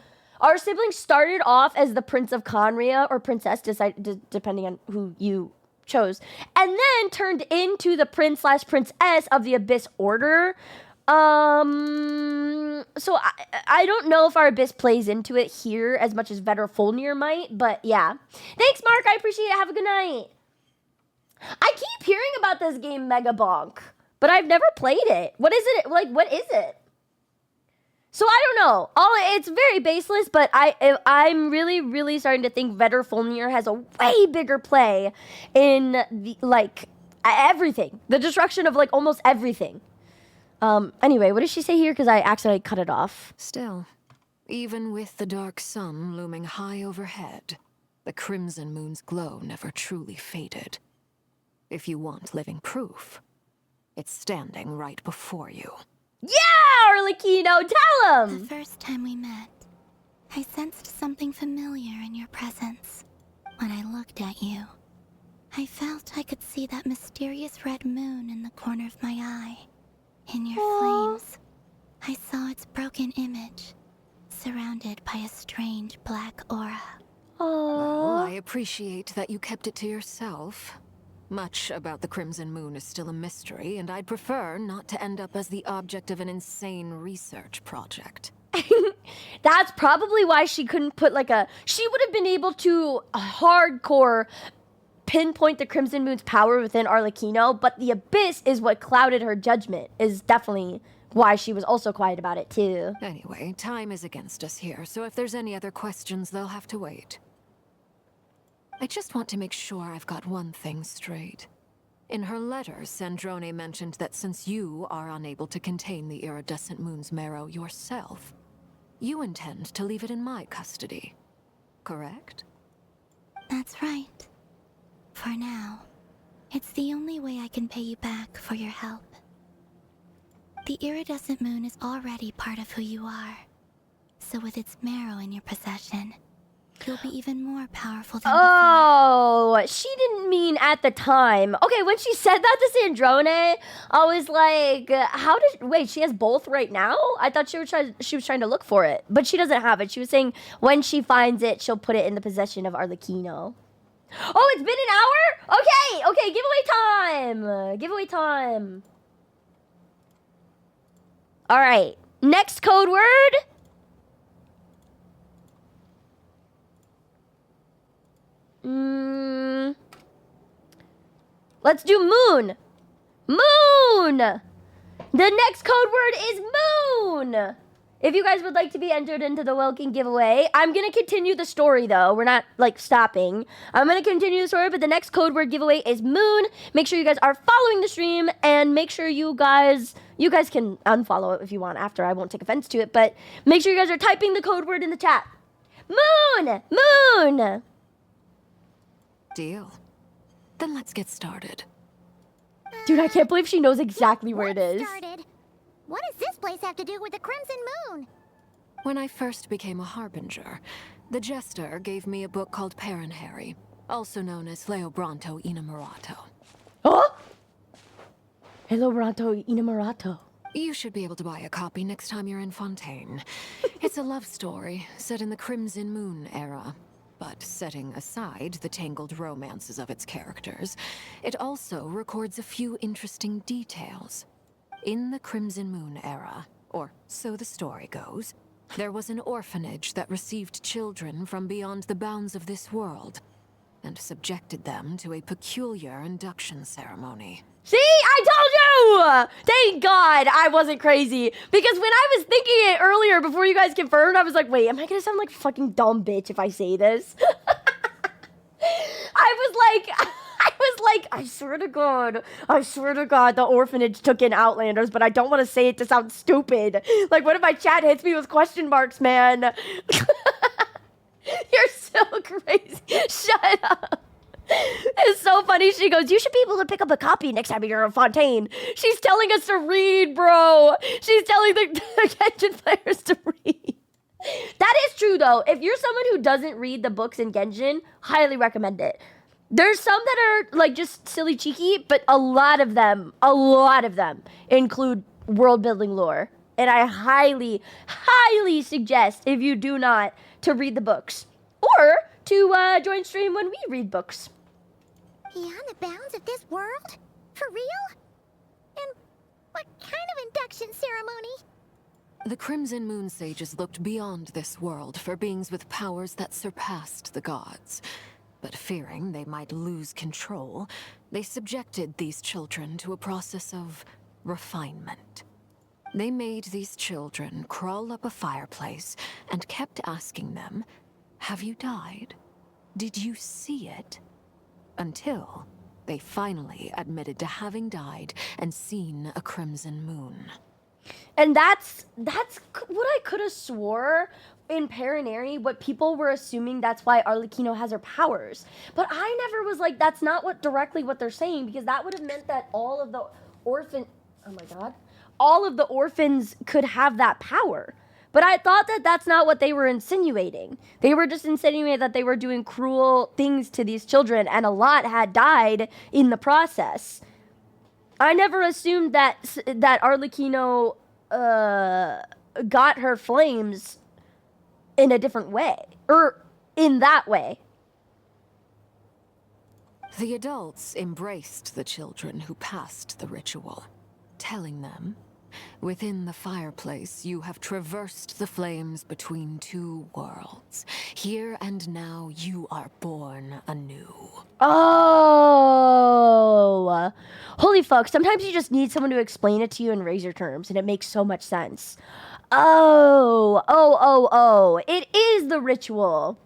started off as the Prince of Conria, or Princess, depending on who you chose, and then turned into the Prince/Princess of the Abyss Order. So I don't know if our Abyss plays into it here as much as Vetterfolnir might, but yeah. Thanks, Mark. I appreciate it. Have a good night. I keep hearing about this game Mega Bonk, but I've never played it. What is it? Like, what is it? So I don't know. It's very baseless, but I'm really, really starting to think Vetterfolnir has a way bigger play in the, like, everything. The destruction of, like, almost everything. Anyway, what did she say here? Because I accidentally cut it off. Still, even with the dark sun looming high overhead, the crimson moon's glow never truly faded. If you want living proof, it's standing right before you. Yeah, Arlecchino, tell him! The first time we met, I sensed something familiar in your presence. When I looked at you, I felt I could see that mysterious red moon in the corner of my eye. In your flames, I saw its broken image, surrounded by a strange black aura. Well, I appreciate that you kept it to yourself. Much about the Crimson Moon is still a mystery, and I'd prefer not to end up as the object of an insane research project. That's probably why she couldn't put, like, she would have been able to hardcore pinpoint the Crimson Moon's power within Arlecchino, but the Abyss is what clouded her judgment, is definitely why she was also quiet about it too. Anyway, time is against us here, so if there's any other questions, they'll have to wait. I just want to make sure I've got one thing straight. In her letter, Sandrone mentioned that since you are unable to contain the iridescent moon's marrow yourself, you intend to leave it in my custody. Correct? That's right. For now, it's the only way I can pay you back for your help. The iridescent moon is already part of who you are, so with its marrow in your possession, you'll be even more powerful than Oh, she didn't mean at the time. Okay, when she said that to Sandrone, I was like, wait, she has both right now? I thought she was trying to look for it, but she doesn't have it. She was saying when she finds it, she'll put it in the possession of Arlecchino. Oh, it's been an hour? Okay, giveaway time. All right, next code word. Let's do moon. Moon! The next code word is moon! If you guys would like to be entered into the Welkin giveaway, I'm going to continue the story, though. We're not, like, stopping. I'm going to continue the story, but the next code word giveaway is moon. Make sure you guys are following the stream, and make sure you guys can unfollow it if you want after. I won't take offense to it, but make sure you guys are typing the code word in the chat. Moon! Moon! Deal. Then let's get started. Dude, I can't believe she knows exactly where it is. What does this place have to do with the Crimson Moon? When I first became a harbinger, the jester gave me a book called Harry, also known as Leobranto Inamorato. Oh? Leobranto Inamorato. You should be able to buy a copy next time you're in Fontaine. It's a love story set in the Crimson Moon era. But setting aside the tangled romances of its characters, it also records a few interesting details. In the Crimson Moon era, or so the story goes, there was an orphanage that received children from beyond the bounds of this world, and subjected them to a peculiar induction ceremony. See, I told you! Thank God I wasn't crazy. Because when I was thinking it earlier before you guys confirmed, I was like, wait, am I gonna sound like a fucking dumb bitch if I say this? I was like, I swear to God, the orphanage took in Outlanders, but I don't want to say it to sound stupid. Like, what if my chat hits me with question marks, man? You're so crazy. Shut up. It's so funny. She goes, you should be able to pick up a copy next time you're in Fontaine. She's telling us to read, bro. She's telling the Genshin players to read. That is true, though. If you're someone who doesn't read the books in Genshin, highly recommend it. There's some that are, like, just silly cheeky, but a lot of them include world-building lore. And I highly, highly suggest, if you do not, to read the books. Or to join stream when we read books. Beyond the bounds of this world? For real? And what kind of induction ceremony? The Crimson Moon Sages looked beyond this world for beings with powers that surpassed the gods. But fearing they might lose control, they subjected these children to a process of refinement. They made these children crawl up a fireplace and kept asking them, "Have you died? Did you see it?" Until they finally admitted to having died and seen a crimson moon. And that's what I could have swore in Paraneri, what people were assuming that's why Arlecchino has her powers. But I never was like, that's not directly what they're saying, because that would have meant that all of the orphans could have that power. But I thought that that's not what they were insinuating. They were just insinuating that they were doing cruel things to these children, and a lot had died in the process. I never assumed that Arlecchino got her flames in a different way, or in that way. The adults embraced the children who passed the ritual, telling them, "Within the fireplace, you have traversed the flames between two worlds. Here and now, you are born anew." Oh, holy fuck. Sometimes you just need someone to explain it to you in razor terms, and it makes so much sense. Oh, it is the ritual.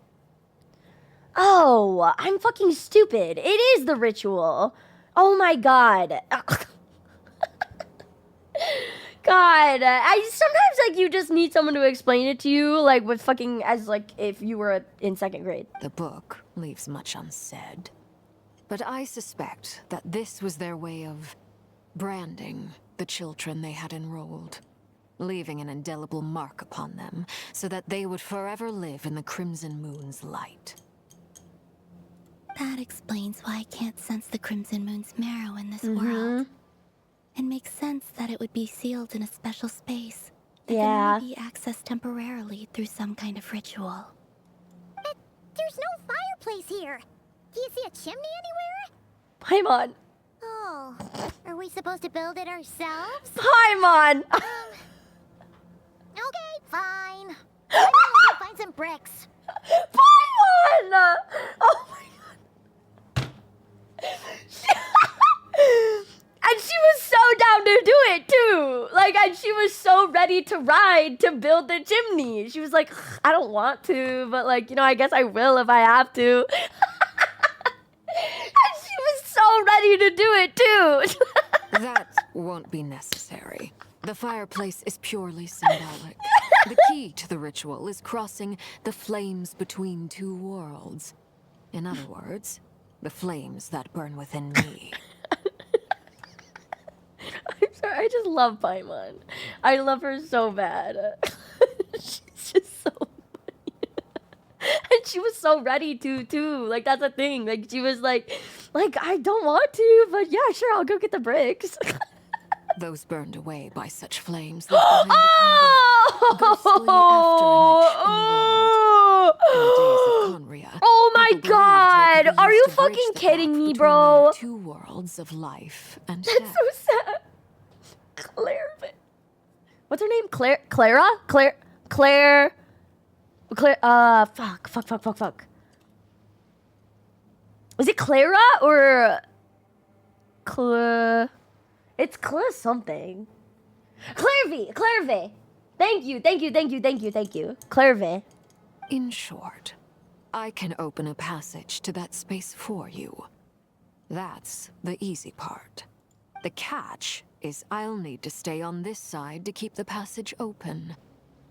Oh, I'm fucking stupid. It is the ritual. Oh my God. God, I sometimes, like, you just need someone to explain it to you, like, with fucking, as, like, if you were in second grade. The book leaves much unsaid. But I suspect that this was their way of branding the children they had enrolled. leaving an indelible mark upon them, so that they would forever live in the Crimson Moon's light. That explains why I can't sense the Crimson Moon's marrow in this world. It makes sense that it would be sealed in a special space that can only be accessed temporarily through some kind of ritual. But there's no fireplace here. Do you see a chimney anywhere? Paimon. Oh, are we supposed to build it ourselves? Paimon! Okay, fine. I'm gonna go find some bricks. Paimon! Oh my god. And she was so down to do it too. Like, and she was so ready to ride to build the chimney. She was like, I don't want to, but like, you know, I guess I will if I have to. And she was so ready to do it too. That won't be necessary. The fireplace is purely symbolic. The key to the ritual is crossing the flames between two worlds. In other words, the flames that burn within me. I'm sorry, I just love Paimon. I love her so bad. She's just so funny. And she was so ready to, too. Like, that's the thing. Like, she was like, I don't want to, but yeah, sure, I'll go get the bricks. Those burned away by such flames left behind a kind of ghostly Oh my god! Are you fucking kidding me, bro? Two worlds of life and That's death. so sad. Claire. What's her name? Clara? Fuck. Was it Clara or It's Clara something. Clairvy. Thank you. Clairvy. In short, I can open a passage to that space for you. That's the easy part. The catch is I'll need to stay on this side to keep the passage open.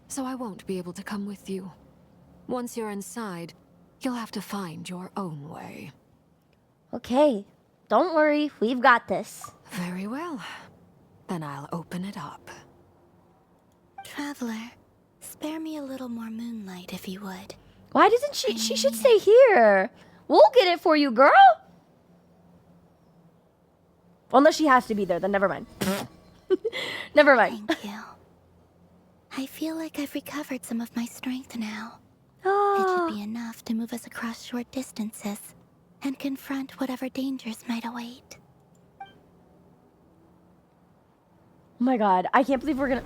So I won't be able to come with you. Once you're inside, you'll have to find your own way. Okay. Don't worry. We've got this. Very well. Then I'll open it up. Traveler, spare me a little more moonlight if you would. Why doesn't she? She should stay here. We'll get it for you, girl. Unless she has to be there, then never mind. Never mind. Thank you. I feel like I've recovered some of my strength now. It should be enough to move us across short distances and confront whatever dangers might await. Oh my god, I can't believe we're gonna...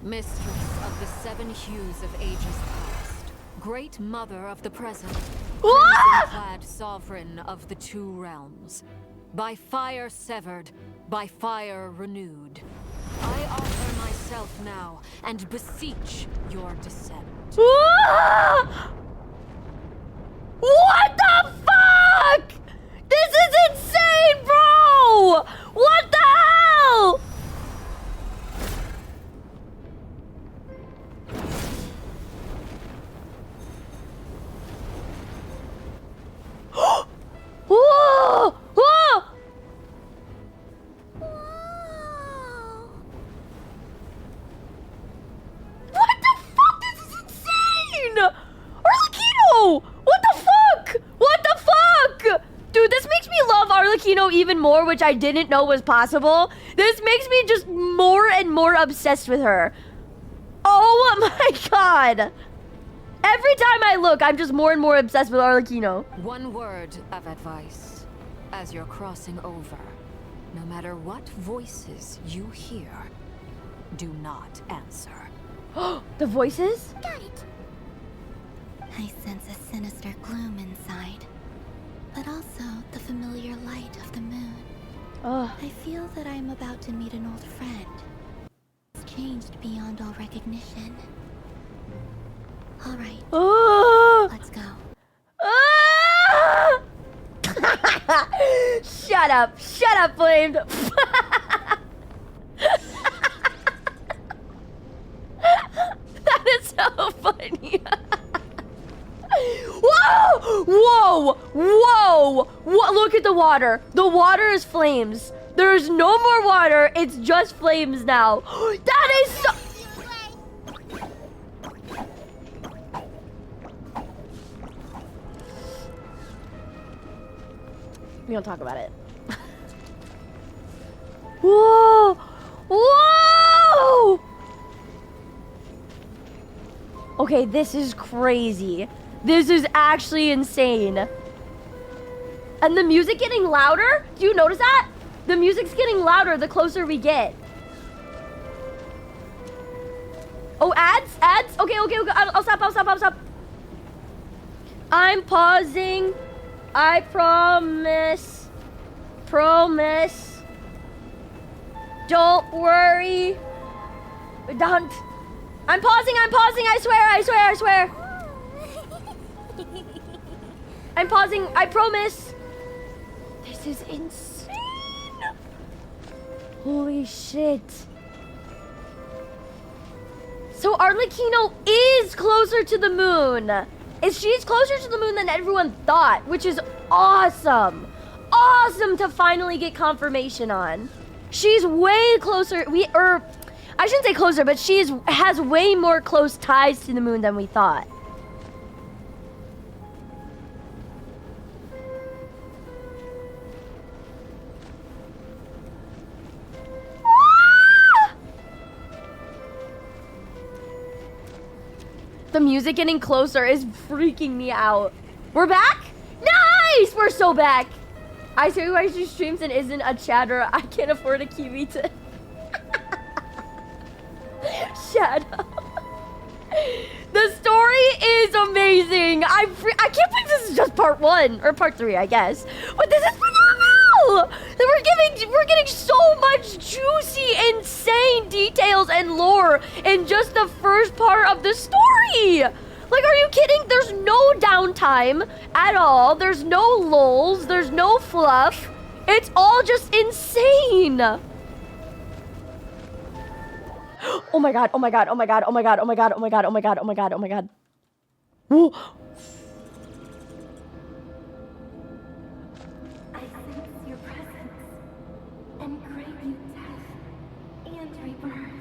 Mistress of the seven hues of ages past, great mother of the present, crimson-clad sovereign of the two realms, by fire severed, by fire renewed, I offer myself now and beseech your descent. What the fuck? This is insane, bro! What the hell? Whoa! Whoa! What the fuck? This is insane! Arlecchino! What the fuck? What the fuck? Dude, this makes me love Arlecchino even more, which I didn't know was possible. This makes me just more and more obsessed with her. Oh my god. Every time I look, I'm just more and more obsessed with Arlecchino. One word of advice. As you're crossing over, no matter what voices you hear, do not answer. The voices? Got it. I sense a sinister gloom inside, but also the familiar light of the moon. I feel that I am about to meet an old friend. It's changed beyond all recognition. All right, let's go. Shut up, Flamed. That is so funny. Whoa! Whoa! Whoa! Look at the water. The water is flames. There's no more water. It's just flames now. That is so... We don't talk about it. Whoa! Whoa! Okay, this is crazy. This is actually insane. And the music getting louder? Do you notice that? The music's getting louder the closer we get. Oh, ads? Ads? Okay. I'll stop. I'm pausing. I promise. Promise. Don't worry. Don't. I'm pausing. I swear. I'm pausing. I promise. This is insane. Holy shit. So Arlecchino is closer to the moon. She's closer to the moon than everyone thought, which is awesome. Awesome to finally get confirmation on. She's way closer. I shouldn't say closer, but has way more close ties to the moon than we thought. The music getting closer is freaking me out. We're back? Nice! We're so back. I see why she streams and isn't a chatter. I can't afford a kiwi to... Shut up. The story is amazing. I can't believe this is just part 1 or part 3, I guess. But this is phenomenal. We're getting so much juicy, insane details and lore in just the first part of the story. Like, are you kidding? There's no downtime at all. There's no lulls. There's no fluff. It's all just insane. Oh my god. Whoa. I sense your presence and crave you death and rebirth.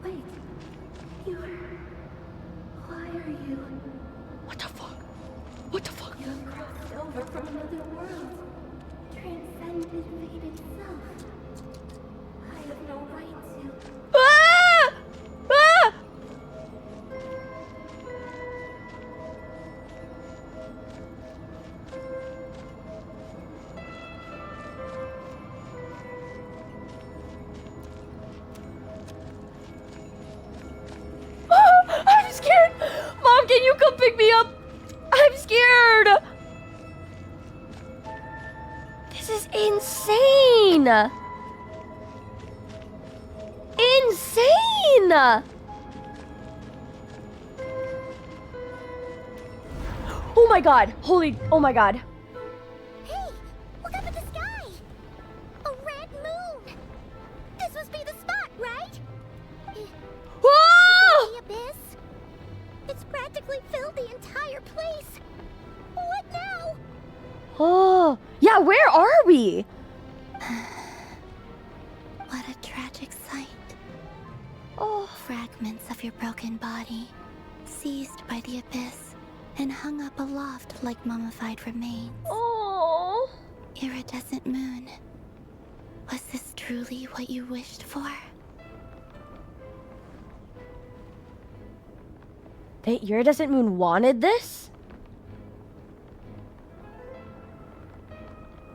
Wait, why are you? What the fuck? You have crossed over from another world, transcended fate itself. I have no right to. Ah! Ah! I'm scared. Mom, can you come pick me up? I'm scared. This is insane. Insane. Oh my god. Oh my god. Hey, look up at the sky. A red moon. This must be the spot, right? Whoa! The abyss. It's practically filled the entire place. What now? Oh, yeah, where are we? What a tragic sight. Oh, fragments of your broken body, seized by the abyss and hung up aloft like mummified remains. Oh. Iridescent moon. Was this truly what you wished for? The Iridescent moon wanted this?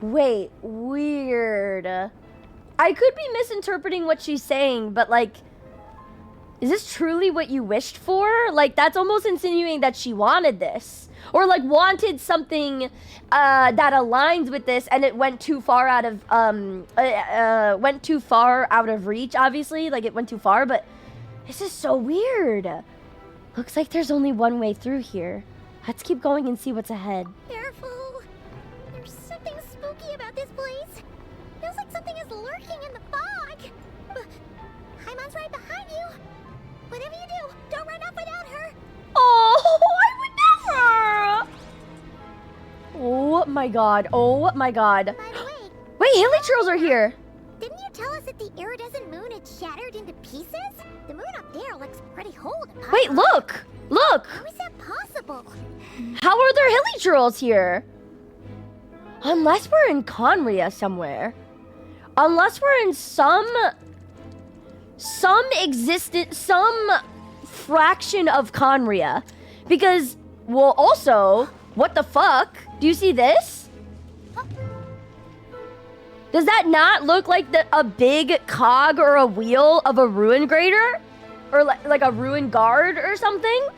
Wait, weird. I could be misinterpreting what she's saying, but like, is this truly what you wished for? Like, that's almost insinuating that she wanted this. Or like wanted something that aligns with this, and it went too far out of reach, obviously. Like, it went too far, but this is so weird. Looks like there's only one way through here. Let's keep going and see what's ahead. Careful. There's something spooky about this place. Feels like something is lurking in the fog. Haimon's right behind you. Whatever you do, don't run off without her. Oh, I would my god. Oh my god. Wait, hilichurls are here. Didn't you tell us that the iridescent moon had shattered into pieces? The moon up there looks pretty whole to pop. Wait, look! Look! How is that possible? How are there hilichurls here? Unless we're in Conria somewhere. Unless we're in some fraction of Conria. Because, well, also, what the fuck? Do you see this? Does that not look like a big cog or a wheel of a ruin grader? Or like a ruin guard or something?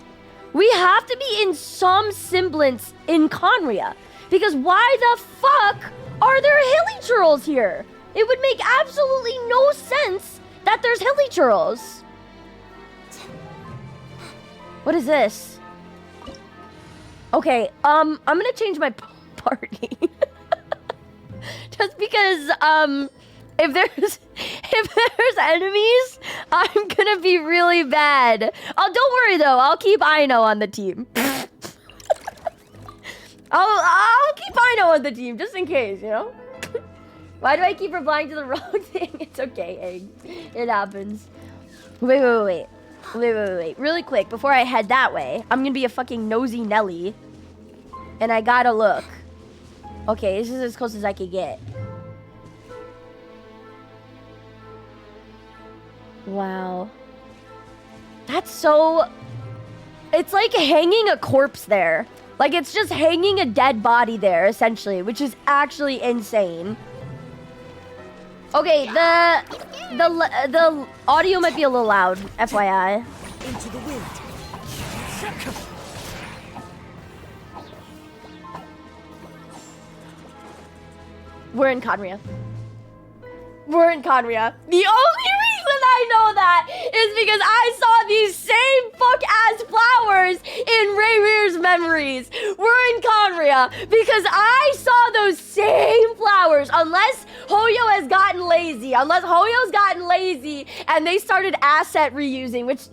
We have to be in some semblance in Conria. Because why the fuck are there hilichurls here? It would make absolutely no sense that there's hilichurls. What is this? Okay, I'm gonna change my party. Just because, if there's enemies, I'm gonna be really bad. Oh, don't worry though, I'll keep Aino on the team. I'll keep Aino on the team, just in case, you know? Why do I keep replying to the wrong thing? It's okay, Egg. It happens. Wait. Really quick, before I head that way, I'm gonna be a fucking nosy Nelly. And I gotta look. Okay, this is as close as I could get. Wow. That's so... It's like hanging a corpse there. Like, it's just hanging a dead body there, essentially, which is actually insane. Okay, the audio might be a little loud, FYI. Into the wind. We're in Conria. We're in Conria. The only reason I know that is because I saw these same fuck-ass flowers in Raymir's memories. We're in Conria because I saw those same flowers. Unless Hoyo has gotten lazy. Unless Hoyo's gotten lazy and they started asset reusing, which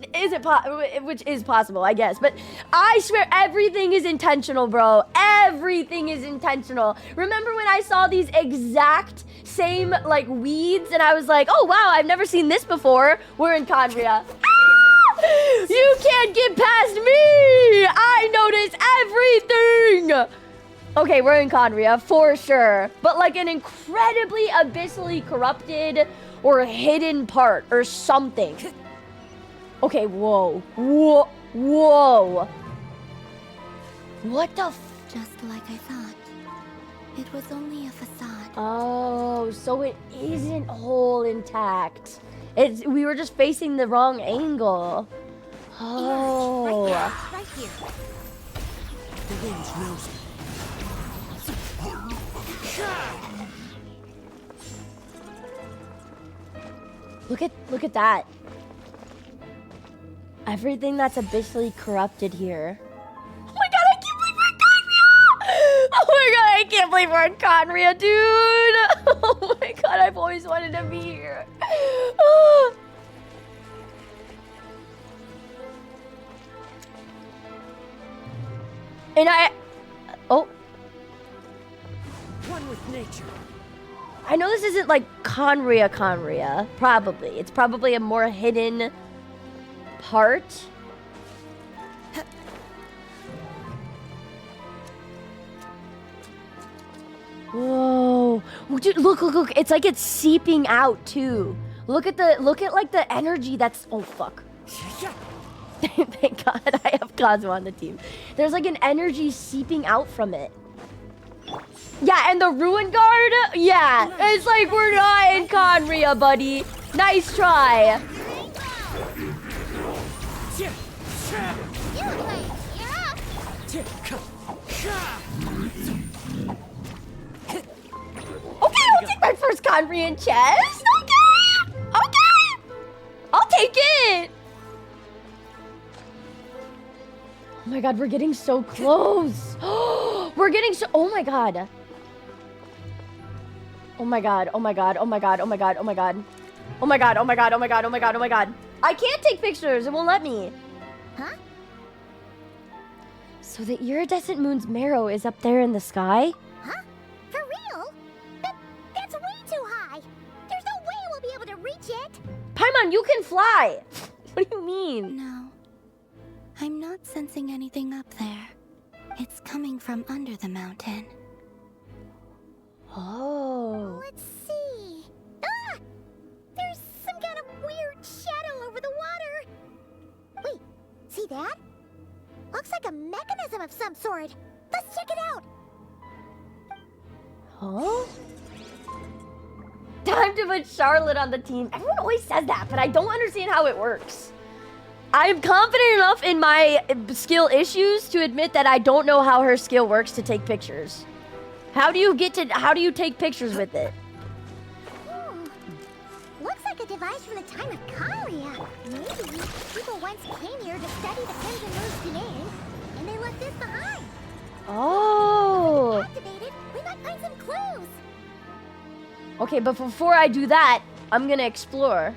is possible, I guess. But I swear everything is intentional, bro. Everything is intentional. Remember when I saw these exact same, like, weeds, and I was like, oh, wow, I've never seen this before. We're in Conria. Ah! You can't get past me! I notice everything! Okay, we're in Conria, for sure. But, like, an incredibly abyssally corrupted or hidden part or something. Okay, whoa. Whoa. What the f... Just like I thought. It was only a facade. Oh, so it isn't whole intact. We were just facing the wrong angle. Oh. Right here. The wind knows me. Look at that. Everything that's abyssally corrupted here. Oh my god, I can't believe we're in Conria, dude! Oh my god, I've always wanted to be here. And oh. One with nature. I know this isn't like Conria. Probably. It's probably a more hidden part. Whoa. Dude, look. It's like it's seeping out too. Look at like the energy that's... Oh, fuck. Thank God I have Cosmo on the team. There's like an energy seeping out from it. Yeah, and the Ruin Guard? Yeah. It's like we're not in Conria, buddy. Nice try. Okay, I'll take my first Conrian chest. Okay. I'll take it. Oh my god, we're getting so close. We're getting so... Oh my god. Oh my god. I can't take pictures. It won't let me. Huh? So the iridescent moon's marrow is up there in the sky? Huh? on, you can fly. What do you mean? No. I'm not sensing anything up there. It's coming from under the mountain. Oh. Let's see. Ah! There's some kind of weird shadow over the water. Wait, see that? Looks like a mechanism of some sort. Let's check it out. Huh? Time to put Charlotte on the team. Everyone always says that, but I don't understand how it works. I'm confident enough in my skill issues to admit that I don't know how her skill works to take pictures. How do you take pictures with it? Looks like a device from the time of Karia. Maybe people once came here to study the Crimson Moon's domain, and they left this behind. Oh. If activated, we might find some clues. Okay, but before I do that, I'm gonna explore.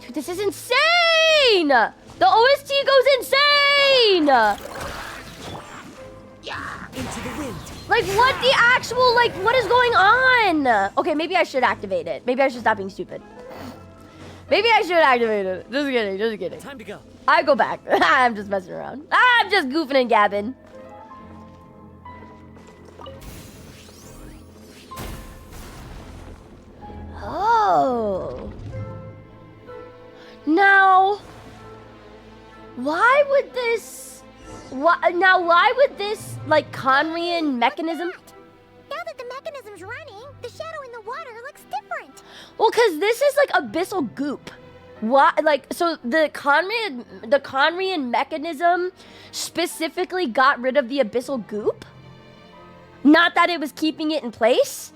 Dude, this is insane! The OST goes insane! Into the wind. Like, what the actual, like, what is going on? Okay, maybe I should activate it. Maybe I should stop being stupid. Maybe I should activate it. Just kidding, just kidding. Time to go. I go back. I'm just messing around. I'm just goofing and gabbing. Oh. Now, why would this, why would this, like, Conrian mechanism? Now that the mechanism's running, the shadow in the water looks different. Well, because this is, like, abyssal goop. What, like, so the Conrian mechanism specifically got rid of the abyssal goop? Not that it was keeping it in place?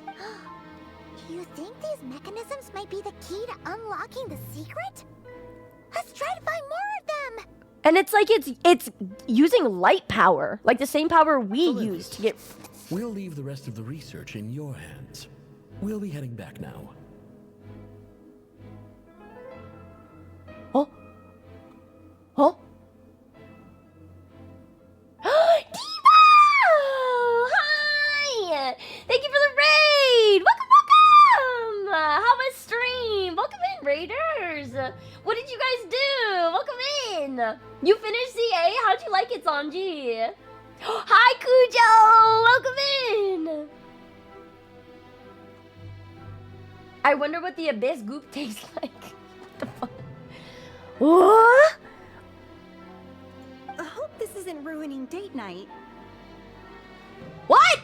Do you think these mechanisms might be the key to unlocking the secret? Let's try to find more of them. And it's like it's using light power, like the same power we use to get. We'll leave the rest of the research in your hands. We'll be heading back now. Oh. Oh. Diva! Hi! Thank you for the raid! Welcome, welcome! How was stream? Welcome in, raiders! What did you guys do? Welcome in! You finished CA? How'd you like it, Sanji? Hi, Cujo! Welcome in! I wonder what the abyss goop tastes like. What the fuck? What? I hope this isn't ruining date night. What?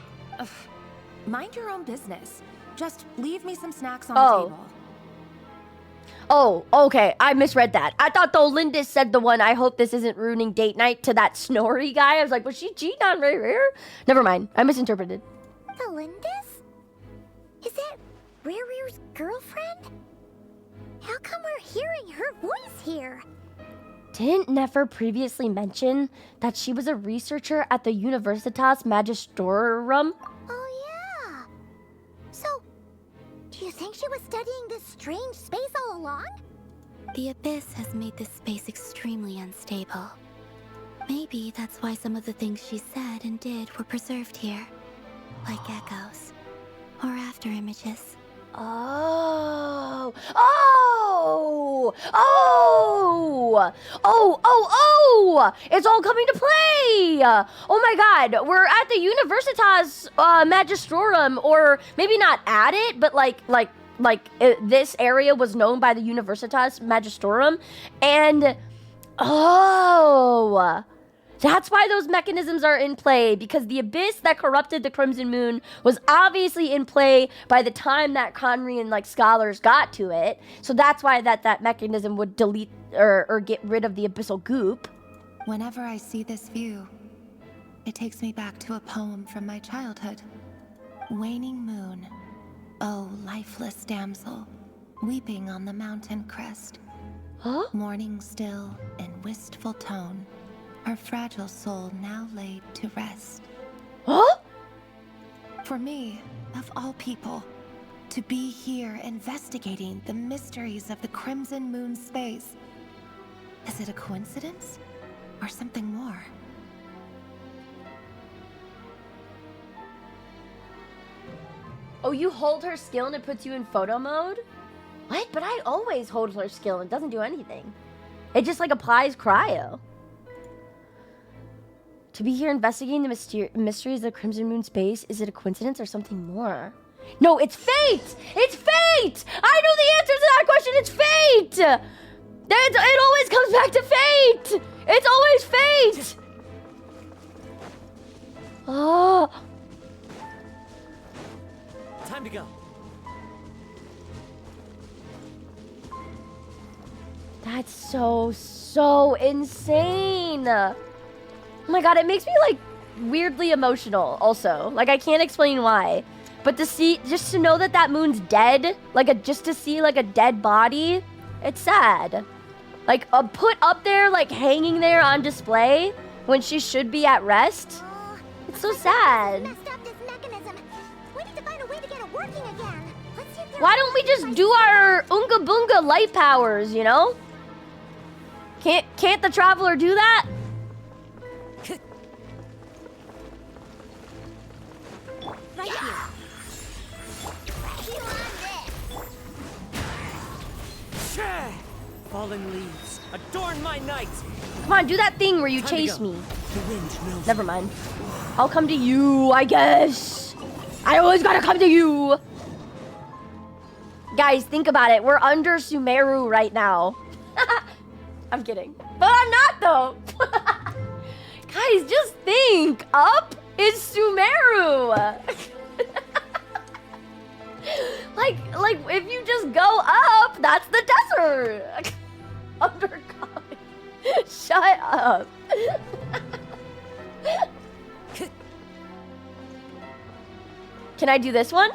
Mind your own business. Just leave me some snacks on the table. Oh, okay. I misread that. I thought though Lindis said the one, I hope this isn't ruining date night to that Snorri guy. I was like, was she cheating on Ray Rare? Never mind. I misinterpreted. The Lindis? Is that Rare's girlfriend? How come we're hearing her voice here? Didn't Nefer previously mention that she was a researcher at the Universitas Magistrorum? Oh, yeah. So, do you think she was studying this strange space all along? The Abyss has made this space extremely unstable. Maybe that's why some of the things she said and did were preserved here. Like echoes. Or after images. Oh. Oh. Oh. Oh. Oh. It's all coming to play. Oh my god. We're at the Universitas Magistrorum, or maybe not at it, but this area was known by the Universitas Magistrorum. And oh. That's why those mechanisms are in play, because the abyss that corrupted the Crimson Moon was obviously in play by the time that Conrian scholars got to it. So that's why that mechanism would delete or get rid of the abyssal goop. Whenever I see this view, it takes me back to a poem from my childhood. Waning moon, oh lifeless damsel, weeping on the mountain crest. Huh? Mourning still in wistful tone, her fragile soul now laid to rest. Huh? For me, of all people, to be here investigating the mysteries of the Crimson Moon space. Is it a coincidence? Or something more? Oh, you hold her skill and it puts you in photo mode? What? But I always hold her skill and it doesn't do anything. It just like applies cryo. To be here investigating the mysteries of the Crimson Moon space, is it a coincidence or something more? No, it's fate! It's fate! I know the answer to that question, it's fate! It always comes back to fate! It's always fate! Oh. Time to go. That's so insane! Oh my god, it makes me like weirdly emotional also. Like I can't explain why. But to see, just to know that that moon's dead, like just to see like a dead body, it's sad. Like put up there, like hanging there on display when she should be at rest. It's so sad. Why don't we just do our Oonga Boonga light powers, you know? Can't the Traveler do that? Right here. Fallen leaves, adorn my night. Come on, do that thing where you chase me. Never mind. I'll come to you, I guess. I always gotta come to you. Guys, think about it. We're under Sumeru right now. I'm kidding. But I'm not, though. Guys, just think. Up is Sumeru. like if you just go up, that's the desert. Under God. Shut up. Can I do this one?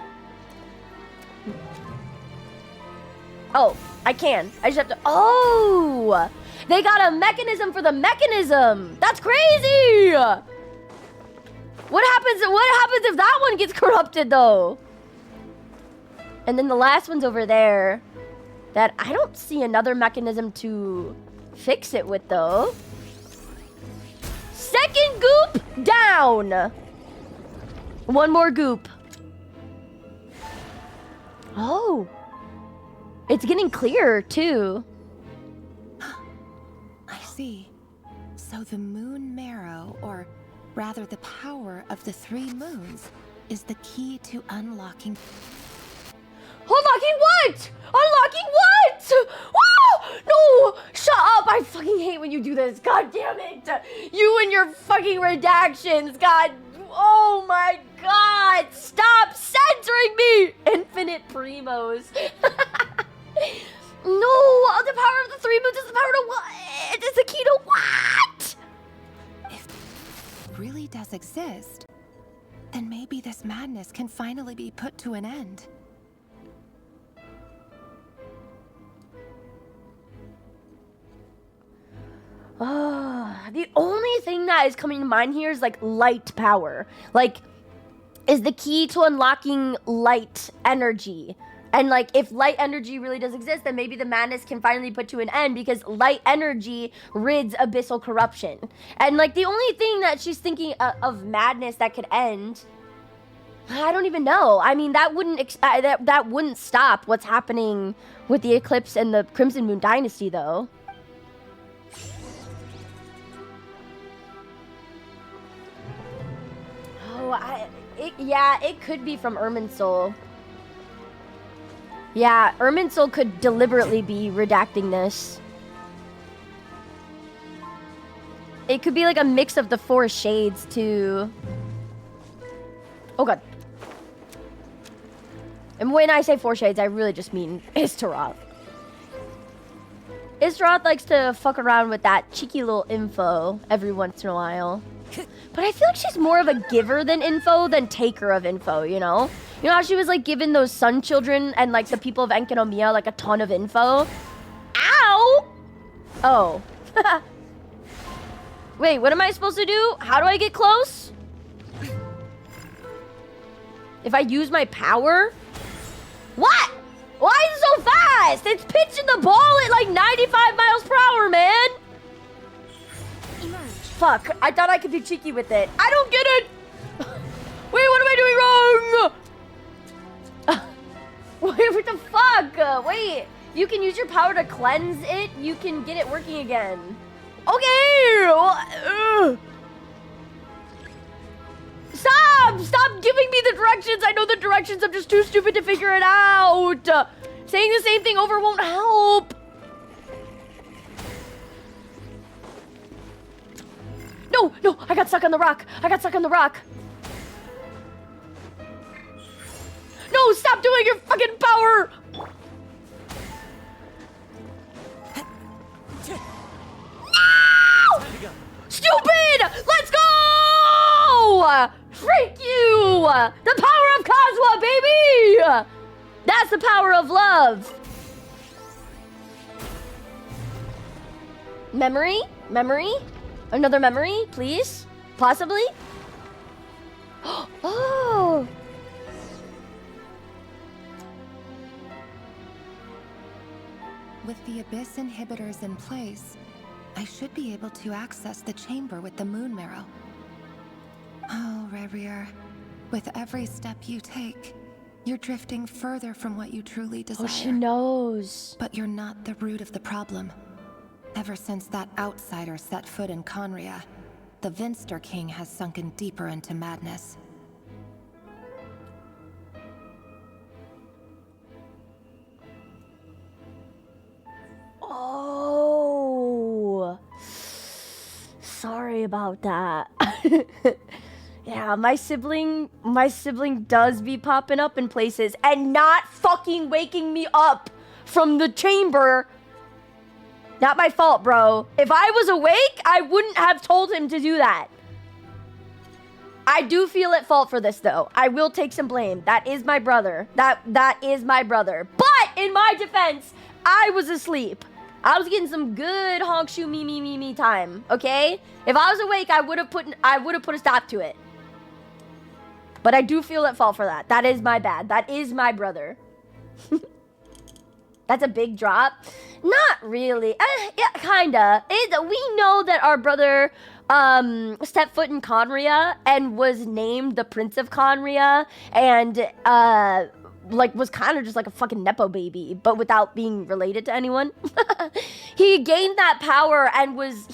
Oh, I can. I just have to. Oh, they got a mechanism for the mechanism. That's crazy. What happens if that one gets corrupted though? And then the last one's over there that I don't see another mechanism to fix it with though. Second goop down. One more goop. Oh. It's getting clearer, too. I see. So the moon marrow, or rather the power of the 3 moons, is the key to unlocking... Unlocking what? Unlocking what? Oh, no! Shut up! I fucking hate when you do this. God damn it! You and your fucking redactions. God... Oh my god! Stop censoring me! Infinite primos. No! The power of the 3 moons is the power to what? It's the key to what? If it really does exist, then maybe this madness can finally be put to an end. The only thing that is coming to mind here is like light power. Like, is the key to unlocking light energy. And like, if light energy really does exist, then maybe the madness can finally put to an end because light energy rids abyssal corruption. And like, the only thing that she's thinking of madness that could end, I don't even know. I mean, that wouldn't stop what's happening with the eclipse and the Crimson Moon dynasty, though. Oh, yeah, it could be from Irminsul. Yeah, Irminsul could deliberately be redacting this. It could be like a mix of the 4 shades, too. Oh, God. And when I say 4 shades, I really just mean Istaroth. Istaroth likes to fuck around with that cheeky little info every once in a while. But I feel like she's more of a giver than info than taker of info, you know? You know how she was like giving those sun children and like the people of Enkanomiya like a ton of info? Ow! Oh. Wait, what am I supposed to do? How do I get close? If I use my power? What? Why is it so fast? It's pitching the ball at like 95 miles per hour, man. Fuck, I thought I could be cheeky with it. I don't get it! Wait, what am I doing wrong? Wait, what the fuck? Wait. You can use your power to cleanse it. You can get it working again. Okay. Stop giving me the directions. I know the directions. I'm just too stupid to figure it out. Saying the same thing over won't help. No, I got stuck on the rock. No, stop doing your fucking power. No! Stupid! Let's go! Freak you! The power of Kozwa, baby! That's the power of love. Memory? Another memory, please? Possibly? Oh! With the Abyss inhibitors in place, I should be able to access the chamber with the moon marrow. Oh, rächer, with every step you take, you're drifting further from what you truly desire. Oh, she knows. But you're not the root of the problem. Ever since that outsider set foot in Conria, the Vinster King has sunken deeper into madness. Oh, sorry about that. Yeah, my sibling does be popping up in places and not fucking waking me up from the chamber. Not my fault, bro. If I was awake, I wouldn't have told him to do that. I do feel at fault for this, though. I will take some blame. That is my brother. That is my brother. But in my defense, I was asleep. I was getting some good honk shoe me time. Okay? If I was awake, I would have put a stop to it. But I do feel at fault for that. That is my bad. That is my brother. That's a big drop. Not really. Yeah, kinda. We know that our brother stepped foot in Conria and was named the Prince of Conria and was kind of just like a fucking nepo baby, but without being related to anyone. He gained that power and was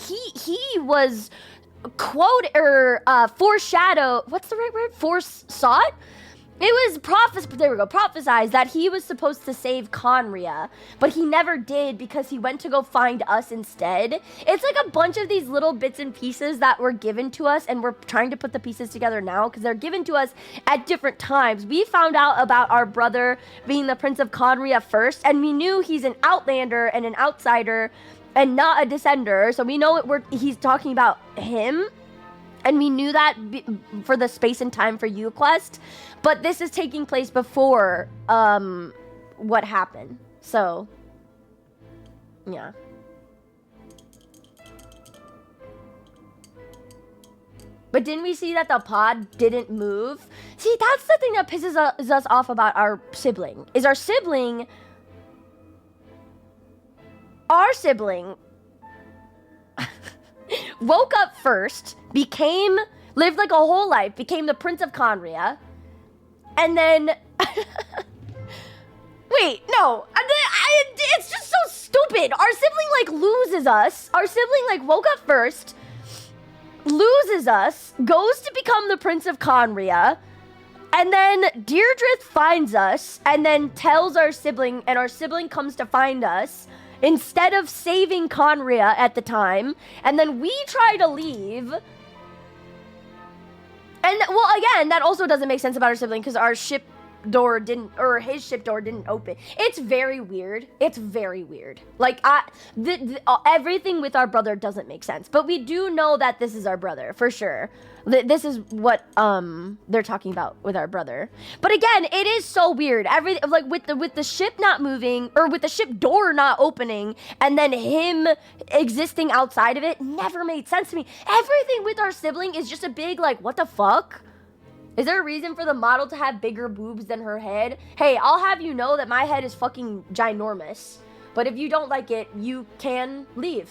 foreshadow. What's the right word? Foresought? It was prophesized that he was supposed to save Conria, but he never did because he went to go find us instead. It's like a bunch of these little bits and pieces that were given to us, and we're trying to put the pieces together now because they're given to us at different times. We found out about our brother being the Prince of Conria first, and we knew he's an outlander and an outsider and not a descender, so we know he's talking about him. And we knew that for the space and time for UQuest, but this is taking place before what happened. So, yeah. But didn't we see that the pod didn't move? See, that's the thing that pisses us off about our sibling. Is our sibling woke up first, lived like a whole life, became the Prince of Conria, and then... Wait, no. It's just so stupid. Our sibling, loses us. Our sibling, woke up first, loses us, goes to become the Prince of Conria, and then Deirdre finds us, and then tells our sibling, and our sibling comes to find us, instead of saving Conria at the time, and then we try to leave. And, well, again, that also doesn't make sense about our sibling, because our ship door didn't, or his ship door didn't open. It's very weird. It's very weird. Everything with our brother doesn't make sense. But we do know that this is our brother, for sure. This is what they're talking about with our brother. But again, it is so weird. With the ship not moving, or with the ship door not opening, and then him existing outside of it, never made sense to me. Everything with our sibling is just a big, what the fuck? Is there a reason for the model to have bigger boobs than her head? Hey, I'll have you know that my head is fucking ginormous. But if you don't like it, you can leave.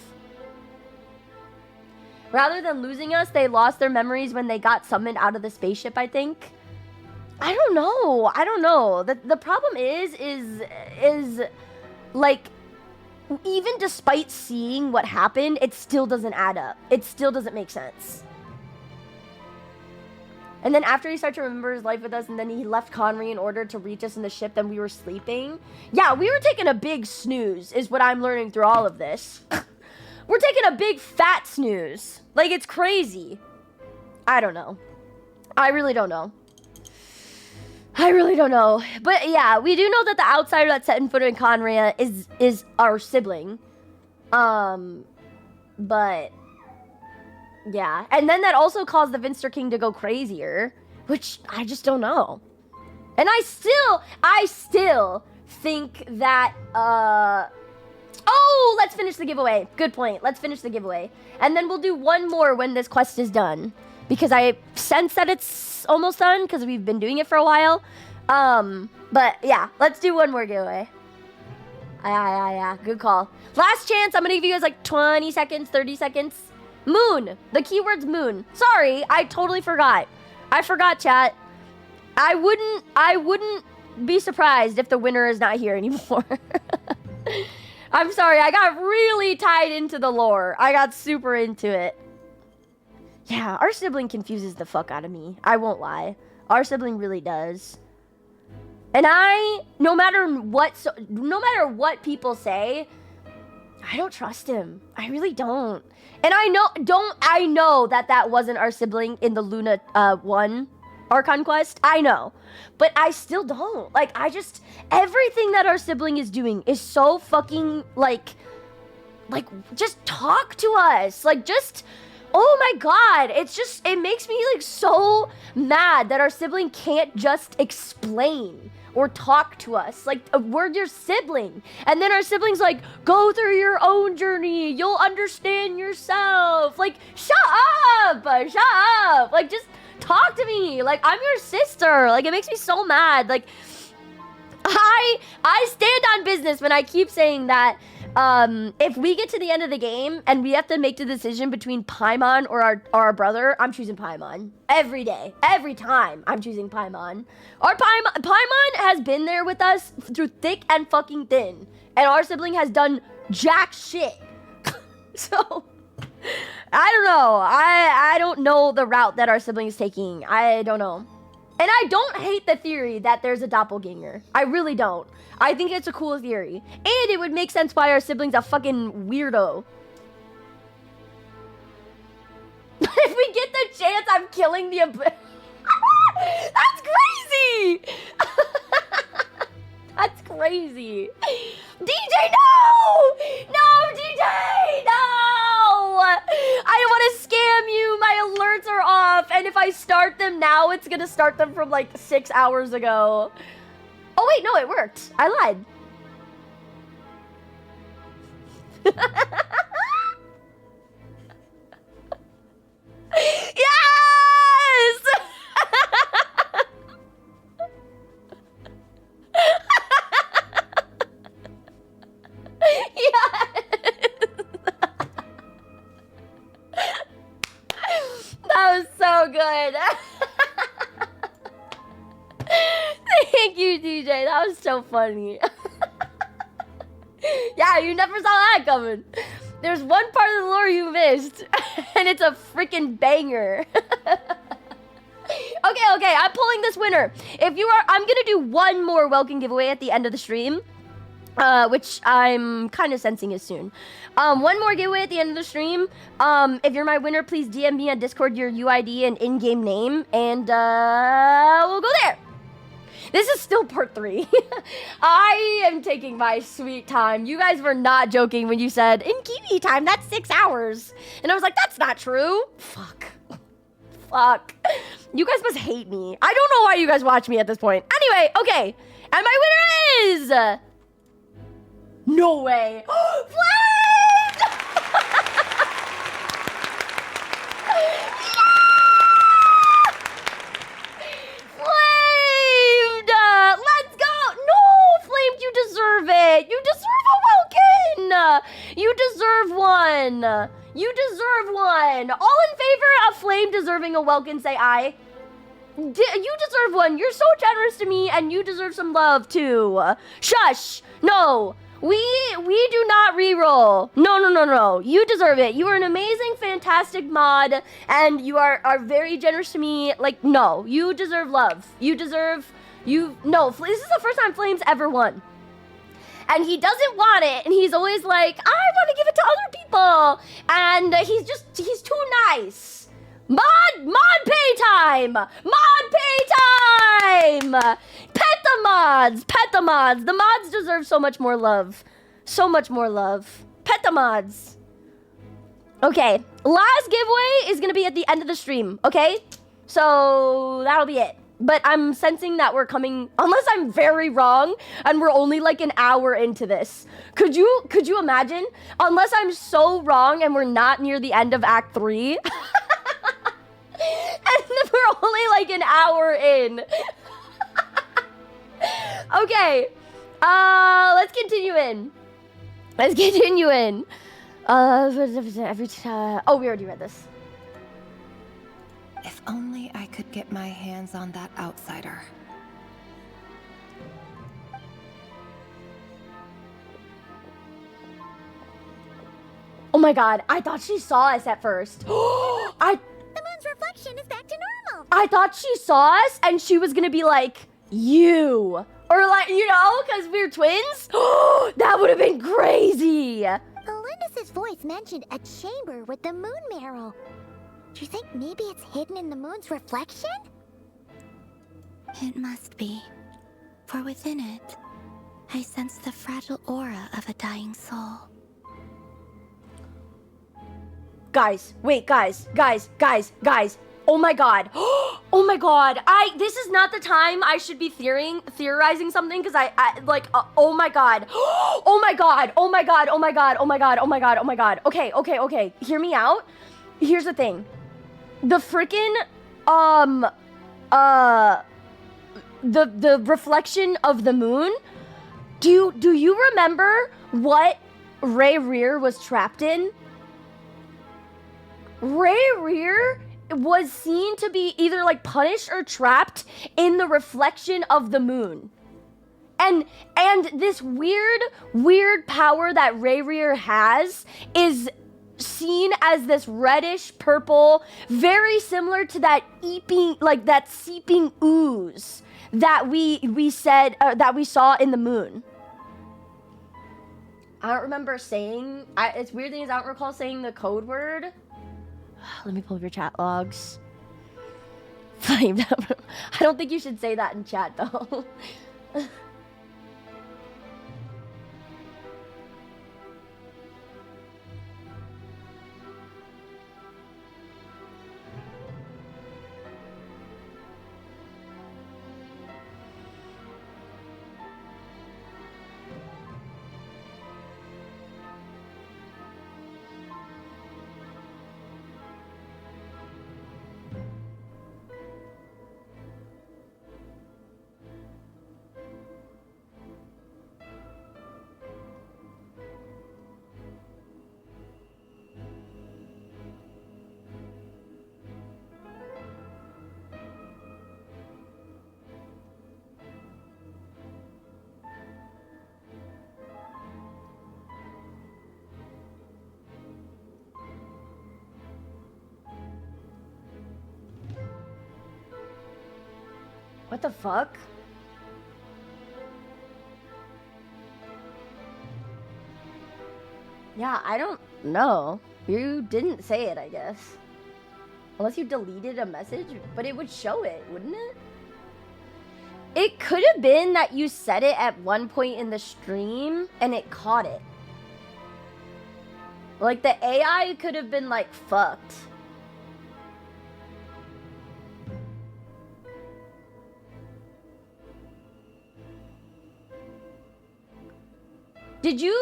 Rather than losing us, they lost their memories when they got summoned out of the spaceship, I think. I don't know. The problem is like, even despite seeing what happened, it still doesn't add up. It still doesn't make sense. And then after he started to remember his life with us, and then he left Conry in order to reach us in the ship, then we were sleeping. Yeah, we were taking a big snooze, is what I'm learning through all of this. We're taking a big fat snooze. Like, it's crazy. I don't know. I really don't know. But yeah, we do know that the outsider that set in foot in Conria is our sibling. But yeah, and then that also caused the Vinster King to go crazier, which I just don't know. And I still think that oh, let's finish the giveaway. Good point. Let's finish the giveaway. And then we'll do one more when this quest is done, because I sense that it's almost done because we've been doing it for a while. But yeah, let's do one more giveaway. Yeah, good call. Last chance. I'm gonna give you guys like 20 seconds, 30 seconds. Moon. The keyword's moon. Sorry, I totally forgot. I forgot, chat. I wouldn't be surprised if the winner is not here anymore. I'm sorry, I got really tied into the lore. I got super into it. Yeah, our sibling confuses the fuck out of me. I won't lie. Our sibling really does. And no matter what people say, I don't trust him. I really don't. And I know that wasn't our sibling in the Luna 1 Archon quest. I know. But I still don't. Like, everything that our sibling is doing is so fucking, like, just talk to us. Like, just, oh my god. It makes me, like, so mad that our sibling can't just explain or talk to us. Like, we're your sibling. And then our sibling's like, go through your own journey. You'll understand yourself. Like, shut up. Like, just talk to me. Like, I'm your sister. Like, it makes me so mad. Like, I stand on business when I keep saying that if we get to the end of the game and we have to make the decision between Paimon or our brother, I'm choosing Paimon. Every day. Every time, I'm choosing Paimon. Paimon has been there with us through thick and fucking thin. And our sibling has done jack shit. So, I don't know. I don't know the route that our sibling is taking. I don't know. And I don't hate the theory that there's a doppelganger. I really don't. I think it's a cool theory. And it would make sense why our sibling's a fucking weirdo. If we get the chance, I'm killing the... That's crazy! That's crazy. DJ, no! No, DJ, no! I don't want to scam you. My alerts are off. And if I start them now, it's going to start them from like 6 hours ago. Oh, wait, no, it worked. I lied. Yes! Yes! That was so good. Thank you, DJ. That was so funny. Yeah, you never saw that coming. There's one part of the lore you missed, and it's a freaking banger. Okay, I'm pulling this winner. I'm gonna do one more welcome giveaway at the end of the stream, which I'm kind of sensing is soon. One more giveaway at the end of the stream. If you're my winner, please DM me on Discord your UID and in-game name, and we'll go there. This is still part 3. I am taking my sweet time. You guys were not joking when you said, in Kiwi time, that's 6 hours. And I was like, that's not true. Fuck. You guys must hate me. I don't know why you guys watch me at this point. Anyway, okay. And my winner is... No way. Flamed! Flamed! Let's go! No, Flamed, you deserve it. You deserve a Welkin. You deserve one. You deserve one. All in favor of Flame deserving a Welkin, say aye. You deserve one. You're so generous to me, and you deserve some love too. Shush. No. We do not reroll. No. You deserve it. You are an amazing, fantastic mod, and you are very generous to me. Like, no. You deserve love. No. This is the first time Flames ever won. And he doesn't want it, and he's always like, I want to give it to other people. And he's too nice. Mod pay time! Mod pay time! Pet the mods! The mods deserve so much more love. So much more love. Pet the mods. Okay, last giveaway is gonna be at the end of the stream, okay? So that'll be it. But I'm sensing that we're coming, unless I'm very wrong, and we're only like an hour into this. Could you imagine? Unless I'm so wrong and we're not near the end of Act 3. And we're only like an hour in. Okay. Let's continue in. Oh, we already read this. If only I could get my hands on that outsider. Oh my god, I thought she saw us at first. The moon's reflection is back to normal. I thought she saw us and she was gonna be like, you. Or like, you know, because we're twins. That would have been crazy. Elendis' voice mentioned a chamber with the moon marrow. Do you think maybe it's hidden in the moon's reflection? It must be. For within it, I sense the fragile aura of a dying soul. Guys, wait, guys. Oh my god. Oh my god. This is not the time I should be theorizing something because oh my god. Oh my god. Okay. Hear me out. Here's the thing. The freaking the reflection of the moon. Do you remember what rächer was trapped in? rächer was seen to be either like punished or trapped in the reflection of the moon. And this weird power that rächer has is seen as this reddish purple, very similar to that seeping ooze that we saw in the moon. I don't remember saying, it's weird thing is I don't recall saying the code word. Let me pull up your chat logs. I don't think you should say that in chat though. What the fuck? Yeah, I don't know. You didn't say it, I guess. Unless you deleted a message, but it would show it, wouldn't it? It could have been that you said it at one point in the stream and it caught it. Like the AI could have been like fucked. Did you...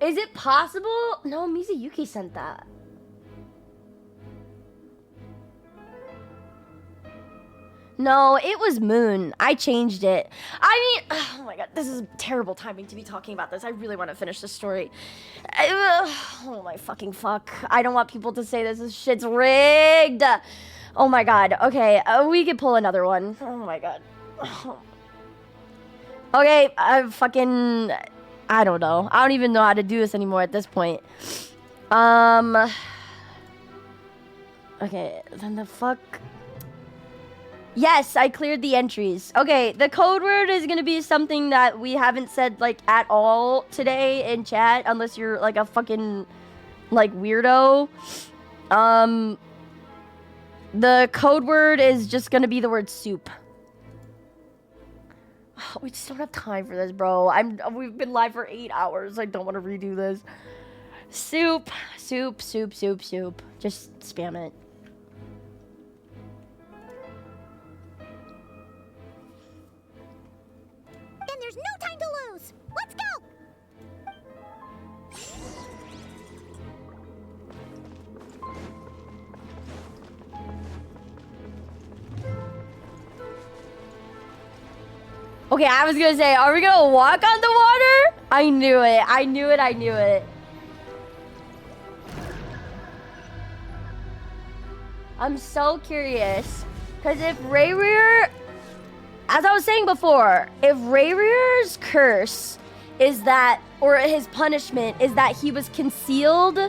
Is it possible? No, Mizuyuki sent that. No, it was Moon. I changed it. I mean, oh my god, this is terrible timing to be talking about this. I really want to finish this story. Oh my fucking fuck. I don't want people to say this shit's rigged. Oh my god. Okay, we could pull another one. Oh my god. Okay, I don't know. I don't even know how to do this anymore at this point. Okay, then the fuck... Yes, I cleared the entries. Okay, the code word is gonna be something that we haven't said, like, at all today in chat, unless you're, like, a fucking, like, weirdo. The code word is just gonna be the word soup. We just don't have time for this, bro. We've been live for 8 hours. I don't want to redo this. Soup, soup, soup, soup, soup. Just spam it. Then there's no time to lose. Let's go. Okay, I was gonna say, are we gonna walk on the water? I knew it. I knew it. I knew it. I'm so curious. Because if Rayrear... As I was saying before, if Rayrear's curse is that... Or his punishment is that he was concealed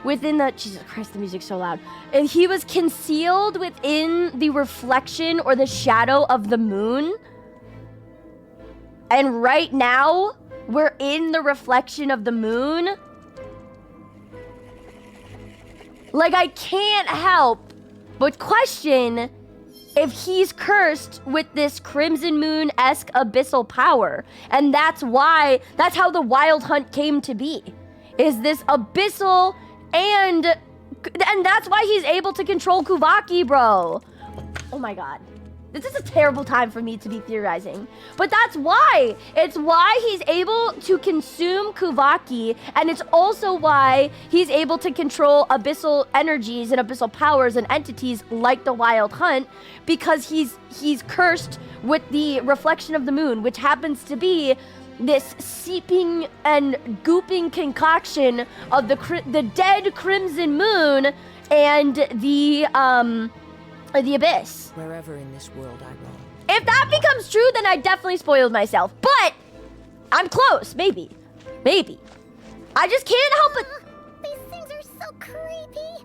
within the... Jesus Christ, the music's so loud. If he was concealed within the reflection or the shadow of the moon... And right now, we're in the reflection of the moon. Like, I can't help but question if he's cursed with this Crimson Moon-esque abyssal power. And that's how the Wild Hunt came to be. Is this abyssal and that's why he's able to control Kuvaki, bro. Oh my god. This is a terrible time for me to be theorizing. But that's why. It's why he's able to consume Kuvaki, and it's also why he's able to control abyssal energies and abyssal powers and entities like the Wild Hunt, because he's cursed with the reflection of the moon, which happens to be this seeping and gooping concoction of the dead Crimson Moon and the abyss. Wherever in this world I roam. If that becomes true, then I definitely spoiled myself. But I'm close, maybe. Maybe. I just can't help it. These things are so creepy.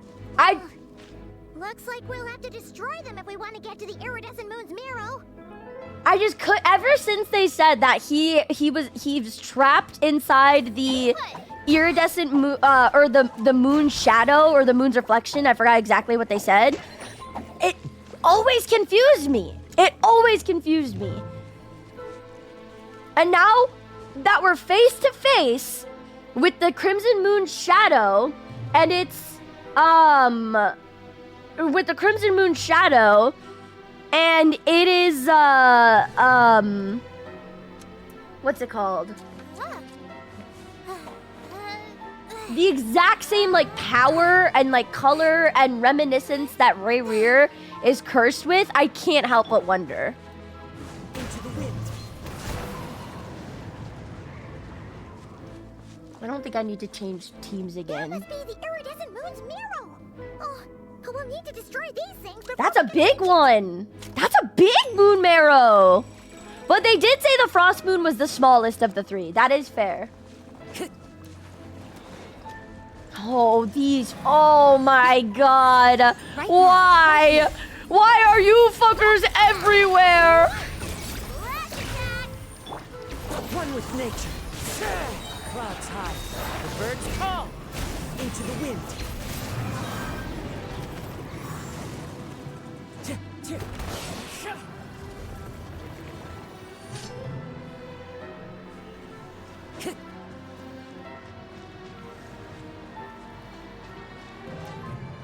Looks like we'll have to destroy them if we want to get to the Iridescent Moon's Marrow. I just could. Ever since they said that he was trapped inside the iridescent moon, or the moon's shadow or the moon's reflection. I forgot exactly what they said. It always confused me. It always confused me. And now that we're face to face with the Crimson Moon shadow, and it's with the Crimson Moon shadow, and it is what's it called? The exact same like power and like color and reminiscence that Rayrear is cursed with. I can't help but wonder. Into the wind. I don't think I need to change teams again. That must be the Iridescent Moon's Marrow. Oh, we'll need to destroy these things before. That's a big one. That's a big moon marrow. But they did say the Frost Moon was the smallest of the three. That is fair. Oh, these. Oh my god. Right. Why? Why are you fuckers everywhere? One with nature. Clouds high. The birds call. Into the wind.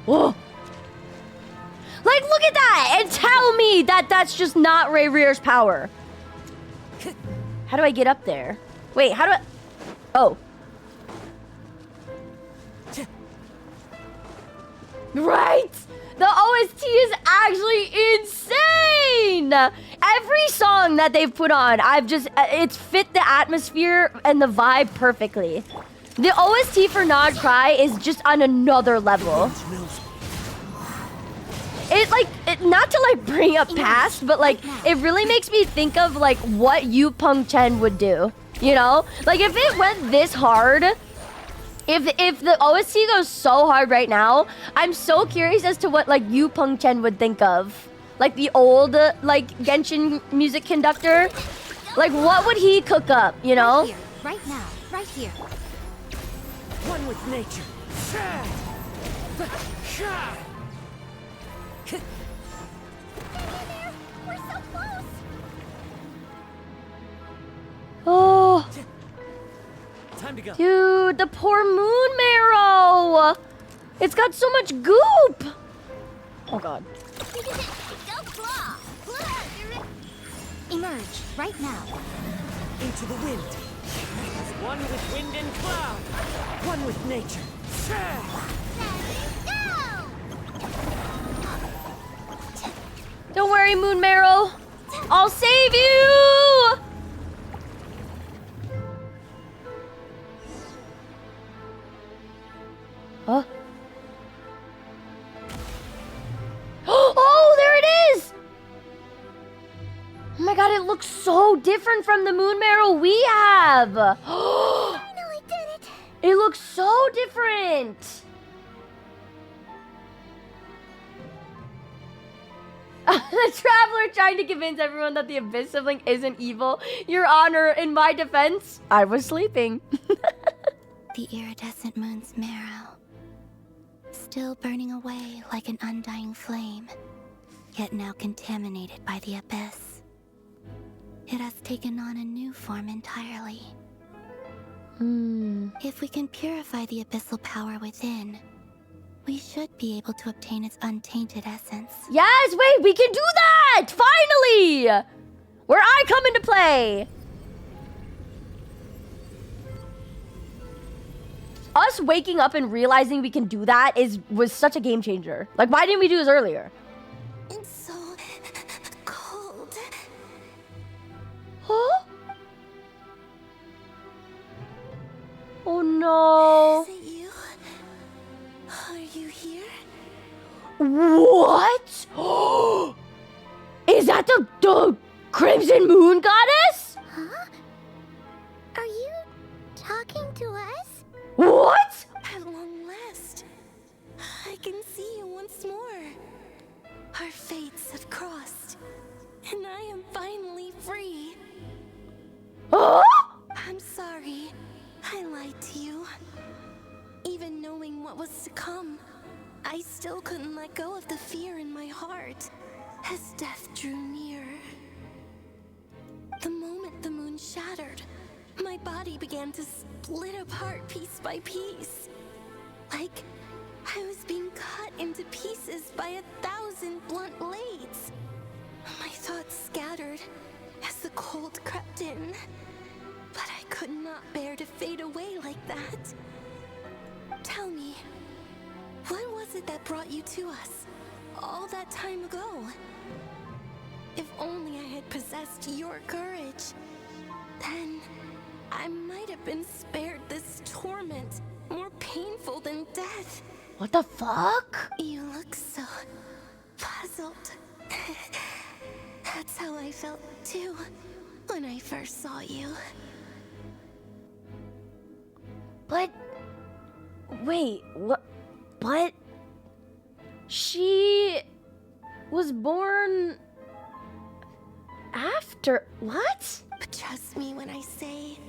Whoa. Like, look at that! And tell me that that's just not Rayrear's power. How do I get up there? Wait, how do I... Oh. Right! The OST is actually insane! Every song that they've put on, it's fit the atmosphere and the vibe perfectly. The OST for Nod Krai is just on another level. not to like bring up past, but like it really makes me think of like what Yu Peng Chen would do. You know, like if it went this hard, if the OST goes so hard right now, I'm so curious as to what like Yu Peng Chen would think of, like the old like Genshin music conductor. Like what would he cook up? You know? Right now, right here. One with nature. We're so close. Oh, time to go. Dude, the poor moon marrow. It's got so much goop. Oh god. Emerge right now. Into the wind. One with wind and cloud. One with nature. Don't worry, moon marrow. I'll save you. Huh? Oh, there it is! Oh my god, it looks so different from the moon marrow we have! Finally did it! It looks so different! The Traveler trying to convince everyone that the Abyss sibling isn't evil. Your Honor, in my defense, I was sleeping. The iridescent moon's marrow, still burning away like an undying flame, yet now contaminated by the Abyss. It has taken on a new form entirely. If we can purify the abyssal power within, we should be able to obtain its untainted essence. Yes, wait, we can do that! Finally! Where I come into play! Us waking up and realizing we can do that was such a game changer. Like, why didn't we do this earlier? It's so cold. Huh? Oh no. Is it you? Are you here? What? Is that the Crimson Moon Goddess? Huh? Are you talking to us? What? At long last, I can see you once more. Our fates have crossed, and I am finally free. Huh? I'm sorry, I lied to you. Even knowing what was to come, I still couldn't let go of the fear in my heart as death drew near. The moment the moon shattered, my body began to split apart piece by piece. Like I was being cut into pieces by 1,000 blunt blades. My thoughts scattered as the cold crept in. But I could not bear to fade away like that. Tell me, what was it that brought you to us all that time ago? If only I had possessed your courage, then I might have been spared this torment, more painful than death. What the fuck? You look so puzzled. That's how I felt too when I first saw you. But wait, what? But she was born after what? But trust me when I say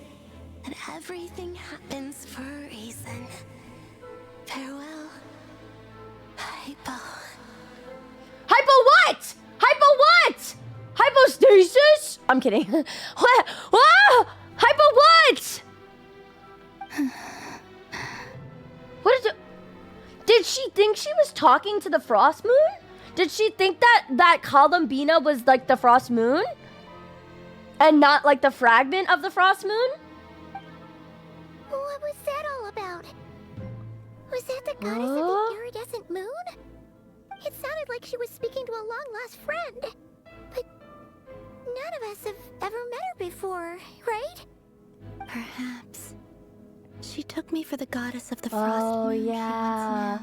that everything happens for a reason. Farewell, Hypo. Hypo what? Hypo what? Hypostasis? I'm kidding. What? Wow! Hypo what? What is it? Did she think she was talking to the Frost Moon? Did she think that Columbina was like the Frost Moon? And not like the fragment of the Frost Moon? What was that all about? Was that the goddess of the iridescent moon? It sounded like she was speaking to a long-lost friend. But none of us have ever met her before, right? Perhaps. She took me for the goddess of the Frost Moon. Yeah.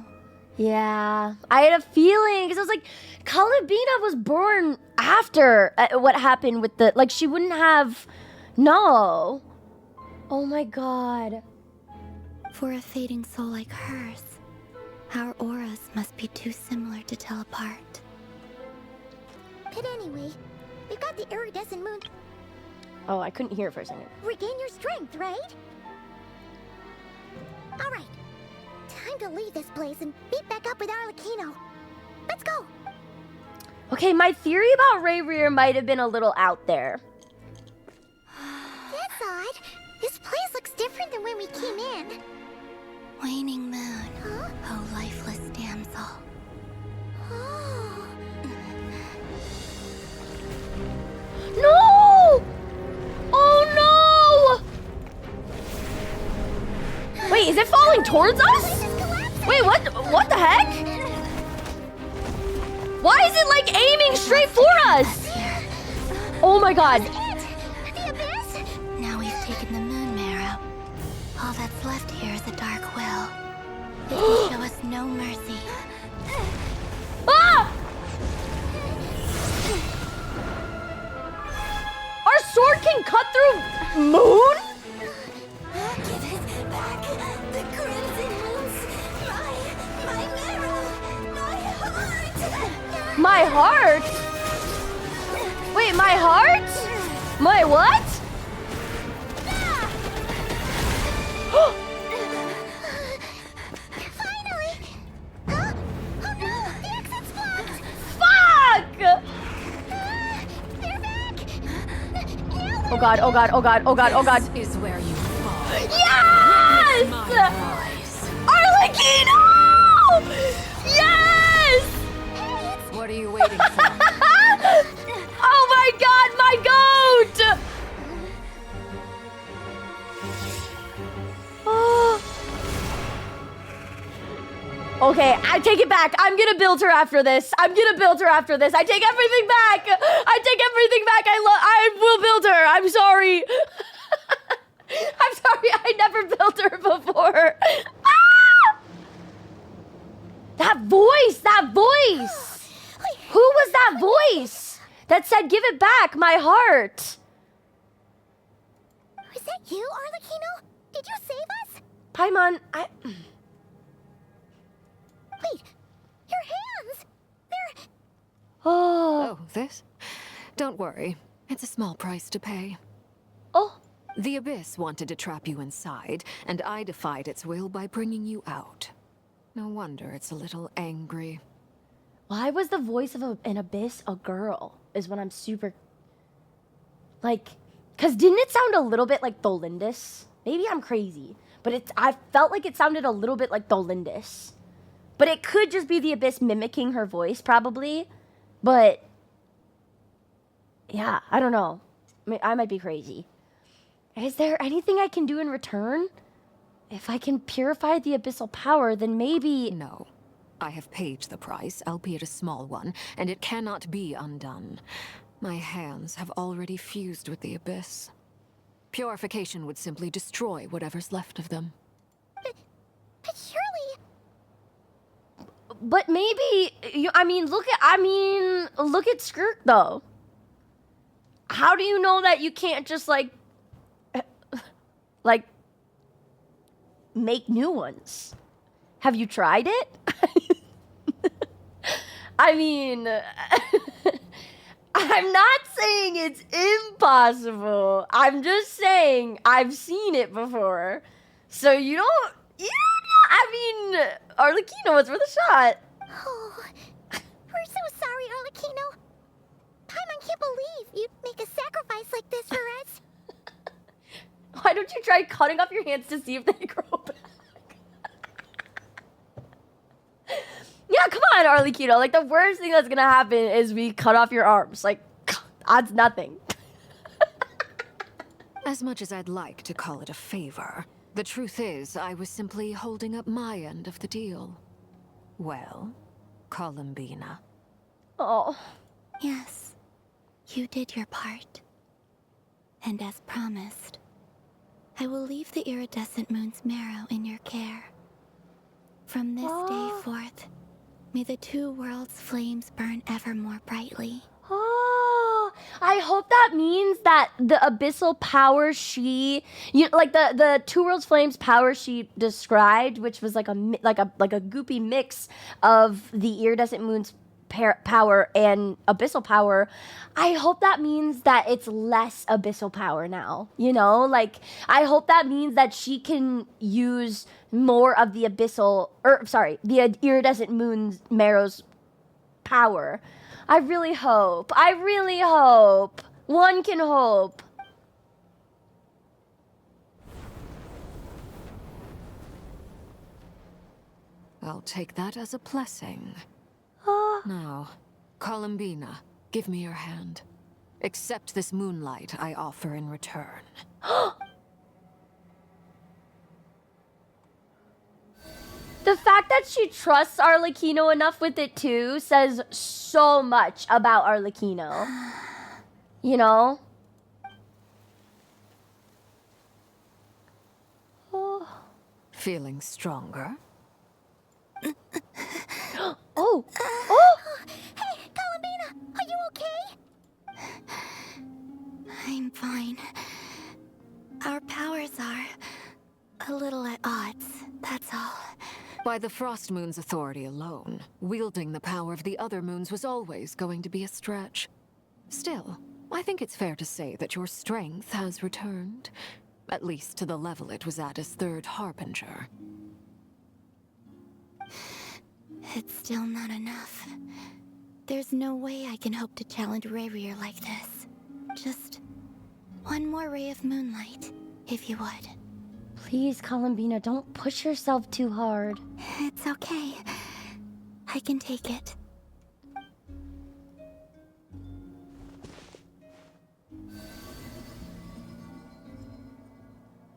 Yeah, I had a feeling because I was like, Kalabina was born after what happened with the like. She wouldn't have. No. Oh my god. For a fading soul like hers, our auras must be too similar to tell apart. But anyway, we've got the iridescent moon. Oh, I couldn't hear it for a second. Regain your strength, right? All right. Time to leave this place and meet back up with Arlecchino. Let's go. Okay, my theory about Rerir might have been a little out there. That's odd. This place looks different than when we came in. Waning moon, oh lifeless damsel. Oh. No! Oh no! Wait, is it falling towards us? Wait, what the heck? Why is it like aiming straight for us? Oh my god. Now we've taken the moon marrow. All that's left here is a dark will. It will show us no mercy. Ah! Our sword can cut through moon? Give it back. The crimson moons. My marrow. My My heart. heart? Wait, my heart? My what? Finally! Huh? Oh no! The exit's blocked! Fuck! They're back! Oh god, oh god, oh god, oh god, oh god. This is where you fall. Yes! Arlecchino! Yes! What are you waiting for? Oh my god, my goat! Oh. Okay, I take it back. I'm gonna build her after this. I take everything back. I will build her. I'm sorry. I'm sorry. I never built her before. Ah! That voice. Who was that voice that said, "Give it back, my heart"? Was that you, Arlecchino? Did you save us? Paimon, Wait, your hands! They're... Oh, this? Don't worry. It's a small price to pay. Oh. The Abyss wanted to trap you inside, and I defied its will by bringing you out. No wonder it's a little angry. Why was the voice of an abyss a girl? Is what I'm super... Like... Because didn't it sound a little bit like Tholindis? Maybe I'm crazy. But I felt like it sounded a little bit like Tholindis. But it could just be the Abyss mimicking her voice, probably. But... Yeah, I don't know. I might be crazy. Is there anything I can do in return? If I can purify the abyssal power, then maybe... No. I have paid the price, albeit a small one, and it cannot be undone. My hands have already fused with the Abyss. Purification would simply destroy whatever's left of them. But surely... But maybe... look at Skirk, though. How do you know that you can't just, like, make new ones? Have you tried it? I mean, I'm not saying it's impossible. I'm just saying I've seen it before. So you don't Arlecchino, it's worth a shot. Oh, we're so sorry, Arlecchino. Paimon can't believe you'd make a sacrifice like this for us. Why don't you try cutting off your hands to see if they grow back? Yeah, come on, Arlecchino. Like, the worst thing that's gonna happen is we cut off your arms. Like, odds nothing. As much as I'd like to call it a favor, the truth is I was simply holding up my end of the deal. Well, Columbina. Oh. Yes, you did your part. And as promised, I will leave the iridescent moon's marrow in your care. From this day forth, may the two worlds' flames burn ever more brightly. Oh, I hope that means that the abyssal power like the two worlds flames power she described, which was like a goopy mix of the iridescent moon's power and abyssal power. I hope that means that it's less abyssal power now. You know, like I hope that means that she can use more of the the iridescent moon's Marrow's power. I really hope. One can hope. I'll take that as a blessing. Now, Columbina, give me your hand. Accept this moonlight I offer in return. The fact that she trusts Arlecchino enough with it too says so much about Arlecchino. You know? Feeling stronger? Oh! Hey, Columbina, are you okay? I'm fine. Our powers are a little at odds, that's all. By the Frost Moon's authority alone, wielding the power of the other moons was always going to be a stretch. Still, I think it's fair to say that your strength has returned, at least to the level it was at as Third Harbinger. It's still not enough. There's no way I can hope to challenge rächer like this. Just one more ray of moonlight, if you would. Please, Columbina, don't push yourself too hard. It's okay. I can take it.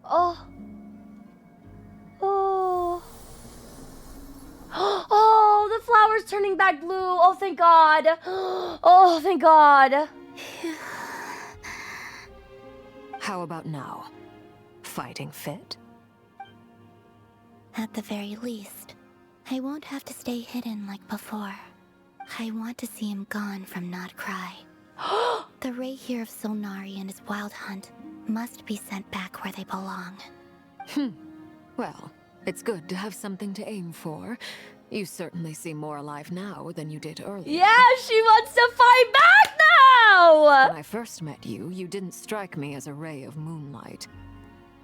Oh. Oh. Oh, the flower's turning back blue. Oh, thank God. Oh, thank God. How about now? Fighting fit? At the very least, I won't have to stay hidden like before. I want to see him gone from Nod Krai. The rächer of Solnari and his wild hunt must be sent back where they belong. Well, it's good to have something to aim for. You certainly seem more alive now than you did earlier. Yeah, she wants to fight back now! When I first met you, you didn't strike me as a ray of moonlight.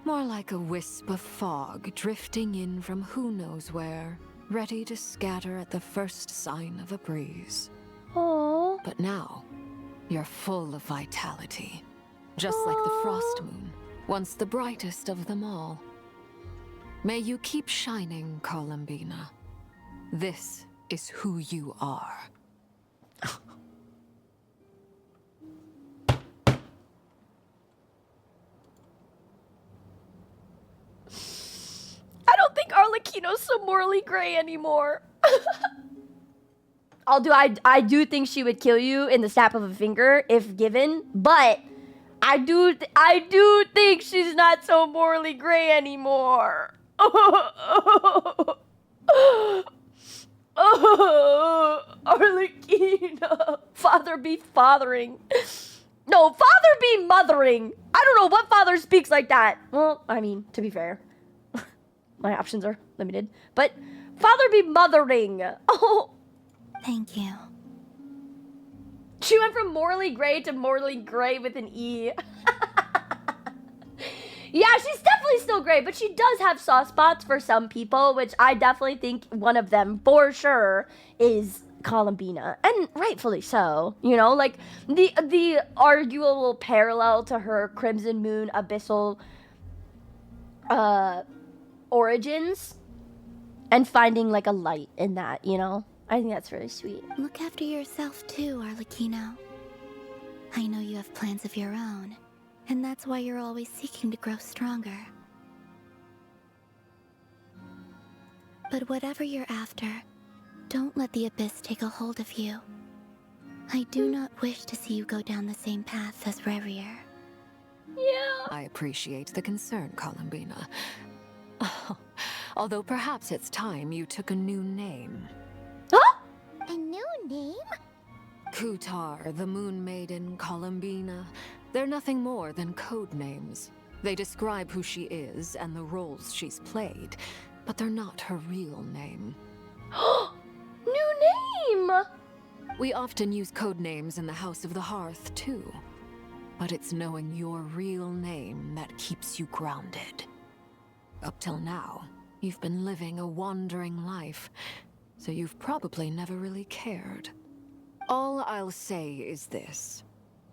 More like a wisp of fog drifting in from who knows where, ready to scatter at the first sign of a breeze. Oh. But now, you're full of vitality. Just like the Frost Moon, once the brightest of them all. May you keep shining, Columbina. This is who you are. I don't think Arlecchino's so morally gray anymore. I do think she would kill you in the snap of a finger if given, but I do think she's not so morally gray anymore. Arlecchino. Father be fathering. No, father be mothering. I don't know what father speaks like that. Well, I mean, to be fair, my options are limited. But father be mothering. Oh. Thank you. She went from morally gray to morally gray with an E. Yeah, she's definitely still gray, but she does have soft spots for some people, which I definitely think one of them, for is Columbina. And rightfully so. You know, like, the arguable parallel to her Crimson Moon abyssal origins and finding, like, a light in that, you know? I think that's really sweet. Look after yourself too, Arlecchino. I know you have plans of your own, and that's why you're always seeking to grow stronger. But whatever you're after, don't let the Abyss take a hold of you. I do not wish to see you go down the same path as rächer. Yeah. I appreciate the concern, Columbina. Oh, Although perhaps it's time you took a new name. Huh? A new name? Kutar, the Moon Maiden, Columbina. They're nothing more than code names. They describe who she is and the roles she's played, but they're not her real name. New name! We often use code names in the House of the Hearth, too. But it's knowing your real name that keeps you grounded. Up till now, you've been living a wandering life, so you've probably never really cared. All I'll say is this.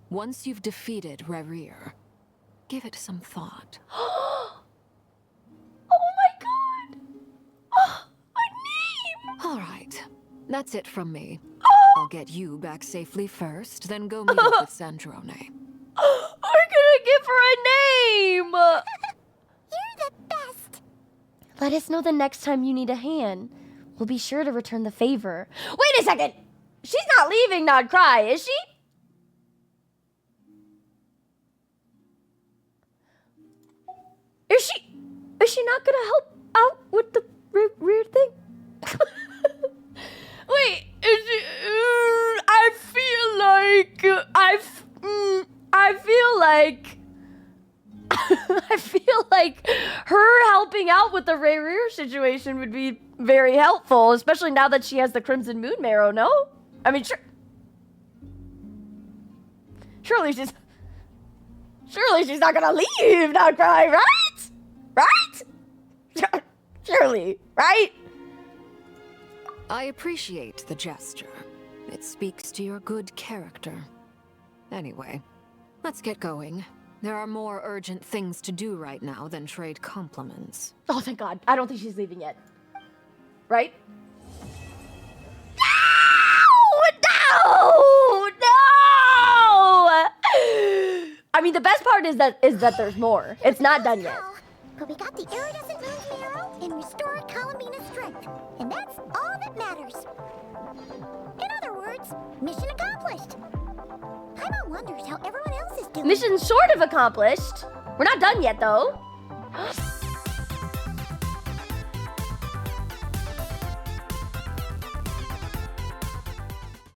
Once you've defeated rächer, give it some thought. Oh my god! Oh, my name! All right, that's it from me. Oh. I'll get you back safely first, then go meet up with Sandrone. We're gonna give her a name! You're the best! Let us know the next time you need a hand. We'll be sure to return the favor. Wait a second! She's not leaving Nod Krai, is she? Is she not gonna help out with the weird thing? Wait, I feel like her helping out with the rächer situation would be very helpful, especially now that she has the Crimson Moon Marrow, no? I mean, surely she's not gonna leave Nod Krai, right? Right? Surely, right? I appreciate the gesture. It speaks to your good character. Anyway, let's get going. There are more urgent things to do right now than trade compliments. Oh, thank God. I don't think she's leaving yet. Right? No! I mean, the best part is that there's more. It's not done yet. But we got the Iridescent Moon's Marrow and restored Columbina's strength. And that's all that matters. In other words, mission accomplished. Paimon wonders how everyone else is doing. Mission sort of accomplished. We're not done yet, though.